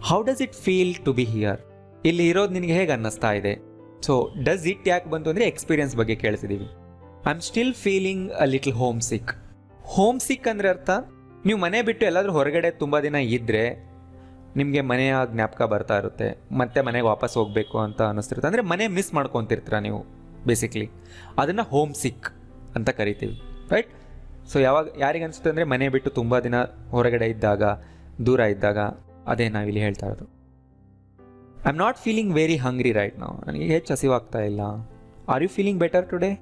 How does it feel to be here? ಇಲ್ಲಿ ಇರೋದು ನಿನಗೆ ಹೇಗೆ ಅನ್ನಿಸ್ತಾ ಇದೆ? ಸೊ ಡಸ್ ಇಟ್ ಯಾಕೆ ಬಂತು ಅಂದರೆ ಎಕ್ಸ್ಪೀರಿಯನ್ಸ್ ಬಗ್ಗೆ ಕೇಳ್ತಿದ್ದೀವಿ. I am still feeling a little homesick. Homesick ಅಂದರೆ ಅರ್ಥ, ನೀವು ಮನೆ ಬಿಟ್ಟು ಎಲ್ಲಾದರೂ ಹೊರಗಡೆ ತುಂಬ ದಿನ ಇದ್ದರೆ ನಿಮಗೆ ಮನೆಯ ಜ್ಞಾಪಕ ಬರ್ತಾ ಇರುತ್ತೆ, ಮತ್ತೆ ಮನೆಗೆ ವಾಪಸ್ ಹೋಗಬೇಕು ಅಂತ ಅನ್ನಿಸ್ತಿರುತ್ತೆ. ಅಂದರೆ ಮನೆ ಮಿಸ್ ಮಾಡ್ಕೊತಿರ್ತೀರ ನೀವು ಬೇಸಿಕ್ಲಿ. ಅದನ್ನು ಹೋಮ್ ಸಿಕ್ ಅಂತ ಕರಿತೀವಿ, ರೈಟ್? ಸೊ ಯಾರಿಗೆ ಅನಿಸುತ್ತೆ ಅಂದರೆ ಮನೆ ಬಿಟ್ಟು ತುಂಬ ದಿನ ಹೊರಗಡೆ ಇದ್ದಾಗ, ದೂರ ಇದ್ದಾಗ, ಅದೇ ನಾವಿಲ್ಲಿ ಹೇಳ್ತಾ ಇರೋದು. I am not feeling very hungry right now. ನನಗೆ ಹೆಚ್ಚು ಹಸಿವಾಗ್ತಾ ಇಲ್ಲ. Are you feeling better today?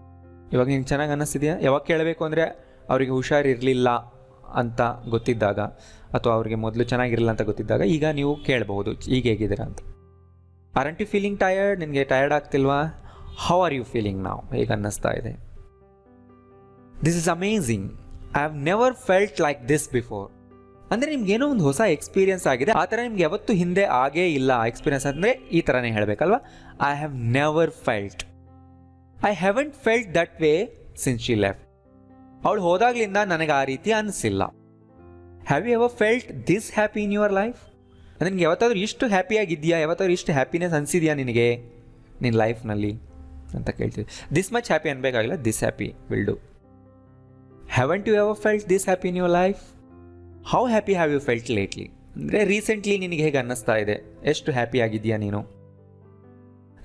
ಇವಾಗ ನಿಮ್ಗೆ ಚೆನ್ನಾಗಿ ಅನ್ನಿಸ್ತಿದೆಯಾ? ಯಾವಾಗ ಕೇಳಬೇಕು ಅಂದರೆ ಅವರಿಗೆ ಹುಷಾರಿರಲಿಲ್ಲ ಅಂತ ಗೊತ್ತಿದ್ದಾಗ, ಅಥವಾ ಅವರಿಗೆ ಮೊದಲು ಚೆನ್ನಾಗಿರಲಿಲ್ಲ ಅಂತ ಗೊತ್ತಿದ್ದಾಗ ಈಗ ನೀವು ಕೇಳಬಹುದು, ಈಗ ಹೇಗಿದ್ದೀರಾ ಅಂತ. Aren't you feeling tired? ನಿನಗೆ ಟಯರ್ಡ್ ಆಗ್ತಿಲ್ವಾ? ಹೌ ಆರ್ ಯು ಫೀಲಿಂಗ್ ನಾವು? ಹೇಗೆ ಅನ್ನಿಸ್ತಾ ಇದೆ? This is amazing. I have never felt like this before. ಅಂದರೆ ನಿಮ್ಗೇನೋ ಒಂದು ಹೊಸ ಎಕ್ಸ್ಪೀರಿಯನ್ಸ್ ಆಗಿದೆ, ಆ ಥರ ನಿಮ್ಗೆ ಯಾವತ್ತೂ ಹಿಂದೆ ಆಗೇ ಇಲ್ಲ. ಎಕ್ಸ್ಪೀರಿಯನ್ಸ್ ಅಂದರೆ ಈ ಥರನೇ ಹೇಳಬೇಕಲ್ವಾ? I have never felt. I haven't felt that way since she left. ಅವಳು ಹೋದಾಗ್ಲಿಂದ ನನಗೆ ಆ ರೀತಿ ಅನಿಸಿಲ್ಲ. Have you ever felt this happy in your life? ಅಂದರೆ ನಿನಗೆ ಯಾವತ್ತಾದ್ರೂ ಇಷ್ಟು ಹ್ಯಾಪಿಯಾಗಿದೆಯಾ? ಯಾವತ್ತಾದ್ರೂ ಇಷ್ಟು ಹ್ಯಾಪಿನೆಸ್ ಅನಿಸಿದೆಯಾ ನಿನಗೆ ನಿನ್ನ ಲೈಫ್ನಲ್ಲಿ ಅಂತ ಕೇಳ್ತೀವಿ. ದಿಸ್ ಮಚ್ ಹ್ಯಾಪಿ ಅನ್ಬೇಕಾಗಿಲ್ಲ, this happy will do. Haven't you ever felt this happy in your life? How happy have you felt lately? ಅಂದರೆ ರೀಸೆಂಟ್ಲಿ ನಿನಗೆ ಹೇಗೆ ಅನ್ನಿಸ್ತಾ ಇದೆ? ಎಷ್ಟು ಹ್ಯಾಪಿ ಆಗಿದೆಯಾ ನೀನು?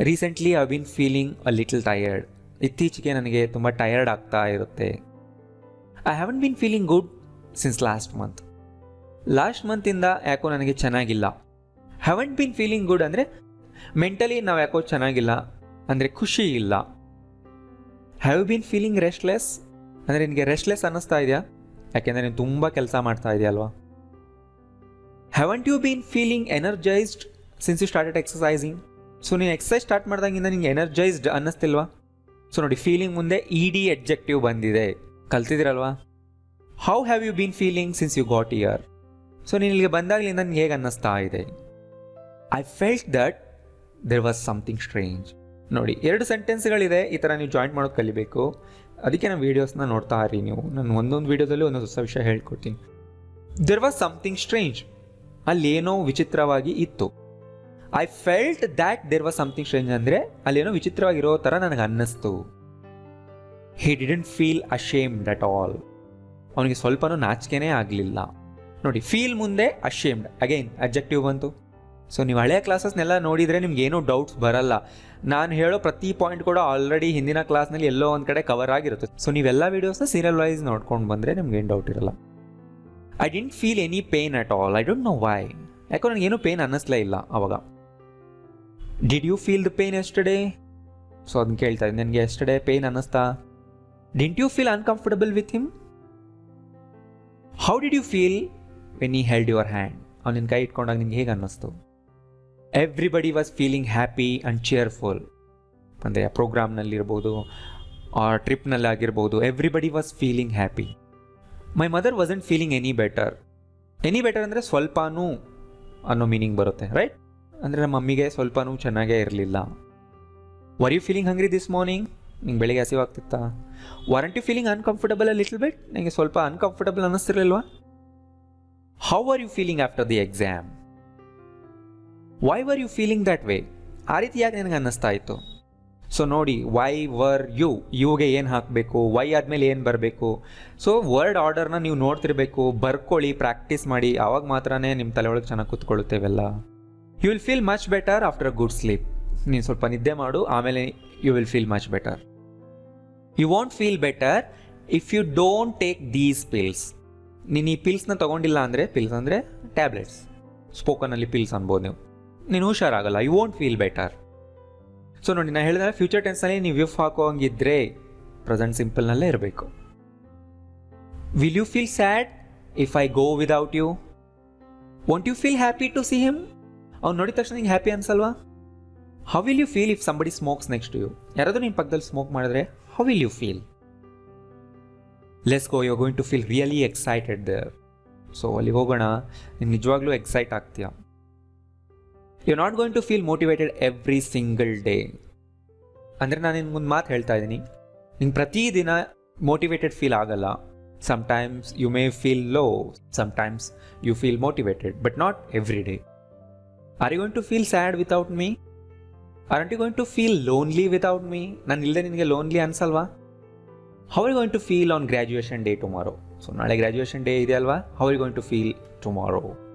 Recently I been feeling a little tired. ಇತ್ತೀಚೆಗೆ ನನಗೆ ತುಂಬ ಟಯರ್ಡ್ ಆಗ್ತಾ ಇರುತ್ತೆ. I haven't been feeling good since last ಮಂತಿಂದ ಯಾಕೋ ನನಗೆ ಚೆನ್ನಾಗಿಲ್ಲ. ಹ್ಯಾವೆಂಟ್ ಬಿನ್ ಫೀಲಿಂಗ್ ಗುಡ್ ಅಂದರೆ ಮೆಂಟಲಿ ನಾವು ಯಾಕೋ ಚೆನ್ನಾಗಿಲ್ಲ, ಅಂದರೆ ಖುಷಿ ಇಲ್ಲ. ಹ್ಯಾವ್ ಬಿನ್ ಫೀಲಿಂಗ್ ರೆಸ್ಟ್ಲೆಸ್ ಅಂದರೆ ನಿನಗೆ ರೆಸ್ಟ್ಲೆಸ್ ಅನ್ನಿಸ್ತಾ ಇದೆಯಾ? ಯಾಕೆಂದರೆ ನೀನು ತುಂಬ ಕೆಲಸ ಮಾಡ್ತಾ ಇದೆಯಲ್ವಾ? Haven't you been feeling energized since you started exercising? So ನೀನು ಎಕ್ಸಸೈಸ್ ಸ್ಟಾರ್ಟ್ ಮಾಡಿದಾಗಿಂದ ನಿಂಗೆ ಎನರ್ಜೈಸ್ಡ್ ಅನ್ನಿಸ್ತಿಲ್ವಾ? ಸೊ ನೋಡಿ, ಫೀಲಿಂಗ್ ಮುಂದೆ ED ಎಡ್ಜೆಕ್ಟಿವ್ ಬಂದಿದೆ, ಕಲ್ತಿದ್ದೀರಲ್ವಾ? How have you been feeling since you got here? So ನೀನು ಇಲ್ಲಿಗೆ ಬಂದಾಗಲಿಂದ ನನಗೆ ಹೇಗೆ ಅನ್ನಿಸ್ತಾ ಇದೆ? I felt that there was something strange. ನೋಡಿ, 2 ಸೆಂಟೆನ್ಸ್ಗಳಿದೆ, ಈ ಥರ ನೀವು ಜಾಯಿಂಟ್ ಮಾಡೋದು ಕಲಿಬೇಕು. ಅದಕ್ಕೆ ನಾನು ವೀಡಿಯೋಸ್ನ ನೋಡ್ತಾ ಇರಿ ನೀವು. ನಾನು ಒಂದೊಂದು ವೀಡಿಯೋದಲ್ಲೂ ಒಂದೊಂದು ಹೊಸ ವಿಷಯ ಹೇಳ್ಕೊಡ್ತೀನಿ. ದೇರ್ ವಾಸ್ ಸಮಥಿಂಗ್ ಸ್ಟ್ರೇಂಜ್, ಅಲ್ಲೇನೋ ವಿಚಿತ್ರವಾಗಿ ಇತ್ತು. I felt that there was something strange ಅಂದರೆ ಅಲ್ಲೇನೋ ವಿಚಿತ್ರವಾಗಿರೋ ಥರ ನನಗೆ ಅನ್ನಿಸ್ತು. He didn't feel ashamed at all. ಅವನಿಗೆ ಸ್ವಲ್ಪನೂ ನಾಚಿಕೆನೇ ಆಗಲಿಲ್ಲ. ನೋಡಿ, ಫೀಲ್ ಮುಂದೆ ಅಶೇಮ್ಡ್ ಅಗೈನ್ ಅಡ್ಜೆಕ್ಟಿವ್ ಬಂತು. ಸೊ ನೀವು ಹಳೆಯ ಕ್ಲಾಸಸ್ನೆಲ್ಲ ನೋಡಿದರೆ ನಿಮ್ಗೆ ಏನೂ ಡೌಟ್ಸ್ ಬರಲ್ಲ. ನಾನು ಹೇಳೋ ಪ್ರತಿ ಪಾಯಿಂಟ್ ಕೂಡ ಆಲ್ರೆಡಿ ಹಿಂದಿನ ಕ್ಲಾಸ್ನಲ್ಲಿ ಎಲ್ಲೋ ಒಂದು ಕಡೆ ಕವರ್ ಆಗಿರುತ್ತೆ. ಸೊ ನೀವೆಲ್ಲ ವೀಡಿಯೋಸ್ನ ಸೀರಿಯಲ್ ವೈಸ್ ನೋಡ್ಕೊಂಡು ಬಂದರೆ ನಿಮ್ಗೆ ಏನು ಡೌಟ್ ಇರಲ್ಲ. I didn't feel any pain at all. I don't know why. ಯಾಕೋ ನನಗೇನು ಪೇನ್ ಅನ್ನಿಸ್ಲೇ ಇಲ್ಲ ಅವಾಗ. Did you feel the pain yesterday? So ಅದನ್ನ ಕೇಳ್ತಾ ಇದ್ದೀನಿ, ನನಗೆ ಎಸ್ಟರ್ಡೇ ಪೇನ್ ಅನ್ನಿಸ್ತಾ? Didn't you feel uncomfortable with him? How did you feel when he held your hand? ಅವ್ನು ನಿನ್ನ ಕೈ ಇಟ್ಕೊಂಡಾಗ ನಿನ್ಗೆ ಹೇಗೆ ಅನ್ನಿಸ್ತು? Everybody was feeling happy and cheerful. ಅಂದರೆ ಆ ಪ್ರೋಗ್ರಾಮ್ನಲ್ಲಿರ್ಬೋದು, ಆ ಟ್ರಿಪ್ನಲ್ಲಾಗಿರ್ಬೋದು, everybody was feeling happy. My mother wasn't feeling any better. Any better ಅಂದರೆ ಸ್ವಲ್ಪನೂ ಅನ್ನೋ ಮೀನಿಂಗ್ ಬರುತ್ತೆ, ರೈಟ್? ಅಂದರೆ ನಮ್ಮ ಮಮ್ಮಿಗೆ ಸ್ವಲ್ಪನೂ ಚೆನ್ನಾಗೇ ಇರಲಿಲ್ಲ. Were you feeling hungry this morning? ನಿಂಗೆ ಬೆಳಿಗ್ಗೆ ಹಸಿವಾಗ್ತಿತ್ತಾ? Weren't you feeling uncomfortable a little bit? ನನಗೆ ಸ್ವಲ್ಪ ಅನ್ಕಂಫರ್ಟಬಲ್ ಅನ್ನಿಸ್ತಿರ್ಲಿಲ್ವಾ? How are you feeling after the exam? Why were you feeling that way? ಆ ರೀತಿ ಯಾಕೆ ನನಗೆ ಅನ್ನಿಸ್ತಾ ಇತ್ತು? ಸೊ ನೋಡಿ, ವೈ ವರ್ ಯು, ಯುಗೆ ಏನು ಹಾಕಬೇಕು, ವೈ ಆದಮೇಲೆ ಏನು ಬರಬೇಕು. ಸೊ ವರ್ಡ್ ಆರ್ಡರ್ನ ನೀವು ನೋಡ್ತಿರ್ಬೇಕು, ಬರ್ಕೊಳ್ಳಿ, ಪ್ರಾಕ್ಟೀಸ್ ಮಾಡಿ. ಆವಾಗ ಮಾತ್ರನೇ ನಿಮ್ಮ ತಲೆ ಒಳಗೆ ಚೆನ್ನಾಗಿ ಕೂತ್ಕೊಳ್ಳುತ್ತೆ ಇವೆಲ್ಲ. You will feel much better after a good sleep. ನೀನು ಸ್ವಲ್ಪ ನಿದ್ದೆ ಮಾಡು, ಆಮೇಲೆ you will feel much better. You want feel better if you don't take these pills. ನೀನು ಈ ಪಿಲ್ಸ್ನ ತೊಗೊಂಡಿಲ್ಲ ಅಂದರೆ, ಪಿಲ್ಸ್ ಅಂದರೆ ಟ್ಯಾಬ್ಲೆಟ್ಸ್, ಸ್ಪೋಕನಲ್ಲಿ ಪಿಲ್ಸ್ ಅನ್ಬೋದು ನೀವು, ನೀನು ಹುಷಾರಾಗಲ್ಲ. You want feel better. So ನೋಡಿ, ನಾನು ಹೇಳಿದ್ರೆ ಫ್ಯೂಚರ್ ಟೆನ್ಸ್ನಲ್ಲಿ ನೀವು ಇಫ್ ಹಾಕೋಂಗಿದ್ರೆ ಪ್ರೆಸೆಂಟ್ ಸಿಂಪಲ್ನಲ್ಲೇ ಇರಬೇಕು. Will you feel sad if I go without you? Want you feel happy to see him? ಅವ್ನು ನೋಡಿದ ತಕ್ಷಣ ನಿಂಗೆ ಹ್ಯಾಪಿ ಅನ್ಸಲ್ವಾ? How will you feel if somebody smokes next to you? ಯಾರಾದರೂ ನಿಮ್ಮ ಪಕ್ಕದಲ್ಲಿ ಸ್ಮೋಕ್ ಮಾಡಿದ್ರೆ how will you feel? Let's go, you are going to feel really excited there. So ಅಲ್ಲಿಗೆ ಹೋಗೋಣ. ನೀನು ನಿಜವಾಗ್ಲೂ ಎಕ್ಸೈಟ್ ಆಗ್ತೀಯಾ. You are not going to feel motivated every single day. ಅಂದರೆ ನಾನು ನಿನ್ಗೊಂದು ಮಾತು ಹೇಳ್ತಾ ಇದ್ದೀನಿ, ನಿಂಗೆ ಪ್ರತಿದಿನ ಮೋಟಿವೇಟೆಡ್ ಫೀಲ್ ಆಗಲ್ಲ. Sometimes you may feel low, sometimes you feel motivated, but not every day. Are you going to feel sad without me? Are you going to feel lonely without me? ನಾನು ಇಲ್ಲದೆ ನಿನಗೆ lonely ಅನ್ಸಲ್ವಾ? How are you going to feel on graduation day tomorrow? So ನಾಳೆ graduation day ಇದೆ ಅಲ್ವಾ? How are you going to feel tomorrow?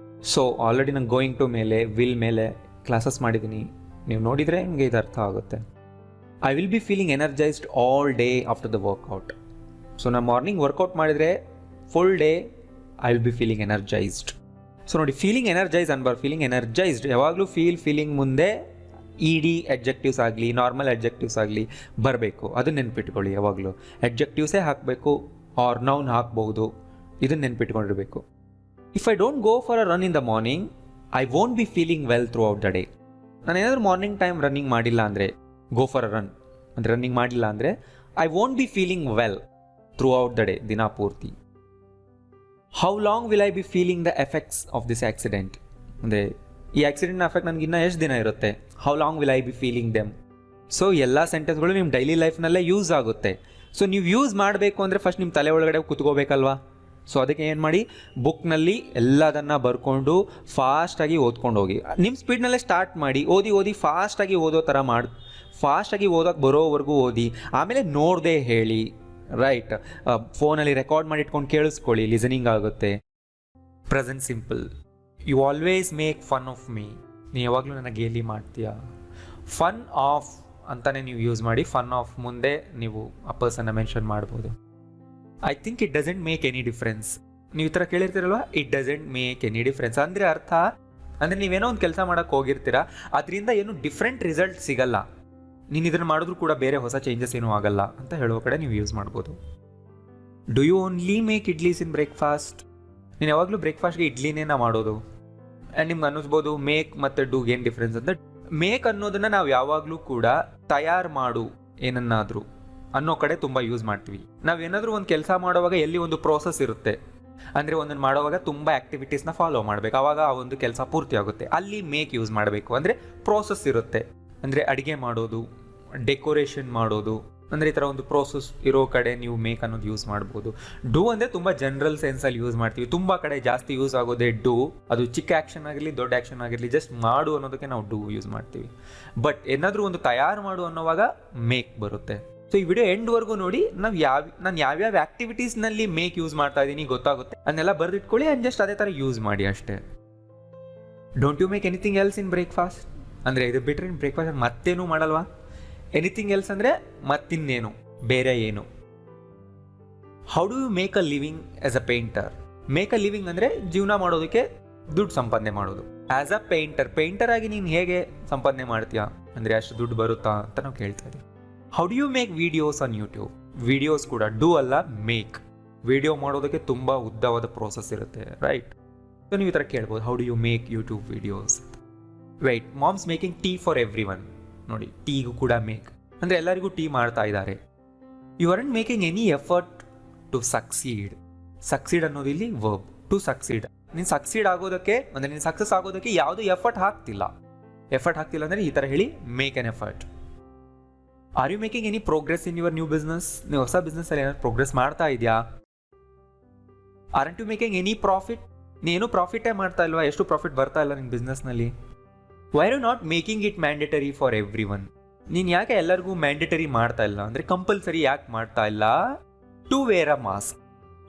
So already ನಾನು going to ಮೇಲೆ will ಮೇಲೆ ಕ್ಲಾಸಸ್ ಮಾಡಿದ್ದೀನಿ, ನೀವು ನೋಡಿದರೆ ನಿಮಗೆ ಇದು ಅರ್ಥ ಆಗುತ್ತೆ. I will be feeling energized all day after the workout. So ನಾನು ಮಾರ್ನಿಂಗ್ ವರ್ಕೌಟ್ ಮಾಡಿದರೆ full day I will be feeling energized. So ನೋಡಿ, ಫೀಲಿಂಗ್ ಎನರ್ಜೈಸ್ ಅನ್ಬಾರ್ದು, ಫೀಲಿಂಗ್ ಎನರ್ಜೈಸ್ಡ್. ಯಾವಾಗಲೂ ಫೀಲಿಂಗ್ ಮುಂದೆ ಇಡಿ ಅಡ್ಜೆಕ್ಟಿವ್ಸ್ ಆಗಲಿ ನಾರ್ಮಲ್ ಅಡ್ಜೆಕ್ಟಿವ್ಸ್ ಆಗಲಿ ಬರಬೇಕು. ಅದನ್ನು ನೆನ್ಪಿಟ್ಕೊಳ್ಳಿ. ಯಾವಾಗಲೂ ಅಡ್ಜೆಕ್ಟಿವ್ಸೇ ಹಾಕಬೇಕು, ಆರ್ ನೌನ್ ಹಾಕ್ಬಹುದು. ಇದನ್ನು ನೆನ್ಪಿಟ್ಕೊಂಡಿರಬೇಕು. If I don't go for a run in the morning, I won't be feeling well throughout the day. ನಾನು ಏನಾದರೂ ಮಾರ್ನಿಂಗ್ ಟೈಮ್ ರನ್ನಿಂಗ್ ಮಾಡಿಲ್ಲ ಅಂದರೆ, ಗೋ ಫಾರ್ ಅ ರನ್ ಅಂದರೆ ರನ್ನಿಂಗ್ ಮಾಡಿಲ್ಲ ಅಂದರೆ, I won't be feeling well throughout the day, ದಿನ ಪೂರ್ತಿ. How long will I be feeling the effects of this accident? ಅಂದರೆ ಈ ಆಕ್ಸಿಡೆಂಟ್ನ ಎಫೆಕ್ಟ್ ನನಗೆ ಇನ್ನೂ ಎಷ್ಟು ದಿನ ಇರುತ್ತೆ? How long will I be feeling them? So ಎಲ್ಲ ಸೆಂಟೆನ್ಸ್ಗಳು ನಿಮ್ಮ ಡೈಲಿ ಲೈಫ್ನಲ್ಲೇ ಯೂಸ್ ಆಗುತ್ತೆ. ಸೊ ನೀವು ಯೂಸ್ ಮಾಡಬೇಕು ಅಂದರೆ ಫಸ್ಟ್ ನಿಮ್ಮ ತಲೆ ಒಳಗಡೆ ಕುತ್ಕೋಬೇಕಲ್ವಾ? ಸೊ ಅದಕ್ಕೆ ಏನು ಮಾಡಿ, ಬುಕ್ನಲ್ಲಿ ಎಲ್ಲದನ್ನು ಬರ್ಕೊಂಡು ಫಾಸ್ಟಾಗಿ ಓದ್ಕೊಂಡು ಹೋಗಿ. ನಿಮ್ಮ ಸ್ಪೀಡ್ನಲ್ಲೇ ಸ್ಟಾರ್ಟ್ ಮಾಡಿ. ಓದಿ ಫಾಸ್ಟಾಗಿ ಓದೋ ಥರ ಮಾಡಿ, ಫಾಸ್ಟಾಗಿ ಓದೋಕ್ಕೆ ಬರೋವರೆಗೂ ಓದಿ. ಆಮೇಲೆ ನೋಡದೆ ಹೇಳಿ, ರೈಟ್? ಫೋನಲ್ಲಿ ರೆಕಾರ್ಡ್ ಮಾಡಿ ಇಟ್ಕೊಂಡು ಕೇಳಿಸ್ಕೊಳ್ಳಿ, ಲಿಸನಿಂಗ್ ಆಗುತ್ತೆ. Present simple. You always make fun of me. ನೀವು ಯಾವಾಗಲೂ ನನಗೆ ಗೇಲಿ ಮಾಡ್ತೀಯಾ? ಫನ್ ಆಫ್ ಅಂತಲೇ ನೀವು ಯೂಸ್ ಮಾಡಿ. ಫನ್ ಆಫ್ ಮುಂದೆ ನೀವು ಆ ಪರ್ಸನ್ನ ಮೆನ್ಷನ್ ಮಾಡ್ಬೋದು. I think it doesn't make any difference. ನೀವು ಈ ಥರ ಕೇಳಿರ್ತೀರಲ್ವ, it doesn't make any difference ಅಂದರೆ ಅರ್ಥ, ಅಂದರೆ ನೀವೇನೋ ಒಂದು ಕೆಲಸ ಮಾಡೋಕ್ಕೆ ಹೋಗಿರ್ತೀರ, ಅದರಿಂದ ಏನು ಡಿಫ್ರೆಂಟ್ ರಿಸಲ್ಟ್ ಸಿಗಲ್ಲ. ನೀನು ಇದನ್ನು ಮಾಡಿದ್ರೂ ಕೂಡ ಬೇರೆ ಹೊಸ ಚೇಂಜಸ್ ಏನೂ ಆಗಲ್ಲ ಅಂತ ಹೇಳೋ ಕಡೆ ನೀವು ಯೂಸ್ ಮಾಡ್ಬೋದು. Do you only make idlis in breakfast? ನೀನು ಯಾವಾಗಲೂ ಬ್ರೇಕ್ಫಾಸ್ಟ್ಗೆ ಇಡ್ಲಿನೇನ ಮಾಡೋದು. ಆ್ಯಂಡ್ ನಿಮ್ಗೆ ಅನ್ನಿಸ್ಬೋದು ಮೇಕ್ ಮತ್ತು ಡೂ ಏನು ಡಿಫ್ರೆನ್ಸ್ ಅಂತ. ಮೇಕ್ ಅನ್ನೋದನ್ನು ನಾವು ಯಾವಾಗಲೂ ಕೂಡ ತಯಾರು ಮಾಡು ಏನನ್ನಾದರೂ ಅನ್ನೋ ಕಡೆ ತುಂಬ ಯೂಸ್ ಮಾಡ್ತೀವಿ. ನಾವೇನಾದರೂ ಒಂದು ಕೆಲಸ ಮಾಡುವಾಗ ಎಲ್ಲಿ ಒಂದು ಪ್ರೋಸೆಸ್ ಇರುತ್ತೆ, ಅಂದರೆ ಒಂದನ್ನು ಮಾಡುವಾಗ ತುಂಬ ಆ್ಯಕ್ಟಿವಿಟೀಸ್ನ ಫಾಲೋ ಮಾಡಬೇಕು, ಆವಾಗ ಆ ಒಂದು ಕೆಲಸ ಪೂರ್ತಿ ಆಗುತ್ತೆ. ಅಲ್ಲಿ ಮೇಕ್ ಯೂಸ್ ಮಾಡಬೇಕು. ಅಂದರೆ ಪ್ರೋಸೆಸ್ ಇರುತ್ತೆ. ಅಂದರೆ ಅಡುಗೆ ಮಾಡೋದು, ಡೆಕೋರೇಷನ್ ಮಾಡೋದು, ಅಂದರೆ ಈ ಥರ ಒಂದು ಪ್ರೋಸೆಸ್ ಇರೋ ಕಡೆ ನೀವು ಮೇಕ್ ಅನ್ನೋದು ಯೂಸ್ ಮಾಡ್ಬೋದು. ಡೂ ಅಂದರೆ ತುಂಬ ಜನರಲ್ ಸೆನ್ಸಲ್ಲಿ ಯೂಸ್ ಮಾಡ್ತೀವಿ. ತುಂಬ ಕಡೆ ಜಾಸ್ತಿ ಯೂಸ್ ಆಗೋದೇ ಡೂ. ಅದು ಚಿಕ್ಕ ಆ್ಯಕ್ಷನ್ ಆಗಿರಲಿ ದೊಡ್ಡ ಆ್ಯಕ್ಷನ್ ಆಗಿರಲಿ, ಜಸ್ಟ್ ಮಾಡು ಅನ್ನೋದಕ್ಕೆ ನಾವು ಡೂ ಯೂಸ್ ಮಾಡ್ತೀವಿ. ಬಟ್ ಏನಾದರೂ ಒಂದು ತಯಾರು ಮಾಡು ಅನ್ನೋವಾಗ ಮೇಕ್ ಬರುತ್ತೆ. ಸೊ ಈ ವಿಡಿಯೋ ಎಂಡ್ವರೆಗೂ ನೋಡಿ. ನಾನು ಯಾವ್ಯಾವ ಆ್ಯಕ್ಟಿವಿಟೀಸ್ನಲ್ಲಿ ಮೇಕ್ ಯೂಸ್ ಮಾಡ್ತಾ ಇದ್ದೀನಿ ಗೊತ್ತಾಗುತ್ತೆ. ಅದನ್ನೆಲ್ಲ ಬರೆದಿಟ್ಕೊಳ್ಳಿ ಆ್ಯಂಡ್ ಜಸ್ಟ್ ಅದೇ ಥರ ಯೂಸ್ ಮಾಡಿ ಅಷ್ಟೇ. Don't you make anything else in breakfast? ಅಂದರೆ ಇದು ಬಿಟ್ಟರೆ ಬ್ರೇಕ್ಫಾಸ್ಟ್ ಮತ್ತೇನೂ ಮಾಡಲ್ವಾ? ಎನಿಥಿಂಗ್ ಎಲ್ಸ್ ಅಂದರೆ ಮತ್ತಿನ್ನೇನು, ಬೇರೆ ಏನು? How do you make a living as a painter? Make a living ಅಂದರೆ ಜೀವನ ಮಾಡೋದಕ್ಕೆ ದುಡ್ಡು ಸಂಪಾದನೆ ಮಾಡೋದು. ಆ್ಯಸ್ ಅ ಪೇಂಟರ್ ಆಗಿ ನೀನು ಹೇಗೆ ಸಂಪಾದನೆ ಮಾಡ್ತೀಯಾ, ಅಂದರೆ ಅಷ್ಟು ದುಡ್ಡು ಬರುತ್ತಾ ಅಂತ ನಾವು ಕೇಳ್ತಾ ಇದ್ದೀವಿ. How do you make videos on YouTube? Videos ಕೂಡ ಡೂ ಅಲ್ಲ, ಮೇಕ್. ವಿಡಿಯೋ ಮಾಡೋದಕ್ಕೆ ತುಂಬ ಉದ್ದವಾದ ಪ್ರೋಸೆಸ್ ಇರುತ್ತೆ, ರೈಟ್? ಸೊ ನೀವು ಈ ಥರ ಕೇಳ್ಬೋದು, how do you make YouTube videos? Wait, moms making tea for everyone. ನೋಡಿ, ಟೀಗೂ ಕೂಡ ಮೇಕ್ ಅಂದರೆ ಎಲ್ಲರಿಗೂ ಟೀ ಮಾಡ್ತಾ ಇದ್ದಾರೆ. You aren't making any effort to succeed. Succeed ಅನ್ನೋದು ಇಲ್ಲಿ ವರ್ಬ್, ಟು ಸಕ್ಸೀಡ್. ನೀನು ಸಕ್ಸೀಡ್ ಆಗೋದಕ್ಕೆ ಅಂದರೆ ನೀನು ಸಕ್ಸಸ್ ಆಗೋದಕ್ಕೆ ಯಾವುದೂ ಎಫರ್ಟ್ ಹಾಕ್ತಿಲ್ಲ ಅಂದರೆ ಈ ಥರ ಹೇಳಿ, make an effort. Are you making any progress in your new business? ನೀವು ಹೊಸ ಬಿಸ್ನೆಸ್ಸಲ್ಲಿ ಏನಾದ್ರು ಪ್ರೋಗ್ರೆಸ್ ಮಾಡ್ತಾ ಇದೆಯಾ? Aren't you making any profit? ನೀನು ಪ್ರಾಫಿಟೇ ಮಾಡ್ತಾ ಇಲ್ವಾ? ಎಷ್ಟು ಪ್ರಾಫಿಟ್ ಬರ್ತಾ ಇಲ್ಲ ನಿನ್ನ ಬಿಸ್ನೆಸ್ನಲ್ಲಿ? Why are you not making it mandatory for everyone? ನೀನು ಯಾಕೆ ಎಲ್ಲರಿಗೂ ಮ್ಯಾಂಡೇಟರಿ ಮಾಡ್ತಾ ಇಲ್ಲ ಅಂದರೆ ಕಂಪಲ್ಸರಿ ಯಾಕೆ ಮಾಡ್ತಾ ಇಲ್ಲ? ಟು ವೇರ್ ಅ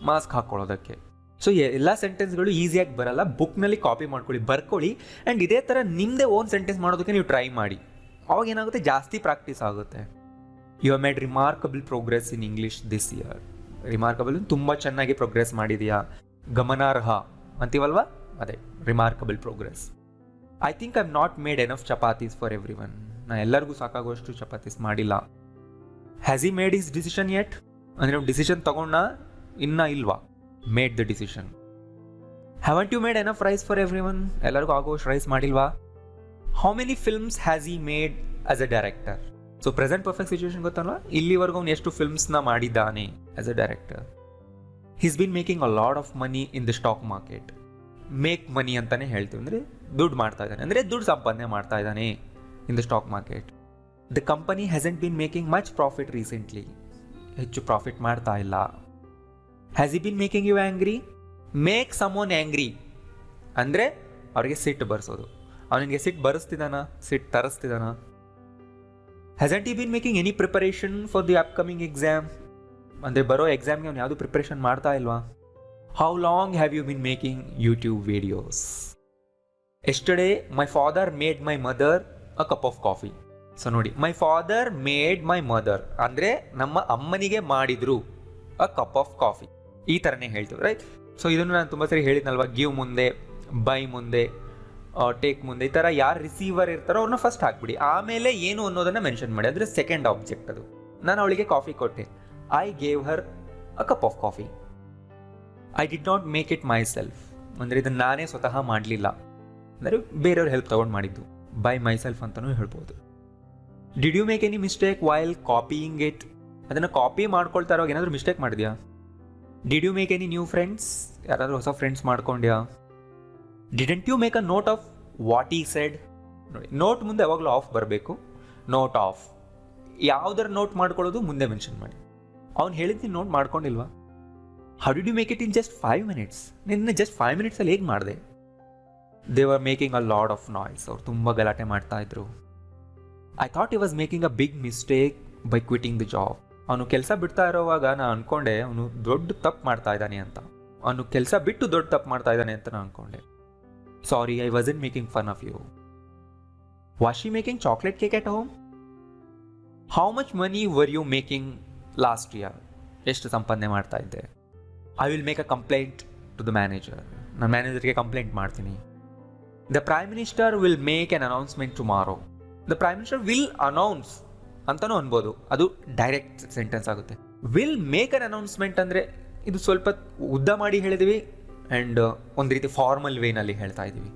ಮಾಸ್ಕ್ ಹಾಕ್ಕೊಳ್ಳೋದಕ್ಕೆ. ಸೊ ಎಲ್ಲ ಸೆಂಟೆನ್ಸ್ಗಳು ಈಸಿಯಾಗಿ ಬರಲ್ಲ, ಬುಕ್ನಲ್ಲಿ ಕಾಪಿ ಮಾಡ್ಕೊಳ್ಳಿ, ಬರ್ಕೊಳ್ಳಿ. ಆ್ಯಂಡ್ ಇದೇ ಥರ ನಿಮ್ಮದೇ ಓನ್ ಸೆಂಟೆನ್ಸ್ ಮಾಡೋದಕ್ಕೆ ನೀವು ಟ್ರೈ ಮಾಡಿ. ಅವಾಗ ಏನಾಗುತ್ತೆ, ಜಾಸ್ತಿ ಪ್ರಾಕ್ಟೀಸ್ ಆಗುತ್ತೆ. You have made remarkable progress in English this year. Remarkable ತುಂಬ ಚೆನ್ನಾಗಿ ಪ್ರೋಗ್ರೆಸ್ ಮಾಡಿದೆಯಾ, ಗಮನಾರ್ಹ ಅಂತೀವಲ್ವಾ, ಅದೇ remarkable progress. I think I have not made enough chapatis for everyone. ನಾನು ಎಲ್ಲರಿಗೂ ಸಾಕಾಗುವಷ್ಟು ಚಪಾತೀಸ್ ಮಾಡಿಲ್ಲ. Has he made his decision yet? ಅಂದರೆ ಅವ್ನು ಡಿಸಿಷನ್ ತಗೊಂಡ ಇನ್ನೂ ಇಲ್ವಾ? Made the decision. Haven't you made enough rice for everyone? ಎಲ್ಲರಿಗೂ ಆಗುವಷ್ಟು ರೈಸ್ ಮಾಡಿಲ್ವಾ? ಹೌ ಮೆನಿ ಫಿಲ್ಮ್ಸ್ ಹ್ಯಾಸ್ ಈ made as a director. So present perfect situation ಗೊತ್ತಲ್ವಾ, ಇಲ್ಲಿವರೆಗೂ ಅವ್ನು ಎಷ್ಟು ಫಿಲ್ಮ್ಸ್ನ ಮಾಡಿದ್ದಾನೆ as a director. He's been making a lot of money in the stock market. Make money ಅಂತಾನೆ ಹೇಳ್ತೀವಿ, ಅಂದರೆ ದುಡ್ಡು ಮಾಡ್ತಾ ಇದ್ದಾನೆ, ಅಂದರೆ ದುಡ್ಡು ಸಂಪಾದನೆ ಮಾಡ್ತಾ ಇದ್ದಾನೆ in the stock market. The company hasn't been making much profit recently. ಹೆಚ್ಚು ಪ್ರಾಫಿಟ್ ಮಾಡ್ತಾ ಇಲ್ಲ. Has he been making you angry. Make some one angry ಅಂದರೆ ಅವ್ರಿಗೆ ಸಿಟ್ಟು ಬರ್ಸೋದು. ಅವನಿಗೆ ಸಿಟ್ಟು ಬರೆಸ್ತಿದ್ದಾನ, ಸಿಟ್ಟು ತರಿಸ್ತಿದ್ದಾನ. Hasn't he been making any preparation for the upcoming exam. ಅಂದರೆ ಬರೋ ಎಕ್ಸಾಮ್ಗೆ ಅವ್ನು ಯಾವುದು ಪ್ರಿಪ್ರೇಷನ್ ಮಾಡ್ತಾ ಇಲ್ವಾ. How long have you been making YouTube videos. Yesterday my father made my mother a cup of coffee. So ನೋಡಿ, my father made my mother ಅಂದರೆ ನಮ್ಮ ಅಮ್ಮನಿಗೆ ಮಾಡಿದ್ರು ಅ ಕಪ್ ಆಫ್ ಕಾಫಿ, ಈ ಥರನೇ ಹೇಳ್ತೀವಿ, ರೈಟ್. ಸೊ ಇದನ್ನು ನಾನು ತುಂಬ ಸರಿ ಹೇಳಿದ್ನಲ್ವ, ಗಿವ್ ಮುಂದೆ, ಬೈ ಮುಂದೆ, ಟೇಕ್ ಮುಂದೆ, ಈ ಥರ ಯಾರು ರಿಸೀವರ್ ಇರ್ತಾರೋ ಅವ್ರನ್ನ ಫಸ್ಟ್ ಹಾಕ್ಬಿಡಿ, ಆಮೇಲೆ ಏನು ಅನ್ನೋದನ್ನು ಮೆನ್ಷನ್ ಮಾಡಿ. ಅಂದರೆ ಸೆಕೆಂಡ್ ಆಬ್ಜೆಕ್ಟ್ ಅದು. ನಾನು ಅವಳಿಗೆ ಕಾಫಿ ಕೊಟ್ಟೆ, I gave Har a cup of coffee. I did not make it my self ಅಂದರೆ ಇದನ್ನು ನಾನೇ ಸ್ವತಃ ಮಾಡಲಿಲ್ಲ, ಅಂದರೆ ಬೇರೆಯವ್ರ ಹೆಲ್ಪ್ ತೊಗೊಂಡು ಮಾಡಿದ್ದು. ಬೈ ಮೈ ಸೆಲ್ಫ್ ಅಂತಲೂ ಹೇಳ್ಬೋದು. Did you make any mistake while copying it. ಅದನ್ನು ಕಾಪಿ ಮಾಡ್ಕೊಳ್ತಾ ಇರೋವಾಗ ಏನಾದರೂ ಮಿಸ್ಟೇಕ್ ಮಾಡಿದ್ಯಾ. Did you make any new friends. ಯಾರಾದರೂ ಹೊಸ ಫ್ರೆಂಡ್ಸ್ ಮಾಡ್ಕೊಂಡ್ಯಾ. Didn't you make a note of what I said. ನೋಡಿ, ನೋಟ್ ಮುಂದೆ ಯಾವಾಗಲೂ ಆಫ್ ಬರಬೇಕು. ನೋಟ್ ಆಫ್ ಯಾವುದರ ನೋಟ್ ಮಾಡ್ಕೊಳ್ಳೋದು ಮುಂದೆ ಮೆನ್ಷನ್ ಮಾಡಿ. ಅವ್ನು ಹೇಳಿದ್ದು ನೋಟ್ ಮಾಡ್ಕೊಂಡಿಲ್ವಾ. How did you make it in just 5 minutes. ನಿನ್ನೆ ಜಸ್ಟ್ 5 minutesಲ್ಲಿ ಹೇಗೆ ಮಾಡಿದೆ. They were making a lot of noise. ಅವ್ರು ತುಂಬ ಗಲಾಟೆ ಮಾಡ್ತಾ ಇದ್ರು. I thought he was making a big mistake by quitting the job. ಅವನು ಕೆಲಸ ಬಿಡ್ತಾ ಇರೋವಾಗ ನಾನು ಅಂದ್ಕೊಂಡೆ ಅವನು ದೊಡ್ಡ ತಪ್ಪು ಮಾಡ್ತಾ ಇದ್ದಾನೆ ಅಂತ. ಅವನು ಕೆಲಸ ಬಿಟ್ಟು ದೊಡ್ಡ ತಪ್ಪು ಮಾಡ್ತಾ ಇದ್ದಾನೆ ಅಂತ ನಾನು ಅಂದ್ಕೊಂಡೆ. Sorry, I wasn't making fun of you. Was she making chocolate cake at home. How much money were you making last year. ಎಷ್ಟು ಸಂಪಾದನೆ ಮಾಡ್ತಾ ಇದ್ದೆ. I will make a complaint to the manager. ನಾನು ಮ್ಯಾನೇಜರ್ಗೆ ಕಂಪ್ಲೇಂಟ್ ಮಾಡ್ತೀನಿ. The prime minister will make an announcement tomorrow. The prime minister will announce ಅಂತಲೂ ಅನ್ಬೋದು, ಅದು ಡೈರೆಕ್ಟ್ ಸೆಂಟೆನ್ಸ್ ಆಗುತ್ತೆ. ವಿಲ್ ಮೇಕ್ ಅನ್ ಅನೌನ್ಸ್ಮೆಂಟ್ ಅಂದರೆ ಇದು ಸ್ವಲ್ಪ ಉದ್ದ ಮಾಡಿ ಹೇಳಿದ್ವಿ ಆ್ಯಂಡ್ ಒಂದು ರೀತಿ ಫಾರ್ಮಲ್ ವೇನಲ್ಲಿ ಹೇಳ್ತಾ ಇದ್ದೀವಿ.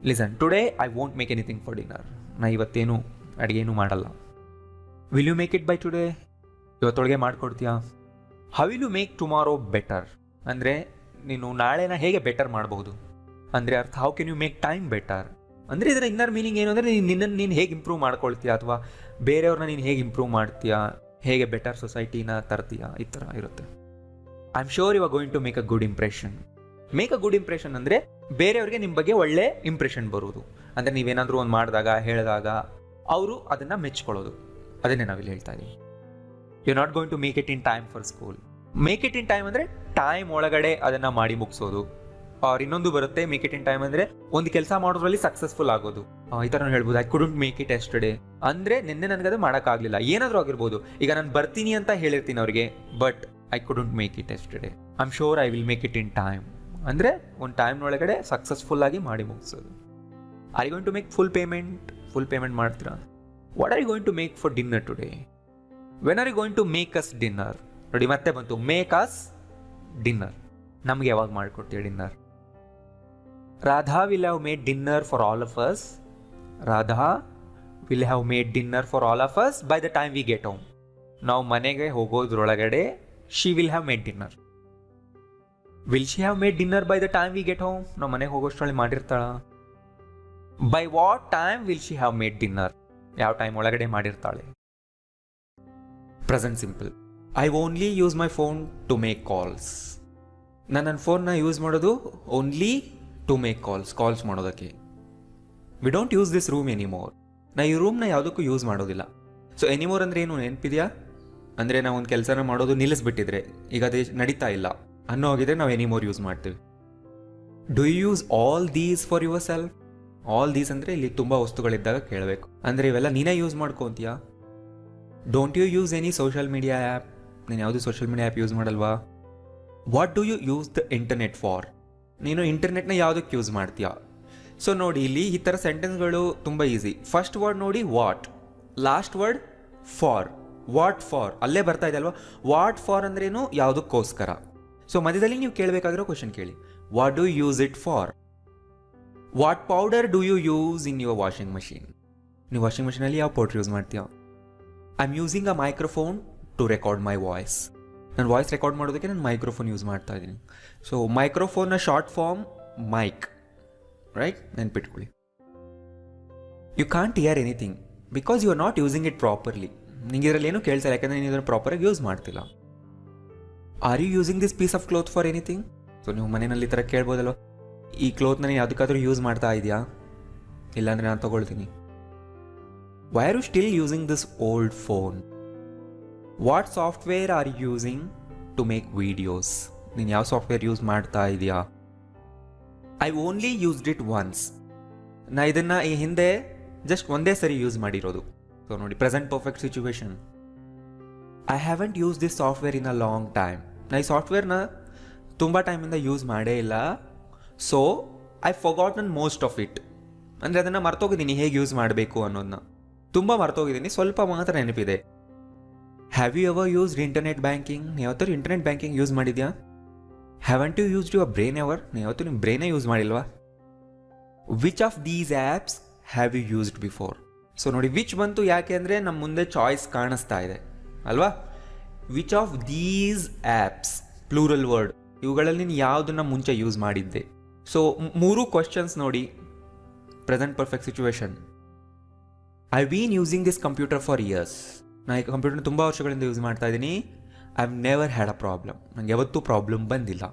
Listen, today I won't make anything for dinner. ನಾ ಇವತ್ತೇನು ಅಡುಗೆನೂ ಮಾಡಲ್ಲ. Will you make it by today. ಇವತ್ತೊಳಗೆ ಮಾಡಿಕೊಡ್ತೀಯಾ. How will you make tomorrow better ಅಂದರೆ ನೀನು ನಾಳೆನ ಹೇಗೆ ಬೆಟರ್ ಮಾಡಬಹುದು ಅಂದರೆ ಅರ್ಥ. How can you make time better ಅಂದರೆ ಇದರ ಇನ್ನರ್ ಮೀನಿಂಗ್ ಏನು ಅಂದರೆ ನಿನ್ನನ್ನು ನೀನು ಹೇಗೆ ಇಂಪ್ರೂವ್ ಮಾಡ್ಕೊಳ್ತೀಯಾ, ಅಥವಾ ಬೇರೆಯವ್ರನ್ನ ನೀನು ಹೇಗೆ ಇಂಪ್ರೂವ್ ಮಾಡ್ತೀಯಾ, ಹೇಗೆ ಬೆಟರ್ ಸೊಸೈಟಿನ ತರ್ತೀಯಾ, ಈ ಥರ ಇರುತ್ತೆ. I am sure you are going to make a good impression. Make a good impression ಅಂದರೆ ಬೇರೆಯವ್ರಿಗೆ ನಿಮ್ಮ ಬಗ್ಗೆ ಒಳ್ಳೆ ಇಂಪ್ರೆಷನ್ ಬರೋದು. ಅಂದರೆ ನೀವೇನಾದರೂ ಒಂದು ಮಾಡಿದಾಗ ಹೇಳಿದಾಗ ಅವರು ಅದನ್ನು ಮೆಚ್ಕೊಳ್ಳೋದು. ಅದನ್ನೇ ನಾವಿಲ್ಲಿ ಹೇಳ್ತಾ ಇದ್ದೀವಿ. You not going to make it in time for school. Make it in time ಅಂದರೆ ಟೈಮ್ ಒಳಗಡೆ ಅದನ್ನು ಮಾಡಿ ಮುಗಿಸೋದು. ಅವ್ರು ಇನ್ನೊಂದು ಬರುತ್ತೆ, ಮೇಕ್ ಇಟ್ ಇನ್ ಟೈಮ್ ಅಂದರೆ ಒಂದು ಕೆಲಸ ಮಾಡೋದ್ರಲ್ಲಿ ಸಕ್ಸಸ್ಫುಲ್ ಆಗೋದು. ಈ ಥರ ಹೇಳ್ಬೋದು, I couldn't make it yesterday ಅಂದರೆ ನಿನ್ನೆ ನನಗದು ಮಾಡೋಕ್ಕಾಗಲಿಲ್ಲ. ಏನಾದರೂ ಆಗಿರ್ಬೋದು. ಈಗ ನಾನು ಬರ್ತೀನಿ ಅಂತ ಹೇಳಿರ್ತೀನಿ ಅವರಿಗೆ, but I couldn't make it yesterday. I am sure I will make it in time ಅಂದರೆ ಒಂದು ಟೈಮ್ನೊಳಗಡೆ ಸಕ್ಸಸ್ಫುಲ್ಲಾಗಿ ಮಾಡಿ ಮುಗಿಸೋದು. Are you going to make full payment ಮಾಡ್ತೀರಾ. What are you going to make for dinner today. When are you going to make us dinner. ನೋಡಿ ಮತ್ತೆ ಬಂತು, ಮೇಕ್ ಅಸ್ ಡಿನ್ನರ್. ನಮಗೆ ಯಾವಾಗ ಮಾಡಿಕೊಡ್ತೀವಿ dinner. Radha will have made dinner for all of us. Radha will have made dinner for all of us by the time we get home. ನಾವು ಮನೆಗೆ ಹೋಗೋದ್ರೊಳಗಡೆ she will have made dinner. Will she have made dinner by the time we get home. ನಾವು ಮನೆಗೆ ಹೋಗೋಷ್ಟರಲ್ಲಿ ಮಾಡಿರ್ತಾಳ. By what time will she have made dinner. ಯಾವ time ಒಳಗಡೆ ಮಾಡಿರ್ತಾಳೆ. Present simple. I only use my phone to make calls. ನಾನು ನನ್ನ ಫೋನ್ನ ಯೂಸ್ ಮಾಡೋದು ಓನ್ಲಿ ಟು ಮೇಕ್ ಕಾಲ್ಸ್ ಮಾಡೋದಕ್ಕೆ. We don't use this room anymore. ನಾ ಈ ರೂಮ್ನ ಯಾವುದಕ್ಕೂ ಯೂಸ್ ಮಾಡೋದಿಲ್ಲ. ಸೊ ಎನಿಮೋರ್ ಅಂದರೆ ಏನು ನೆನಪಿದೆಯಾ. ಅಂದರೆ ನಾವು ಒಂದು ಕೆಲಸನ ಮಾಡೋದು ನಿಲ್ಲಿಸ್ಬಿಟ್ಟಿದ್ರೆ, ಈಗ ಅದೇ ನಡೀತಾ ಇಲ್ಲ ಅನ್ನೋ ಹೋಗಿದ್ರೆ ನಾವು ಎನಿಮೋರ್ ಯೂಸ್ ಮಾಡ್ತೀವಿ. Do you use all these for yourself. All these ಅಂದರೆ ಇಲ್ಲಿ ತುಂಬ ವಸ್ತುಗಳಿದ್ದಾಗ ಕೇಳಬೇಕು. ಅಂದರೆ ಇವೆಲ್ಲ ನೀನೇ ಯೂಸ್ ಮಾಡ್ಕೊತೀಯಾ. Don't you use any social media app. ನೀನು ಯಾವುದು ಸೋಷಿಯಲ್ ಮೀಡಿಯಾ ಆ್ಯಪ್ ಯೂಸ್ ಮಾಡಲ್ವಾ. What do you use the internet for. ನೀನು ಇಂಟರ್ನೆಟ್ನ ಯಾವುದಕ್ಕೆ ಯೂಸ್ ಮಾಡ್ತೀಯಾ. ಸೊ ನೋಡಿ, ಇಲ್ಲಿ ಈ ಥರ ಸೆಂಟೆನ್ಸ್ಗಳು ತುಂಬ ಈಸಿ. ಫಸ್ಟ್ ವರ್ಡ್ ನೋಡಿ what, last word for. What for ಅಲ್ಲೇ ಬರ್ತಾ ಇದೆ ಅಲ್ವಾ. ವಾಟ್ ಫಾರ್ ಅಂದ್ರೇನು, ಯಾವುದಕ್ಕೋಸ್ಕರ. ಸೊ ಮಧ್ಯದಲ್ಲಿ ನೀವು ಕೇಳಬೇಕಾಗಿರೋ ಕ್ವಶನ್ ಕೇಳಿ, what do use it for. What powder do you use in your washing machine? ನೀವು ವಾಷಿಂಗ್ ಮಷೀನಲ್ಲಿ ಯಾವ ಪೌಡರ್ ಯೂಸ್ ಮಾಡ್ತೀಯ? I am using a microphone to record my voice. ನಾನು ವಾಯ್ಸ್ ರೆಕಾರ್ಡ್ ಮಾಡೋದಕ್ಕೆ ನಾನು ಮೈಕ್ರೋಫೋನ್ ಯೂಸ್ ಮಾಡ್ತಾ ಇದ್ದೀನಿ. ಸೊ ಮೈಕ್ರೋಫೋನ್ನ ಶಾರ್ಟ್ ಫಾರ್ಮ್ ಮೈಕ್, ರೈಟ್? ನೆನ್ಪಿಟ್ಕೊಳ್ಳಿ. You can't hear anything because you are not using it properly. ನಿಂಗೆ ಇದರಲ್ಲಿ ಏನೂ ಕೇಳ್ತಿಲ್ಲ, ಯಾಕಂದರೆ ನೀನು ಇದನ್ನು ಪ್ರಾಪರಾಗಿ ಯೂಸ್ ಮಾಡ್ತಿಲ್ಲ. Are you using this piece of cloth for anything? So ನೀವು ಮನೆಯಲ್ಲಿ ಈ ಥರ ಕೇಳ್ಬೋದಲ್ವ, ಈ ಕ್ಲೋತ್ನ ನೀನು ಯಾವುದಕ್ಕಾದ್ರೂ ಯೂಸ್ ಮಾಡ್ತಾ ಇದೆಯಾ? ಇಲ್ಲಾಂದರೆ ನಾನು ತೊಗೊಳ್ತೀನಿ. Why are you still using this old phone? What software are you using to make videos? ನೀನು ಯಾವ ಸಾಫ್ಟ್ವೇರ್ ಯೂಸ್ ಮಾಡ್ತಾ ಇದೆಯಾ? I only used it once. ನಾ ಇದನ್ನು ಈ ಹಿಂದೆ ಜಸ್ಟ್ ಒಂದೇ ಸರಿ ಯೂಸ್ ಮಾಡಿರೋದು. ಸೊ ನೋಡಿ, present perfect situation. I haven't use this software in a long time. ನಾ ಈ ಸಾಫ್ಟ್ವೇರ್ನ ತುಂಬ ಟೈಮಿಂದ ಯೂಸ್ ಮಾಡೇ ಇಲ್ಲ. So I forgotten most of it. ಅಂದರೆ ಅದನ್ನು ಮರ್ತೋಗಿದ್ದೀನಿ ಹೇಗೆ ಯೂಸ್ ಮಾಡಬೇಕು ಅನ್ನೋದನ್ನ. ತುಂಬ ಮರ್ತೋಗಿದ್ದೀನಿ, ಸ್ವಲ್ಪ ಮಾತ್ರ ನೆನಪಿದೆ. Have you ever used internet banking? ಯಾವತ್ತೂ ಇಂಟರ್ನೆಟ್ ಬ್ಯಾಂಕಿಂಗ್ ಯೂಸ್ ಮಾಡಿದ್ಯಾ? Haven't you used your brain ever? ಯಾವತ್ತೂ ನಿಮ್ಮ ಬ್ರೈನೇ ಯೂಸ್ ಮಾಡಿಲ್ವಾ? Which of these apps have you used before? So ನೋಡಿ, ವಿಚ್ ಬಂತು ಯಾಕೆ ಅಂದರೆ ನಮ್ಮ ಮುಂದೆ ಚಾಯ್ಸ್ ಕಾಣಿಸ್ತಾ ಇದೆ ಅಲ್ವಾ? Which of these apps, plural word, ಇವುಗಳಲ್ಲಿ ನೀನು ಯಾವುದನ್ನು ಮುಂಚೆ ಯೂಸ್ ಮಾಡಿದ್ದೆ? ಸೊ 3 ಕ್ವಶನ್ಸ್ ನೋಡಿ. Present perfect situation. I been using this computer for years. ನಾನು ಈ ಕಂಪ್ಯೂಟರ್ನ ತುಂಬ ವರ್ಷಗಳಿಂದ ಯೂಸ್ ಮಾಡ್ತಾ ಇದ್ದೀನಿ. I have never had a problem. ನನಗೆ ಯಾವತ್ತೂ ಪ್ರಾಬ್ಲಮ್ ಬಂದಿಲ್ಲ.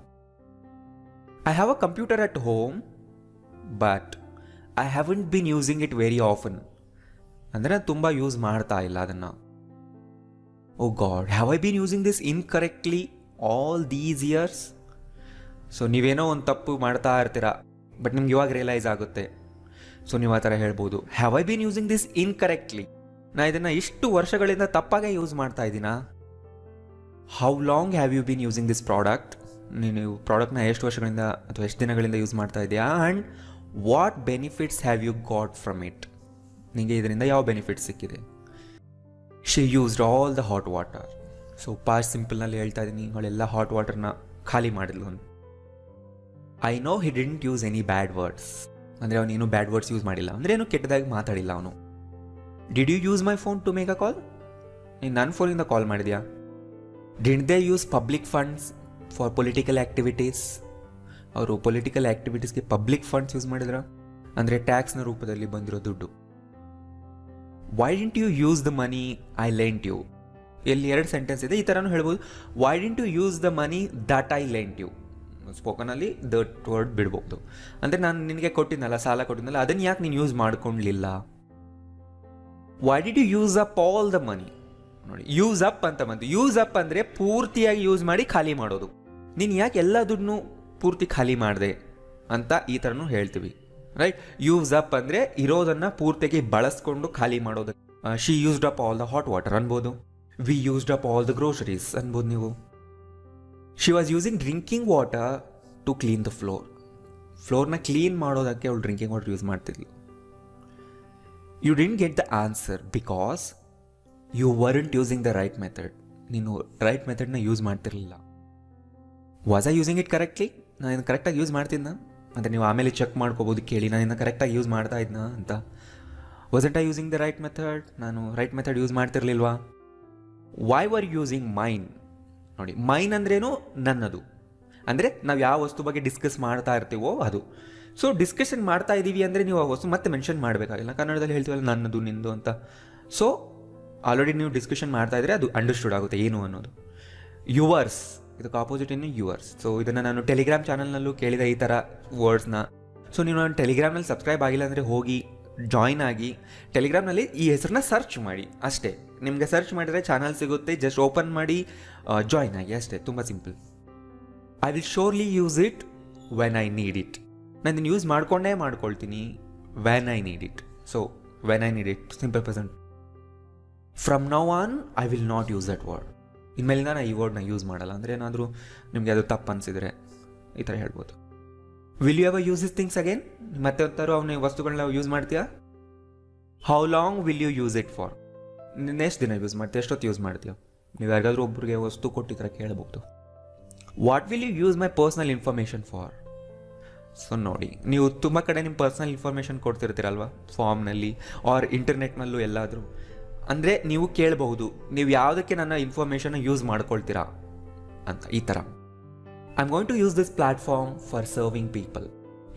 I have a computer at home but I haven't been using it very often. ಅಂದರೆ ನಾನು ತುಂಬ ಯೂಸ್ ಮಾಡ್ತಾ ಇಲ್ಲ ಅದನ್ನು. Oh god, have I been using this incorrectly all these years? So ನೀವೇನೋ ಒಂದು ತಪ್ಪು ಮಾಡ್ತಾ ಇರ್ತೀರ, ಬಟ್ ನಿಮ್ಗೆ ಇವಾಗ ರಿಯಲೈಸ್ ಆಗುತ್ತೆ. ಸೊ ನೀವು ಆ ಥರ ಹೇಳ್ಬೋದು, have I been using this incorrectly? ನಾ ಇದನ್ನು ಇಷ್ಟು ವರ್ಷಗಳಿಂದ ತಪ್ಪಾಗೆ ಯೂಸ್ ಮಾಡ್ತಾ ಇದ್ದೀನಾ? How long have you been using this product? ನೀನು ಪ್ರಾಡಕ್ಟ್ನ ಎಷ್ಟು ವರ್ಷಗಳಿಂದ ಅಥವಾ ಎಷ್ಟು ದಿನಗಳಿಂದ ಯೂಸ್ ಮಾಡ್ತಾ ಇದೆಯಾ? And what benefits have you got from it? ನಿಮಗೆ ಇದರಿಂದ ಯಾವ ಬೆನಿಫಿಟ್ಸ್ ಸಿಕ್ಕಿದೆ? She used all the hot water. So past ಸಿಂಪಲ್ನಲ್ಲಿ ಹೇಳ್ತಾ ಇದ್ದೀನಿ, ಅವಳೆಲ್ಲ ಹಾಟ್ ವಾಟರ್ನ ಖಾಲಿ ಮಾಡಿದ್ಲು ಅಂತ. I know he didn't use any bad words. ಅಂದರೆ ಅವನೇನು ಬ್ಯಾಡ್ ವರ್ಡ್ಸ್ ಯೂಸ್ ಮಾಡಿಲ್ಲ, ಅಂದರೆ ಏನು ಕೆಟ್ಟದಾಗಿ ಮಾತಾಡಿಲ್ಲ ಅವನು. Did you use my phone to make a call? ನೀನು ನನ್ನ ಫೋನಿಂದ ಕಾಲ್ ಮಾಡಿದ್ಯಾ? Did they use public funds for political activities? ಅವರು ಪೊಲಿಟಿಕಲ್ ಆ್ಯಕ್ಟಿವಿಟೀಸ್ಗೆ ಪಬ್ಲಿಕ್ ಫಂಡ್ಸ್ ಯೂಸ್ ಮಾಡಿದ್ರ? ಅಂದರೆ ಟ್ಯಾಕ್ಸ್ನ ರೂಪದಲ್ಲಿ ಬಂದಿರೋ ದುಡ್ಡು. Why didn't you use the money I lent you? ಇಲ್ಲಿ 2 ಸೆಂಟೆನ್ಸ್ ಇದೆ, ಈ ಥರನೂ ಹೇಳ್ಬೋದು. Why didn't you use the money that I lent you? ಸ್ಪೋಕನಲ್ಲಿ ದಟ್ ವರ್ಡ್ ಬಿಡ್ಬೋದು. ಅಂದರೆ ನಾನು ನಿನಗೆ ಕೊಟ್ಟಿದ್ನಲ್ಲ, ಸಾಲ ಕೊಟ್ಟಿದ್ನಲ್ಲ, ಅದನ್ನು ಯಾಕೆ ನೀನು ಯೂಸ್ ಮಾಡ್ಕೊಳ್ಳಲಿಲ್ಲ? Why did you use up all the money? ನೋಡಿ, ಯೂಸ್ ಅಪ್ ಅಂತ ಬಂತು. ಯೂಸ್ ಅಪ್ ಅಂದರೆ ಪೂರ್ತಿಯಾಗಿ ಯೂಸ್ ಮಾಡಿ ಖಾಲಿ ಮಾಡೋದು. ನೀನು ಯಾಕೆ ಎಲ್ಲ ದುಡ್ಡನ್ನು ಪೂರ್ತಿ ಖಾಲಿ ಮಾಡಿದೆ ಅಂತ ಈ ಥರನೂ ಹೇಳ್ತೀವಿ, ರೈಟ್? ಯೂಸ್ ಅಪ್ ಅಂದರೆ ಇರೋದನ್ನು ಪೂರ್ತಿಯಾಗಿ ಬಳಸ್ಕೊಂಡು ಖಾಲಿ ಮಾಡೋದು. She used up all the hot water ಅನ್ಬೋದು. We used up all the groceries ಅನ್ಬೋದು ನೀವು. She was using drinking water to clean the floor. ಫ್ಲೋರ್ನ ಕ್ಲೀನ್ ಮಾಡೋದಕ್ಕೆ ಅವಳು ಡ್ರಿಂಕಿಂಗ್ ವಾಟರ್ ಯೂಸ್ ಮಾಡ್ತಿದ್ಲು. You didn't get the answer because you weren't using the right method. ನೀನು right ಮೆಥಡ್ನ use ಮಾಡ್ತಿರಲಿಲ್ಲ. Was I using it correctly? ನಾನು ಇದನ್ನು ಕರೆಕ್ಟಾಗಿ ಯೂಸ್ ಮಾಡ್ತಿದ್ನ? ಅಂದರೆ ನೀವು ಆಮೇಲೆ ಚೆಕ್ ಮಾಡ್ಕೋಬೋದು, ಕೇಳಿ ನಾನು ಇದನ್ನು ಕರೆಕ್ಟಾಗಿ ಯೂಸ್ ಮಾಡ್ತಾ ಇದ್ನಾ ಅಂತ. Wasn't I using the right method? ನಾನು ರೈಟ್ ಮೆಥಡ್ ಯೂಸ್ ಮಾಡ್ತಿರ್ಲಿಲ್ವಾ? Why were using mine? ನೋಡಿ, ಮೈನ್ ಅಂದ್ರೇನು? ನನ್ನದು. ಅಂದರೆ ನಾವು ಯಾವ ವಸ್ತು ಬಗ್ಗೆ ಡಿಸ್ಕಸ್ ಮಾಡ್ತಾ ಇರ್ತೀವೋ ಅದು. ಸೊ ಡಿಸ್ಕಷನ್ ಮಾಡ್ತಾ ಇದ್ದೀವಿ ಅಂದರೆ ನೀವು ಆ ವಸ್ತು ಮತ್ತೆ ಮೆನ್ಷನ್ ಮಾಡಬೇಕಾಗಿಲ್ಲ. ಕನ್ನಡದಲ್ಲಿ ಹೇಳ್ತೀವಲ್ಲ ನನ್ನದು ನಿಂದು ಅಂತ. ಸೊ ಆಲ್ರೆಡಿ ನೀವು ಡಿಸ್ಕಷನ್ ಮಾಡ್ತಾ ಇದ್ರೆ ಅದು ಅಂಡರ್ಸ್ಟುಡ್ ಆಗುತ್ತೆ ಏನು ಅನ್ನೋದು. ಯುವರ್ಸ್, ಇದಕ್ಕೆ ಆಪೋಸಿಟ್ ಇನ್ನು ಯುವರ್ಸ್. ಸೊ ಇದನ್ನು ನಾನು ಟೆಲಿಗ್ರಾಮ್ ಚಾನಲ್ನಲ್ಲೂ ಕೇಳಿದೆ ಈ ಥರ ವರ್ಡ್ಸ್ನ. ಸೊ ನೀವು ನಾನು ಟೆಲಿಗ್ರಾಮ್ನಲ್ಲಿ ಸಬ್ಸ್ಕ್ರೈಬ್ ಆಗಿಲ್ಲ ಅಂದರೆ ಹೋಗಿ ಜಾಯ್ನ್ ಆಗಿ ಟೆಲಿಗ್ರಾಮ್ನಲ್ಲಿ ಈ ಹೆಸರನ್ನ ಸರ್ಚ್ ಮಾಡಿ ಅಷ್ಟೇ. ನಿಮಗೆ ಸರ್ಚ್ ಮಾಡಿದರೆ ಚಾನಲ್ ಸಿಗುತ್ತೆ, ಜಸ್ಟ್ ಓಪನ್ ಮಾಡಿ ಜಾಯ್ನ್ ಆಗಿ ಅಷ್ಟೇ, ತುಂಬ simple. I will surely use it when I need it. ನಾನು ಇದನ್ನು ಯೂಸ್ ಮಾಡ್ಕೊಳ್ತೀನಿ when I need it. So when I need it, simple present. From now on I will not use that word. ಇನ್ಮೇಲಿಂದ ನಾನು ಈ ವರ್ಡ್ನ use ಮಾಡಲ್ಲ. ಅಂದರೆ ಏನಾದರೂ ನಿಮಗೆ ಅದು ತಪ್ಪು ಅನಿಸಿದರೆ ಈ ಥರ ಹೇಳ್ಬೋದು. Will you ever use this things again? ಮತ್ತೆ ಒಂಥರ ಅವನ ವಸ್ತುಗಳನ್ನ ಯೂಸ್ ಮಾಡ್ತೀಯಾ? How long will you use it for? ಎಷ್ಟು ದಿನ ಯೂಸ್ ಮಾಡ್ತೀಯ? ಎಷ್ಟೊತ್ತು ಯೂಸ್ ಮಾಡ್ತೀಯ? ನೀವು ಯಾರಿಗಾದ್ರೂ ಒಬ್ಬರಿಗೆ ವಸ್ತು ಕೊಟ್ಟು ಈ ಥರ ಕೇಳಬಹುದು. What will you use my personal information for? So ನೋಡಿ, ನೀವು ತುಂಬ ಕಡೆ ನಿಮ್ಮ ಪರ್ಸ್ನಲ್ ಇನ್ಫಾರ್ಮೇಷನ್ ಕೊಡ್ತಿರ್ತೀರಲ್ವ, ಫಾರ್ಮ್ನಲ್ಲಿ ಆರ್ ಇಂಟರ್ನೆಟ್ನಲ್ಲೂ ಎಲ್ಲಾದರೂ. ಅಂದರೆ ನೀವು ಕೇಳಬಹುದು, ನೀವು ಯಾವುದಕ್ಕೆ ನನ್ನ ಇನ್ಫಾರ್ಮೇಷನ್ ಯೂಸ್ ಮಾಡ್ಕೊಳ್ತೀರಾ ಅಂತ. ಈ ಥರ I am going to use this platform for serving people.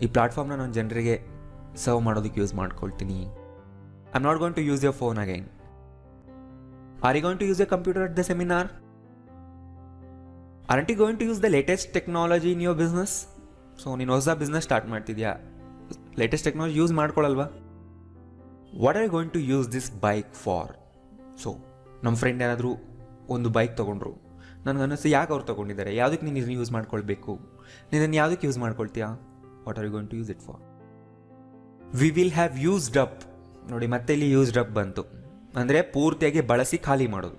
ಈ ಪ್ಲಾಟ್ಫಾರ್ಮ್ನ ನಾನು ಜನರಿಗೆ ಸರ್ವ್ ಮಾಡೋದಕ್ಕೆ ಯೂಸ್ ಮಾಡ್ಕೊಳ್ತೀನಿ. I am not going to use your phone again. Are you going to use a computer at the seminar? Are you going to use the latest technology in your business? So ನೀನು ಹೊಸ business start ಮಾಡ್ತಿದ್ಯಾ, latest technology use ಮಾಡ್ಕೊಳ್ಳಲ್ವಾ? What are you going to use this bike for? So ನಮ್ಮ friend ಏನಾದರೂ ಒಂದು bike ತೊಗೊಂಡ್ರು, ನನಗನ್ನಿಸ್ತು ಯಾಕೆ ಅವ್ರು ತೊಗೊಂಡಿದ್ದಾರೆ, ಯಾವುದಕ್ಕೆ ನೀನು ಇದನ್ನು ಯೂಸ್ ಮಾಡ್ಕೊಳ್ಬೇಕು, ನೀನು ಯಾವುದಕ್ಕೆ ಯೂಸ್ ಮಾಡ್ಕೊಳ್ತೀಯಾ? What are you going to use it for? We will have used up. ನೋಡಿ, ಮತ್ತೆ ಇಲ್ಲಿ ಯೂಸ್ಡ್ ಅಪ್ ಬಂತು, ಅಂದರೆ ಪೂರ್ತಿಯಾಗಿ ಬಳಸಿ ಖಾಲಿ ಮಾಡೋದು.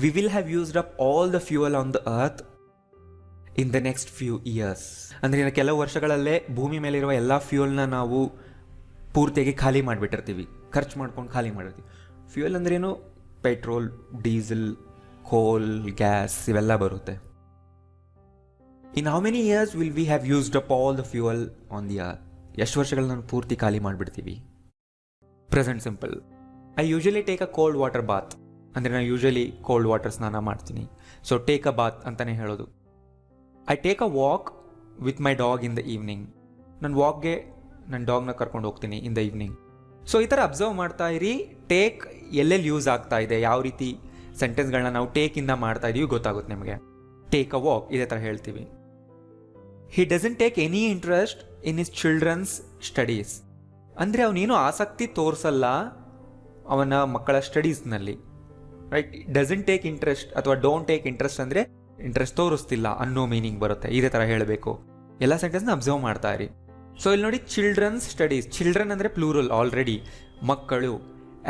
V will have used up all the fuel on the earth in the next few years. ಅಂದರೆ ಇನ್ನು ಕೆಲವು ವರ್ಷಗಳಲ್ಲೇ ಭೂಮಿ ಮೇಲಿರುವ ಎಲ್ಲ ಫ್ಯೂಯಲ್ನ ನಾವು ಪೂರ್ತಿಯಾಗಿ ಖಾಲಿ ಮಾಡಿಬಿಟ್ಟಿರ್ತೀವಿ, ಖರ್ಚು ಮಾಡ್ಕೊಂಡು ಖಾಲಿ ಮಾಡಿರ್ತೀವಿ. ಫ್ಯೂಯಲ್ ಅಂದ್ರೇನು? ಪೆಟ್ರೋಲ್, ಡೀಸೆಲ್, ಕೋಲ್, ಗ್ಯಾಸ್ ಇವೆಲ್ಲ ಬರುತ್ತೆ. In how many years will we have used up all the fuel on the earth? ಎಷ್ಟು ವರ್ಷಗಳನ್ನ ನಾವು ಪೂರ್ತಿ ಖಾಲಿ ಮಾಡಿಬಿಡ್ತೀವಿ? Present simple. I usually take a cold water bath. ಅಂದರೆ ನಾನು ಯೂಶಲಿ ಕೋಲ್ಡ್ ವಾಟರ್ ಸ್ನಾನ ಮಾಡ್ತೀನಿ. ಸೊ ಟೇಕ್ ಅ ಬಾತ್ ಅಂತಲೇ ಹೇಳೋದು. I take a walk with my dog in the evening. ನನ್ನ ವಾಕ್ಗೆ ನನ್ನ ಡಾಗ್ನ ಕರ್ಕೊಂಡು ಹೋಗ್ತೀನಿ ಇನ್ ದ ಈವ್ನಿಂಗ್. ಸೊ ಈ ಥರ ಅಬ್ಸರ್ವ್ ಮಾಡ್ತಾ ಇರಿ, ಟೇಕ್ ಎಲ್ಲೆಲ್ಲಿ ಯೂಸ್ ಆಗ್ತಾ ಇದೆ, ಯಾವ ರೀತಿ ಸೆಂಟೆನ್ಸ್ಗಳನ್ನ ನಾವು ಟೇಕಿಂದ ಮಾಡ್ತಾ ಇದೀವಿ ಗೊತ್ತಾಗುತ್ತೆ ನಿಮಗೆ. ಟೇಕ್ ಅ ವಾಕ್ ಇದೇ ಥರ ಹೇಳ್ತೀವಿ. He doesn't take any interest in his children's studies. ಅಂದರೆ ಅವನೇನು ಆಸಕ್ತಿ ತೋರಿಸಲ್ಲ ಅವನ ಮಕ್ಕಳ ಸ್ಟಡೀಸ್ನಲ್ಲಿ, ರೈಟ್? ಡಸಂಟ್ ಟೇಕ್ ಇಂಟ್ರೆಸ್ಟ್ ಅಥವಾ ಡೋಂಟ್ ಟೇಕ್ ಇಂಟ್ರೆಸ್ಟ್ ಅಂದರೆ ಇಂಟ್ರೆಸ್ಟ್ ತೋರಿಸ್ತಿಲ್ಲ ಅನ್ನೋ ಮೀನಿಂಗ್ ಬರುತ್ತೆ. ಇದೇ ಥರ ಹೇಳಬೇಕು. ಎಲ್ಲ ಸೆಂಟೆನ್ಸ್ನ ಅಬ್ಸರ್ವ್ ಮಾಡ್ತಾ ಇರಿ. ಸೊ ಇಲ್ಲಿ ನೋಡಿ, ಚಿಲ್ಡ್ರನ್ಸ್ ಸ್ಟಡೀಸ್. ಚಿಲ್ಡ್ರನ್ ಅಂದರೆ ಪ್ಲೂರಲ್ ಆಲ್ರೆಡಿ, ಮಕ್ಕಳು.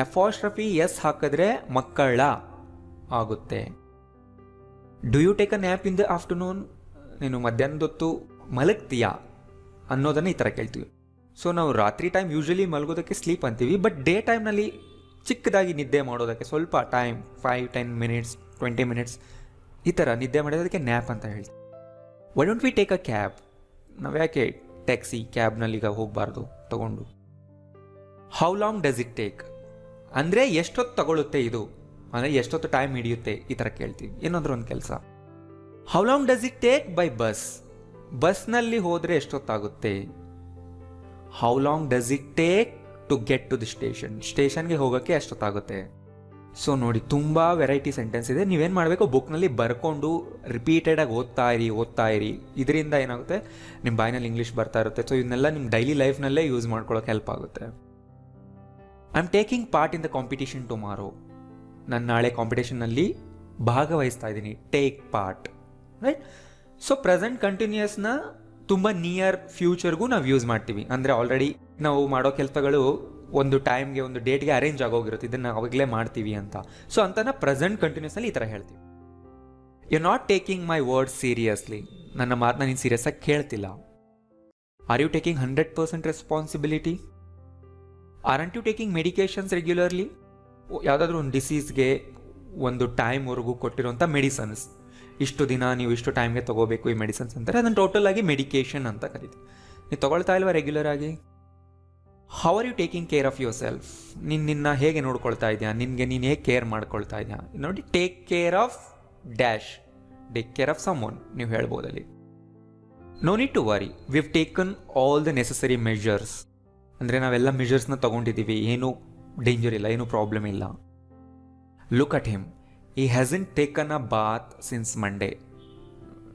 ಅಪಾಸ್ಟ್ರಫಿ ಎಸ್ ಹಾಕಿದ್ರೆ ಮಕ್ಕಳ ಆಗುತ್ತೆ. Do you take a nap in the afternoon? ನೀನು ಮಧ್ಯಾಹ್ನದೊತ್ತು ಮಲಗ್ತೀಯಾ ಅನ್ನೋದನ್ನು ಈ ಥರ ಕೇಳ್ತೀವಿ. ಸೊ ನಾವು ರಾತ್ರಿ ಟೈಮ್ ಯೂಶಲಿ ಮಲಗೋದಕ್ಕೆ ಸ್ಲೀಪ್ ಅಂತೀವಿ, ಬಟ್ ಡೇ ಟೈಮ್ನಲ್ಲಿ ಚಿಕ್ಕದಾಗಿ ನಿದ್ದೆ ಮಾಡೋದಕ್ಕೆ ಸ್ವಲ್ಪ ಟೈಮ್ 5-10 ಮಿನಿಟ್ಸ್ 20 ಮಿನಿಟ್ಸ್ ಈ ಥರ ನಿದ್ದೆ ಮಾಡೋದಕ್ಕೆ ನ್ಯಾಪ್ ಅಂತ ಹೇಳ್ತೀವಿ. Y don't we take a cab? ನಾವು ಯಾಕೆ ಟ್ಯಾಕ್ಸಿ, ಕ್ಯಾಬ್ನಲ್ಲಿ ಈಗ ಹೋಗಬಾರ್ದು ತಗೊಂಡು? How long does it take? ಅಂದರೆ ಎಷ್ಟೊತ್ತು ತಗೊಳುತ್ತೆ ಇದು, ಅಂದರೆ ಎಷ್ಟೊತ್ತು ಟೈಮ್ ಹಿಡಿಯುತ್ತೆ ಈ ಥರ ಕೇಳ್ತೀವಿ. ಏನಾದರೂ ಒಂದು ಕೆಲಸ. How long does it take by bus? ಬಸ್ನಲ್ಲಿ ಹೋದರೆ ಎಷ್ಟೊತ್ತಾಗುತ್ತೆ? How long does it take to get to the station? ಸ್ಟೇಷನ್ಗೆ ಹೋಗೋಕ್ಕೆ ಎಷ್ಟೊತ್ತಾಗುತ್ತೆ? ಸೊ ನೋಡಿ, ತುಂಬ ವೆರೈಟಿ ಸೆಂಟೆನ್ಸ್ ಇದೆ. ನೀವೇನು ಮಾಡಬೇಕು, ಬುಕ್ನಲ್ಲಿ ಬರ್ಕೊಂಡು ರಿಪೀಟೆಡಾಗಿ ಓದ್ತಾ ಇರಿ. ಇದರಿಂದ ಏನಾಗುತ್ತೆ, ನಿಮ್ಮ ಬಾಯಿನಲ್ಲಿ ಇಂಗ್ಲೀಷ್ ಬರ್ತಾ ಇರುತ್ತೆ. ಸೊ ಇದನ್ನೆಲ್ಲ ನಿಮ್ಮ ಡೈಲಿ ಲೈಫ್ನಲ್ಲೇ ಯೂಸ್ ಮಾಡ್ಕೊಳ್ಳೋಕೆ ಹೆಲ್ಪ್ ಆಗುತ್ತೆ. I am taking part in the competition tomorrow. ನಾನು ನಾಳೆ ಕಾಂಪಿಟೇಷನ್ನಲ್ಲಿ ಭಾಗವಹಿಸ್ತಾ ಇದ್ದೀನಿ. Take part, right? So present ಕಂಟಿನ್ಯೂಸ್ನ ತುಂಬ ನಿಯರ್ ಫ್ಯೂಚರ್ಗೂ ನಾವು ಯೂಸ್ ಮಾಡ್ತೀವಿ. ಅಂದರೆ ಆಲ್ರೆಡಿ ನಾವು ಮಾಡೋ ಕೆಲಸಗಳು ಒಂದು ಟೈಮ್ಗೆ, ಒಂದು ಡೇಟ್ಗೆ ಅರೇಂಜ್ ಆಗೋಗಿರುತ್ತೆ, ಇದನ್ನು ಅವಾಗಲೇ ಮಾಡ್ತೀವಿ ಅಂತ. ಸೊ ಅಂತನ ಪ್ರೆಸೆಂಟ್ ಕಂಟಿನ್ಯೂಸ್ನಲ್ಲಿ ಈ ಥರ ಹೇಳ್ತೀವಿ. You not taking my word seriously. ನನ್ನ ಮಾತನ್ನ ನೀನು ಸೀರಿಯಸ್ ಆಗಿ ಕೇಳ್ತಿಲ್ಲ. Are you taking 100% responsibility? Aren't you taking medications regularly? ಯಾವುದಾದ್ರೂ ಒಂದು ಡಿಸೀಸ್ಗೆ ಒಂದು ಟೈಮ್ವರೆಗೂ ಕೊಟ್ಟಿರೋಂಥ ಮೆಡಿಸನ್ಸ್, ಇಷ್ಟು ದಿನ ನೀವು ಇಷ್ಟು ಟೈಮ್ಗೆ ತೊಗೋಬೇಕು ಈ ಮೆಡಿಸನ್ಸ್ ಅಂತಾರೆ, ಅದನ್ನು ಟೋಟಲ್ ಆಗಿ ಮೆಡಿಕೇಶನ್ ಅಂತ ಕರಿತೀವಿ. ನೀವು ತೊಗೊಳ್ತಾ ಇಲ್ವಾ ರೆಗ್ಯುಲರ್ ಆಗಿ? How are you taking care of your self? ನಿನ್ನ ಹೇಗೆ ನೋಡ್ಕೊಳ್ತಾ ಇದೆಯಾ, ನಿನಗೆ ನೀನು ಹೇಗೆ ಕೇರ್ ಮಾಡ್ಕೊಳ್ತಾ ಇದೆಯಾ? ನೋಡಿ, take care of dash, take care of someone ನೀವು ಹೇಳ್ಬೋದಲ್ಲಿ. No need to worry, we have taken all the necessary measures. ಅಂದರೆ ನಾವೆಲ್ಲ ಮೆಷರ್ಸ್ನ ತೊಗೊಂಡಿದ್ದೀವಿ, ಏನೂ ಡೇಂಜರ್ ಇಲ್ಲ, ಏನೂ ಪ್ರಾಬ್ಲಮ್ ಇಲ್ಲ. Look at him, he hasn't taken a bath since Monday.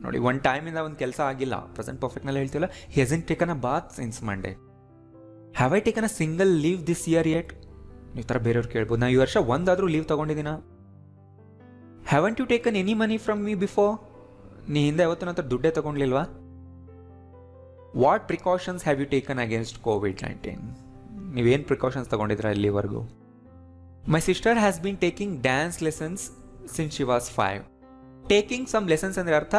ನೋಡಿ, ಒಂದು ಟೈಮಿಂದ ಒಂದು ಕೆಲಸ ಆಗಿಲ್ಲ, ಪ್ರೆಸೆಂಟ್ ಪರ್ಫೆಕ್ಟ್ನಲ್ಲಿ ಹೇಳ್ತೀವಲ್ಲ. he hasn't taken a bath since Monday. have I taken a single leave this year yet? ನೀವು ಥರ ಬೇರೆಯವ್ರು ಕೇಳ್ಬೋದು, ನಾನು ಈ ವರ್ಷ ಒಂದಾದರೂ leave ತೊಗೊಂಡಿದ್ದೀನ? haven't you taken any money from me before? ನೀ ಹಿಂದೆ ಯಾವತ್ತೂ ನಂತರ ದುಡ್ಡೇ ತೊಗೊಂಡ್ಲಿಲ್ವಾ? what precautions have you taken against COVID-19? ನೀವೇನು ಪ್ರಿಕಾಷನ್ಸ್ ತೊಗೊಂಡಿದ್ದೀರಾ ಇಲ್ಲಿವರೆಗೂ? my sister has been taking dance lessons since she was 5. Taking some lessons ಅಂದರೆ ಅರ್ಥ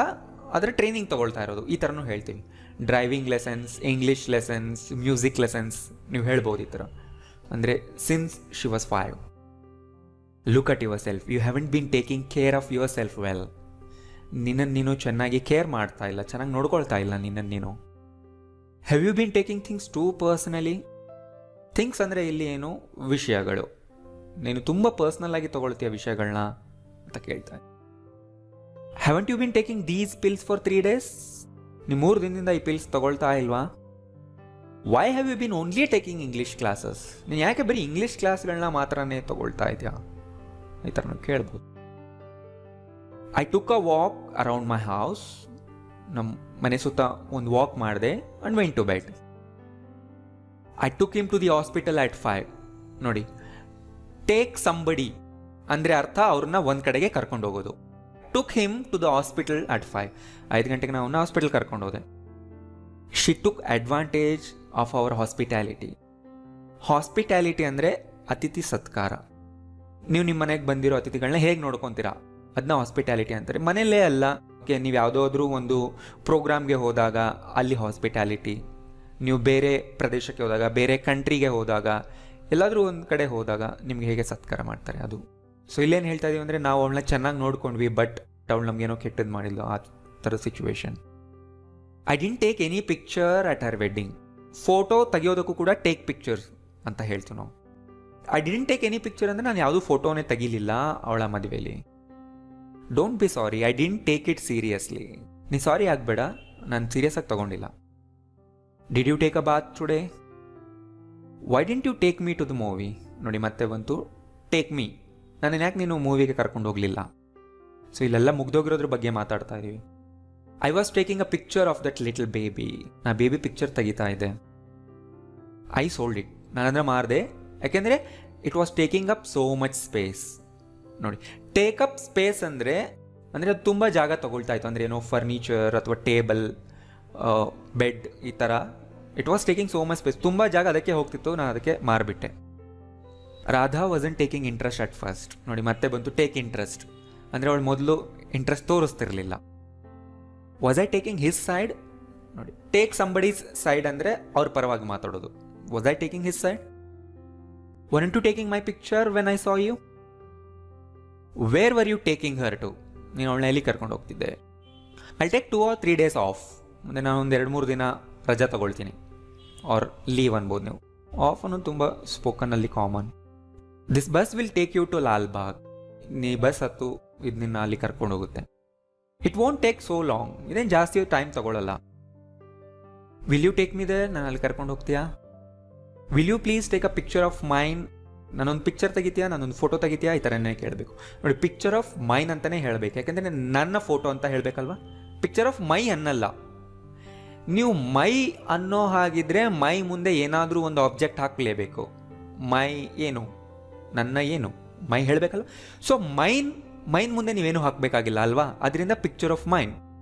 ಅದರ ಟ್ರೈನಿಂಗ್ ತೊಗೊಳ್ತಾ ಇರೋದು, ಈ ಥರನೂ ಹೇಳ್ತೀವಿ. Driving lessons, English lessons, music lessons ನೀವು ಹೇಳ್ಬೋದು ಈ ಥರ. ಅಂದರೆ since she was 5. Look at your self, you haven't been taking care of your self well. ನಿನ್ನನ್ನು ನೀನು ಚೆನ್ನಾಗಿ ಕೇರ್ ಮಾಡ್ತಾ ಇಲ್ಲ, ಚೆನ್ನಾಗಿ ನೋಡ್ಕೊಳ್ತಾ ಇಲ್ಲ ನಿನ್ನನ್ನು ನೀನು. Have you been taking things too personally? Things ಅಂದರೆ ಇಲ್ಲಿ ಏನು, ವಿಷಯಗಳು. ನೀನು ತುಂಬ ಪರ್ಸ್ನಲ್ ಆಗಿ ತಗೊಳ್ತೀಯ ವಿಷಯಗಳನ್ನ ಅಂತ ಕೇಳ್ತಾರೆ. Haven't you been taking these pills for 3 days? ನೀವು 3 ದಿನದಿಂದ ಈ ಪಿಲ್ಸ್ ತಗೊಳ್ತಾ ಇಲ್ವಾ? Why have you been only taking English classes? ನೀನು ಯಾಕೆ ಬರೀ ಇಂಗ್ಲೀಷ್ ಕ್ಲಾಸ್ಗಳನ್ನ ಮಾತ್ರನೇ ತಗೊಳ್ತಾ ಇದೆಯಾ? ಈ ಥರ ನಾವು ಕೇಳ್ಬೋದು. I took a walk around my house. ನಮ್ಮ ಮನೆ ಸುತ್ತ ಒಂದು ವಾಕ್ ಮಾಡಿದೆ and went to bed. I took him to the hospital at 5. ನೋಡಿ, ಟೇಕ್ ಸಂಬಡಿ ಅಂದರೆ ಅರ್ಥ ಅವ್ರನ್ನ ಒಂದು ಕಡೆಗೆ ಕರ್ಕೊಂಡು ಹೋಗೋದು. Took him to the hospital at 5. 5 ಗಂಟೆಗೆ ನಾವು ಹಾಸ್ಪಿಟಲ್ ಕರ್ಕೊಂಡು ಹೋದೆ. She took advantage of our hospitality. Hospitality ಅಂದರೆ ಅತಿಥಿ ಸತ್ಕಾರ. ನೀವು ನಿಮ್ಮ ಮನೆಗೆ ಬಂದಿರೋ ಅತಿಥಿಗಳನ್ನ ಹೇಗೆ ನೋಡ್ಕೊತೀರಾ ಅದನ್ನ ಹಾಸ್ಪಿಟ್ಯಾಲಿಟಿ ಅಂತಾರೆ. ಮನೆಯಲ್ಲೇ ಅಲ್ಲ, ನೀವು ಯಾವುದಾದ್ರೂ ಒಂದು ಪ್ರೋಗ್ರಾಮ್ಗೆ ಹೋದಾಗ ಅಲ್ಲಿ ಹಾಸ್ಪಿಟ್ಯಾಲಿಟಿ, ನೀವು ಬೇರೆ ಪ್ರದೇಶಕ್ಕೆ ಹೋದಾಗ, ಬೇರೆ ಕಂಟ್ರಿಗೆ ಹೋದಾಗ, ಎಲ್ಲಾದರೂ ಒಂದು ಕಡೆ ಹೋದಾಗ ನಿಮ್ಗೆ ಹೇಗೆ ಸತ್ಕಾರ ಮಾಡ್ತಾರೆ ಅದು. ಸೊ ಇಲ್ಲೇನು ಹೇಳ್ತಾ ಇದೀವಿ ಅಂದರೆ ನಾವು ಅವಳನ್ನ ಚೆನ್ನಾಗಿ ನೋಡ್ಕೊಂಡ್ವಿ, ಬಟ್ ಅವಳು ನಮಗೇನೋ ಕೆಟ್ಟದ್ದು ಮಾಡಿಲ್ಲ, ಆ ಥರ situation. I didn't take any picture at her wedding. Photo ತೆಗಿಯೋದಕ್ಕೂ ಕೂಡ ಟೇಕ್ ಪಿಕ್ಚರ್ಸ್ ಅಂತ ಹೇಳ್ತೀವಿ ನಾವು. I didn't take any picture ಅಂದರೆ ನಾನು ಯಾವುದೂ ಫೋಟೋನೇ ತೆಗಿಲಿಲ್ಲ ಅವಳ ಮದುವೆಯಲ್ಲಿ. Don't be sorry, I didn't take it seriously. ನೀ ಸಾರಿ ಆಗಬೇಡ, ನಾನು ಸೀರಿಯಸ್ ಆಗಿ ತಗೊಂಡಿಲ್ಲ. Did you take a bath today? Why didn't you take me to the movie? ನೋಡಿ ಮತ್ತೆ ಬಂತು ಟೇಕ್ ಮೀ. ನಾನು ಯಾಕೆ ನೀನು ಮೂವಿಗೆ ಕರ್ಕೊಂಡು ಹೋಗಲಿಲ್ಲ? ಸೊ ಇಲ್ಲೆಲ್ಲ ಮುಗ್ದೋಗಿರೋದ್ರ ಬಗ್ಗೆ ಮಾತಾಡ್ತಾ ಇದೀವಿ. I was taking a picture of that little baby. ನಾ ಬೇಬಿ ಪಿಕ್ಚರ್ ತೆಗಿತಾ ಇದ್ದೆ. I sold it. ನಾನು ಅದನ್ನ ಮಾರಿದೆ, ಯಾಕೆಂದರೆ it was taking up so much space. ನೋಡಿ, ಟೇಕ್ ಅಪ್ ಸ್ಪೇಸ್ ಅಂದರೆ ಅದು ತುಂಬ ಜಾಗ ತಗೊಳ್ತಾ ಇತ್ತು. ಅಂದರೆ ಏನೋ ಫರ್ನಿಚರ್ ಅಥವಾ ಟೇಬಲ್, ಬೆಡ್, ಈ ಥರ. It was taking so much space, ತುಂಬ ಜಾಗ ಅದಕ್ಕೆ ಹೋಗ್ತಿತ್ತು, ನಾನು ಅದಕ್ಕೆ ಮಾರಿಬಿಟ್ಟೆ. Radha wasn't taking interest at first. ನೋಡಿ ಮತ್ತೆ ಬಂತು ಟೇಕ್ ಇಂಟ್ರೆಸ್ಟ್. ಅಂದರೆ ಅವಳು ಮೊದಲು ಇಂಟ್ರೆಸ್ಟ್ ತೋರಿಸ್ತಿರ್ಲಿಲ್ಲ. Was I taking his side? ನೋಡಿ, ಟೇಕ್ ಸಂಬಡೀಸ್ ಸೈಡ್ ಅಂದರೆ ಅವ್ರ ಪರವಾಗಿ ಮಾತಾಡೋದು. Was I taking his side? Weren't you taking my picture when I saw you? Where were you taking her to? ನೀನು ಅವಳನ್ನ ಎಲ್ಲಿ ಕರ್ಕೊಂಡು ಹೋಗ್ತಿದ್ದೆ? I take 2 or 3 days of. ಅಂದರೆ ನಾನು ಒಂದು 2-3 ದಿನ ರಜಾ ತಗೊಳ್ತೀನಿ, ಆರ್ ಲೀವ್ ಅನ್ಬೋದು ನೀವು. ಆಫ್ ಅನ್ನೋದು ತುಂಬ ಸ್ಪೋಕನ್ನಲ್ಲಿ common. This bus will take you to Lalbagh. ನೀ ಬಸ್ ಹತ್ತು, ಇದು ನಿನ್ನ ಅಲ್ಲಿ ಕರ್ಕೊಂಡು ಹೋಗುತ್ತೆ. It won't take so long. ಇದೇನು ಜಾಸ್ತಿ ಟೈಮ್ ತಗೊಳ್ಳಲ್ಲ. Will you take me there? ನಾನು ಅಲ್ಲಿ ಕರ್ಕೊಂಡು ಹೋಗ್ತೀಯಾ? Will you please take a picture of mine? ನಾನೊಂದು ಪಿಕ್ಚರ್ ತೆಗಿತೀಯಾ, ನಾನೊಂದು ಫೋಟೋ ತೆಗಿತೀಯಾ, ಈ ಥರನೇ ಕೇಳಬೇಕು. ನೋಡಿ, ಪಿಕ್ಚರ್ ಆಫ್ ಮೈನ್ ಅಂತಲೇ ಹೇಳಬೇಕು, ಯಾಕೆಂದರೆ ನನ್ನ ಫೋಟೋ ಅಂತ ಹೇಳಬೇಕಲ್ವಾ. ಪಿಕ್ಚರ್ ಆಫ್ ಮೈ ಅನ್ನಲ್ಲ. ನೀವು ಮೈ ಅನ್ನೋ ಹಾಗಿದ್ರೆ ಮೈ ಮುಂದೆ ಏನಾದರೂ ಒಂದು ಆಬ್ಜೆಕ್ಟ್ ಹಾಕಲೇಬೇಕು. ಮೈ ಏನು, ನನ್ನ ಏನು, ಮೈ ಹೇಳಬೇಕಲ್ವ. ಸೊ ಮೈನ್ ಮುಂದೆ ನೀವೇನು ಹಾಕಬೇಕಾಗಿಲ್ಲ ಅಲ್ವಾ. ಅದರಿಂದ picture of mine.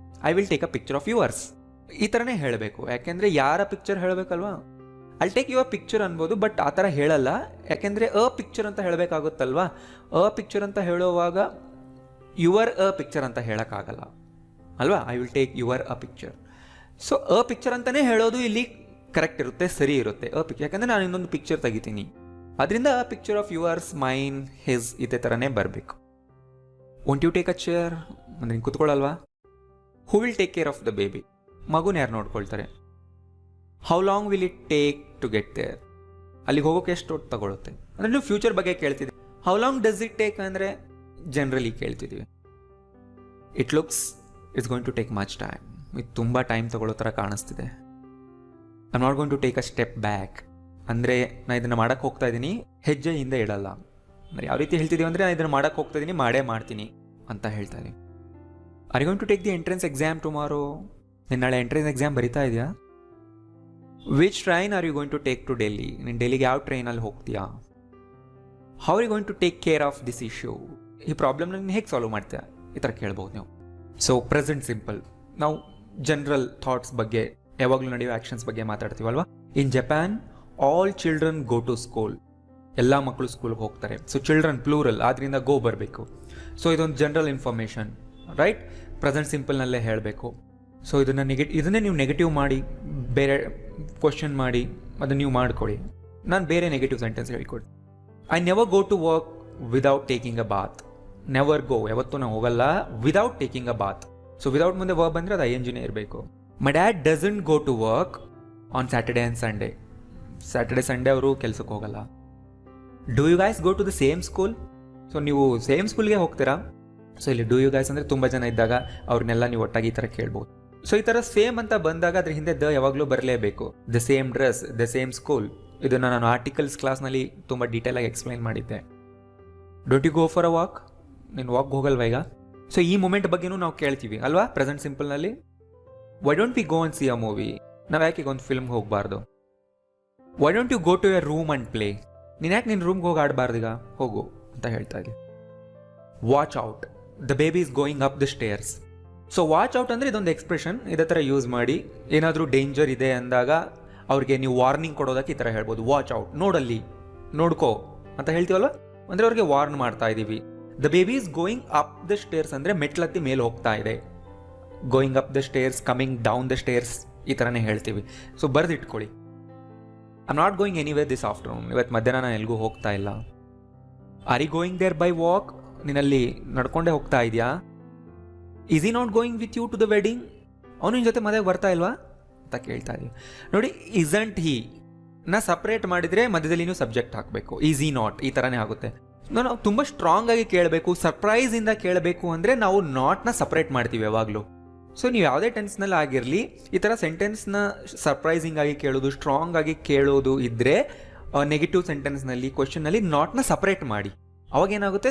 I will take a picture of yours, ಈ ಥರನೇ ಹೇಳಬೇಕು. ಯಾಕೆಂದರೆ ಯಾರ ಪಿಕ್ಚರ್ ಹೇಳಬೇಕಲ್ವಾ. ಐಲ್ ಟೇಕ್ ಯುವರ್ ಪಿಕ್ಚರ್ ಅನ್ಬೋದು, ಬಟ್ ಆ ಥರ ಹೇಳಲ್ಲ. ಯಾಕೆಂದರೆ ಅ ಪಿಕ್ಚರ್ ಅಂತ ಹೇಳಬೇಕಾಗುತ್ತಲ್ವಾ. ಅ ಪಿಕ್ಚರ್ ಅಂತ ಹೇಳುವಾಗ ಯುವರ್ ಅ ಪಿಕ್ಚರ್ ಅಂತ ಹೇಳೋಕ್ಕಾಗಲ್ಲ ಅಲ್ವಾ. I will take your a picture. So a picture ಅಂತಲೇ ಹೇಳೋದು ಇಲ್ಲಿ ಕರೆಕ್ಟ್ ಇರುತ್ತೆ, ಸರಿ ಇರುತ್ತೆ. ಅ ಪಿಕ್ಚರ್, ಯಾಕಂದರೆ ನಾನು ಇನ್ನೊಂದು ಪಿಕ್ಚರ್ ತೆಗಿತೀನಿ, ಅದರಿಂದ a picture of yours, mine, his, ಇದೇ ಥರನೇ ಬರಬೇಕು. Won't you take a chair? ಅಂದರೆ ನೀನು ಕೂತ್ಕೊಳ್ಳಲ್ವಾ. Who will take care of the baby? ಮಗುನ ಯಾರು ನೋಡ್ಕೊಳ್ತಾರೆ? How long will it take to get there? ಅಲ್ಲಿಗೆ ಹೋಗೋಕೆ ಎಷ್ಟು ಹೊತ್ತು ತಗೊಳುತ್ತೆ? ಅಂದರೆ ನೀವು ಫ್ಯೂಚರ್ ಬಗ್ಗೆ ಕೇಳ್ತಿದ್ದೀವಿ. How long does it take ಅಂದರೆ ಜನರಲಿ ಕೇಳ್ತಿದ್ದೀವಿ. It looks it's going to take much time. ಇದು ತುಂಬ ಟೈಮ್ ತಗೊಳ್ಳೋ ಥರ ಕಾಣಿಸ್ತಿದೆ. I am not going to take a step back. ಅಂದರೆ ನಾನು ಇದನ್ನು ಮಾಡೋಕ್ಕೆ ಹೋಗ್ತಾ ಇದ್ದೀನಿ, ಹೆಜ್ಜೆ ಹಿಂದೆ ಇಡಲ್ಲ. ಅಂದರೆ ಯಾವ ರೀತಿ ಹೇಳ್ತಿದ್ದೀವಿ ಅಂದರೆ ನಾನು ಇದನ್ನು ಮಾಡೋಕ್ಕೆ ಹೋಗ್ತಾ ಇದ್ದೀನಿ, ಮಾಡೇ ಮಾಡ್ತೀನಿ ಅಂತ ಹೇಳ್ತಾ ಇದ್ದೀನಿ. Are you going to take the entrance exam tomorrow? ನೀನು ನಾಳೆ ಎಂಟ್ರೆನ್ಸ್ ಎಕ್ಸಾಮ್ ಬರೀತಾ ಇದೆಯಾ? Which train are you going to take to Delhi? ನೀನು ಡೆಲ್ಲಿಗೆ ಯಾವ ಟ್ರೈನಲ್ಲಿ ಹೋಗ್ತೀಯಾ? How are you going to take care of this issue? ಈ ಪ್ರಾಬ್ಲಮ್ನ ನೀನು ಹೇಗೆ ಸಾಲ್ವ್ ಮಾಡ್ತೀಯಾ? ಈ ಥರ ಕೇಳ್ಬೋದು ನೀವು. So present simple. ನಾವು ಜನರಲ್ ಥಾಟ್ಸ್ ಬಗ್ಗೆ, ಯಾವಾಗಲೂ ನಡೆಯುವ ಆ್ಯಕ್ಷನ್ಸ್ ಬಗ್ಗೆ ಮಾತಾಡ್ತೀವಲ್ವಾ. In Japan all children go to school. ಎಲ್ಲ ಮಕ್ಕಳು ಸ್ಕೂಲ್ಗೆ ಹೋಗ್ತಾರೆ. ಸೊ ಚಿಲ್ಡ್ರನ್ ಪ್ಲೂರಲ್, ಆದ್ದರಿಂದ ಗೋ ಬರಬೇಕು. ಸೊ ಇದೊಂದು ಜನರಲ್ ಇನ್ಫಾರ್ಮೇಷನ್, ರೈಟ್? ಪ್ರೆಸೆಂಟ್ ಸಿಂಪಲ್ನಲ್ಲೇ ಹೇಳಬೇಕು. ಸೊ ಇದನ್ನೇ ನೀವು ನೆಗೆಟಿವ್ ಮಾಡಿ, ಬೇರೆ ಕ್ವಶನ್ ಮಾಡಿ ಅದನ್ನು ನೀವು ಮಾಡ್ಕೊಳ್ಳಿ. ನಾನು ಬೇರೆ ನೆಗೆಟಿವ್ ಸೆಂಟೆನ್ಸ್ ಹೇಳ್ಕೊಡಿ. I never go to work without taking a bath. Never go, ಯಾವತ್ತೂ ನಾವು ಹೋಗಲ್ಲ without taking a bath. So without ಮುಂದೆ ವರ್ಕ್ ಬಂದರೆ ಅದು ING ಇರಬೇಕು. My dad doesn't go to work on Saturday and Sunday. Saturday Sunday ಅವರು ಕೆಲಸಕ್ಕೆ ಹೋಗಲ್ಲ. Do you guys go to the same school? So ನೀವು ಸೇಮ್ ಸ್ಕೂಲ್ಗೆ ಹೋಗ್ತೀರಾ? ಸೊ ಇಲ್ಲಿ ಡೂ ಯು ಗೈಸ್ ಅಂದರೆ ತುಂಬ ಜನ ಇದ್ದಾಗ ಅವ್ರನ್ನೆಲ್ಲ ನೀವು ಒಟ್ಟಾಗಿ ಈ ಥರ ಕೇಳ್ಬೋದು. ಸೊ ಈ ಥರ ಸೇಮ್ ಅಂತ ಬಂದಾಗ ಅದ್ರ ಹಿಂದೆ ದ ಯಾವಾಗಲೂ ಬರಲೇಬೇಕು. The same dress, the same school. ಇದನ್ನು ನಾನು ಆರ್ಟಿಕಲ್ಸ್ ಕ್ಲಾಸ್ನಲ್ಲಿ ತುಂಬ ಡೀಟೇಲಾಗಿ ಎಕ್ಸ್ಪ್ಲೈನ್ ಮಾಡಿದ್ದೆ. Don't you go for a walk? ನೀನು ವಾಕ್ ಹೋಗಲ್ವಾ ಈಗ? ಸೊ ಈ ಮೂಮೆಂಟ್ ಬಗ್ಗೆನೂ ನಾವು ಕೇಳ್ತೀವಿ ಅಲ್ವಾ ಪ್ರೆಸೆಂಟ್ ಸಿಂಪಲ್ನಲ್ಲಿ. Why don't we go and see a movie? ನಾವು ಯಾಕೆ ಈಗ ಒಂದು ಫಿಲ್ಮ್ಗೆ ಹೋಗಬಾರ್ದು? Why don't you go to your room and play? ನೀನು ಯಾಕೆ ನಿನ್ನ ರೂಮ್ಗೆ ಹೋಗಿ ಆಡಬಾರ್ದು ಈಗ? ಹೋಗು ಅಂತ ಹೇಳ್ತಾ ಇದ್ದೆ. Watch out, the baby is going up the stairs. So watch out ಅಂದರೆ ಇದೊಂದು ಎಕ್ಸ್ಪ್ರೆಷನ್. ಇದೇ ಥರ ಯೂಸ್ ಮಾಡಿ ಏನಾದರೂ ಡೇಂಜರ್ ಇದೆ ಅಂದಾಗ ಅವ್ರಿಗೆ ನೀವು ವಾರ್ನಿಂಗ್ ಕೊಡೋದಕ್ಕೆ ಈ ಥರ ಹೇಳ್ಬೋದು. ವಾಚ್ ಔಟ್, ನೋಡಲ್ಲಿ, ನೋಡ್ಕೋ ಅಂತ ಹೇಳ್ತೀವಲ್ವ, ಅಂದರೆ ಅವ್ರಿಗೆ ವಾರ್ನ್ ಮಾಡ್ತಾ ಇದ್ದೀವಿ. The baby is going up the stairs ಅಂದರೆ ಮೆಟ್ಲತ್ತಿ ಮೇಲೆ ಹೋಗ್ತಾ ಇದೆ. Going up the stairs, coming down the stairs, ಈ ಥರನೇ ಹೇಳ್ತೀವಿ. ಸೊ ಬರೆದಿಟ್ಕೊಳ್ಳಿ. I am not going anywhere this afternoon. ಇವತ್ತು ಮಧ್ಯಾಹ್ನ ನಾನು ಎಲ್ಗೂ ಹೋಗ್ತಾ ಇಲ್ಲ. Are you going there by walk? ನೀನಲ್ಲಿ ನಡ್ಕೊಂಡೇ ಹೋಗ್ತಾ ಇದೆಯಾ? Is he not going with you to the wedding? ಅವನು ನಿನ್ನ ಜೊತೆ ಮದುವೆಗೆ ಬರ್ತಾ ಇಲ್ವಾ ಅಂತ ಕೇಳ್ತಾ ಇದೀವಿ. ನೋಡಿ, ಇಸಂಟ್ ಹಿ ನಾ ಸಪ್ರೇಟ್ ಮಾಡಿದರೆ ಮಧ್ಯದಲ್ಲಿ ನೀವು ಸಬ್ಜೆಕ್ಟ್ ಹಾಕಬೇಕು. ಈಸ್ ಈ ನಾಟ್, ಈ ಥರನೇ ಆಗುತ್ತೆ. ನಾವು ತುಂಬ ಸ್ಟ್ರಾಂಗ್ ಆಗಿ ಕೇಳಬೇಕು, ಸರ್ಪ್ರೈಸಿಂದ ಕೇಳಬೇಕು ಅಂದರೆ ನಾವು ನಾಟ್ನ ಸಪ್ರೇಟ್ ಮಾಡ್ತೀವಿ ಯಾವಾಗಲೂ. ಸೊ ನೀವು ಯಾವುದೇ ಟೆನ್ಸ್ನಲ್ಲಿ ಆಗಿರಲಿ, ಈ ಥರ ಸೆಂಟೆನ್ಸ್ನ ಸರ್ಪ್ರೈಸಿಂಗ್ ಆಗಿ ಕೇಳೋದು, ಸ್ಟ್ರಾಂಗ್ ಆಗಿ ಕೇಳೋದು ಇದ್ದರೆ ನೆಗೆಟಿವ್ ಸೆಂಟೆನ್ಸ್ನಲ್ಲಿ, ಕ್ವಶನ್ನಲ್ಲಿ ನಾಟ್ನ ಸಪ್ರೇಟ್ ಮಾಡಿ. ಅವಾಗ ಏನಾಗುತ್ತೆ,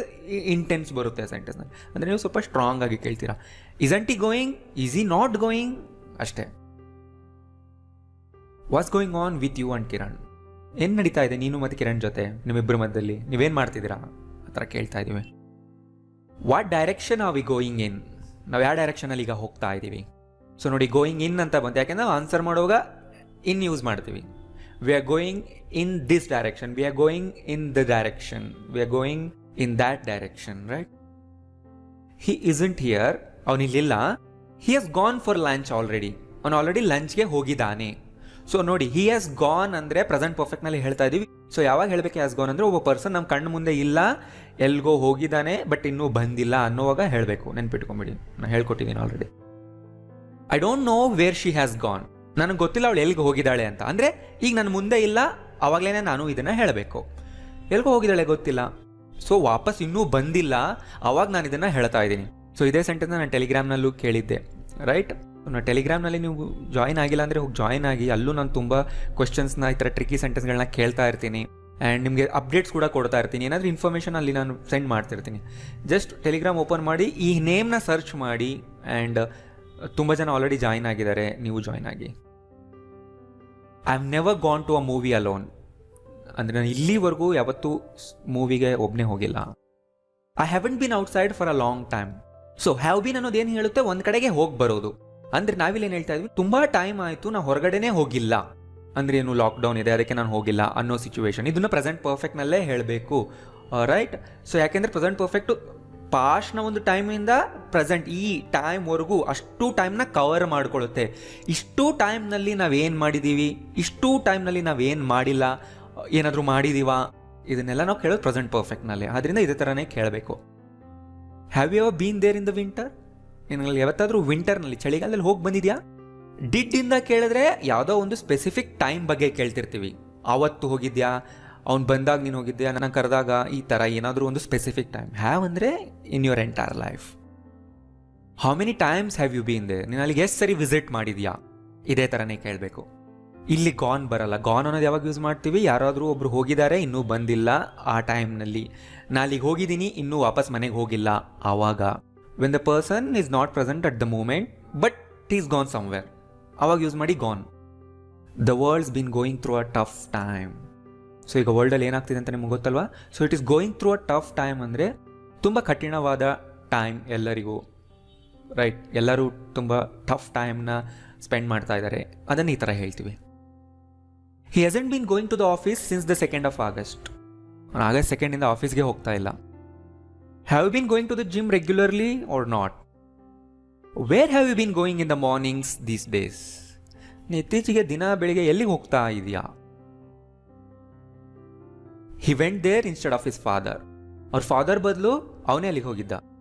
ಇಂಟೆನ್ಸ್ ಬರುತ್ತೆ ಸೆಂಟೆನ್ಸ್ನಲ್ಲಿ. ಅಂದರೆ ನೀವು ಸ್ವಲ್ಪ ಸ್ಟ್ರಾಂಗ್ ಆಗಿ ಕೇಳ್ತೀರಾ. Isn't he going? Is he not going? ಅಷ್ಟೇ. What's going on with you and Kiran? ಏನು ನಡೀತಾ ಇದೆ ನೀನು ಮತ್ತು ಕಿರಣ್ ಜೊತೆ, ನಿಮ್ಮಿಬ್ಬರ ಮಧ್ಯದಲ್ಲಿ ನೀವೇನು ಮಾಡ್ತಿದ್ದೀರಾ ಆ ಥರ ಕೇಳ್ತಾ ಇದ್ದೀವಿ. What direction are we going in? ನಾವು ಯಾವ ಡೈರೆಕ್ಷನಲ್ಲಿ ಈಗ ಹೋಗ್ತಾ ಇದ್ದೀವಿ? ಸೊ ನೋಡಿ, ಗೋಯಿಂಗ್ ಇನ್ ಅಂತ ಬಂತು, ಯಾಕೆಂದ್ರೆ ನಾವು ಆನ್ಸರ್ ಮಾಡುವಾಗ ಇನ್ ಯೂಸ್ ಮಾಡ್ತೀವಿ. We are going in this direction, we are going in the direction, we are going in that direction, right? He isn't here, ಅವನಿಲ್ಲಿಲ್ಲ. He has gone for lunch already, ಅವನು already ಲಂಚ್ಗೆ ಹೋಗಿದ್ದಾನೆ. So ನೋಡಿ, he has gone ಅಂದರೆ present ಪರ್ಫೆಕ್ಟ್ನಲ್ಲಿ ಹೇಳ್ತಾ ಇದ್ದೀವಿ. So ಯಾವಾಗ ಹೇಳಬೇಕು ಹ್ಯಾಸ್ ಗಾನ್ ಅಂದರೆ ಒಬ್ಬ ಪರ್ಸನ್ ನಮ್ಮ ಕಣ್ಣು ಮುಂದೆ ಇಲ್ಲ, ಎಲ್ಗೋ ಹೋಗಿದ್ದಾನೆ ಬಟ್ ಇನ್ನೂ ಬಂದಿಲ್ಲ ಅನ್ನೋವಾಗ ಹೇಳಬೇಕು. ನೆನ್ಪಿಟ್ಕೊಂಬಿಡಿ, ನಾನು ಹೇಳ್ಕೊಟ್ಟಿದ್ದೀನಿ already. I don't know where she has gone, ನನಗೆ ಗೊತ್ತಿಲ್ಲ ಅವಳು ಎಲ್ಲಿಗೆ ಹೋಗಿದ್ದಾಳೆ ಅಂತ. ಅಂದರೆ ಈಗ ನನ್ನ ಮುಂದೆ ಇಲ್ಲ, ಆವಾಗಲೇ ನಾನು ಇದನ್ನು ಹೇಳಬೇಕು. ಎಲ್ಗೋ ಹೋಗಿದ್ದಾಳೆ ಗೊತ್ತಿಲ್ಲ, ಸೊ ವಾಪಸ್ ಇನ್ನೂ ಬಂದಿಲ್ಲ, ಆವಾಗ ನಾನು ಇದನ್ನು ಹೇಳ್ತಾ ಇದ್ದೀನಿ. ಸೊ ಇದೇ ಸೆಂಟೆನ್ಸ್ನ ನಾನು ಟೆಲಿಗ್ರಾಮ್ನಲ್ಲೂ ಕೇಳಿದ್ದೆ, ರೈಟ್? ನಾನು ಟೆಲಿಗ್ರಾಮ್ನಲ್ಲಿ ನೀವು ಜಾಯಿನ್ ಆಗಿಲ್ಲ ಅಂದರೆ ಹೋಗಿ ಜಾಯಿನ್ ಆಗಿ. ಅಲ್ಲೂ ನಾನು ತುಂಬ ಕ್ವಶನ್ಸ್ನ, ಈ ಥರ ಟ್ರಿಕ್ಕಿ ಸೆಂಟೆನ್ಸ್ಗಳನ್ನ ಕೇಳ್ತಾ ಇರ್ತೀನಿ ಆ್ಯಂಡ್ ನಿಮಗೆ ಅಪ್ಡೇಟ್ಸ್ ಕೂಡ ಕೊಡ್ತಾ ಇರ್ತೀನಿ. ಏನಾದರೂ ಇನ್ಫಾರ್ಮೇಷನ್ ಅಲ್ಲಿ ನಾನು ಸೆಂಡ್ ಮಾಡ್ತಿರ್ತೀನಿ. ಜಸ್ಟ್ ಟೆಲಿಗ್ರಾಮ್ ಓಪನ್ ಮಾಡಿ ಈ ನೇಮ್ನ ಸರ್ಚ್ ಮಾಡಿ ಆ್ಯಂಡ್ ತುಂಬ ಜನ ಆಲ್ರೆಡಿ ಜಾಯಿನ್ ಆಗಿದ್ದಾರೆ, ನೀವು ಜಾಯಿನ್ ಆಗಿ. I have never gone to a movie alone, ಅಂದರೆ ನಾನು ಇಲ್ಲಿವರೆಗೂ ಯಾವತ್ತೂ ಮೂವಿಗೆ ಒಬ್ಬನೇ ಹೋಗಿಲ್ಲ. I haven't been outside for a long time. So have been ಅನ್ನೋದು ಏನು ಹೇಳುತ್ತೆ, ಒಂದು ಕಡೆಗೆ ಹೋಗಿ ಬರೋದು. ಅಂದರೆ ನಾವಿಲ್ಲೇನು ಹೇಳ್ತಾ ಇದ್ವಿ, ತುಂಬ ಟೈಮ್ ಆಯಿತು ನಾವು ಹೊರಗಡೆನೇ ಹೋಗಿಲ್ಲ, ಅಂದರೆ ಏನು ಲಾಕ್ಡೌನ್ ಇದೆ ಅದಕ್ಕೆ ನಾನು ಹೋಗಿಲ್ಲ ಅನ್ನೋ ಸಿಚುವೇಶನ್. ಇದನ್ನು ಪ್ರೆಸೆಂಟ್ ಪರ್ಫೆಕ್ಟ್ನಲ್ಲೇ ಹೇಳಬೇಕು, ರೈಟ್? ಸೊ ಯಾಕೆಂದರೆ ಪ್ರೆಸೆಂಟ್ ಪರ್ಫೆಕ್ಟು ಪಾಸ್ಟ್ನ ಒಂದು ಟೈಮಿಂದ ಪ್ರೆಸೆಂಟ್ ಈ ಟೈಮ್ವರೆಗೂ ಅಷ್ಟು ಟೈಮ್ನ ಕವರ್ ಮಾಡಿಕೊಳ್ಳುತ್ತೆ. ಇಷ್ಟು ಟೈಮ್ನಲ್ಲಿ ನಾವೇನು ಮಾಡಿದ್ದೀವಿ, ಇಷ್ಟು ಟೈಮ್ನಲ್ಲಿ ನಾವೇನು ಮಾಡಿಲ್ಲ, ಏನಾದರೂ ಮಾಡಿದ್ದೀವಾ, ಇದನ್ನೆಲ್ಲ ನಾವು ಕೇಳೋದು ಪ್ರೆಸೆಂಟ್ ಪರ್ಫೆಕ್ಟ್ನಲ್ಲಿ. ಆದ್ದರಿಂದ ಇದೇ ಥರನೇ ಕೇಳಬೇಕು. Have you ever been there in the winter? ನಿನ್ನಲ್ಲಿ ಯಾವತ್ತಾದರೂ ವಿಂಟರ್ನಲ್ಲಿ, ಚಳಿಗಾಲದಲ್ಲಿ ಹೋಗಿ ಬಂದಿದ್ಯಾ? ಡಿಡ್ಡಿಂದ ಕೇಳಿದ್ರೆ ಯಾವುದೋ ಒಂದು ಸ್ಪೆಸಿಫಿಕ್ ಟೈಮ್ ಬಗ್ಗೆ ಕೇಳ್ತಿರ್ತೀವಿ. ಆವತ್ತು ಹೋಗಿದ್ಯಾ, ಅವ್ನು ಬಂದಾಗ ನೀನು ಹೋಗಿದ್ಯಾ, ನಾನು ಕರೆದಾಗ, ಈ ಥರ ಏನಾದರೂ ಒಂದು ಸ್ಪೆಸಿಫಿಕ್ ಟೈಮ್. ಹ್ಯಾವ್ ಅಂದರೆ in your entire life. How many times have you been there? ನೀನು ಅಲ್ಲಿಗೆ ಎಷ್ಟು ಸರಿ ವಿಸಿಟ್ ಮಾಡಿದ್ಯಾ? ಇದೇ ಥರನೇ ಕೇಳಬೇಕು. ಇಲ್ಲಿ ಗಾನ್ ಬರಲ್ಲ. ಗಾನ್ ಅನ್ನೋದು ಯಾವಾಗ ಯೂಸ್ ಮಾಡ್ತೀವಿ, ಯಾರಾದರೂ ಒಬ್ರು ಹೋಗಿದ್ದಾರೆ ಇನ್ನೂ ಬಂದಿಲ್ಲ ಆ ಟೈಮ್ನಲ್ಲಿ. ನಾನು ಅಲ್ಲಿಗೆ ಹೋಗಿದ್ದೀನಿ ಇನ್ನೂ ವಾಪಸ್ ಮನೆಗೆ ಹೋಗಿಲ್ಲ, ಆವಾಗ. When the person is not present at the moment but is gone somewhere, ಆವಾಗ ಯೂಸ್ ಮಾಡಿ gone. The world's been going through a tough time. So ಈಗ ವರ್ಲ್ಡಲ್ಲಿ ಏನಾಗ್ತಿದೆ ಅಂತ ನಿಮ್ಗೆ ಗೊತ್ತಲ್ವಾ? So it is going through a tough time ಅಂದರೆ ತುಂಬ ಕಠಿಣವಾದ ಟೈಮ್ ಎಲ್ಲರಿಗೂ, ರೈಟ್? ಎಲ್ಲರೂ ತುಂಬ ಟಫ್ ಟೈಮ್ನ ಸ್ಪೆಂಡ್ ಮಾಡ್ತಾ ಇದ್ದಾರೆ, ಅದನ್ನು ಈ ಥರ ಹೇಳ್ತೀವಿ. He hasn't been going to the office since the 2nd of August. August 2nd ಆಫೀಸ್ಗೆ ಹೋಗ್ತಾ ಇಲ್ಲ. Have you been going to the gym regularly or not? Where have you been going in the mornings these days? ಇತ್ತೀಚೆಗೆ ದಿನ ಬೆಳಿಗ್ಗೆ ಎಲ್ಲಿಗೆ ಹೋಗ್ತಾ ಇದೆಯಾ? He went there instead of his father. ಅವ್ರ ಫಾದರ್ ಬದಲು ಅವನೇ ಅಲ್ಲಿಗೆ ಹೋಗಿದ್ದ.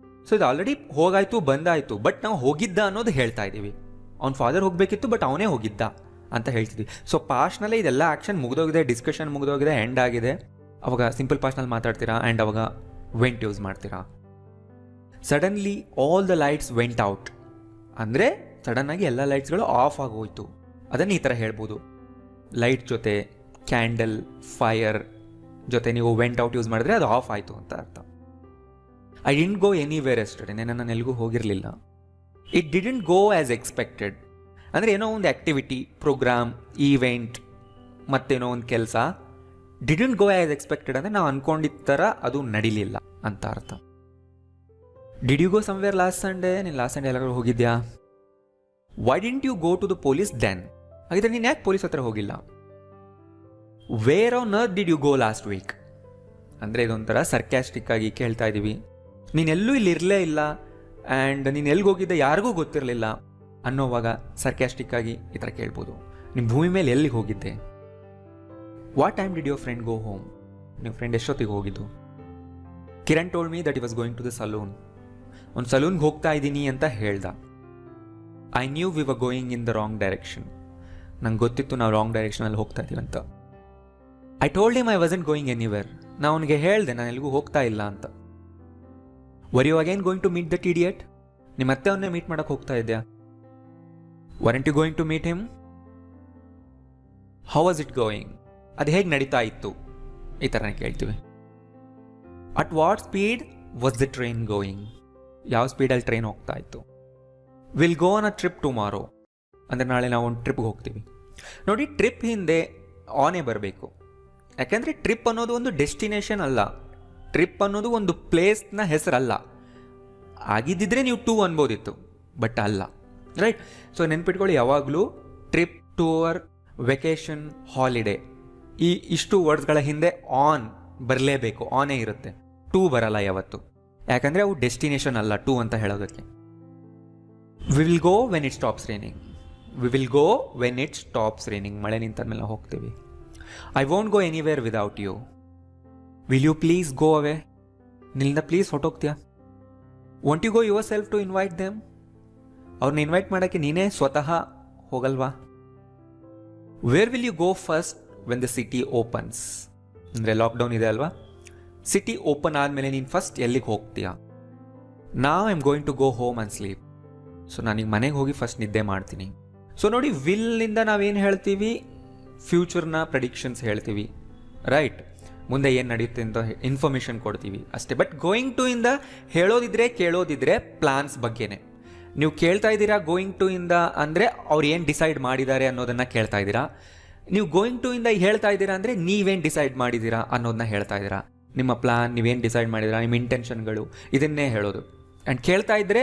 ಸೊ ಇದು ಆಲ್ರೆಡಿ ಹೋಗಾಯ್ತು, ಬಂದಾಯಿತು, ಬಟ್ ನಾವು ಹೋಗಿದ್ದ ಅನ್ನೋದು ಹೇಳ್ತಾ ಇದ್ದೀವಿ. ಅವ್ನ ಫಾದರ್ ಹೋಗಬೇಕಿತ್ತು ಬಟ್ ಅವನೇ ಹೋಗಿದ್ದ ಅಂತ ಹೇಳ್ತಿದ್ವಿ. ಸೊ ಪಾಸ್ಟ್ನಲ್ಲೇ ಇದೆಲ್ಲ ಆ್ಯಕ್ಷನ್ ಮುಗಿದೋಗಿದೆ, ಡಿಸ್ಕಷನ್ ಮುಗಿದೋಗಿದೆ, ಎಂಡ್ ಆಗಿದೆ. ಅವಾಗ ಸಿಂಪಲ್ ಪಾಸ್ಟ್ನಲ್ಲಿ ಮಾತಾಡ್ತೀರಾ ಆ್ಯಂಡ್ ಅವಾಗ ವೆಂಟ್ ಯೂಸ್ ಮಾಡ್ತೀರಾ. Suddenly all the lights went out ಅಂದರೆ ಸಡನ್ನಾಗಿ ಎಲ್ಲ ಲೈಟ್ಸ್ಗಳು ಆಫ್ ಆಗೋಯ್ತು. ಅದನ್ನು ಈ ಥರ ಹೇಳ್ಬೋದು. ಲೈಟ್ ಜೊತೆ ಕ್ಯಾಂಡಲ್, ಫೈರ್ ಜೊತೆ ನೀವು ವೆಂಟ್ ಔಟ್ ಯೂಸ್ ಮಾಡಿದ್ರೆ ಅದು ಆಫ್ ಆಯಿತು ಅಂತ ಅರ್ಥ. I didn't go anywhere yesterday, ನಾನು ಎಲ್ಲಿಗೂ ಹೋಗಿರಲಿಲ್ಲ. It didn't go as expected ಅಂದರೆ ಏನೋ ಒಂದು ಆ್ಯಕ್ಟಿವಿಟಿ, ಪ್ರೋಗ್ರಾಮ್, ಈವೆಂಟ್ ಮತ್ತೇನೋ ಒಂದು ಕೆಲಸ ಡಿಡೆಂಟ್ ಗೋ ಆ್ಯಸ್ ಎಕ್ಸ್ಪೆಕ್ಟೆಡ್ ಅಂದರೆ ನಾವು ಅಂದ್ಕೊಂಡಿದ್ದ ಥರ ಅದು ನಡೀಲಿಲ್ಲ ಅಂತ ಅರ್ಥ. Did you go somewhere last Sunday? ನೀನು ಲಾಸ್ಟ್ ಸಂಡೇ ಎಲ್ಲರೂ ಹೋಗಿದ್ಯಾ? Why didn't you go to the police then? ಹಾಗಿದ್ರೆ ನೀನು ಯಾಕೆ ಪೊಲೀಸ್ ಹತ್ರ ಹೋಗಿಲ್ಲ? Where on earth did you go last week? ಅಂದರೆ ಇದೊಂಥರ ಸರ್ಕ್ಯಾಸ್ಟಿಕ್ ಆಗಿ ಕೇಳ್ತಾ ಇದ್ದೀವಿ. ನೀನೆಲ್ಲೂ ಇಲ್ಲಿ ಇರಲೇ ಇಲ್ಲ ಆ್ಯಂಡ್ ನೀನು ಎಲ್ಲಿಗೆ ಹೋಗಿದ್ದೆ ಯಾರಿಗೂ ಗೊತ್ತಿರಲಿಲ್ಲ ಅನ್ನೋವಾಗ ಸರ್ಕ್ಯಾಸ್ಟಿಕ್ ಆಗಿ ಈ ಥರ ಕೇಳ್ಬೋದು. ನಿಮ್ಮ ಭೂಮಿ ಮೇಲೆ ಎಲ್ಲಿಗೆ ಹೋಗಿದ್ದೆ? What time did your friend go home? ನಿಮ್ಮ ಫ್ರೆಂಡ್ ಎಷ್ಟೊತ್ತಿಗೆ ಹೋಗಿದ್ದು? Kiran told me that he was going to the salon. ಒಂದು ಸಲೂನ್ಗೆ ಹೋಗ್ತಾ ಇದ್ದೀನಿ ಅಂತ ಹೇಳ್ದ. I knew we were going in the wrong direction. ನಂಗೆ ಗೊತ್ತಿತ್ತು ನಾವು ರಾಂಗ್ ಡೈರೆಕ್ಷನಲ್ಲಿ ಹೋಗ್ತಾ ಇದ್ದೀವಿ ಅಂತ. I told him I wasn't going anywhere. ನಾನು ಅವನಿಗೆ ಹೇಳಿದೆ ನಾನು ಎಲ್ಲಿಗೂ ಹೋಗ್ತಾ ಇಲ್ಲ ಅಂತ. Were you again going to meet that idiot? ನಿಮ್ಮ ಮತ್ತೆ ಅವನ್ನೇ ಮೀಟ್ ಮಾಡೋಕ್ಕೆ ಹೋಗ್ತಾ ಇದೆಯಾ? ವರಂಟ್ you going to meet him? How was it going? ಅದು ಹೇಗೆ ನಡೀತಾ ಇತ್ತು? ಈ ಥರನೇ ಕೇಳ್ತೀವಿ. At what speed was the train going? ಯಾವ ಸ್ಪೀಡಲ್ಲಿ ಟ್ರೈನ್ ಹೋಗ್ತಾ ಇತ್ತು? Will go on a trip tomorrow ಅಂದರೆ ನಾಳೆ ನಾವು ಒಂದು ಟ್ರಿಪ್ಗೆ ಹೋಗ್ತೀವಿ. ನೋಡಿ, ಟ್ರಿಪ್ ಹಿಂದೆ ಆನೇ ಬರಬೇಕು. ಯಾಕೆಂದರೆ ಟ್ರಿಪ್ ಅನ್ನೋದು ಒಂದು ಡೆಸ್ಟಿನೇಷನ್ ಅಲ್ಲ, ಟ್ರಿಪ್ ಅನ್ನೋದು ಒಂದು ಪ್ಲೇಸ್ನ ಹೆಸರಲ್ಲ. ಆಗಿದ್ದಿದ್ರೆ ನೀವು ಟೂ ಅನ್ಬೋದಿತ್ತು, ಬಟ್ ಅಲ್ಲ, ರೈಟ್? ಸೊ ನೆನ್ಪಿಟ್ಕೊಳ್ಳಿ, ಯಾವಾಗಲೂ ಟ್ರಿಪ್, ಟೂರ್, ವೆಕೇಷನ್, ಹಾಲಿಡೇ ಇಷ್ಟು ವರ್ಡ್ಸ್ಗಳ ಹಿಂದೆ ಆನ್ ಬರಲೇಬೇಕು, ಆನೇ ಇರುತ್ತೆ, ಟೂ ಬರಲ್ಲ ಯಾವತ್ತು. ಯಾಕಂದರೆ ಅವು ಡೆಸ್ಟಿನೇಷನ್ ಅಲ್ಲ ಟೂ ಅಂತ ಹೇಳೋದಕ್ಕೆ. We will go when it stops raining. We will go when it stops raining. ಮಳೆ ನಿಂತಾದ್ಮೇಲೆ ಹೋಗ್ತೀವಿ. I won't go anywhere without you. Will you please go away? ನಿಲ್ಲಿಂದ ಪ್ಲೀಸ್ ಹೊಟ್ಟೋಗ್ತೀಯಾ? Won't you go yourself to invite them? ಅವ್ರನ್ನ invite ಮಾಡೋಕ್ಕೆ ನೀನೇ ಸ್ವತಃ ಹೋಗಲ್ವಾ? Where will you go first when the city opens? ಅಂದರೆ ಲಾಕ್ಡೌನ್ ಇದೆ ಅಲ್ವಾ, ಸಿಟಿ ಓಪನ್ ಆದಮೇಲೆ ನೀನು ಫಸ್ಟ್ ಎಲ್ಲಿಗೆ ಹೋಗ್ತೀಯಾ? Now I am going to go home and sleep. So ನಾನೀಗ ಮನೆಗೆ ಹೋಗಿ ಫಸ್ಟ್ ನಿದ್ದೆ ಮಾಡ್ತೀನಿ. ಸೊ ನೋಡಿ, ವಿಲ್ಲಿಂದ ನಾವೇನು ಹೇಳ್ತೀವಿ? ಫ್ಯೂಚರ್ನ ಪ್ರೆಡಿಕ್ಷನ್ಸ್ ಹೇಳ್ತೀವಿ, ರೈಟ್? ಮುಂದೆ ಏನು ನಡೆಯುತ್ತೆ ಅಂತ ಇನ್ಫಾರ್ಮೇಷನ್ ಕೊಡ್ತೀವಿ ಅಷ್ಟೇ. ಬಟ್ ಗೋಯಿಂಗ್ ಟು ಇಂದ ಕೇಳೋದಿದ್ರೆ ಪ್ಲಾನ್ಸ್ ಬಗ್ಗೆನೇ. ನೀವು ಕೇಳ್ತಾ ಇದ್ದೀರಾ ಗೋಯಿಂಗ್ ಟು ಇಂದ ಅಂದರೆ ಅವ್ರು ಏನು ಡಿಸೈಡ್ ಮಾಡಿದ್ದಾರೆ ಅನ್ನೋದನ್ನು ಕೇಳ್ತಾ ಇದ್ದೀರಾ. ನೀವು ಗೋಯಿಂಗ್ ಟು ಇಂದ ಹೇಳ್ತಾ ಇದ್ದೀರಾ ಅಂದರೆ ನೀವೇನು ಡಿಸೈಡ್ ಮಾಡಿದ್ದೀರಾ ಅನ್ನೋದನ್ನ ಹೇಳ್ತಾ ಇದ್ದೀರಾ. ನಿಮ್ಮ ಪ್ಲಾನ್, ನೀವೇನು ಡಿಸೈಡ್ ಮಾಡಿದ್ದೀರಾ, ನಿಮ್ಮ ಇಂಟೆನ್ಷನ್ಗಳು, ಇದನ್ನೇ ಹೇಳೋದು. ಆ್ಯಂಡ್ ಕೇಳ್ತಾ ಇದ್ದರೆ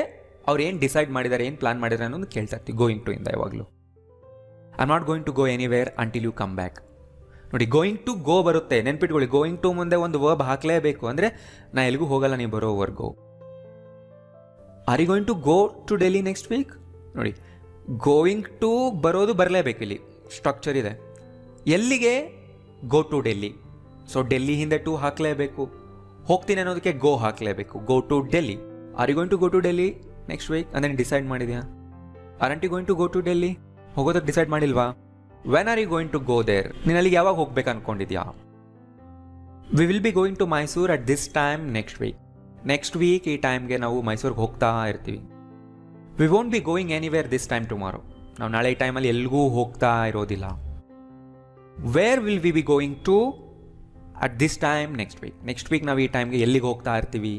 ಅವ್ರು ಏನು ಡಿಸೈಡ್ ಮಾಡಿದ್ದಾರೆ, ಏನು ಪ್ಲಾನ್ ಮಾಡಿದ್ದಾರೆ ಅನ್ನೋದು ಕೇಳ್ತಾ ಇರ್ತೀವಿ ಗೋಯಿಂಗ್ ಟು ಇಂದ ಯಾವಾಗಲೂ. I am not going to go anywhere until you come back. ನೋಡಿ, ಗೋಯಿಂಗ್ ಟು ಗೋ ಬರುತ್ತೆ, ನೆನ್ಪಿಟ್ಕೊಳ್ಳಿ. ಗೋಯಿಂಗ್ ಟು ಮುಂದೆ ಒಂದು ವರ್ಬ್ ಹಾಕಲೇಬೇಕು, ಅಂದರೆ ನಾ ಎಲ್ಲಿಗೂ ಹೋಗಲ್ಲ ನೀವು ಬರೋವರೆಗೂ. Are you going to go to Delhi next week? ನೋಡಿ, ಗೋಯಿಂಗ್ ಟು ಬರೋದು ಬರಲೇಬೇಕು, ಇಲ್ಲಿ ಸ್ಟ್ರಕ್ಚರ್ ಇದೆ. ಎಲ್ಲಿಗೆ? Go to Delhi. So Delhi ಹಿಂದೆ ಟು ಹಾಕಲೇಬೇಕು. ಹೋಗ್ತೀನಿ ಅನ್ನೋದಕ್ಕೆ ಗೋ ಹಾಕಲೇಬೇಕು, go to Delhi. Are you going to go to Delhi next week ಅಂದರೆ ಡಿಸೈಡ್ ಮಾಡಿದ್ಯಾ? Aren't you going to go to Delhi? ಹೋಗೋದಕ್ಕೆ ಡಿಸೈಡ್ ಮಾಡಿಲ್ವಾ? When are you going to go there? ನೀನು ಅಲ್ಲಿಗೆ ಯಾವಾಗ ಹೋಗ್ಬೇಕು ಅನ್ಕೊಂಡಿದ್ಯಾ? We will be going to Mysore at this time next week. Next week ಈ ಟೈಮ್ಗೆ ನಾವು ಮೈಸೂರಿಗೆ ಹೋಗ್ತಾ ಇರ್ತೀವಿ. We won't be going anywhere this time tomorrow. ನಾವು ನಾಳೆ ಈ ಟೈಮಲ್ಲಿ ಎಲ್ಲಿಗೂ ಹೋಗ್ತಾ ಇರೋದಿಲ್ಲ. Where will we be going to at this time next week? Next week ನಾವು ಈ ಟೈಮ್ಗೆ ಎಲ್ಲಿಗೆ ಹೋಗ್ತಾ ಇರ್ತೀವಿ?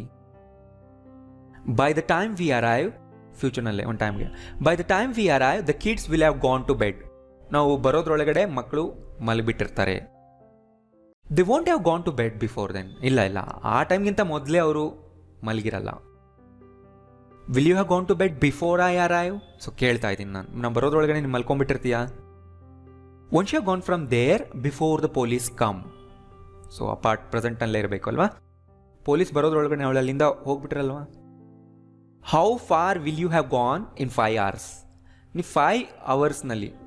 By the time we arrive, ಫ್ಯೂಚರ್ನಲ್ಲೇ ಒಂದು ಟೈಮ್ಗೆ, by the time we arrive the kids will have gone to bed. ನಾವು ಬರೋದ್ರೊಳಗಡೆ ಮಕ್ಕಳು ಮಲಗಿಬಿಟ್ಟಿರ್ತಾರೆ. They won't have gone to bed before then? ಇಲ್ಲ, ಆ ಟೈಮ್ಗಿಂತ ಮೊದಲೇ ಅವರು ಮಲಗಿರಲ್ಲ. Will you have gone to bed before I arrive? So ಕೇಳ್ತಾ ಇದ್ದೀನಿ ನಾನು ಬರೋದ್ರೊಳಗಡೆ ನೀನು ಮಲ್ಕೊಂಡ್ಬಿಟ್ಟಿರ್ತೀಯಾ? Once you have gone from there before the police come. So ಆ ಪಾರ್ಟ್ ಪ್ರೆಸೆಂಟಲ್ಲೇ ಇರಬೇಕು ಅಲ್ವಾ? ಪೊಲೀಸ್ ಬರೋದ್ರೊಳಗಡೆ ಅವಳು ಅಲ್ಲಿಂದ ಹೋಗ್ಬಿಟ್ರಲ್ವಾ? How far will you have gone in 5 hours? ನೀವು 5 hours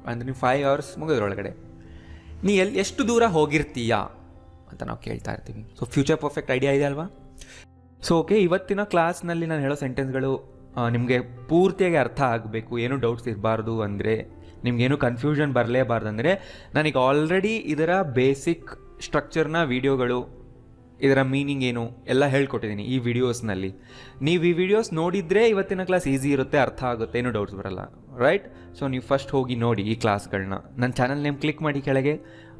ಅಂದರೆ ನೀವು 5 hours ಮುಗಿದ್ರೊಳಗಡೆ ನೀ ಎಷ್ಟು ದೂರ ಹೋಗಿರ್ತೀಯಾ ಅಂತ ನಾವು ಕೇಳ್ತಾ ಇರ್ತೀವಿ. ಸೊ ಫ್ಯೂಚರ್ ಪರ್ಫೆಕ್ಟ್ ಐಡಿಯಾ ಇದೆ ಅಲ್ವಾ? ಸೊ ಓಕೆ, ಇವತ್ತಿನ ಕ್ಲಾಸ್ನಲ್ಲಿ ನಾನು ಹೇಳೋ ಸೆಂಟೆನ್ಸ್ಗಳು ನಿಮಗೆ ಪೂರ್ತಿಯಾಗಿ ಅರ್ಥ ಆಗಬೇಕು, ಏನೂ ಡೌಟ್ಸ್ ಇರಬಾರ್ದು ಅಂದರೆ ನಿಮ್ಗೇನು ಕನ್ಫ್ಯೂಷನ್ ಬರಲೇಬಾರ್ದಂದರೆ ನನಗೆ ಆಲ್ರೆಡಿ ಇದರ ಬೇಸಿಕ್ ಸ್ಟ್ರಕ್ಚರ್ನ ವೀಡಿಯೋಗಳು, ಇದರ ಮೀನಿಂಗ್ ಏನು ಎಲ್ಲ ಹೇಳ್ಕೊಟ್ಟಿದ್ದೀನಿ ಈ ವಿಡಿಯೋಸ್ನಲ್ಲಿ. ನೀವು ಈ ವಿಡಿಯೋಸ್ ನೋಡಿದರೆ ಇವತ್ತಿನ ಕ್ಲಾಸ್ ಈಸಿ ಇರುತ್ತೆ, ಅರ್ಥ ಆಗುತ್ತೆ, ಏನೂ ಡೌಟ್ಸ್ ಬರಲ್ಲ, ರೈಟ್? ಸೊ ನೀವು ಫಸ್ಟ್ ಹೋಗಿ ನೋಡಿ ಈ ಕ್ಲಾಸ್ಗಳನ್ನ. ನನ್ನ ಚಾನಲ್ ನೇಮ್ ಕ್ಲಿಕ್ ಮಾಡಿ ಕೆಳಗೆ,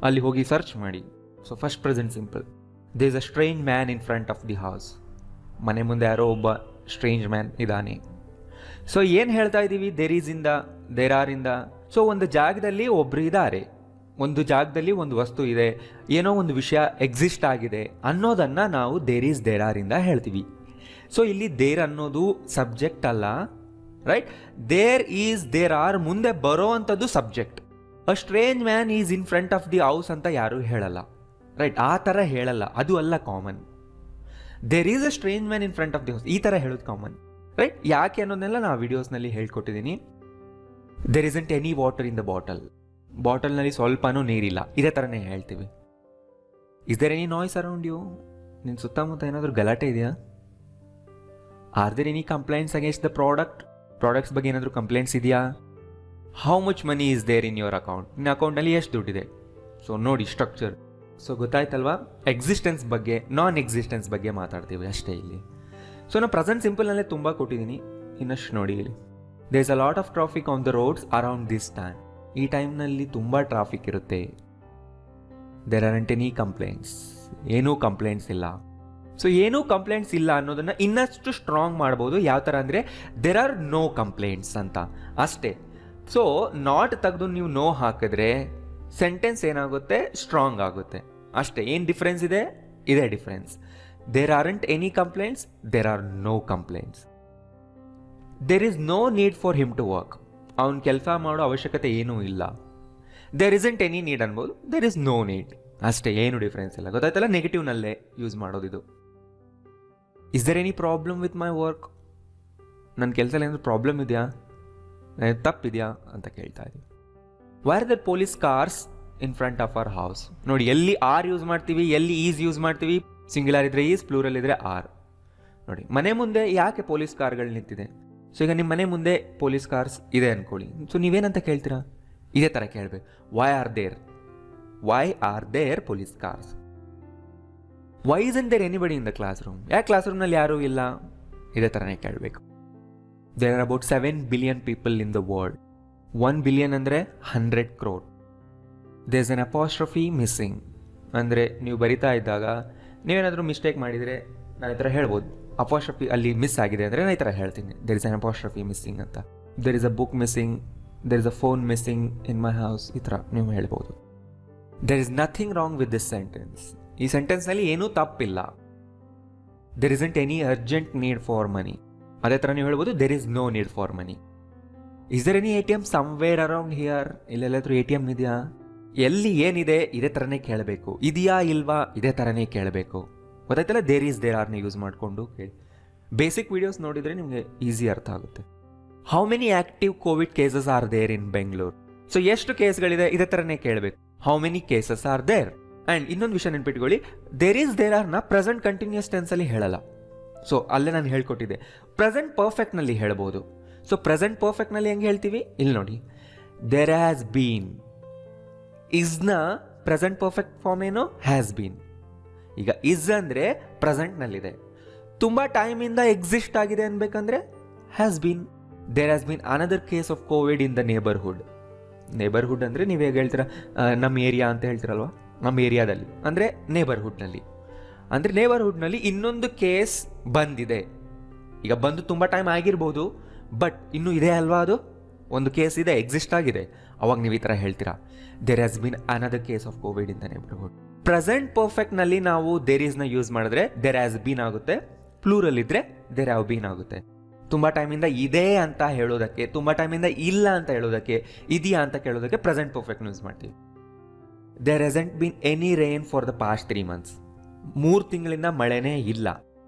ಅಲ್ಲಿ ಹೋಗಿ ಸರ್ಚ್ ಮಾಡಿ. So first present simple. There is a strange man in front of the house. ಮನೆ ಮುಂದೆ ಯಾರೋ ಒಬ್ಬ ಸ್ಟ್ರೇಂಜ್ ಮ್ಯಾನ್ ಇದ್ದಾನೆ. ಸೊ ಏನು ಹೇಳ್ತಾ ಇದ್ದೀವಿ? ದೇರ್ ಈಸ್ ಇಂದ, ದೇರ್ ಆರ್ ಇಂದ. ಸೊ ಒಂದು ಜಾಗದಲ್ಲಿ ಒಬ್ಬರು ಇದ್ದಾರೆ, ಒಂದು ಜಾಗದಲ್ಲಿ ಒಂದು ವಸ್ತು ಇದೆ, ಏನೋ ಒಂದು ವಿಷಯ ಎಕ್ಸಿಸ್ಟ್ ಆಗಿದೆ ಅನ್ನೋದನ್ನು ನಾವು ದೇರ್ ಈಸ್ ದೇರ್ ಆರ್ ಇಂದ ಹೇಳ್ತೀವಿ. ಸೊ ಇಲ್ಲಿ ದೇರ್ ಅನ್ನೋದು ಸಬ್ಜೆಕ್ಟ್ ಅಲ್ಲ, right? There is there are ಮುಂದೆ ಬರೋ ಅಂಥದ್ದು subject. A strange man is in front of the house ಅಂತ ಯಾರೂ ಹೇಳಲ್ಲ, ರೈಟ್? ಆ ಥರ ಹೇಳಲ್ಲ, ಅದು ಅಲ್ಲ common. There is a strange man in front of the house, ಈ ಥರ ಹೇಳೋದು ಕಾಮನ್, ರೈಟ್? ಯಾಕೆ ಅನ್ನೋದನ್ನೆಲ್ಲ ನಾವು ವಿಡಿಯೋಸ್ನಲ್ಲಿ ಹೇಳ್ಕೊಟ್ಟಿದ್ದೀನಿ. There isn't any water in the bottle. ಬಾಟಲ್ನಲ್ಲಿ ಸ್ವಲ್ಪನೂ ನೀರಿಲ್ಲ, ಇದೇ ಥರನೇ ಹೇಳ್ತೀವಿ. Is there any noise around you? ನಿನ್ನ ಸುತ್ತಮುತ್ತ ಏನಾದರೂ ಗಲಾಟೆ ಇದೆಯಾ? Are there any complaints against the products ಬಗ್ಗೆ ಏನಾದರೂ ಕಂಪ್ಲೇಂಟ್ಸ್ ಇದೆಯಾ? How much money is there in your account? ನಿನ್ನ ಅಕೌಂಟಲ್ಲಿ ಎಷ್ಟು ದುಡ್ಡಿದೆ? ಸೊ ನೋಡಿ ಸ್ಟ್ರಕ್ಚರ್. ಸೊ ಗೊತ್ತಾಯ್ತಲ್ವಾ? ಎಕ್ಸಿಸ್ಟೆನ್ಸ್ ಬಗ್ಗೆ, ನಾನ್ ಎಕ್ಸಿಸ್ಟೆನ್ಸ್ ಬಗ್ಗೆ ಮಾತಾಡ್ತೀವಿ ಅಷ್ಟೇ ಇಲ್ಲಿ. ಸೊ ನಾನು ಪ್ರೆಸೆಂಟ್ ಸಿಂಪಲ್ನಲ್ಲೇ ತುಂಬ ಕೊಟ್ಟಿದ್ದೀನಿ, ಇನ್ನಷ್ಟು ನೋಡಿ ಇಲ್ಲಿ. There is a lot of traffic on the roads around this time. ಈ ಟೈಮ್ನಲ್ಲಿ ತುಂಬ ಟ್ರಾಫಿಕ್ ಇರುತ್ತೆ. There aren't any complaints. ಏನೂ ಕಂಪ್ಲೇಂಟ್ಸ್ ಇಲ್ಲ. ಸೊ ಏನೂ ಕಂಪ್ಲೇಂಟ್ಸ್ ಇಲ್ಲ ಅನ್ನೋದನ್ನು ಇನ್ನಷ್ಟು ಸ್ಟ್ರಾಂಗ್ ಮಾಡ್ಬೋದು. ಯಾವ ಥರ ಅಂದರೆ ದೇರ್ ಆರ್ ನೋ ಕಂಪ್ಲೇಂಟ್ಸ್ ಅಂತ ಅಷ್ಟೇ. ಸೊ ನಾಟ್ ತೆಗೆದು ನೀವು ನೋ ಹಾಕಿದ್ರೆ ಸೆಂಟೆನ್ಸ್ ಏನಾಗುತ್ತೆ? ಸ್ಟ್ರಾಂಗ್ ಆಗುತ್ತೆ ಅಷ್ಟೇ. ಏನು ಡಿಫ್ರೆನ್ಸ್ ಇದೆ? ಇದೇ difference. There aren't any complaints, there are no complaints. There is no need for him to work. ಅವ್ನ ಕೆಲಸ ಮಾಡೋ ಅವಶ್ಯಕತೆ ಏನೂ ಇಲ್ಲ. ದೇರ್ ಇಸಂಟ್ ಎನಿ ನೀಡ್ ಅನ್ಬೋದು, ದೇರ್ ಇಸ್ ನೋ ನೀಡ್ ಅಷ್ಟೇ, ಏನು ಡಿಫ್ರೆನ್ಸ್ ಇಲ್ಲ. ಗೊತ್ತಾಯ್ತಲ್ಲ? ನೆಗೆಟಿವ್ನಲ್ಲೇ ಯೂಸ್ ಮಾಡೋದಿದು. Is there any problem with my work? ನನ್ನ ಕೆಲಸದಲ್ಲಿ ಏನಾದರೂ ಪ್ರಾಬ್ಲಮ್ ಇದೆಯಾ, ತಪ್ಪಿದೆಯಾ ಅಂತ ಕೇಳ್ತಾ ಇದ್ದೀವಿ. Why're there police cars in front of our house? ನೋಡಿ, ಎಲ್ಲಿ ಆರ್ ಯೂಸ್ ಮಾಡ್ತೀವಿ, ಎಲ್ಲಿ ಈಸ್ ಯೂಸ್ ಮಾಡ್ತೀವಿ. ಸಿಂಗ್ಯುಲರ್ ಇದ್ರೆ ಈಸ್, ಪ್ಲೂರಲ್ ಇದ್ರೆ ಆರ್. ನೋಡಿ, ಮನೆ ಮುಂದೆ ಯಾಕೆ ಪೊಲೀಸ್ ಕಾರ್ಗಳು ನಿಂತಿದೆ? ಸೊ ಈಗ ನಿಮ್ಮ ಮನೆ ಮುಂದೆ ಪೊಲೀಸ್ ಕಾರ್ಸ್ ಇದೆ ಅಂದ್ಕೊಳ್ಳಿ. ಸೊ ನೀವೇನಂತ ಕೇಳ್ತೀರಾ? ಇದೇ ಥರ ಕೇಳಬೇಕು. Why are there police cars? Why isn't there anybody in the class room? ಯಾಕೆ ಕ್ಲಾಸ್ ರೂಮ್ನಲ್ಲಿ ಯಾರೂ ಇಲ್ಲ? ಇದೇ ಥರನೇ ಕೇಳಬೇಕು. There are about 7 billion people in the world. 1 billion ಅಂದರೆ 100 crore. There is an apostrophe missing. ಅಂದರೆ ನೀವು ಬರಿತಾ ಇದ್ದಾಗ ನೀವೇನಾದರೂ ಮಿಸ್ಟೇಕ್ ಮಾಡಿದರೆ ನಾನು ಈ ಥರ ಹೇಳ್ಬೋದು, ಅಪಾಸ್ಟ್ರಫಿ ಅಲ್ಲಿ ಮಿಸ್ ಆಗಿದೆ ಅಂದರೆ ನಾನು ಈ ಥರ ಹೇಳ್ತೀನಿ, there is an apostrophe missing ಅಂತ. There is a book missing, there is a phone missing in my house, ಈ ಥರ ನೀವು ಹೇಳ್ಬೋದು. There is nothing wrong with this sentence. ಈ ಸೆಂಟೆನ್ಸ್ನಲ್ಲಿ ಏನೂ ತಪ್ಪಿಲ್ಲ. There isn't any urgent need for money. ಅದೇ ಥರ ನೀವು ಹೇಳ್ಬೋದು, there is no need for money. Is there any ATM somewhere around here? ಇಲ್ಲೆಲ್ಲಾದರೂ ATM ಇದೆಯಾ? ಎಲ್ಲಿ ಏನಿದೆ ಇದೇ ಥರನೇ ಕೇಳಬೇಕು. ಇದೆಯಾ ಇಲ್ವಾ ಇದೇ ಥರನೇ ಕೇಳಬೇಕು. ಗೊತ್ತಾಯ್ತಲ್ಲ? ದೇರ್ ಈಸ್ ದೇರ್ ಆರ್ನ ಯೂಸ್ ಮಾಡಿಕೊಂಡು ಕೇಳಿ. ಬೇಸಿಕ್ ವಿಡಿಯೋಸ್ ನೋಡಿದರೆ ನಿಮಗೆ ಈಸಿ ಅರ್ಥ ಆಗುತ್ತೆ. How many active covid cases are there in Bengaluru? So ಎಷ್ಟು ಕೇಸ್ಗಳಿದೆ ಇದೇ ಥರನೇ ಕೇಳಬೇಕು. How many cases are there? And ಇನ್ನೊಂದು ವಿಷಯ ನೆನ್ಪಿಟ್ಕೊಳ್ಳಿ, ದೇರ್ ಈಸ್ ದೇರ್ ಆರ್ನ ಪ್ರೆಸೆಂಟ್ ಕಂಟಿನ್ಯೂಸ್ ಟೆನ್ಸಲ್ಲಿ ಹೇಳಲ್ಲ. ಸೊ ಅಲ್ಲೇ ನಾನು ಹೇಳ್ಕೊಟ್ಟಿದ್ದೆ, ಪ್ರೆಸೆಂಟ್ ಪರ್ಫೆಕ್ಟ್ನಲ್ಲಿ ಹೇಳ್ಬೋದು. ಸೊ ಪ್ರೆಸೆಂಟ್ ಪರ್ಫೆಕ್ಟ್ನಲ್ಲಿ ಹೆಂಗೆ ಹೇಳ್ತೀವಿ? ಇಲ್ಲಿ ನೋಡಿ, ದೇರ್ ಹ್ಯಾಸ್ ಬೀನ್. ಇಸ್ನ ಪ್ರೆಸೆಂಟ್ ಪರ್ಫೆಕ್ಟ್ ಫಾರ್ಮ್ ಏನು? Has been. ಈಗ ಇಸ್ ಅಂದರೆ ಪ್ರೆಸೆಂಟ್ನಲ್ಲಿದೆ. ತುಂಬ ಟೈಮಿಂದ ಎಕ್ಸಿಸ್ಟ್ ಆಗಿದೆ ಅನ್ಬೇಕಂದ್ರೆ has been. There has been another case of Covid in the neighbourhood. Neighbourhood ಅಂದರೆ ನೀವು ಹೇಗೆ ಹೇಳ್ತೀರಾ? ನಮ್ಮ ಏರಿಯಾ ಅಂತ ಹೇಳ್ತೀರಲ್ವ, ನಮ್ಮ ಏರಿಯಾದಲ್ಲಿ ಅಂದರೆ ನೇಬರ್ಹುಡ್ನಲ್ಲಿ. ಅಂದರೆ ನೇಬರ್ಹುಡ್ನಲ್ಲಿ ಇನ್ನೊಂದು ಕೇಸ್ ಬಂದಿದೆ. ಈಗ ಬಂದು ತುಂಬ ಟೈಮ್ ಆಗಿರ್ಬೋದು, ಬಟ್ ಇನ್ನೂ ಇದೆ ಅಲ್ವಾ, ಅದು ಒಂದು ಕೇಸ್ ಇದೆ, ಎಕ್ಸಿಸ್ಟ್ ಆಗಿದೆ. ಅವಾಗ ನೀವು ಈ ಥರ ಹೇಳ್ತೀರಾ, there has been another case of Covid in the neighbourhood. Present ಪರ್ಫೆಕ್ಟ್ನಲ್ಲಿ ನಾವು ದೇರ್ ಈಸ್ನ ಯೂಸ್ ಮಾಡಿದ್ರೆ ದೇರ್ ಹ್ಯಾಸ್ ಬೀನ್ ಆಗುತ್ತೆ. ಪ್ಲೂರಲ್ ಇದ್ದರೆ ದೇರ್ ಹ್ಯಾವ್ ಬೀನ್ ಆಗುತ್ತೆ. ತುಂಬ ಟೈಮಿಂದ ಇದೆ ಅಂತ ಹೇಳೋದಕ್ಕೆ, ತುಂಬ ಟೈಮಿಂದ ಇಲ್ಲ ಅಂತ ಹೇಳೋದಕ್ಕೆ, ಇದೆಯಾ ಅಂತ ಕೇಳೋದಕ್ಕೆ ಪ್ರೆಸೆಂಟ್ ಪರ್ಫೆಕ್ಟ್ ಯೂಸ್ ಮಾಡ್ತೀವಿ. There hasn't been any rain for the past 3 months. 3 ತಿಂಗಳಿಂದ ಮಳೆನೇ ಇಲ್ಲ.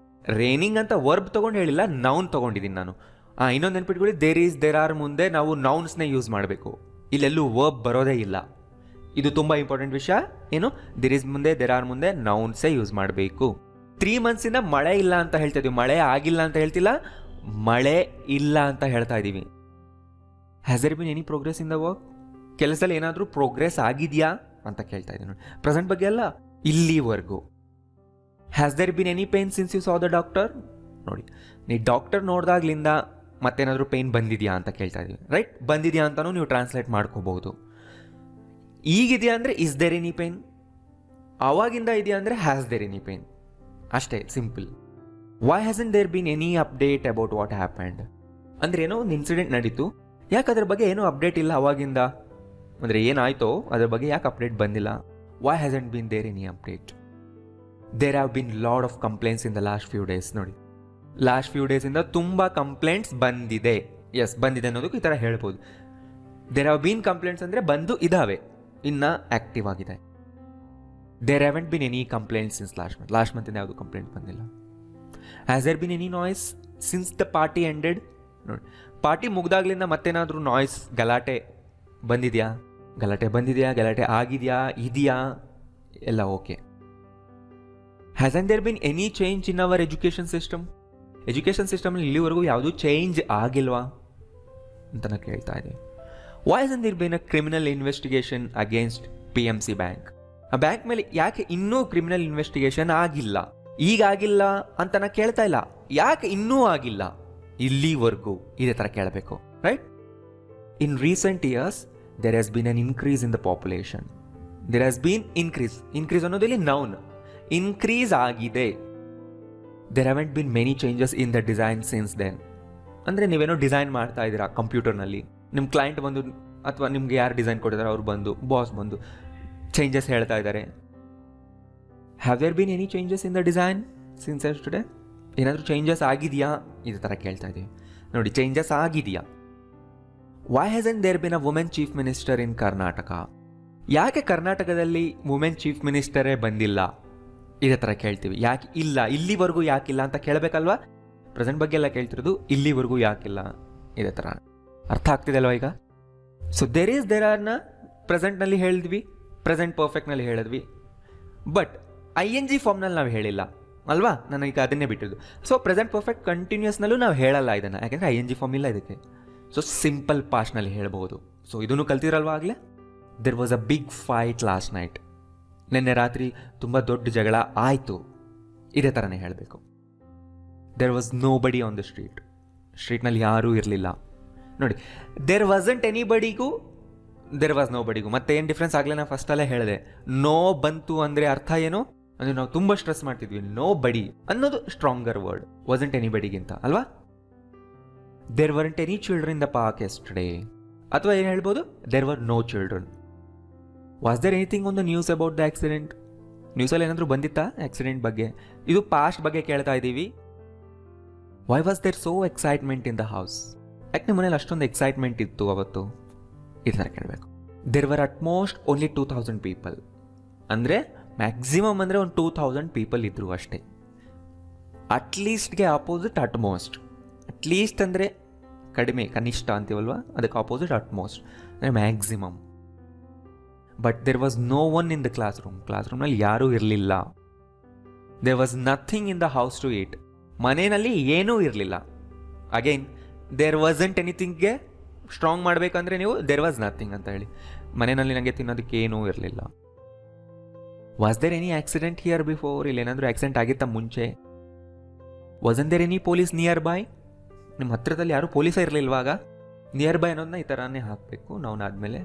ರೇನಿಂಗ್ ಅಂತ ವರ್ಬ್ ತೊಗೊಂಡು ಹೇಳಿಲ್ಲ, ನೌನ್ ತೊಗೊಂಡಿದ್ದೀನಿ ನಾನು. ಇನ್ನೊಂದು ನೆನ್ಪಿಟ್ಕೊಳ್ಳಿ, ದೇರ್ ಈಸ್ ದೇರ್ ಆರ್ ಮುಂದೆ ನಾವು ನೌನ್ಸ್ನೇ ಯೂಸ್ ಮಾಡಬೇಕು. ಇಲ್ಲೆಲ್ಲೂ ವರ್ಬ್ ಬರೋದೇ ಇಲ್ಲ. ಇದು ತುಂಬ ಇಂಪಾರ್ಟೆಂಟ್ ವಿಷಯ. ಏನು? ದೇರ್ ಈಸ್ ಮುಂದೆ ದೇರ್ ಆರ್ ಮುಂದೆ ನೌನ್ಸೇ ಯೂಸ್ ಮಾಡಬೇಕು. 3 months ಮಳೆ ಇಲ್ಲ ಅಂತ ಹೇಳ್ತಾ ಇದೀವಿ, ಮಳೆ ಆಗಿಲ್ಲ ಅಂತ ಹೇಳ್ತಿಲ್ಲ, ಮಳೆ ಇಲ್ಲ ಅಂತ ಹೇಳ್ತಾ ಇದ್ದೀವಿ. Has there been any progress in the work? ಕೆಲಸದಲ್ಲಿ ಏನಾದರೂ ಪ್ರೋಗ್ರೆಸ್ ಆಗಿದೆಯಾ ಅಂತ ಕೇಳ್ತಾ ಇದ್ದೀನಿ ನೋಡಿ. ಪ್ರೆಸೆಂಟ್ ಬಗ್ಗೆ ಅಲ್ಲ, ಇಲ್ಲಿವರೆಗೂ. Has there been any pain since you saw the doctor? ನೋಡಿ, ನೀವು ಡಾಕ್ಟರ್ ನೋಡಿದಾಗ್ಲಿಂದ ಮತ್ತೇನಾದರೂ ಪೇನ್ ಬಂದಿದೆಯಾ ಅಂತ ಕೇಳ್ತಾ ಇದ್ದೀವಿ, ರೈಟ್? ಬಂದಿದೆಯಾ ಅಂತಲೂ ನೀವು ಟ್ರಾನ್ಸ್ಲೇಟ್ ಮಾಡ್ಕೋಬಹುದು. ಈಗಿದೆಯಾ ಅಂದರೆ ಇಸ್ ದೇರ್ ಎನಿ ಪೇನ್, ಆವಾಗಿಂದ ಇದೆಯಾ ಅಂದರೆ ಹ್ಯಾಸ್ ದೇರ್ ಎನಿ ಪೇನ್, ಅಷ್ಟೇ, simple. Why hasn't there been any update about what happened? ಅಂದರೆ ಏನೋ ಒಂದು ಇನ್ಸಿಡೆಂಟ್ ನಡೀತು, ಯಾಕೆ ಅದ್ರ ಬಗ್ಗೆ ಏನೂ ಅಪ್ಡೇಟ್ ಇಲ್ಲ ಅವಾಗಿಂದ? ಅಂದರೆ ಏನಾಯ್ತೋ ಅದ್ರ ಬಗ್ಗೆ ಯಾಕೆ ಅಪ್ಡೇಟ್ ಬಂದಿಲ್ಲ? Why hasn't been there any update? There have been lot of complaints in the last few days. ನೋಡಿ, ಲಾಸ್ಟ್ ಫ್ಯೂ ಡೇಸಿಂದ ತುಂಬ ಕಂಪ್ಲೇಂಟ್ಸ್ ಬಂದಿದೆ. ಎಸ್, ಬಂದಿದೆ ಅನ್ನೋದಕ್ಕೆ ಈ ಥರ ಹೇಳ್ಬೋದು. ದೇರ್ ಹ್ಯಾವ್ ಬೀನ್ ಕಂಪ್ಲೇಂಟ್ಸ್ ಅಂದರೆ ಬಂದು ಇದ್ದಾವೆ, ಇನ್ನು ಆ್ಯಕ್ಟಿವ್ ಆಗಿದೆ. There haven't been any complaints since last ಮಂತಿಂದ ಯಾವುದು ಕಂಪ್ಲೇಂಟ್ ಬಂದಿಲ್ಲ. Has there been any noise since the party ended? ನೋಡಿ, ಪಾರ್ಟಿ ಮುಗ್ದಾಗ್ಲಿಂದ ಮತ್ತೇನಾದರೂ ನಾಯ್ಸ್, ಗಲಾಟೆ ಬಂದಿದೆಯಾ? ಗಲಾಟೆ ಆಗಿದೆಯಾ, ಇದೆಯಾ, ಎಲ್ಲ okay. Hasn't there been any change in our education system? Education ಸಿಸ್ಟಮಲ್ಲಿ ಇಲ್ಲಿವರೆಗೂ ಯಾವುದೂ ಚೇಂಜ್ ಆಗಿಲ್ವಾ ಅಂತ ನಾನು ಕೇಳ್ತಾ ಇದ್ದೀನಿ. Why hasn't there been a criminal investigation against PMC bank? ಆ ಬ್ಯಾಂಕ್ ಮೇಲೆ ಯಾಕೆ ಇನ್ನೂ ಕ್ರಿಮಿನಲ್ ಇನ್ವೆಸ್ಟಿಗೇಷನ್ ಆಗಿಲ್ಲ? ಈಗ ಆಗಿಲ್ಲ ಅಂತ ನಾನು ಕೇಳ್ತಾ ಇಲ್ಲ, ಯಾಕೆ ಇನ್ನೂ ಆಗಿಲ್ಲ ಇಲ್ಲಿವರೆಗೂ? ಇದೇ ಥರ ಕೇಳಬೇಕು, right? In recent years there has been an increase in the population. There has been increase ಅನ್ನೋದಲ್ಲಿ ನೌನ್, ಇನ್ಕ್ರೀಸ್ ಆಗಿದೆ. There haven't been many changes in the design since then. ಅಂದರೆ ನೀವೇನೋ ಡಿಸೈನ್ ಮಾಡ್ತಾ ಇದ್ದೀರಾ ಕಂಪ್ಯೂಟರ್ನಲ್ಲಿ, ನಿಮ್ಮ ಕ್ಲೈಂಟ್ ಬಂದು ಅಥವಾ ನಿಮ್ಗೆ ಯಾರು ಡಿಸೈನ್ ಕೊಟ್ಟಿದ್ದಾರೆ ಅವ್ರು ಬಂದು, ಬಾಸ್ ಬಂದು ಚೇಂಜಸ್ ಹೇಳ್ತಾ ಇದ್ದಾರೆ. Have there been any changes in the design since yesterday? ಏನಾದರೂ ಚೇಂಜಸ್ ಆಗಿದೆಯಾ? ಇದೇ ಥರ ಕೇಳ್ತಾ ಇದ್ದೀವಿ. ನೋಡಿ, ಚೇಂಜಸ್ ಆಗಿದೆಯಾ? Why hasn't there been a women chief minister in Karnataka? ಯಾಕೆ ಕರ್ನಾಟಕದಲ್ಲಿ ವುಮೆನ್ ಚೀಫ್ ಮಿನಿಸ್ಟರೇ ಬಂದಿಲ್ಲ? ಇದೇ ಥರ ಕೇಳ್ತೀವಿ. ಯಾಕೆ ಇಲ್ಲ, ಇಲ್ಲಿವರೆಗೂ ಯಾಕಿಲ್ಲ ಅಂತ ಕೇಳಬೇಕಲ್ವಾ? ಪ್ರೆಸೆಂಟ್ ಬಗ್ಗೆ ಎಲ್ಲ ಕೇಳ್ತಿರೋದು, ಇಲ್ಲಿವರೆಗೂ ಯಾಕಿಲ್ಲ, ಇದೇ ಥರ. ಅರ್ಥ ಆಗ್ತಿದೆ ಅಲ್ವಾ ಈಗ? ಸೊ ದೇರ್ ಆರ್ನ ಪ್ರೆಸೆಂಟ್ನಲ್ಲಿ ಹೇಳಿದ್ವಿ, ಪ್ರೆಸೆಂಟ್ ಪರ್ಫೆಕ್ಟ್ನಲ್ಲಿ ಹೇಳಿದ್ವಿ, ಬಟ್ ING ಫಾರ್ಮ್ನಲ್ಲಿ ನಾವು ಹೇಳಿಲ್ಲ ಅಲ್ವಾ? ನಾನು ಈಗ ಅದನ್ನೇ ಬಿಟ್ಟಿದ್ದು. ಸೊ ಪ್ರೆಸೆಂಟ್ ಪರ್ಫೆಕ್ಟ್ ಕಂಟಿನ್ಯೂಸ್ನಲ್ಲೂ ನಾವು ಹೇಳಲ್ಲ ಇದನ್ನು, ಯಾಕೆಂದರೆ ING ಫಾರ್ಮ್ ಇಲ್ಲ ಇದಕ್ಕೆ. ಸೊ ಸಿಂಪಲ್ ಪಾಸ್ಟ್ನಲ್ಲಿ ಹೇಳ್ಬೋದು. ಸೊ ಇದನ್ನು ಕಲ್ತಿರಲ್ವಾ ಆಗಲೇ? There was a big fight last night. ನಿನ್ನೆ ರಾತ್ರಿ ತುಂಬ ದೊಡ್ಡ ಜಗಳ ಆಯಿತು, ಇದೇ ಥರನೇ ಹೇಳಬೇಕು. There was nobody on the ಸ್ಟ್ರೀಟ್ನಲ್ಲಿ ಯಾರೂ ಇರಲಿಲ್ಲ. ನೋಡಿ, ದೇರ್ ವಾಸಂಟ್ ಎನಿಬಡಿಗೂ ದೇರ್ ವಾಸ್ ನೋ ಬಡಿಗೂ ಮತ್ತೆ ಏನು ಡಿಫ್ರೆನ್ಸ್ ಆಗಲೇ ನಾನು ಫಸ್ಟಲ್ಲೇ ಹೇಳಿದೆ. ನೋ ಬಂತು ಅಂದರೆ ಅರ್ಥ ಏನು ಅಂದರೆ ನಾವು ತುಂಬ ಸ್ಟ್ರೆಸ್ ಮಾಡ್ತಿದ್ವಿ, ನೋ ಬಡಿ ಅನ್ನೋದು ಸ್ಟ್ರಾಂಗರ್ ವರ್ಡ್ ವಾಸಂಟ್ ಎನಿಬಡಿಗಿಂತ ಅಲ್ವಾ? There weren't any children in the park yesterday, ಅಥವಾ ಏನು ಹೇಳ್ಬೋದು, there were no children. Was there anything on the news about the accident? ನ್ಯೂಸಲ್ಲಿ ಏನಾದರೂ ಬಂದಿತ್ತಾ ಆಕ್ಸಿಡೆಂಟ್ ಬಗ್ಗೆ? ಇದು ಪಾಸ್ಟ್ ಬಗ್ಗೆ ಕೇಳ್ತಾ ಇದ್ದೀವಿ. Why was there so excitement in the house? ಯಾಕೆ ನಿಮ್ಮ ಮನೇಲಿ ಅಷ್ಟೊಂದು ಎಕ್ಸೈಟ್ಮೆಂಟ್ ಇತ್ತು ಅವತ್ತು? ಈ ಥರ ಕೇಳಬೇಕು. There were at most only 2000 people. ಅಂದರೆ ಮ್ಯಾಕ್ಸಿಮಮ್ ಅಂದರೆ ಒಂದು 2000 ಪೀಪಲ್ ಇದ್ದರು ಅಷ್ಟೇ. ಅಟ್ಲೀಸ್ಟ್ಗೆ ಆಪೋಸಿಟ್ ಅಟ್ಮೋಸ್ಟ್. ಅಟ್ಲೀಸ್ಟ್ ಅಂದರೆ ಕಡಿಮೆ, ಕನಿಷ್ಠ ಅಂತೀವಲ್ವ, ಅದಕ್ಕೆ ಆಪೋಸಿಟ್ ಅಟ್ಮೋಸ್ಟ್ ಅಂದರೆ maximum. But there was no one in the ಕ್ಲಾಸ್ರೂಮ್ನಲ್ಲಿ ಯಾರೂ ಇರಲಿಲ್ಲ. There was nothing in the house to eat. ಮನೆಯಲ್ಲಿ ಏನೂ ಇರಲಿಲ್ಲ. ಅಗೈನ್ ದೇರ್ ವಾಸಂಟ್ ಎನಿಥಿಂಗ್ಗೆ ಸ್ಟ್ರಾಂಗ್ ಮಾಡಬೇಕಂದ್ರೆ ನೀವು ದೇರ್ ವಾಸ್ ನಥಿಂಗ್ ಅಂತ ಹೇಳಿ. ಮನೆಯಲ್ಲಿ ನನಗೆ ತಿನ್ನೋದಕ್ಕೆ ಏನೂ ಇರಲಿಲ್ಲ. Was there any accident here before? ಇಲ್ಲಿ ಏನಾದರೂ ಆಕ್ಸಿಡೆಂಟ್ ಆಗಿತ್ತಾ ಮುಂಚೆ? Wasn't there any police nearby? ನಿಮ್ಮ ಹತ್ರದಲ್ಲಿ ಯಾರೂ ಪೊಲೀಸ ಇರಲಿಲ್ವಾಗ? ನಿಯರ್ ಬೈ ಅನ್ನೋದನ್ನ ಈ ಥರನೇ ಹಾಕಬೇಕು ನಾವು ಆದಮೇಲೆ.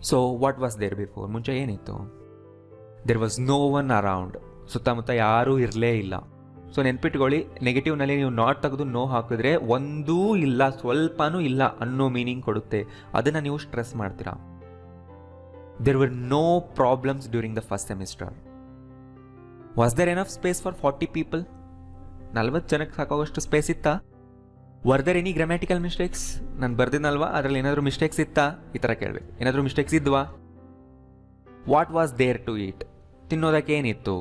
So what was there before? ಮುಂಚೆ ಏನಿತ್ತು? There was no one around. ಸುತ್ತಮುತ್ತ ಯಾರೂ ಇರಲೇ ಇಲ್ಲ. ಸೊ ನೆನ್ಪಿಟ್ಕೊಳ್ಳಿ, ನೆಗೆಟಿವ್ನಲ್ಲಿ ನೀವು ನಾಟ್ ತೆಗೆದು ನೋ ಹಾಕಿದ್ರೆ ಒಂದೂ ಇಲ್ಲ, ಸ್ವಲ್ಪನೂ ಇಲ್ಲ ಅನ್ನೋ ಮೀನಿಂಗ್ ಕೊಡುತ್ತೆ. ಅದನ್ನು ನೀವು ಸ್ಟ್ರೆಸ್ ಮಾಡ್ತೀರಾ. There were no problems during the first semester. Was there enough space for 40 people? 40 ಜನಕ್ಕೆ ಸಾಕಾಗೋಷ್ಟು ಸ್ಪೇಸ್ ಇತ್ತಾ? Were there any grammatical mistakes? ನಾನು ಬರ್ದಿನಲ್ವಾ, ಅದರಲ್ಲಿ ಏನಾದರೂ ಮಿಸ್ಟೇಕ್ಸ್ ಇತ್ತಾ? ಈ ಥರ ಕೇಳಬೇಕು. ಏನಾದರೂ ಮಿಸ್ಟೇಕ್ಸ್ ಇದ್ವಾ? What was there to eat? ತಿನ್ನೋದಕ್ಕೆ ಏನಿತ್ತು?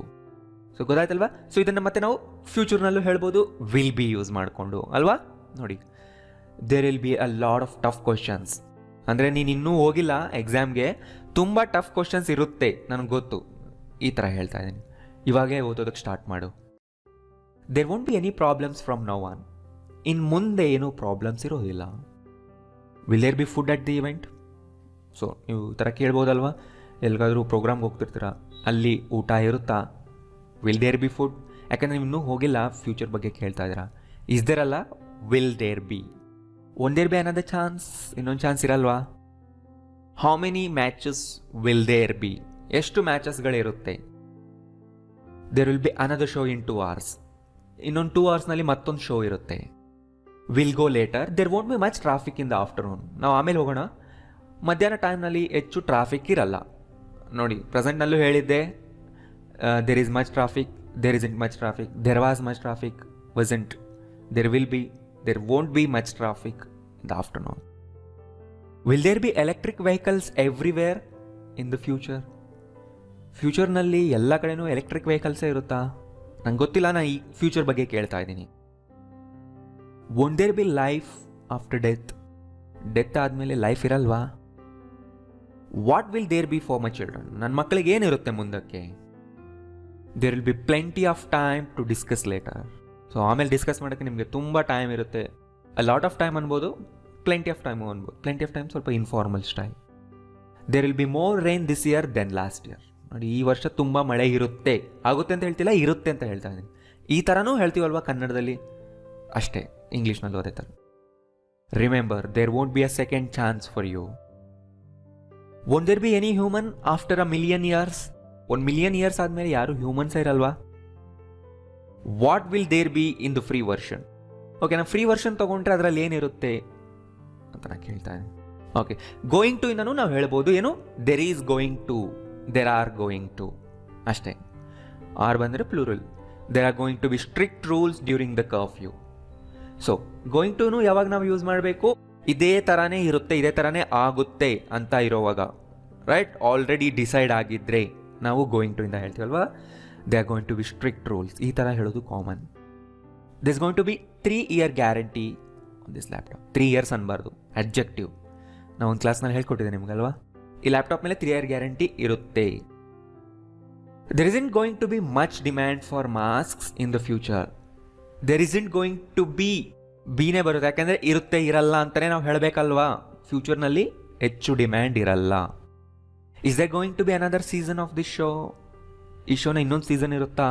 ಸೊ ಗೊತ್ತಾಯ್ತಲ್ವಾ? ಸೊ ಇದನ್ನು ಮತ್ತೆ ನಾವು ಫ್ಯೂಚರ್ನಲ್ಲೂ ಹೇಳ್ಬೋದು, ವಿಲ್ ಬಿ ಯೂಸ್ ಮಾಡಿಕೊಂಡು ಅಲ್ವಾ? ನೋಡಿ, there will be a lot of tough questions. ಅಂದರೆ ನೀನು ಇನ್ನೂ ಹೋಗಿಲ್ಲ ಎಕ್ಸಾಮ್ಗೆ, ತುಂಬ ಟಫ್ ಕ್ವಶನ್ಸ್ ಇರುತ್ತೆ ನನಗೆ ಗೊತ್ತು. ಈ ಥರ ಹೇಳ್ತಾ ಇದ್ದೀನಿ, ಇವಾಗೇ ಓದೋದಕ್ಕೆ ಸ್ಟಾರ್ಟ್ ಮಾಡು. There won't be any problems from now on. ಇನ್ನು ಮುಂದೆ ಏನೂ ಪ್ರಾಬ್ಲಮ್ಸ್ ಇರೋದಿಲ್ಲ. Will there be food at the event? So ನೀವು ಈ ಥರ ಕೇಳ್ಬೋದಲ್ವಾ, ಎಲ್ಲಿಗಾದರೂ ಪ್ರೋಗ್ರಾಮ್ಗೆ ಹೋಗ್ತಿರ್ತೀರ, ಅಲ್ಲಿ ಊಟ ಇರುತ್ತಾ, ವಿಲ್ ದೇರ್ ಬಿ ಫುಡ್? ಯಾಕಂದರೆ ನೀವು ಇನ್ನೂ ಹೋಗಿಲ್ಲ, ಫ್ಯೂಚರ್ ಬಗ್ಗೆ ಕೇಳ್ತಾ ಇದ್ದೀರಾ. ಇಸ್ ದೇರ್ ಅಲ್ಲ, will there be. One there be ಅನ್ನೋದೇ ಚಾನ್ಸ್, ಇನ್ನೊಂದು ಚಾನ್ಸ್ ಇರಲ್ವಾ? How many matches will there be? ಎಷ್ಟು ಮ್ಯಾಚಸ್ಗಳಿರುತ್ತೆ? There will be another show in 2 hours. ಇನ್ನೊಂದು 2 hoursನಲ್ಲಿ ಮತ್ತೊಂದು ಶೋ ಇರುತ್ತೆ. Will go later, there won't be much traffic in the afternoon. ನಾವು ಆಮೇಲೆ ಹೋಗೋಣ, ಮಧ್ಯಾಹ್ನ ಟೈಮ್ನಲ್ಲಿ ಹೆಚ್ಚು ಟ್ರಾಫಿಕ್ ಇರಲ್ಲ. ನೋಡಿ, ಪ್ರೆಸೆಂಟ್ನಲ್ಲೂ ಹೇಳಿದ್ದೆ, there is much traffic, there isn't much traffic, there was much traffic, wasn't, there will be, there won't be much traffic in the afternoon. Will there be electric vehicles everywhere in the future? ಫ್ಯೂಚರ್ನಲ್ಲಿ ಎಲ್ಲ ಕಡೆನೂ electric ವೆಹಿಕಲ್ಸೇ ಇರುತ್ತಾ? ನಂಗೆ ಗೊತ್ತಿಲ್ಲ, ನಾನು ಈ future ಬಗ್ಗೆ ಕೇಳ್ತಾ ಇದ್ದೀನಿ. Won't there be life after death? Death ಆದಮೇಲೆ ಲೈಫ್ ಇರಲ್ವಾ? What will there be for my children? ನನ್ನ ಮಕ್ಕಳಿಗೆ ಏನಿರುತ್ತೆ ಮುಂದಕ್ಕೆ? There will be plenty of time to discuss later. So ಆಮೇಲೆ ಡಿಸ್ಕಸ್ ಮಾಡೋಕ್ಕೆ ನಿಮಗೆ ತುಂಬ ಟೈಮ್ ಇರುತ್ತೆ. ಅ ಲಾಟ್ ಆಫ್ ಟೈಮ್ ಅನ್ಬೋದು, ಪ್ಲೆಂಟಿ ಆಫ್ ಟೈಮು ಅನ್ಬೋದು. ಪ್ಲೆಂಟಿ ಆಫ್ ಟೈಮ್ ಸ್ವಲ್ಪ informal style. There will be more rain this year than last year. ನೋಡಿ, ಈ ವರ್ಷ ತುಂಬ ಮಳೆ ಇರುತ್ತೆ, ಆಗುತ್ತೆ ಅಂತ ಹೇಳ್ತಿಲ್ಲ, ಇರುತ್ತೆ ಅಂತ ಹೇಳ್ತಾ ಇದ್ದೀನಿ. ಈ ಥರನೂ ಹೇಳ್ತೀವಲ್ವ ಕನ್ನಡದಲ್ಲಿ, ಅಷ್ಟೇ. ಇಂಗ್ಲೀಷ್ನಲ್ಲೂ ಅದೇ ಥರ. Remember, there won't be a second chance for you. Won't there be any human after a million years? 1 million years ಆದಮೇಲೆ ಯಾರು ಹ್ಯೂಮನ್ಸ್ ಇರಲ್ವಾ? What will there be in the free version? Okay, ನಾನು ಫ್ರೀ ವರ್ಷನ್ ತೊಗೊಂಡ್ರೆ ಅದರಲ್ಲಿ ಏನಿರುತ್ತೆ ಅಂತ ನಾನು ಕೇಳ್ತಾ ಇದ್ದೀನಿ. ಓಕೆ, ಗೋಯಿಂಗ್ ಟು ಇಂದನೂ ನಾವು ಹೇಳ್ಬೋದು, ಏನು, there is going to, there are going to, ಅಷ್ಟೇ. ಆರ್ ಬಂದರೆ plural. There are going to be strict rules during the curfew. So going ಟುನು ಯಾವಾಗ ನಾವು ಯೂಸ್ ಮಾಡಬೇಕು? ಇದೇ ಥರನೇ ಇರುತ್ತೆ, ಇದೇ ಥರನೇ ಆಗುತ್ತೆ ಅಂತ ಇರೋವಾಗ, ರೈಟ್? ಆಲ್ರೆಡಿ ಡಿಸೈಡ್ ಆಗಿದ್ದರೆ ನಾವು ಗೋಯಿಂಗ್ ಟು ಇಂದ ಹೇಳ್ತೀವಲ್ವಾ. They are going to be strict rules, ಈ ಥರ ಹೇಳೋದು common. This going to be 3 year guarantee on this laptop. 3 years ಅನ್ಬಾರ್ದು, ಅಡ್ಜೆಕ್ಟಿವ್. ನಾವು ಒಂದು ಕ್ಲಾಸ್ನಲ್ಲಿ ಹೇಳ್ಕೊಟ್ಟಿದ್ದೆ ನಿಮಗಲ್ವಾ, ಈ ಲ್ಯಾಪ್ಟಾಪ್ ಮೇಲೆ 3 year ಗ್ಯಾರಂಟಿ ಇರುತ್ತೆ. There isn't going to be much demand for masks in the future. There isn't going to be, ಬಿನೇ ಬರುತ್ತೆ, ಯಾಕೆಂದರೆ ಇರುತ್ತೆ ಇರಲ್ಲ ಅಂತಲೇ ನಾವು ಹೇಳಬೇಕಲ್ವಾ. ಫ್ಯೂಚರ್ನಲ್ಲಿ ಹೆಚ್ಚು ಡಿಮ್ಯಾಂಡ್ ಇರಲ್ಲ. Is there going to be another season of this show? ಈ ಶೋನ ಇನ್ನೊಂದು ಸೀಸನ್ ಇರುತ್ತಾ?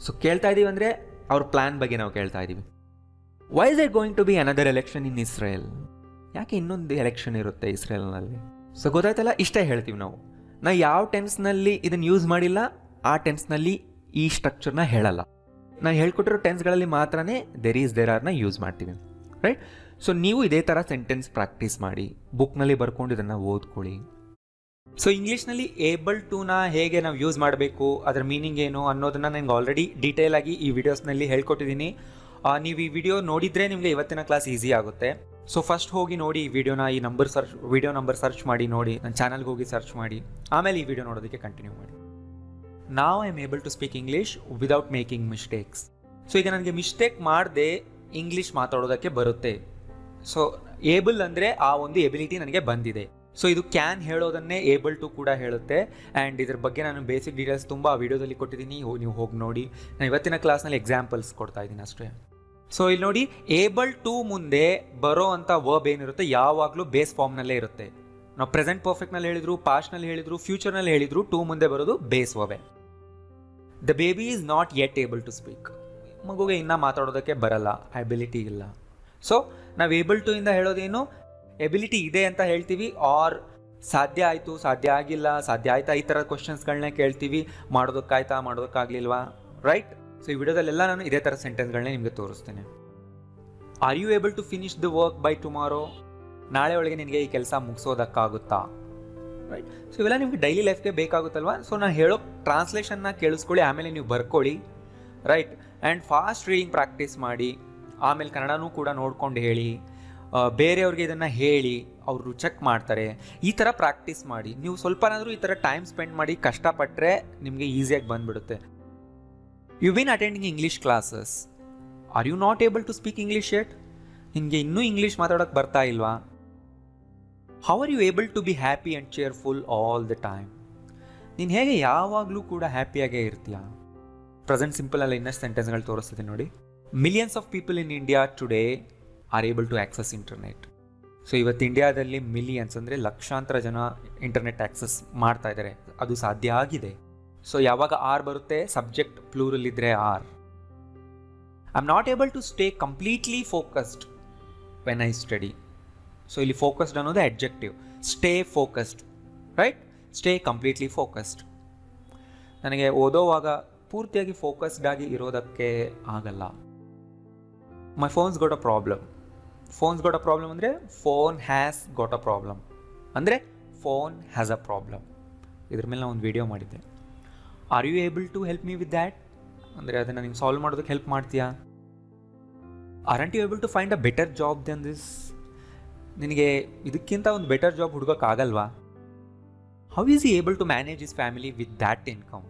ಸೊ ಕೇಳ್ತಾ ಇದ್ದೀವಿ ಅಂದರೆ ಅವ್ರ ಪ್ಲ್ಯಾನ್ ಬಗ್ಗೆ ನಾವು ಕೇಳ್ತಾ ಇದ್ದೀವಿ. Why is there going to be another election in Israel? ಯಾಕೆ ಇನ್ನೊಂದು ಎಲೆಕ್ಷನ್ ಇರುತ್ತೆ ಇಸ್ರೇಲ್ನಲ್ಲಿ? ಸೊ ಗೊತ್ತಾಯ್ತಲ್ಲ, ಇಷ್ಟೇ ಹೇಳ್ತೀವಿ ನಾವು. ಯಾವ ಟೆನ್ಸ್ನಲ್ಲಿ ಇದನ್ನು ಯೂಸ್ ಮಾಡಿಲ್ಲ, ಆ ಟೆನ್ಸ್ನಲ್ಲಿ ಈ ಸ್ಟ್ರಕ್ಚರ್ನ ಹೇಳಲ್ಲ. ನಾನು ಹೇಳ್ಕೊಟ್ಟಿರೋ ಟೆನ್ಸ್ಗಳಲ್ಲಿ ಮಾತ್ರನೇ ದೆರ್ ಈಸ್ ದೇರ್ ಆರ್ನ ಯೂಸ್ ಮಾಡ್ತೀವಿ, ರೈಟ್? ಸೊ ನೀವು ಇದೇ ಥರ ಸೆಂಟೆನ್ಸ್ ಪ್ರಾಕ್ಟೀಸ್ ಮಾಡಿ, ಬುಕ್ನಲ್ಲಿ ಬರ್ಕೊಂಡು ಇದನ್ನು ಓದ್ಕೊಳ್ಳಿ. ಸೊ ಇಂಗ್ಲೀಷ್ನಲ್ಲಿ ಏಬಲ್ ಟುನ ಹೇಗೆ ನಾವು ಯೂಸ್ ಮಾಡಬೇಕು, ಅದರ ಮೀನಿಂಗ್ ಏನು ಅನ್ನೋದನ್ನು ನನಗೆ ಆಲ್ರೆಡಿ ಡೀಟೇಲ್ ಆಗಿ ಈ ವಿಡಿಯೋಸ್ನಲ್ಲಿ ಹೇಳ್ಕೊಟ್ಟಿದ್ದೀನಿ. ನೀವು ಈ ವಿಡಿಯೋ ನೋಡಿದರೆ ನಿಮಗೆ ಇವತ್ತಿನ ಕ್ಲಾಸ್ ಈಸಿ ಆಗುತ್ತೆ. ಸೊ ಫಸ್ಟ್ ಹೋಗಿ ನೋಡಿ ಈ ವಿಡಿಯೋನ, ಈ ವಿಡಿಯೋ ನಂಬರ್ ಸರ್ಚ್ ಮಾಡಿ ನೋಡಿ, ನನ್ನ ಚಾನಲ್ಗೆ ಹೋಗಿ ಸರ್ಚ್ ಮಾಡಿ, ಆಮೇಲೆ ಈ ವಿಡಿಯೋ ನೋಡೋದಕ್ಕೆ ಕಂಟಿನ್ಯೂ ಮಾಡಿ. Now I am able to speak English without making mistakes. So ಈಗ ನನಗೆ ಮಿಸ್ಟೇಕ್ ಮಾಡದೆ ಇಂಗ್ಲೀಷ್ ಮಾತಾಡೋದಕ್ಕೆ ಬರುತ್ತೆ. ಸೊ ಏಬಲ್ ಅಂದರೆ ಆ ಒಂದು ಎಬಿಲಿಟಿ ನನಗೆ ಬಂದಿದೆ. ಸೊ ಇದು ಕ್ಯಾನ್ ಹೇಳೋದನ್ನೇ ಏಬಲ್ ಟು ಕೂಡ ಹೇಳುತ್ತೆ. ಆ್ಯಂಡ್ ಇದ್ರ ಬಗ್ಗೆ ನಾನು ಬೇಸಿಕ್ ಡೀಟೇಲ್ಸ್ ತುಂಬ ಆ ವಿಡಿಯೋದಲ್ಲಿ ಕೊಟ್ಟಿದ್ದೀನಿ, ನೀವು ಹೋಗಿ ನೋಡಿ. ನಾನು ಇವತ್ತಿನ ಕ್ಲಾಸ್ನಲ್ಲಿ ಎಕ್ಸಾಂಪಲ್ಸ್ ಕೊಡ್ತಾ ಇದ್ದೀನಿ ಅಷ್ಟೇ. ಸೊ ಇಲ್ಲಿ ನೋಡಿ, ಏಬಲ್ ಟು ಮುಂದೆ ಬರೋ ಅಂಥ ವರ್ಬ್ ಏನಿರುತ್ತೆ ಯಾವಾಗಲೂ ಬೇಸ್ ಫಾರ್ಮ್ನಲ್ಲೇ ಇರುತ್ತೆ. ನಾವು ಪ್ರೆಸೆಂಟ್ ಪರ್ಫೆಕ್ಟ್ನಲ್ಲಿ ಹೇಳಿದ್ರು, ಪಾಸ್ಟ್ನಲ್ಲಿ ಹೇಳಿದ್ರು, ಫ್ಯೂಚರ್ನಲ್ಲಿ ಹೇಳಿದ್ರು, ಟು ಮುಂದೆ ಬರೋದು ಬೇಸ್ ವರ್ಬೇ. The baby is not yet able to speak. ಮಗುಗೆ ಇನ್ನೂ ಮಾತಾಡೋದಕ್ಕೆ ಬರಲ್ಲ, ಎಬಿಲಿಟಿ ಇಲ್ಲ. ಸೊ ನಾವು ಏಬಲ್ ಟು ಇಂದ ಹೇಳೋದೇನು, ಎಬಿಲಿಟಿ ಇದೆ ಅಂತ ಹೇಳ್ತೀವಿ, ಆರ್ ಸಾಧ್ಯ ಆಯಿತು, ಸಾಧ್ಯ ಆಗಿಲ್ಲ, ಸಾಧ್ಯ ಆಯ್ತಾ, ಈ ಥರ ಕ್ವಶನ್ಸ್ಗಳನ್ನೇ ಕೇಳ್ತೀವಿ. ಮಾಡೋದಕ್ಕಾಗಲಿಲ್ವಾ, ರೈಟ್? ಸೊ ಈ ವಿಡಿಯೋದಲ್ಲೆಲ್ಲ ನಾನು ಇದೇ ಥರ ಸೆಂಟೆನ್ಸ್ಗಳನ್ನೇ ನಿಮಗೆ ತೋರಿಸ್ತೇನೆ. Are you able to finish the work by tomorrow? ನಾಳೆ ಒಳಗೆ ನಿನಗೆ ಈ ಕೆಲಸ ಮುಗಿಸೋದಕ್ಕಾಗುತ್ತಾ, ರೈಟ್? ಸೊ ಇವೆಲ್ಲ ನಿಮಗೆ ಡೈಲಿ ಲೈಫ್ಗೆ ಬೇಕಾಗುತ್ತಲ್ವ. ಸೊ ನಾನು ಹೇಳೋ ಟ್ರಾನ್ಸ್ಲೇಷನ್ನ ಕೇಳಿಸ್ಕೊಳ್ಳಿ, ಆಮೇಲೆ ನೀವು ಬರ್ಕೊಳ್ಳಿ, right? And fast reading practice ಮಾಡಿ, ಆಮೇಲೆ ಕನ್ನಡನೂ ಕೂಡ ನೋಡ್ಕೊಂಡು ಹೇಳಿ, ಬೇರೆಯವ್ರಿಗೆ ಇದನ್ನು ಹೇಳಿ, ಅವರು ಚೆಕ್ ಮಾಡ್ತಾರೆ. ಈ ಥರ ಪ್ರಾಕ್ಟೀಸ್ ಮಾಡಿ. ನೀವು ಸ್ವಲ್ಪನಾದರೂ ಈ ಥರ ಟೈಮ್ ಸ್ಪೆಂಡ್ ಮಾಡಿ ಕಷ್ಟಪಟ್ಟರೆ ನಿಮಗೆ ಈಸಿಯಾಗಿ ಬಂದುಬಿಡುತ್ತೆ. You been attending English classes, are you not able to speak English yet? ನಿನಗೆ ಇನ್ನೂ ಇಂಗ್ಲೀಷ್ ಮಾತಾಡೋಕ್ಕೆ ಬರ್ತಾ ಇಲ್ವಾ? How are you able to be happy and cheerful all the time? ನೀನು ಹೇಗೆ ಯಾವಾಗಲೂ ಕೂಡ ಹ್ಯಾಪಿಯಾಗೇ ಇರ್ತೀಯ? ಪ್ರೆಸೆಂಟ್ ಸಿಂಪಲಲ್ಲಿ ಇನ್ನಷ್ಟು ಸೆಂಟೆನ್ಸ್ಗಳು ತೋರಿಸ್ತೀನಿ ನೋಡಿ. Millions of people in India today are able to access internet. So ಇವತ್ತು ಇಂಡಿಯಾದಲ್ಲಿ ಮಿಲಿಯನ್ಸ್ ಅಂದರೆ ಲಕ್ಷಾಂತರ ಜನ ಇಂಟರ್ನೆಟ್ ಆ್ಯಕ್ಸಸ್ ಮಾಡ್ತಾ ಇದ್ದಾರೆ, ಅದು ಸಾಧ್ಯ ಆಗಿದೆ. ಸೊ ಯಾವಾಗ ಆರ್ ಬರುತ್ತೆ, ಸಬ್ಜೆಕ್ಟ್ ಪ್ಲೂರಲ್ ಇದ್ದರೆ are. I am not able to stay completely focused when I study. So ಇಲ್ಲಿ ಫೋಕಸ್ಡ್ ಅನ್ನೋದು adjective. Stay focused, right? Stay completely focused. ನನಗೆ ಓದೋವಾಗ ಪೂರ್ತಿಯಾಗಿ ಫೋಕಸ್ಡ್ ಆಗಿ ಇರೋದಕ್ಕೆ ಆಗಲ್ಲ. My phones got a problem. Phones got a problem ಅಂದರೆ phone has got a problem, ಅಂದರೆ ಫೋನ್ ಹ್ಯಾಸ್ ಅ ಪ್ರಾಬ್ಲಮ್. ಇದ್ರ ಮೇಲೆ ನಾನು ಒಂದು ವಿಡಿಯೋ ಮಾಡಿದ್ದೆ. Are you able to help me with that? ಅಂದರೆ ಅದನ್ನು ನೀವು ಸಾಲ್ವ್ ಮಾಡೋದಕ್ಕೆ ಹೆಲ್ಪ್ ಮಾಡ್ತೀಯಾ? Aren't you able to find a better job then this? ನಿನಗೆ ಇದಕ್ಕಿಂತ ಒಂದು ಬೆಟರ್ ಜಾಬ್ ಹುಡುಗೋಕ್ಕಾಗಲ್ವಾ? How is he able to manage his family with that income?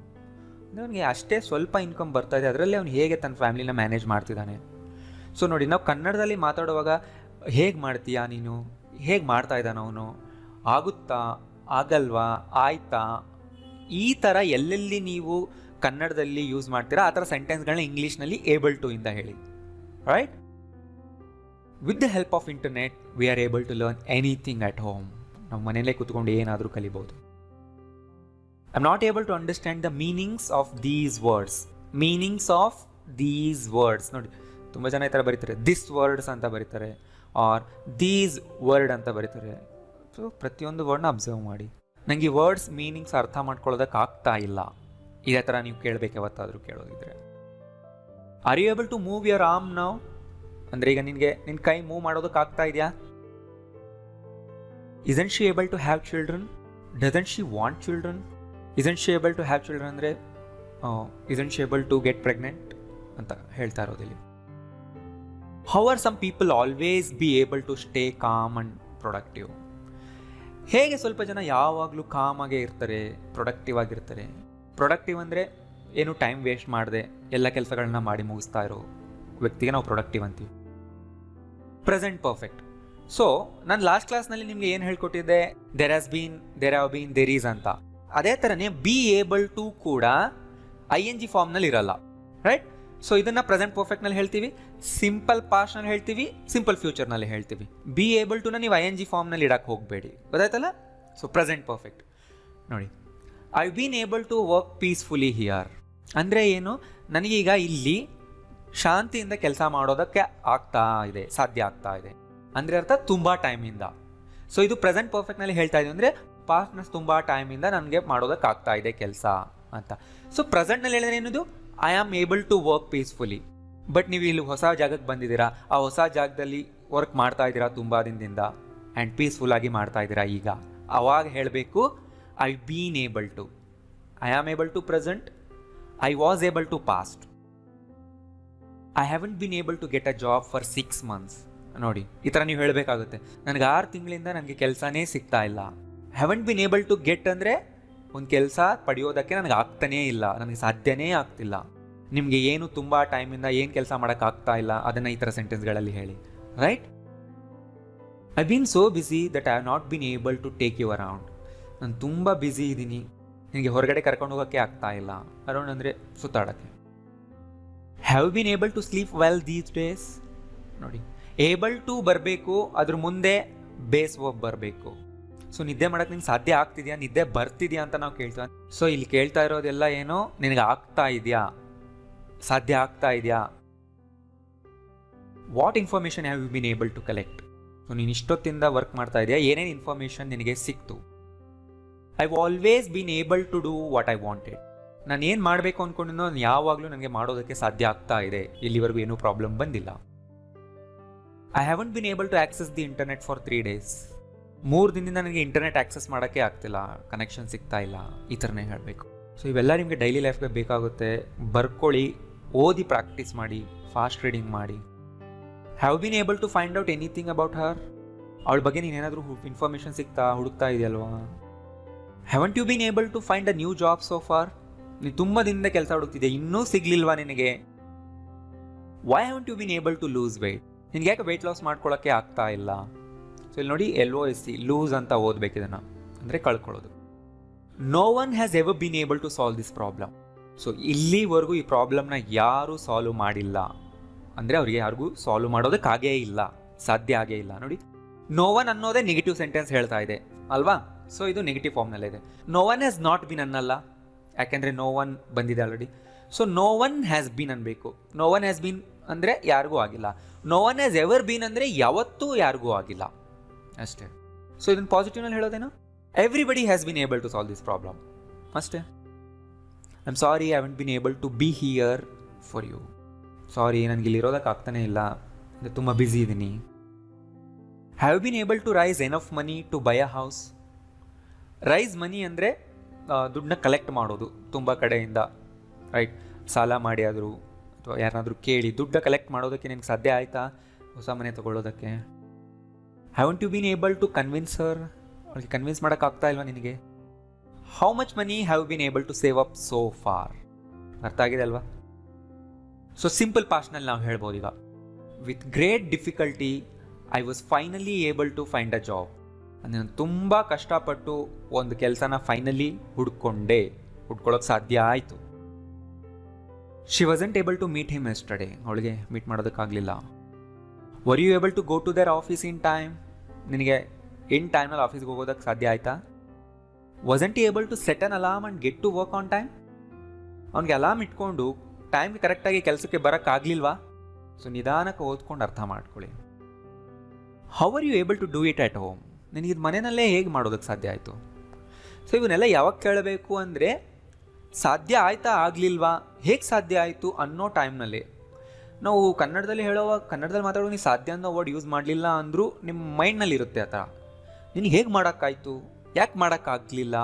ಅಂದರೆ ಅವನಿಗೆ ಅಷ್ಟೇ ಸ್ವಲ್ಪ ಇನ್ಕಮ್ ಬರ್ತಾ ಇದೆ, ಅದರಲ್ಲಿ ಅವನು ಹೇಗೆ ತನ್ನ ಫ್ಯಾಮಿಲಿನ ಮ್ಯಾನೇಜ್ ಮಾಡ್ತಿದ್ದಾನೆ? ಸೊ ನೋಡಿ, ನಾವು ಕನ್ನಡದಲ್ಲಿ ಮಾತಾಡುವಾಗ ಹೇಗೆ ಮಾಡ್ತೀಯಾ ನೀನು, ಹೇಗೆ ಮಾಡ್ತಾ ಇದ್ದಾನ ಅವನು, ಆಗುತ್ತಾ, ಆಗಲ್ವಾ, ಆಯ್ತಾ, ಈ ಥರ ಎಲ್ಲೆಲ್ಲಿ ನೀವು ಕನ್ನಡದಲ್ಲಿ ಯೂಸ್ ಮಾಡ್ತೀರಾ ಆ ಥರ ಸೆಂಟೆನ್ಸ್ಗಳನ್ನ ಇಂಗ್ಲೀಷ್ನಲ್ಲಿ ಏಬಲ್ ಟು ಇಂದ ಹೇಳಿ, right? With the help of internet we are able to learn anything at home. ನಾವು ಮನೆಯಲ್ಲೇ ಕೂತ್ಕೊಂಡು ಏನಾದರೂ ಕಲಿಬೋದು. I am not able to understand the meanings of these words. Meanings of these words ನೋಡಿ, ತುಂಬ ಜನ ಈ ಥರ ಬರೀತಾರೆ, ದಿಸ್ ವರ್ಡ್ಸ್ ಅಂತ ಬರೀತಾರೆ, ಆರ್ ದೀಸ್ ವರ್ಡ್ ಅಂತ ಬರೀತಾರೆ. ಸೊ ಪ್ರತಿಯೊಂದು ವರ್ಡ್ನ ಅಬ್ಸರ್ವ್ ಮಾಡಿ. ನನಗೆ ಈ ವರ್ಡ್ಸ್ ಮೀನಿಂಗ್ಸ್ ಅರ್ಥ ಮಾಡ್ಕೊಳ್ಳೋದಕ್ಕೆ ಆಗ್ತಾ ಇಲ್ಲ. ಇದೇ ಥರ ನೀವು ಕೇಳಬೇಕು ಯಾವತ್ತಾದರೂ ಕೇಳೋದಿದ್ರೆ. Are you able to move your arm now? ಅಂದರೆ ಈಗ ನಿನ್ನ ಕೈ ಮೂವ್ ಮಾಡೋದಕ್ಕೆ ಆಗ್ತಾ ಇದೆಯಾ? Isn't she able to have children? Doesn't she want children? Isn't she able to have children ಅಂದರೆ isn't she able to get pregnant ಅಂತ ಹೇಳ್ತಾ ಇರೋದಿಲ್ಲ. How are some people always be able to stay calm and productive? ಹೇಗೆ ಸ್ವಲ್ಪ ಜನ ಯಾವಾಗಲೂ com ಆಗೇ ಇರ್ತಾರೆ, ಪ್ರೊಡಕ್ಟಿವ್ ಆಗಿರ್ತಾರೆ? ಪ್ರೊಡಕ್ಟಿವ್ ಅಂದರೆ ಏನು ಟೈಮ್ ವೇಸ್ಟ್ ಮಾಡದೆ ಎಲ್ಲ ಕೆಲಸಗಳನ್ನ ಮಾಡಿ ಮುಗಿಸ್ತಾ ಇರೋ ವ್ಯಕ್ತಿಗೆ ನಾವು ಪ್ರೊಡಕ್ಟಿವ್ ಅಂತೀವಿ. Present perfect. ಸೊ ನಾನು ಲಾಸ್ಟ್ ಕ್ಲಾಸ್ನಲ್ಲಿ ನಿಮಗೆ ಏನು ಹೇಳ್ಕೊಟ್ಟಿದ್ದೆ, there have been, there is ಅಂತ. ಅದೇ ಥರನೇ ಬಿ ಏಬಲ್ ಟು ಕೂಡ ING ಫಾರ್ಮ್ನಲ್ಲಿ ಇರಲ್ಲ, ರೈಟ್? ಸೊ ಇದನ್ನು ಪ್ರೆಸೆಂಟ್ ಪರ್ಫೆಕ್ಟ್ನಲ್ಲಿ ಹೇಳ್ತೀವಿ, ಸಿಂಪಲ್ ಪಾಸ್ಟ್ನಲ್ಲಿ ಹೇಳ್ತೀವಿ, ಸಿಂಪಲ್ ಫ್ಯೂಚರ್ನಲ್ಲಿ ಹೇಳ್ತೀವಿ. ಬಿ ಏಬಲ್ ಟುನ ನೀವು ING ಫಾರ್ಮ್ನಲ್ಲಿ ಇಡಕ್ಕೆ ಹೋಗಬೇಡಿ, ಗೊತ್ತಾಯ್ತಲ್ಲ? ಸೊ ಪ್ರೆಸೆಂಟ್ ಪರ್ಫೆಕ್ಟ್ ನೋಡಿ. I been able to work peacefully here ಅಂದರೆ ಏನು? ನನಗೀಗ ಇಲ್ಲಿ ಶಾಂತಿಯಿಂದ ಕೆಲಸ ಮಾಡೋದಕ್ಕೆ ಸಾಧ್ಯ ಆಗ್ತಾ ಇದೆ ಅಂದರೆ ಅರ್ಥ ತುಂಬ ಟೈಮಿಂದ. ಸೊ ಇದು ಪ್ರೆಸೆಂಟ್ ಪರ್ಫೆಕ್ಟ್ನಲ್ಲಿ ಹೇಳ್ತಾ ಇದ್ದೀವಿ ಅಂದರೆ ಪಾಸ್ಟ್ನ ತುಂಬ ಟೈಮಿಂದ ನನಗೆ ಮಾಡೋದಕ್ಕಾಗ್ತಾ ಇದೆ ಕೆಲಸ ಅಂತ. ಸೊ ಪ್ರೆಸೆಂಟ್ನಲ್ಲಿ ಹೇಳಿದ್ರೆ ಏನದು, I am able to work peacefully. But ನೀವು ಇಲ್ಲಿ ಹೊಸ ಜಾಗಕ್ಕೆ ಬಂದಿದ್ದೀರಾ, ಆ ಹೊಸ ಜಾಗದಲ್ಲಿ ವರ್ಕ್ ಮಾಡ್ತಾ ಇದ್ದೀರಾ ತುಂಬ ದಿನದಿಂದ ಆ್ಯಂಡ್ ಪೀಸ್ಫುಲ್ಲಾಗಿ ಮಾಡ್ತಾ ಇದ್ದೀರಾ. ಈಗ ಅವಾಗ ಹೇಳಬೇಕು I been able to. I am able to present, I was able to past. I haven't been able to get a job for 6 months. ನೋಡಿ, ಈ ಥರ ನೀವು ಹೇಳಬೇಕಾಗುತ್ತೆ. ನನಗೆ 6 ತಿಂಗಳಿಂದ ನನಗೆ ಕೆಲಸನೇ ಸಿಗ್ತಾ ಇಲ್ಲ. Haven't been able to get ಅಂದರೆ ಒಂದು ಕೆಲಸ ಪಡೆಯೋದಕ್ಕೆ ನನಗೆ ಆಗ್ತಾನೇ ಇಲ್ಲ, ನನಗೆ ಸಾಧ್ಯನೇ ಆಗ್ತಿಲ್ಲ. ನಿಮಗೆ ಏನು ತುಂಬ ಟೈಮಿಂದ ಏನು ಕೆಲಸ ಮಾಡೋಕ್ಕಾಗ್ತಾ ಇಲ್ಲ, ಅದನ್ನು ಈ ಥರ ಸೆಂಟೆನ್ಸ್ಗಳಲ್ಲಿ ಹೇಳಿ, right? I been so busy that I have not been able to take you around. ನಾನು ತುಂಬ ಬ್ಯುಸಿ ಇದ್ದೀನಿ, ನಿನಗೆ ಹೊರಗಡೆ ಕರ್ಕೊಂಡು ಹೋಗೋಕ್ಕೆ ಆಗ್ತಾ ಇಲ್ಲ. ಅರೌಂಡ್ ಅಂದರೆ ಸುತ್ತಾಡೋಕ್ಕೆ. Have been able to sleep well these days. ನೋಡಿ, ಏಬಲ್ ಟು ಬರಬೇಕು, ಅದ್ರ ಮುಂದೆ ಬೇಸ್ ವರ್ಬ್ ಬರಬೇಕು. ಸೊ ನಿದ್ದೆ ಮಾಡೋಕ್ಕೆ ನಿಂಗೆ ಸಾಧ್ಯ ಆಗ್ತಿದೆಯಾ, ನಿದ್ದೆ ಬರ್ತಿದೆಯಾ ಅಂತ ನಾವು ಕೇಳ್ತೀವಿ. ಸೊ ಇಲ್ಲಿ ಕೇಳ್ತಾ ಇರೋದೆಲ್ಲ ಏನು, ನಿನಗೆ ಆಗ್ತಾ ಇದೆಯಾ, ಸಾಧ್ಯ ಆಗ್ತಾ ಇದೆಯಾ. What information have you been able to collect. So ನೀನು ಇಷ್ಟೊತ್ತಿಂದ ವರ್ಕ್ ಮಾಡ್ತಾ ಇದೆಯಾ, ಏನೇನು ಇನ್ಫಾರ್ಮೇಷನ್ ನಿನಗೆ ಸಿಕ್ತು. I always been able to do what I wanted. ನಾನು ಏನು ಮಾಡಬೇಕು ಅಂದ್ಕೊಂಡಿದ್ದೋ ನಾನು ಯಾವಾಗಲೂ ನನಗೆ ಮಾಡೋದಕ್ಕೆ ಸಾಧ್ಯ ಆಗ್ತಾ ಇದೆ, ಇಲ್ಲಿವರೆಗೂ ಏನೂ ಪ್ರಾಬ್ಲಮ್ ಬಂದಿಲ್ಲ. I haven't been able to access the internet for 3 days. 3 ದಿನದಿಂದ ನನಗೆ ಇಂಟರ್ನೆಟ್ ಆಕ್ಸೆಸ್ ಮಾಡೋಕ್ಕೆ ಆಗ್ತಿಲ್ಲ, ಕನೆಕ್ಷನ್ ಸಿಗ್ತಾ ಇಲ್ಲ, ಈ ಥರನೇ ಹೇಳಬೇಕು. ಸೊ ಇವೆಲ್ಲ ನಿಮಗೆ ಡೈಲಿ ಲೈಫ್ಗೆ ಬೇಕಾಗುತ್ತೆ. ಬರ್ಕೊಳ್ಳಿ, ಓದಿ ಪ್ರಾಕ್ಟೀಸ್ ಮಾಡಿ, ಫಾಸ್ಟ್ ರೀಡಿಂಗ್ ಮಾಡಿ. Have been able to find out anything about her. ಅವಳ ಬಗ್ಗೆ ನೀನೇನಾದರೂ ಇನ್ಫಾರ್ಮೇಷನ್ ಹುಡುಕ್ತಾ ಇದೆಯಲ್ವಾ. Haven't you been able to find a new job so far. ನೀನು ತುಂಬ ದಿನದಿಂದ ಕೆಲಸ ಹುಡುಕ್ತಿದ್ದೆ, ಇನ್ನೂ ಸಿಗ್ಲಿಲ್ವಾ ನಿನಗೆ. Why haven't you been able to lose weight. ನಿನ್ಗೆ ಯಾಕೆ ವೆಯ್ಟ್ ಲಾಸ್ ಮಾಡ್ಕೊಳ್ಳೋಕ್ಕೆ ಆಗ್ತಾ ಇಲ್ಲ. ಸೊ ಇಲ್ಲಿ ನೋಡಿ, LOS ಲೂಸ್ ಅಂತ ಓದಬೇಕು ಇದನ್ನು, ಅಂದರೆ ಕಳ್ಕೊಳ್ಳೋದು. No one has ever been able to solve this problem. So ಇಲ್ಲಿವರೆಗೂ ಈ ಪ್ರಾಬ್ಲಮ್ನ ಯಾರೂ ಸಾಲ್ವ್ ಮಾಡಿಲ್ಲ, ಅಂದರೆ ಅವ್ರಿಗೆ ಯಾರಿಗೂ ಸಾಲ್ವ್ ಮಾಡೋದಕ್ಕಾಗೇ ಇಲ್ಲ, ಸಾಧ್ಯ ಆಗೇ ಇಲ್ಲ. ನೋಡಿ, ನೋ ಒನ್ ಅನ್ನೋದೇ ನೆಗೆಟಿವ್ ಸೆಂಟೆನ್ಸ್ ಹೇಳ್ತಾ ಇದೆ ಅಲ್ವಾ? ಸೊ ಇದು ನೆಗೆಟಿವ್ ಫಾರ್ಮ್ನಲ್ಲಿದೆ. No one has not been ಅನ್ನಲ್ಲ, ಯಾಕೆಂದರೆ ನೋ ಒನ್ ಬಂದಿದೆ already. So no one has been ಅನ್ಬೇಕು. ನೋ ಒನ್ ಹ್ಯಾಸ್ ಬೀನ್ ಅಂದರೆ ಯಾರಿಗೂ ಆಗಿಲ್ಲ. No one has ever been ಅಂದರೆ ಯಾವತ್ತೂ ಯಾರಿಗೂ ಆಗಿಲ್ಲ ಅಷ್ಟೇ. ಸೊ ಇದನ್ನು ಪಾಸಿಟಿವ್ನಲ್ಲಿ ಹೇಳೋದೇನು? Everybody has been able to solve this problem ಅಷ್ಟೇ. I am sorry, I haven't been able to be here for you. Sorry, ನನಗೆ ಇಲ್ಲಿ ಇರೋದಕ್ಕೆ ಆಗ್ತಾನೆ ಇಲ್ಲ, ತುಂಬ ಬ್ಯುಸಿ ಇದ್ದೀನಿ. Have been able to raise enough money to buy a house. Raise money ಅಂದರೆ ದುಡ್ಡನ್ನ ಕಲೆಕ್ಟ್ ಮಾಡೋದು ತುಂಬ ಕಡೆಯಿಂದ, ರೈಟ್? ಸಾಲ ಮಾಡಿ ಆದರೂ ಅಥವಾ ಯಾರನ್ನಾದರೂ ಕೇಳಿ ದುಡ್ಡ ಕಲೆಕ್ಟ್ ಮಾಡೋದಕ್ಕೆ ನಿನಗೆ ಸಾಧ್ಯ ಆಯಿತಾ ಹೊಸ ಮನೆ ತೊಗೊಳ್ಳೋದಕ್ಕೆ? Haven't you been able to convince her. ಅವಳಿಗೆ ಕನ್ವಿನ್ಸ್ ಮಾಡೋಕ್ಕಾಗ್ತಾ ಇಲ್ವಾ ನಿನಗೆ? How much money have been able to save up so far. ಅರ್ಥ ಆಗಿದೆ ಅಲ್ವಾ? ಸೊ ಸಿಂಪಲ್ ಪಾಸ್ಟ್ನಲ್ಲಿ ನಾವು ಹೇಳ್ಬೋದು ಈಗ, with great difficulty I was finally able to find a job. ಅಂದರೆ ನಾನು ತುಂಬ ಕಷ್ಟಪಟ್ಟು ಒಂದು ಕೆಲಸನ ಫೈನಲಿ ಹುಡ್ಕೊಳ್ಳೋಕೆ ಸಾಧ್ಯ ಆಯಿತು. She wasn't able to meet him yesterday. ಅವಳಿಗೆ ಮೀಟ್ ಮಾಡೋದಕ್ಕಾಗಲಿಲ್ಲ. Were you able to go to the office in time. ನಿನಗೆ ಇನ್ ಟೈಮ್ನಲ್ಲಿ ಆಫೀಸ್ಗೆ ಹೋಗೋದಕ್ಕೆ ಸಾಧ್ಯ ಆಯಿತಾ? Wasn't able to set an alarm and get to work on time. ಅವ್ನಿಗೆ alarm ಇಟ್ಕೊಂಡು ಟೈಮ್ಗೆ ಕರೆಕ್ಟಾಗಿ ಕೆಲಸಕ್ಕೆ ಬರೋಕ್ಕಾಗಲಿಲ್ವಾ? ಸೊ ನಿಧಾನಕ್ಕೆ ಓದ್ಕೊಂಡು ಅರ್ಥ ಮಾಡ್ಕೊಳ್ಳಿ. How are you able to do it at home. ನಿನಗಿದು ಮನೆಯಲ್ಲೇ ಹೇಗೆ ಮಾಡೋದಕ್ಕೆ ಸಾಧ್ಯ ಆಯಿತು? ಸೊ ಇವನ್ನೆಲ್ಲ ಯಾವಾಗ ಕೇಳಬೇಕು ಅಂದರೆ, ಸಾಧ್ಯ ಆಯಿತಾ ಆಗಲಿಲ್ವಾ, ಹೇಗೆ ಸಾಧ್ಯ ಆಯಿತು ಅನ್ನೋ ಟೈಮ್ನಲ್ಲಿ. ನಾವು ಕನ್ನಡದಲ್ಲಿ ಮಾತಾಡೋ ನೀವು ಸಾಧ್ಯ ಅನ್ನೋ ವರ್ಡ್ ಯೂಸ್ ಮಾಡಲಿಲ್ಲ ಅಂದರೂ ನಿಮ್ಮ ಮೈಂಡ್ನಲ್ಲಿ ಇರುತ್ತೆ ಆ ಥರ. ನಿನಗೆ ಹೇಗೆ ಮಾಡೋಕ್ಕಾಯ್ತು, ಯಾಕೆ ಮಾಡೋಕ್ಕಾಗಲಿಲ್ಲ,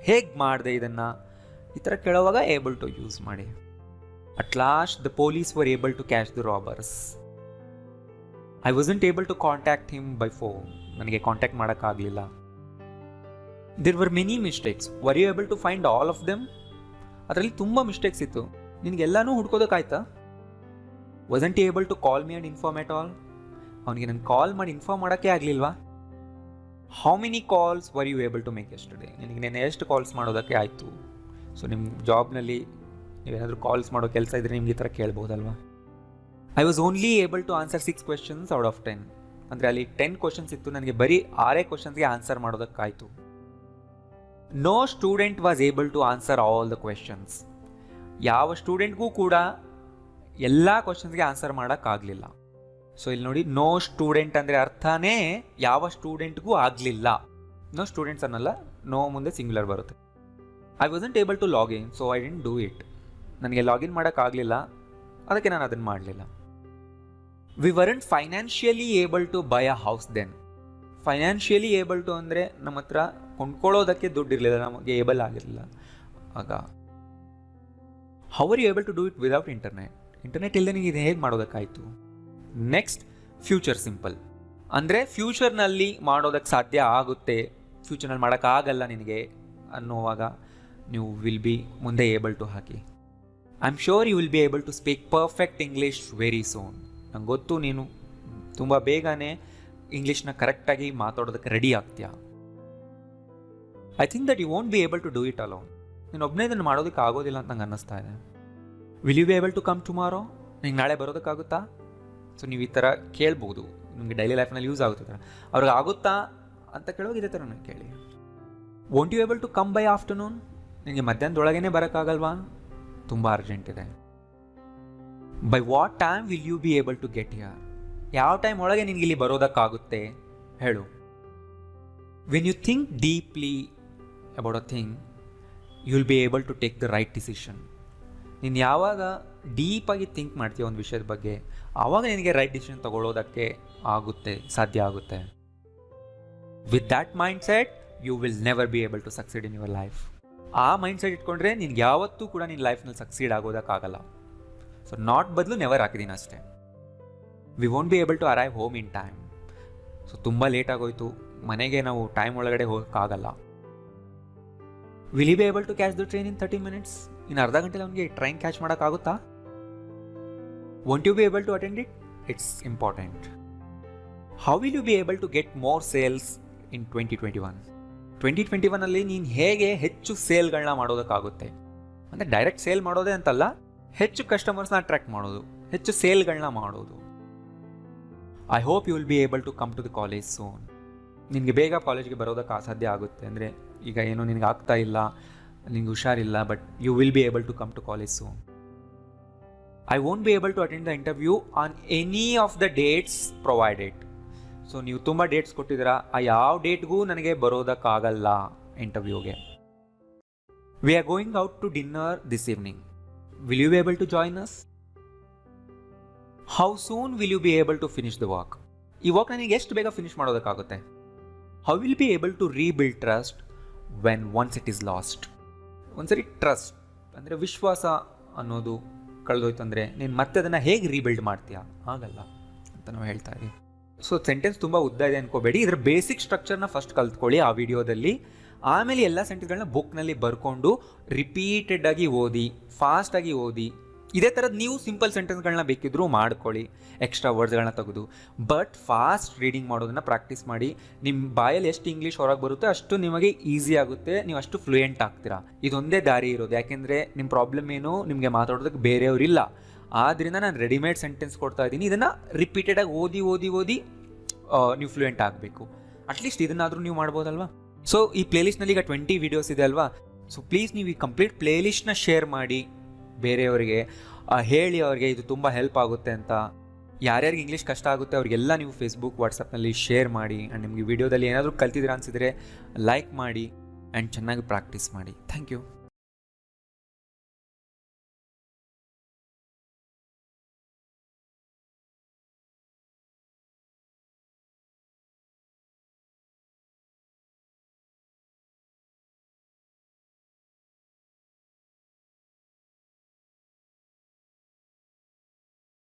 ಹೇಗೆ ಮಾಡಿದೆ ಇದನ್ನು, ಈ ಥರ ಕೇಳೋವಾಗ ಏಬಲ್ ಟು ಯೂಸ್ ಮಾಡಿ. At last the police were able to catch the robbers. I wasn't able to contact him by phone. ನನಗೆ ಕಾಂಟ್ಯಾಕ್ಟ್ ಮಾಡೋಕ್ಕಾಗಲಿಲ್ಲ. There were many mistakes. Were you able to find all of them. ಅದರಲ್ಲಿ ತುಂಬ mistakes ಇತ್ತು, ನಿನಗೆಲ್ಲನೂ ಹುಡ್ಕೋದಕ್ಕಾಯ್ತಾ? Wasn't able to call me and inform at all. ಅವನಿಗೆ ನಾನು call ಮಾಡಿ ಇನ್ಫಾರ್ಮ್ ಮಾಡೋಕ್ಕೆ ಆಗಲಿಲ್ವಾ? How many calls were you able to make yesterday. ನಿನಗೆ ನಾನು ಎಷ್ಟು ಕಾಲ್ಸ್ ಮಾಡೋದಕ್ಕೆ ಆಯಿತು? ಸೊ ನಿಮ್ಮ ಜಾಬ್ನಲ್ಲಿ ನೀವೇನಾದರೂ ಕಾಲ್ಸ್ ಮಾಡೋ ಕೆಲಸ ಇದ್ದರೆ ನಿಮ್ಗೆ ಈ ಥರ ಕೇಳ್ಬೋದಲ್ವಾ? I was only able to answer 6 questions out of 10. ಅಂದರೆ ಅಲ್ಲಿ 10 ಕ್ವಶನ್ಸ್ ಇತ್ತು, ನನಗೆ ಬರೀ 6 ಕ್ವಶನ್ಸ್ಗೆ ಆನ್ಸರ್ ಮಾಡೋದಕ್ಕಾಯಿತು. No student was able to answer all the questions. ಯಾವ ಸ್ಟೂಡೆಂಟ್ಗೂ ಕೂಡ ಎಲ್ಲ ಕ್ವಶನ್ಸ್ಗೆ ಆನ್ಸರ್ ಮಾಡೋಕ್ಕಾಗಲಿಲ್ಲ. ಸೊ ಇಲ್ಲಿ ನೋಡಿ, ನೋ ಸ್ಟೂಡೆಂಟ್ ಅಂದರೆ ಅರ್ಥನೇ ಯಾವ ಸ್ಟೂಡೆಂಟ್ಗೂ ಆಗಲಿಲ್ಲ. ನೋ ಸ್ಟೂಡೆಂಟ್ಸ್ ಅನ್ನಲ್ಲ, ನೋ ಮುಂದೆ ಸಿಂಗ್ಯುಲರ್ ಬರುತ್ತೆ. I wasn't able to login, so I didn't do it. ನನಗೆ ಲಾಗಿನ್ ಮಾಡೋಕ್ಕಾಗಲಿಲ್ಲ, ಅದಕ್ಕೆ ನಾನು ಅದನ್ನು ಮಾಡಲಿಲ್ಲ. We weren't financially able to buy a house then. Financially able to ಅಂದರೆ ನಮ್ಮ ಹತ್ರ ಕೊಂಡ್ಕೊಳ್ಳೋದಕ್ಕೆ ದುಡ್ಡು ಇರಲಿಲ್ಲ, ನಮಗೆ ಏಬಲ್ ಆಗಿರಲಿಲ್ಲ ಆಗ. How are you able to do it without internet. Internet ಇಲ್ಲದೆ ನೀವು ಇದು ಹೇಗೆ ಮಾಡೋದಕ್ಕಾಯಿತು? ನೆಕ್ಸ್ಟ್, ಫ್ಯೂಚರ್ ಸಿಂಪಲ್ ಅಂದರೆ ಫ್ಯೂಚರ್ನಲ್ಲಿ ಮಾಡೋದಕ್ಕೆ ಸಾಧ್ಯ ಆಗುತ್ತೆ, ಫ್ಯೂಚರ್ನಲ್ಲಿ ಮಾಡೋಕ್ಕಾಗಲ್ಲ ನಿನಗೆ ಅನ್ನೋವಾಗ ನೀವು ವಿಲ್ ಬಿ ಮುಂದೆ ಏಬಲ್ ಟು ಹಾಕಿ. I am sure you will be able to speak perfect English very soon. ನಂಗೆ ಗೊತ್ತು ನೀನು ತುಂಬ ಬೇಗನೆ ಇಂಗ್ಲೀಷ್ನ ಕರೆಕ್ಟಾಗಿ ಮಾತಾಡೋದಕ್ಕೆ ರೆಡಿ ಆಗ್ತೀಯಾ. I think that you won't be able to do it alone. ನೀನು ಒಬ್ಬನೇ ಇದನ್ನು ಮಾಡೋದಕ್ಕೆ ಆಗೋದಿಲ್ಲ ಅಂತ ನಂಗೆ ಅನ್ನಿಸ್ತಾ ಇದೆ. Will you be able to come tomorrow. ನಿಂಗೆ ನಾಳೆ ಬರೋದಕ್ಕಾಗುತ್ತಾ? ಸೊ ನೀವು ಈ ಥರ ಕೇಳ್ಬೋದು, ನಿಮಗೆ ಡೈಲಿ ಲೈಫ್ನಲ್ಲಿ ಯೂಸ್ ಆಗುತ್ತೆ ಥರ. ಅವ್ರಿಗೆ ಆಗುತ್ತಾ ಅಂತ ಕೇಳೋದು ಇದೇ ಥರ ನನಗೆ ಕೇಳಿ. Won't you able to come by afternoon. ನಿನಗೆ ಮಧ್ಯಾಹ್ನದೊಳಗೇ ಬರೋಕ್ಕಾಗಲ್ವಾ, ತುಂಬ ಅರ್ಜೆಂಟ್ ಇದೆ. By what time will you be able to get here. ಯಾವ ಟೈಮ್ ಒಳಗೆ ನಿನಗೆ ಇಲ್ಲಿ ಬರೋದಕ್ಕಾಗುತ್ತೆ ಹೇಳು. When you think deeply about a thing you will be able to take the right decision. ನೀನು ಯಾವಾಗ ಡೀಪಾಗಿ ಥಿಂಕ್ ಮಾಡ್ತೀಯ ಒಂದು ವಿಷಯದ ಬಗ್ಗೆ, ಆವಾಗ ನಿನಗೆ ರೈಟ್ ಡಿಸಿಷನ್ ತಗೊಳ್ಳೋದಕ್ಕೆ ಸಾಧ್ಯ ಆಗುತ್ತೆ. With that mind set you will never be able to succeed in your life. ಆ ಮೈಂಡ್ ಸೆಟ್ ಇಟ್ಕೊಂಡ್ರೆ ನಿನ್ಗೆ ಯಾವತ್ತೂ ಕೂಡ ನಿನ್ನ ಲೈಫ್ನಲ್ಲಿ ಸಕ್ಸೀಡ್ ಆಗೋದಕ್ಕಾಗಲ್ಲ. ಸೊ ನಾಟ್ ಬದಲು ನೆವರ್ ಹಾಕಿದ್ದೀನಿ ಅಷ್ಟೇ. We won't be able to arrive home in time. So ತುಂಬ ಲೇಟ್ ಆಗೋಯ್ತು, ಮನೆಗೆ ನಾವು ಟೈಮ್ ಒಳಗಡೆ ಹೋಗೋಕ್ಕಾಗಲ್ಲ. Will you be able to catch the train in 30 minutes. ಇನ್ನು ಅರ್ಧ ಗಂಟೆಲಿ ಅವನಿಗೆ ಟ್ರೈನ್ ಕ್ಯಾಚ್ ಮಾಡೋಕ್ಕಾಗುತ್ತಾ? Won't you be able to attend it. It's important. How will you be able to get more sales in 2021. 2021 ನೀನು ಹೇಗೆ ಹೆಚ್ಚು ಸೇಲ್ಗಳನ್ನ ಮಾಡೋದಕ್ಕಾಗುತ್ತೆ? ಅಂದರೆ direct sale ಮಾಡೋದೇ ಅಂತಲ್ಲ, ಹೆಚ್ಚು ಕಸ್ಟಮರ್ಸ್ನ ಅಟ್ರಾಕ್ಟ್ ಮಾಡೋದು, ಹೆಚ್ಚು ಸೇಲ್ಗಳನ್ನ ಮಾಡೋದು. I hope you will be able to come to the college soon. ನಿನಗೆ ಬೇಗ ಕಾಲೇಜ್ಗೆ ಬರೋದಕ್ಕೆ ಅಸಾಧ್ಯ ಆಗುತ್ತೆ, ಅಂದರೆ ಈಗ ಏನೋ ನಿನಗೆ ಆಗ್ತಾ ಇಲ್ಲ, ನಿನಗೆ ಹುಷಾರಿಲ್ಲ, but you will be able to come to college soon. I won't be able to attend the interview on any of the dates provided. So ನೀವು ತುಂಬ ಡೇಟ್ಸ್ ಕೊಟ್ಟಿದ್ದೀರಾ, ಆ ಯಾವ ಡೇಟ್ಗೂ ನನಗೆ ಬರೋದಕ್ಕಾಗಲ್ಲ ಇಂಟರ್ವ್ಯೂಗೆ. We are going out to dinner this evening. Will you be able to join us? How soon will you be able to finish the work? ಈ ವರ್ಕ್ ನನಗೆ ಎಷ್ಟು ಬೇಗ finish ಮಾಡೋದಕ್ಕಾಗುತ್ತೆ? How will be able to rebuild trust when once it is lost? ಒಂದ್ಸರಿ trust ಅಂದರೆ ವಿಶ್ವಾಸ ಅನ್ನೋದು ಕಳೆದೋಯ್ತು ಅಂದರೆ ನೀನು ಮತ್ತೆ ಅದನ್ನು ಹೇಗೆ ರೀಬಿಲ್ಡ್ ಮಾಡ್ತೀಯಾ? ಆಗಲ್ಲ ಅಂತ ನಾವು ಹೇಳ್ತಾ ಇದ್ದೀವಿ. ಸೊ ಸೆಂಟೆನ್ಸ್ ತುಂಬ ಉದ್ದ ಇದೆ ಅನ್ಕೋಬೇಡಿ, ಇದರ ಬೇಸಿಕ್ ಸ್ಟ್ರಕ್ಚರ್ನ ಫಸ್ಟ್ ಕಲ್ತ್ಕೊಳ್ಳಿ ಆ ವಿಡಿಯೋದಲ್ಲಿ. ಆಮೇಲೆ ಎಲ್ಲ ಸೆಂಟೆನ್ಸ್ಗಳನ್ನ ಬುಕ್ನಲ್ಲಿ ಬರ್ಕೊಂಡು ರಿಪೀಟೆಡ್ ಆಗಿ ಓದಿ, ಫಾಸ್ಟಾಗಿ ಓದಿ. ಇದೇ ಥರದ್ದು ನೀವು ಸಿಂಪಲ್ ಸೆಂಟೆನ್ಸ್ಗಳನ್ನ ಬೇಕಿದ್ರೂ ಮಾಡ್ಕೊಳ್ಳಿ, ಎಕ್ಸ್ಟ್ರಾ ವರ್ಡ್ಸ್ಗಳನ್ನ ತೆಗೆದು. ಬಟ್ ಫಾಸ್ಟ್ ರೀಡಿಂಗ್ ಮಾಡೋದನ್ನು ಪ್ರಾಕ್ಟೀಸ್ ಮಾಡಿ. ನಿಮ್ಮ ಬಾಯಲ್ಲಿ ಎಷ್ಟು ಇಂಗ್ಲೀಷ್ ಹೊರಗೆ ಬರುತ್ತೆ ಅಷ್ಟು ನಿಮಗೆ ಈಸಿ ಆಗುತ್ತೆ, ನೀವು ಅಷ್ಟು ಫ್ಲೂಯೆಂಟ್ ಆಗ್ತೀರಾ. ಇದೊಂದೇ ದಾರಿ ಇರೋದು, ಯಾಕೆಂದರೆ ನಿಮ್ಮ ಪ್ರಾಬ್ಲಮ್ ಏನು, ನಿಮಗೆ ಮಾತಾಡೋದಕ್ಕೆ ಬೇರೆಯವರಿಲ್ಲ. ಆದ್ದರಿಂದ ನಾನು ರೆಡಿಮೇಡ್ ಸೆಂಟೆನ್ಸ್ ಕೊಡ್ತಾ ಇದ್ದೀನಿ. ಇದನ್ನು ರಿಪೀಟೆಡಾಗಿ ಓದಿ ಓದಿ ಓದಿ ನೀವು ಫ್ಲೂಯೆಂಟ್ ಆಗಬೇಕು. ಅಟ್ಲೀಸ್ಟ್ ಇದನ್ನಾದರೂ ನೀವು ಮಾಡ್ಬೋದಲ್ವಾ? ಸೊ ಈ ಪ್ಲೇಲಿಸ್ಟ್ನಲ್ಲಿ ಈಗ 20 ವೀಡಿಯೋಸ್ ಇದೆ ಅಲ್ವಾ? ಸೊ ಪ್ಲೀಸ್ ನೀವು ಈ ಕಂಪ್ಲೀಟ್ ಪ್ಲೇಲಿಸ್ಟ್ನ ಶೇರ್ ಮಾಡಿ ಬೇರೆಯವರಿಗೆ, ಹೇಳಿ ಅವ್ರಿಗೆ ಇದು ತುಂಬ ಹೆಲ್ಪ್ ಆಗುತ್ತೆ ಅಂತ. ಯಾರ್ಯಾರಿಗೆ ಇಂಗ್ಲೀಷ್ ಕಷ್ಟ ಆಗುತ್ತೆ ಅವರಿಗೆಲ್ಲ ನೀವು ಫೇಸ್ಬುಕ್, ವಾಟ್ಸಪ್ನಲ್ಲಿ ಶೇರ್ ಮಾಡಿ. ಆ್ಯಂಡ್ ನಿಮಗೆ ವಿಡಿಯೋದಲ್ಲಿ ಏನಾದರೂ ಕಲ್ತಿದ್ದೀರಾ ಅನಿಸಿದರೆ ಲೈಕ್ ಮಾಡಿ ಆ್ಯಂಡ್ ಚೆನ್ನಾಗಿ ಪ್ರಾಕ್ಟೀಸ್ ಮಾಡಿ. Thank you.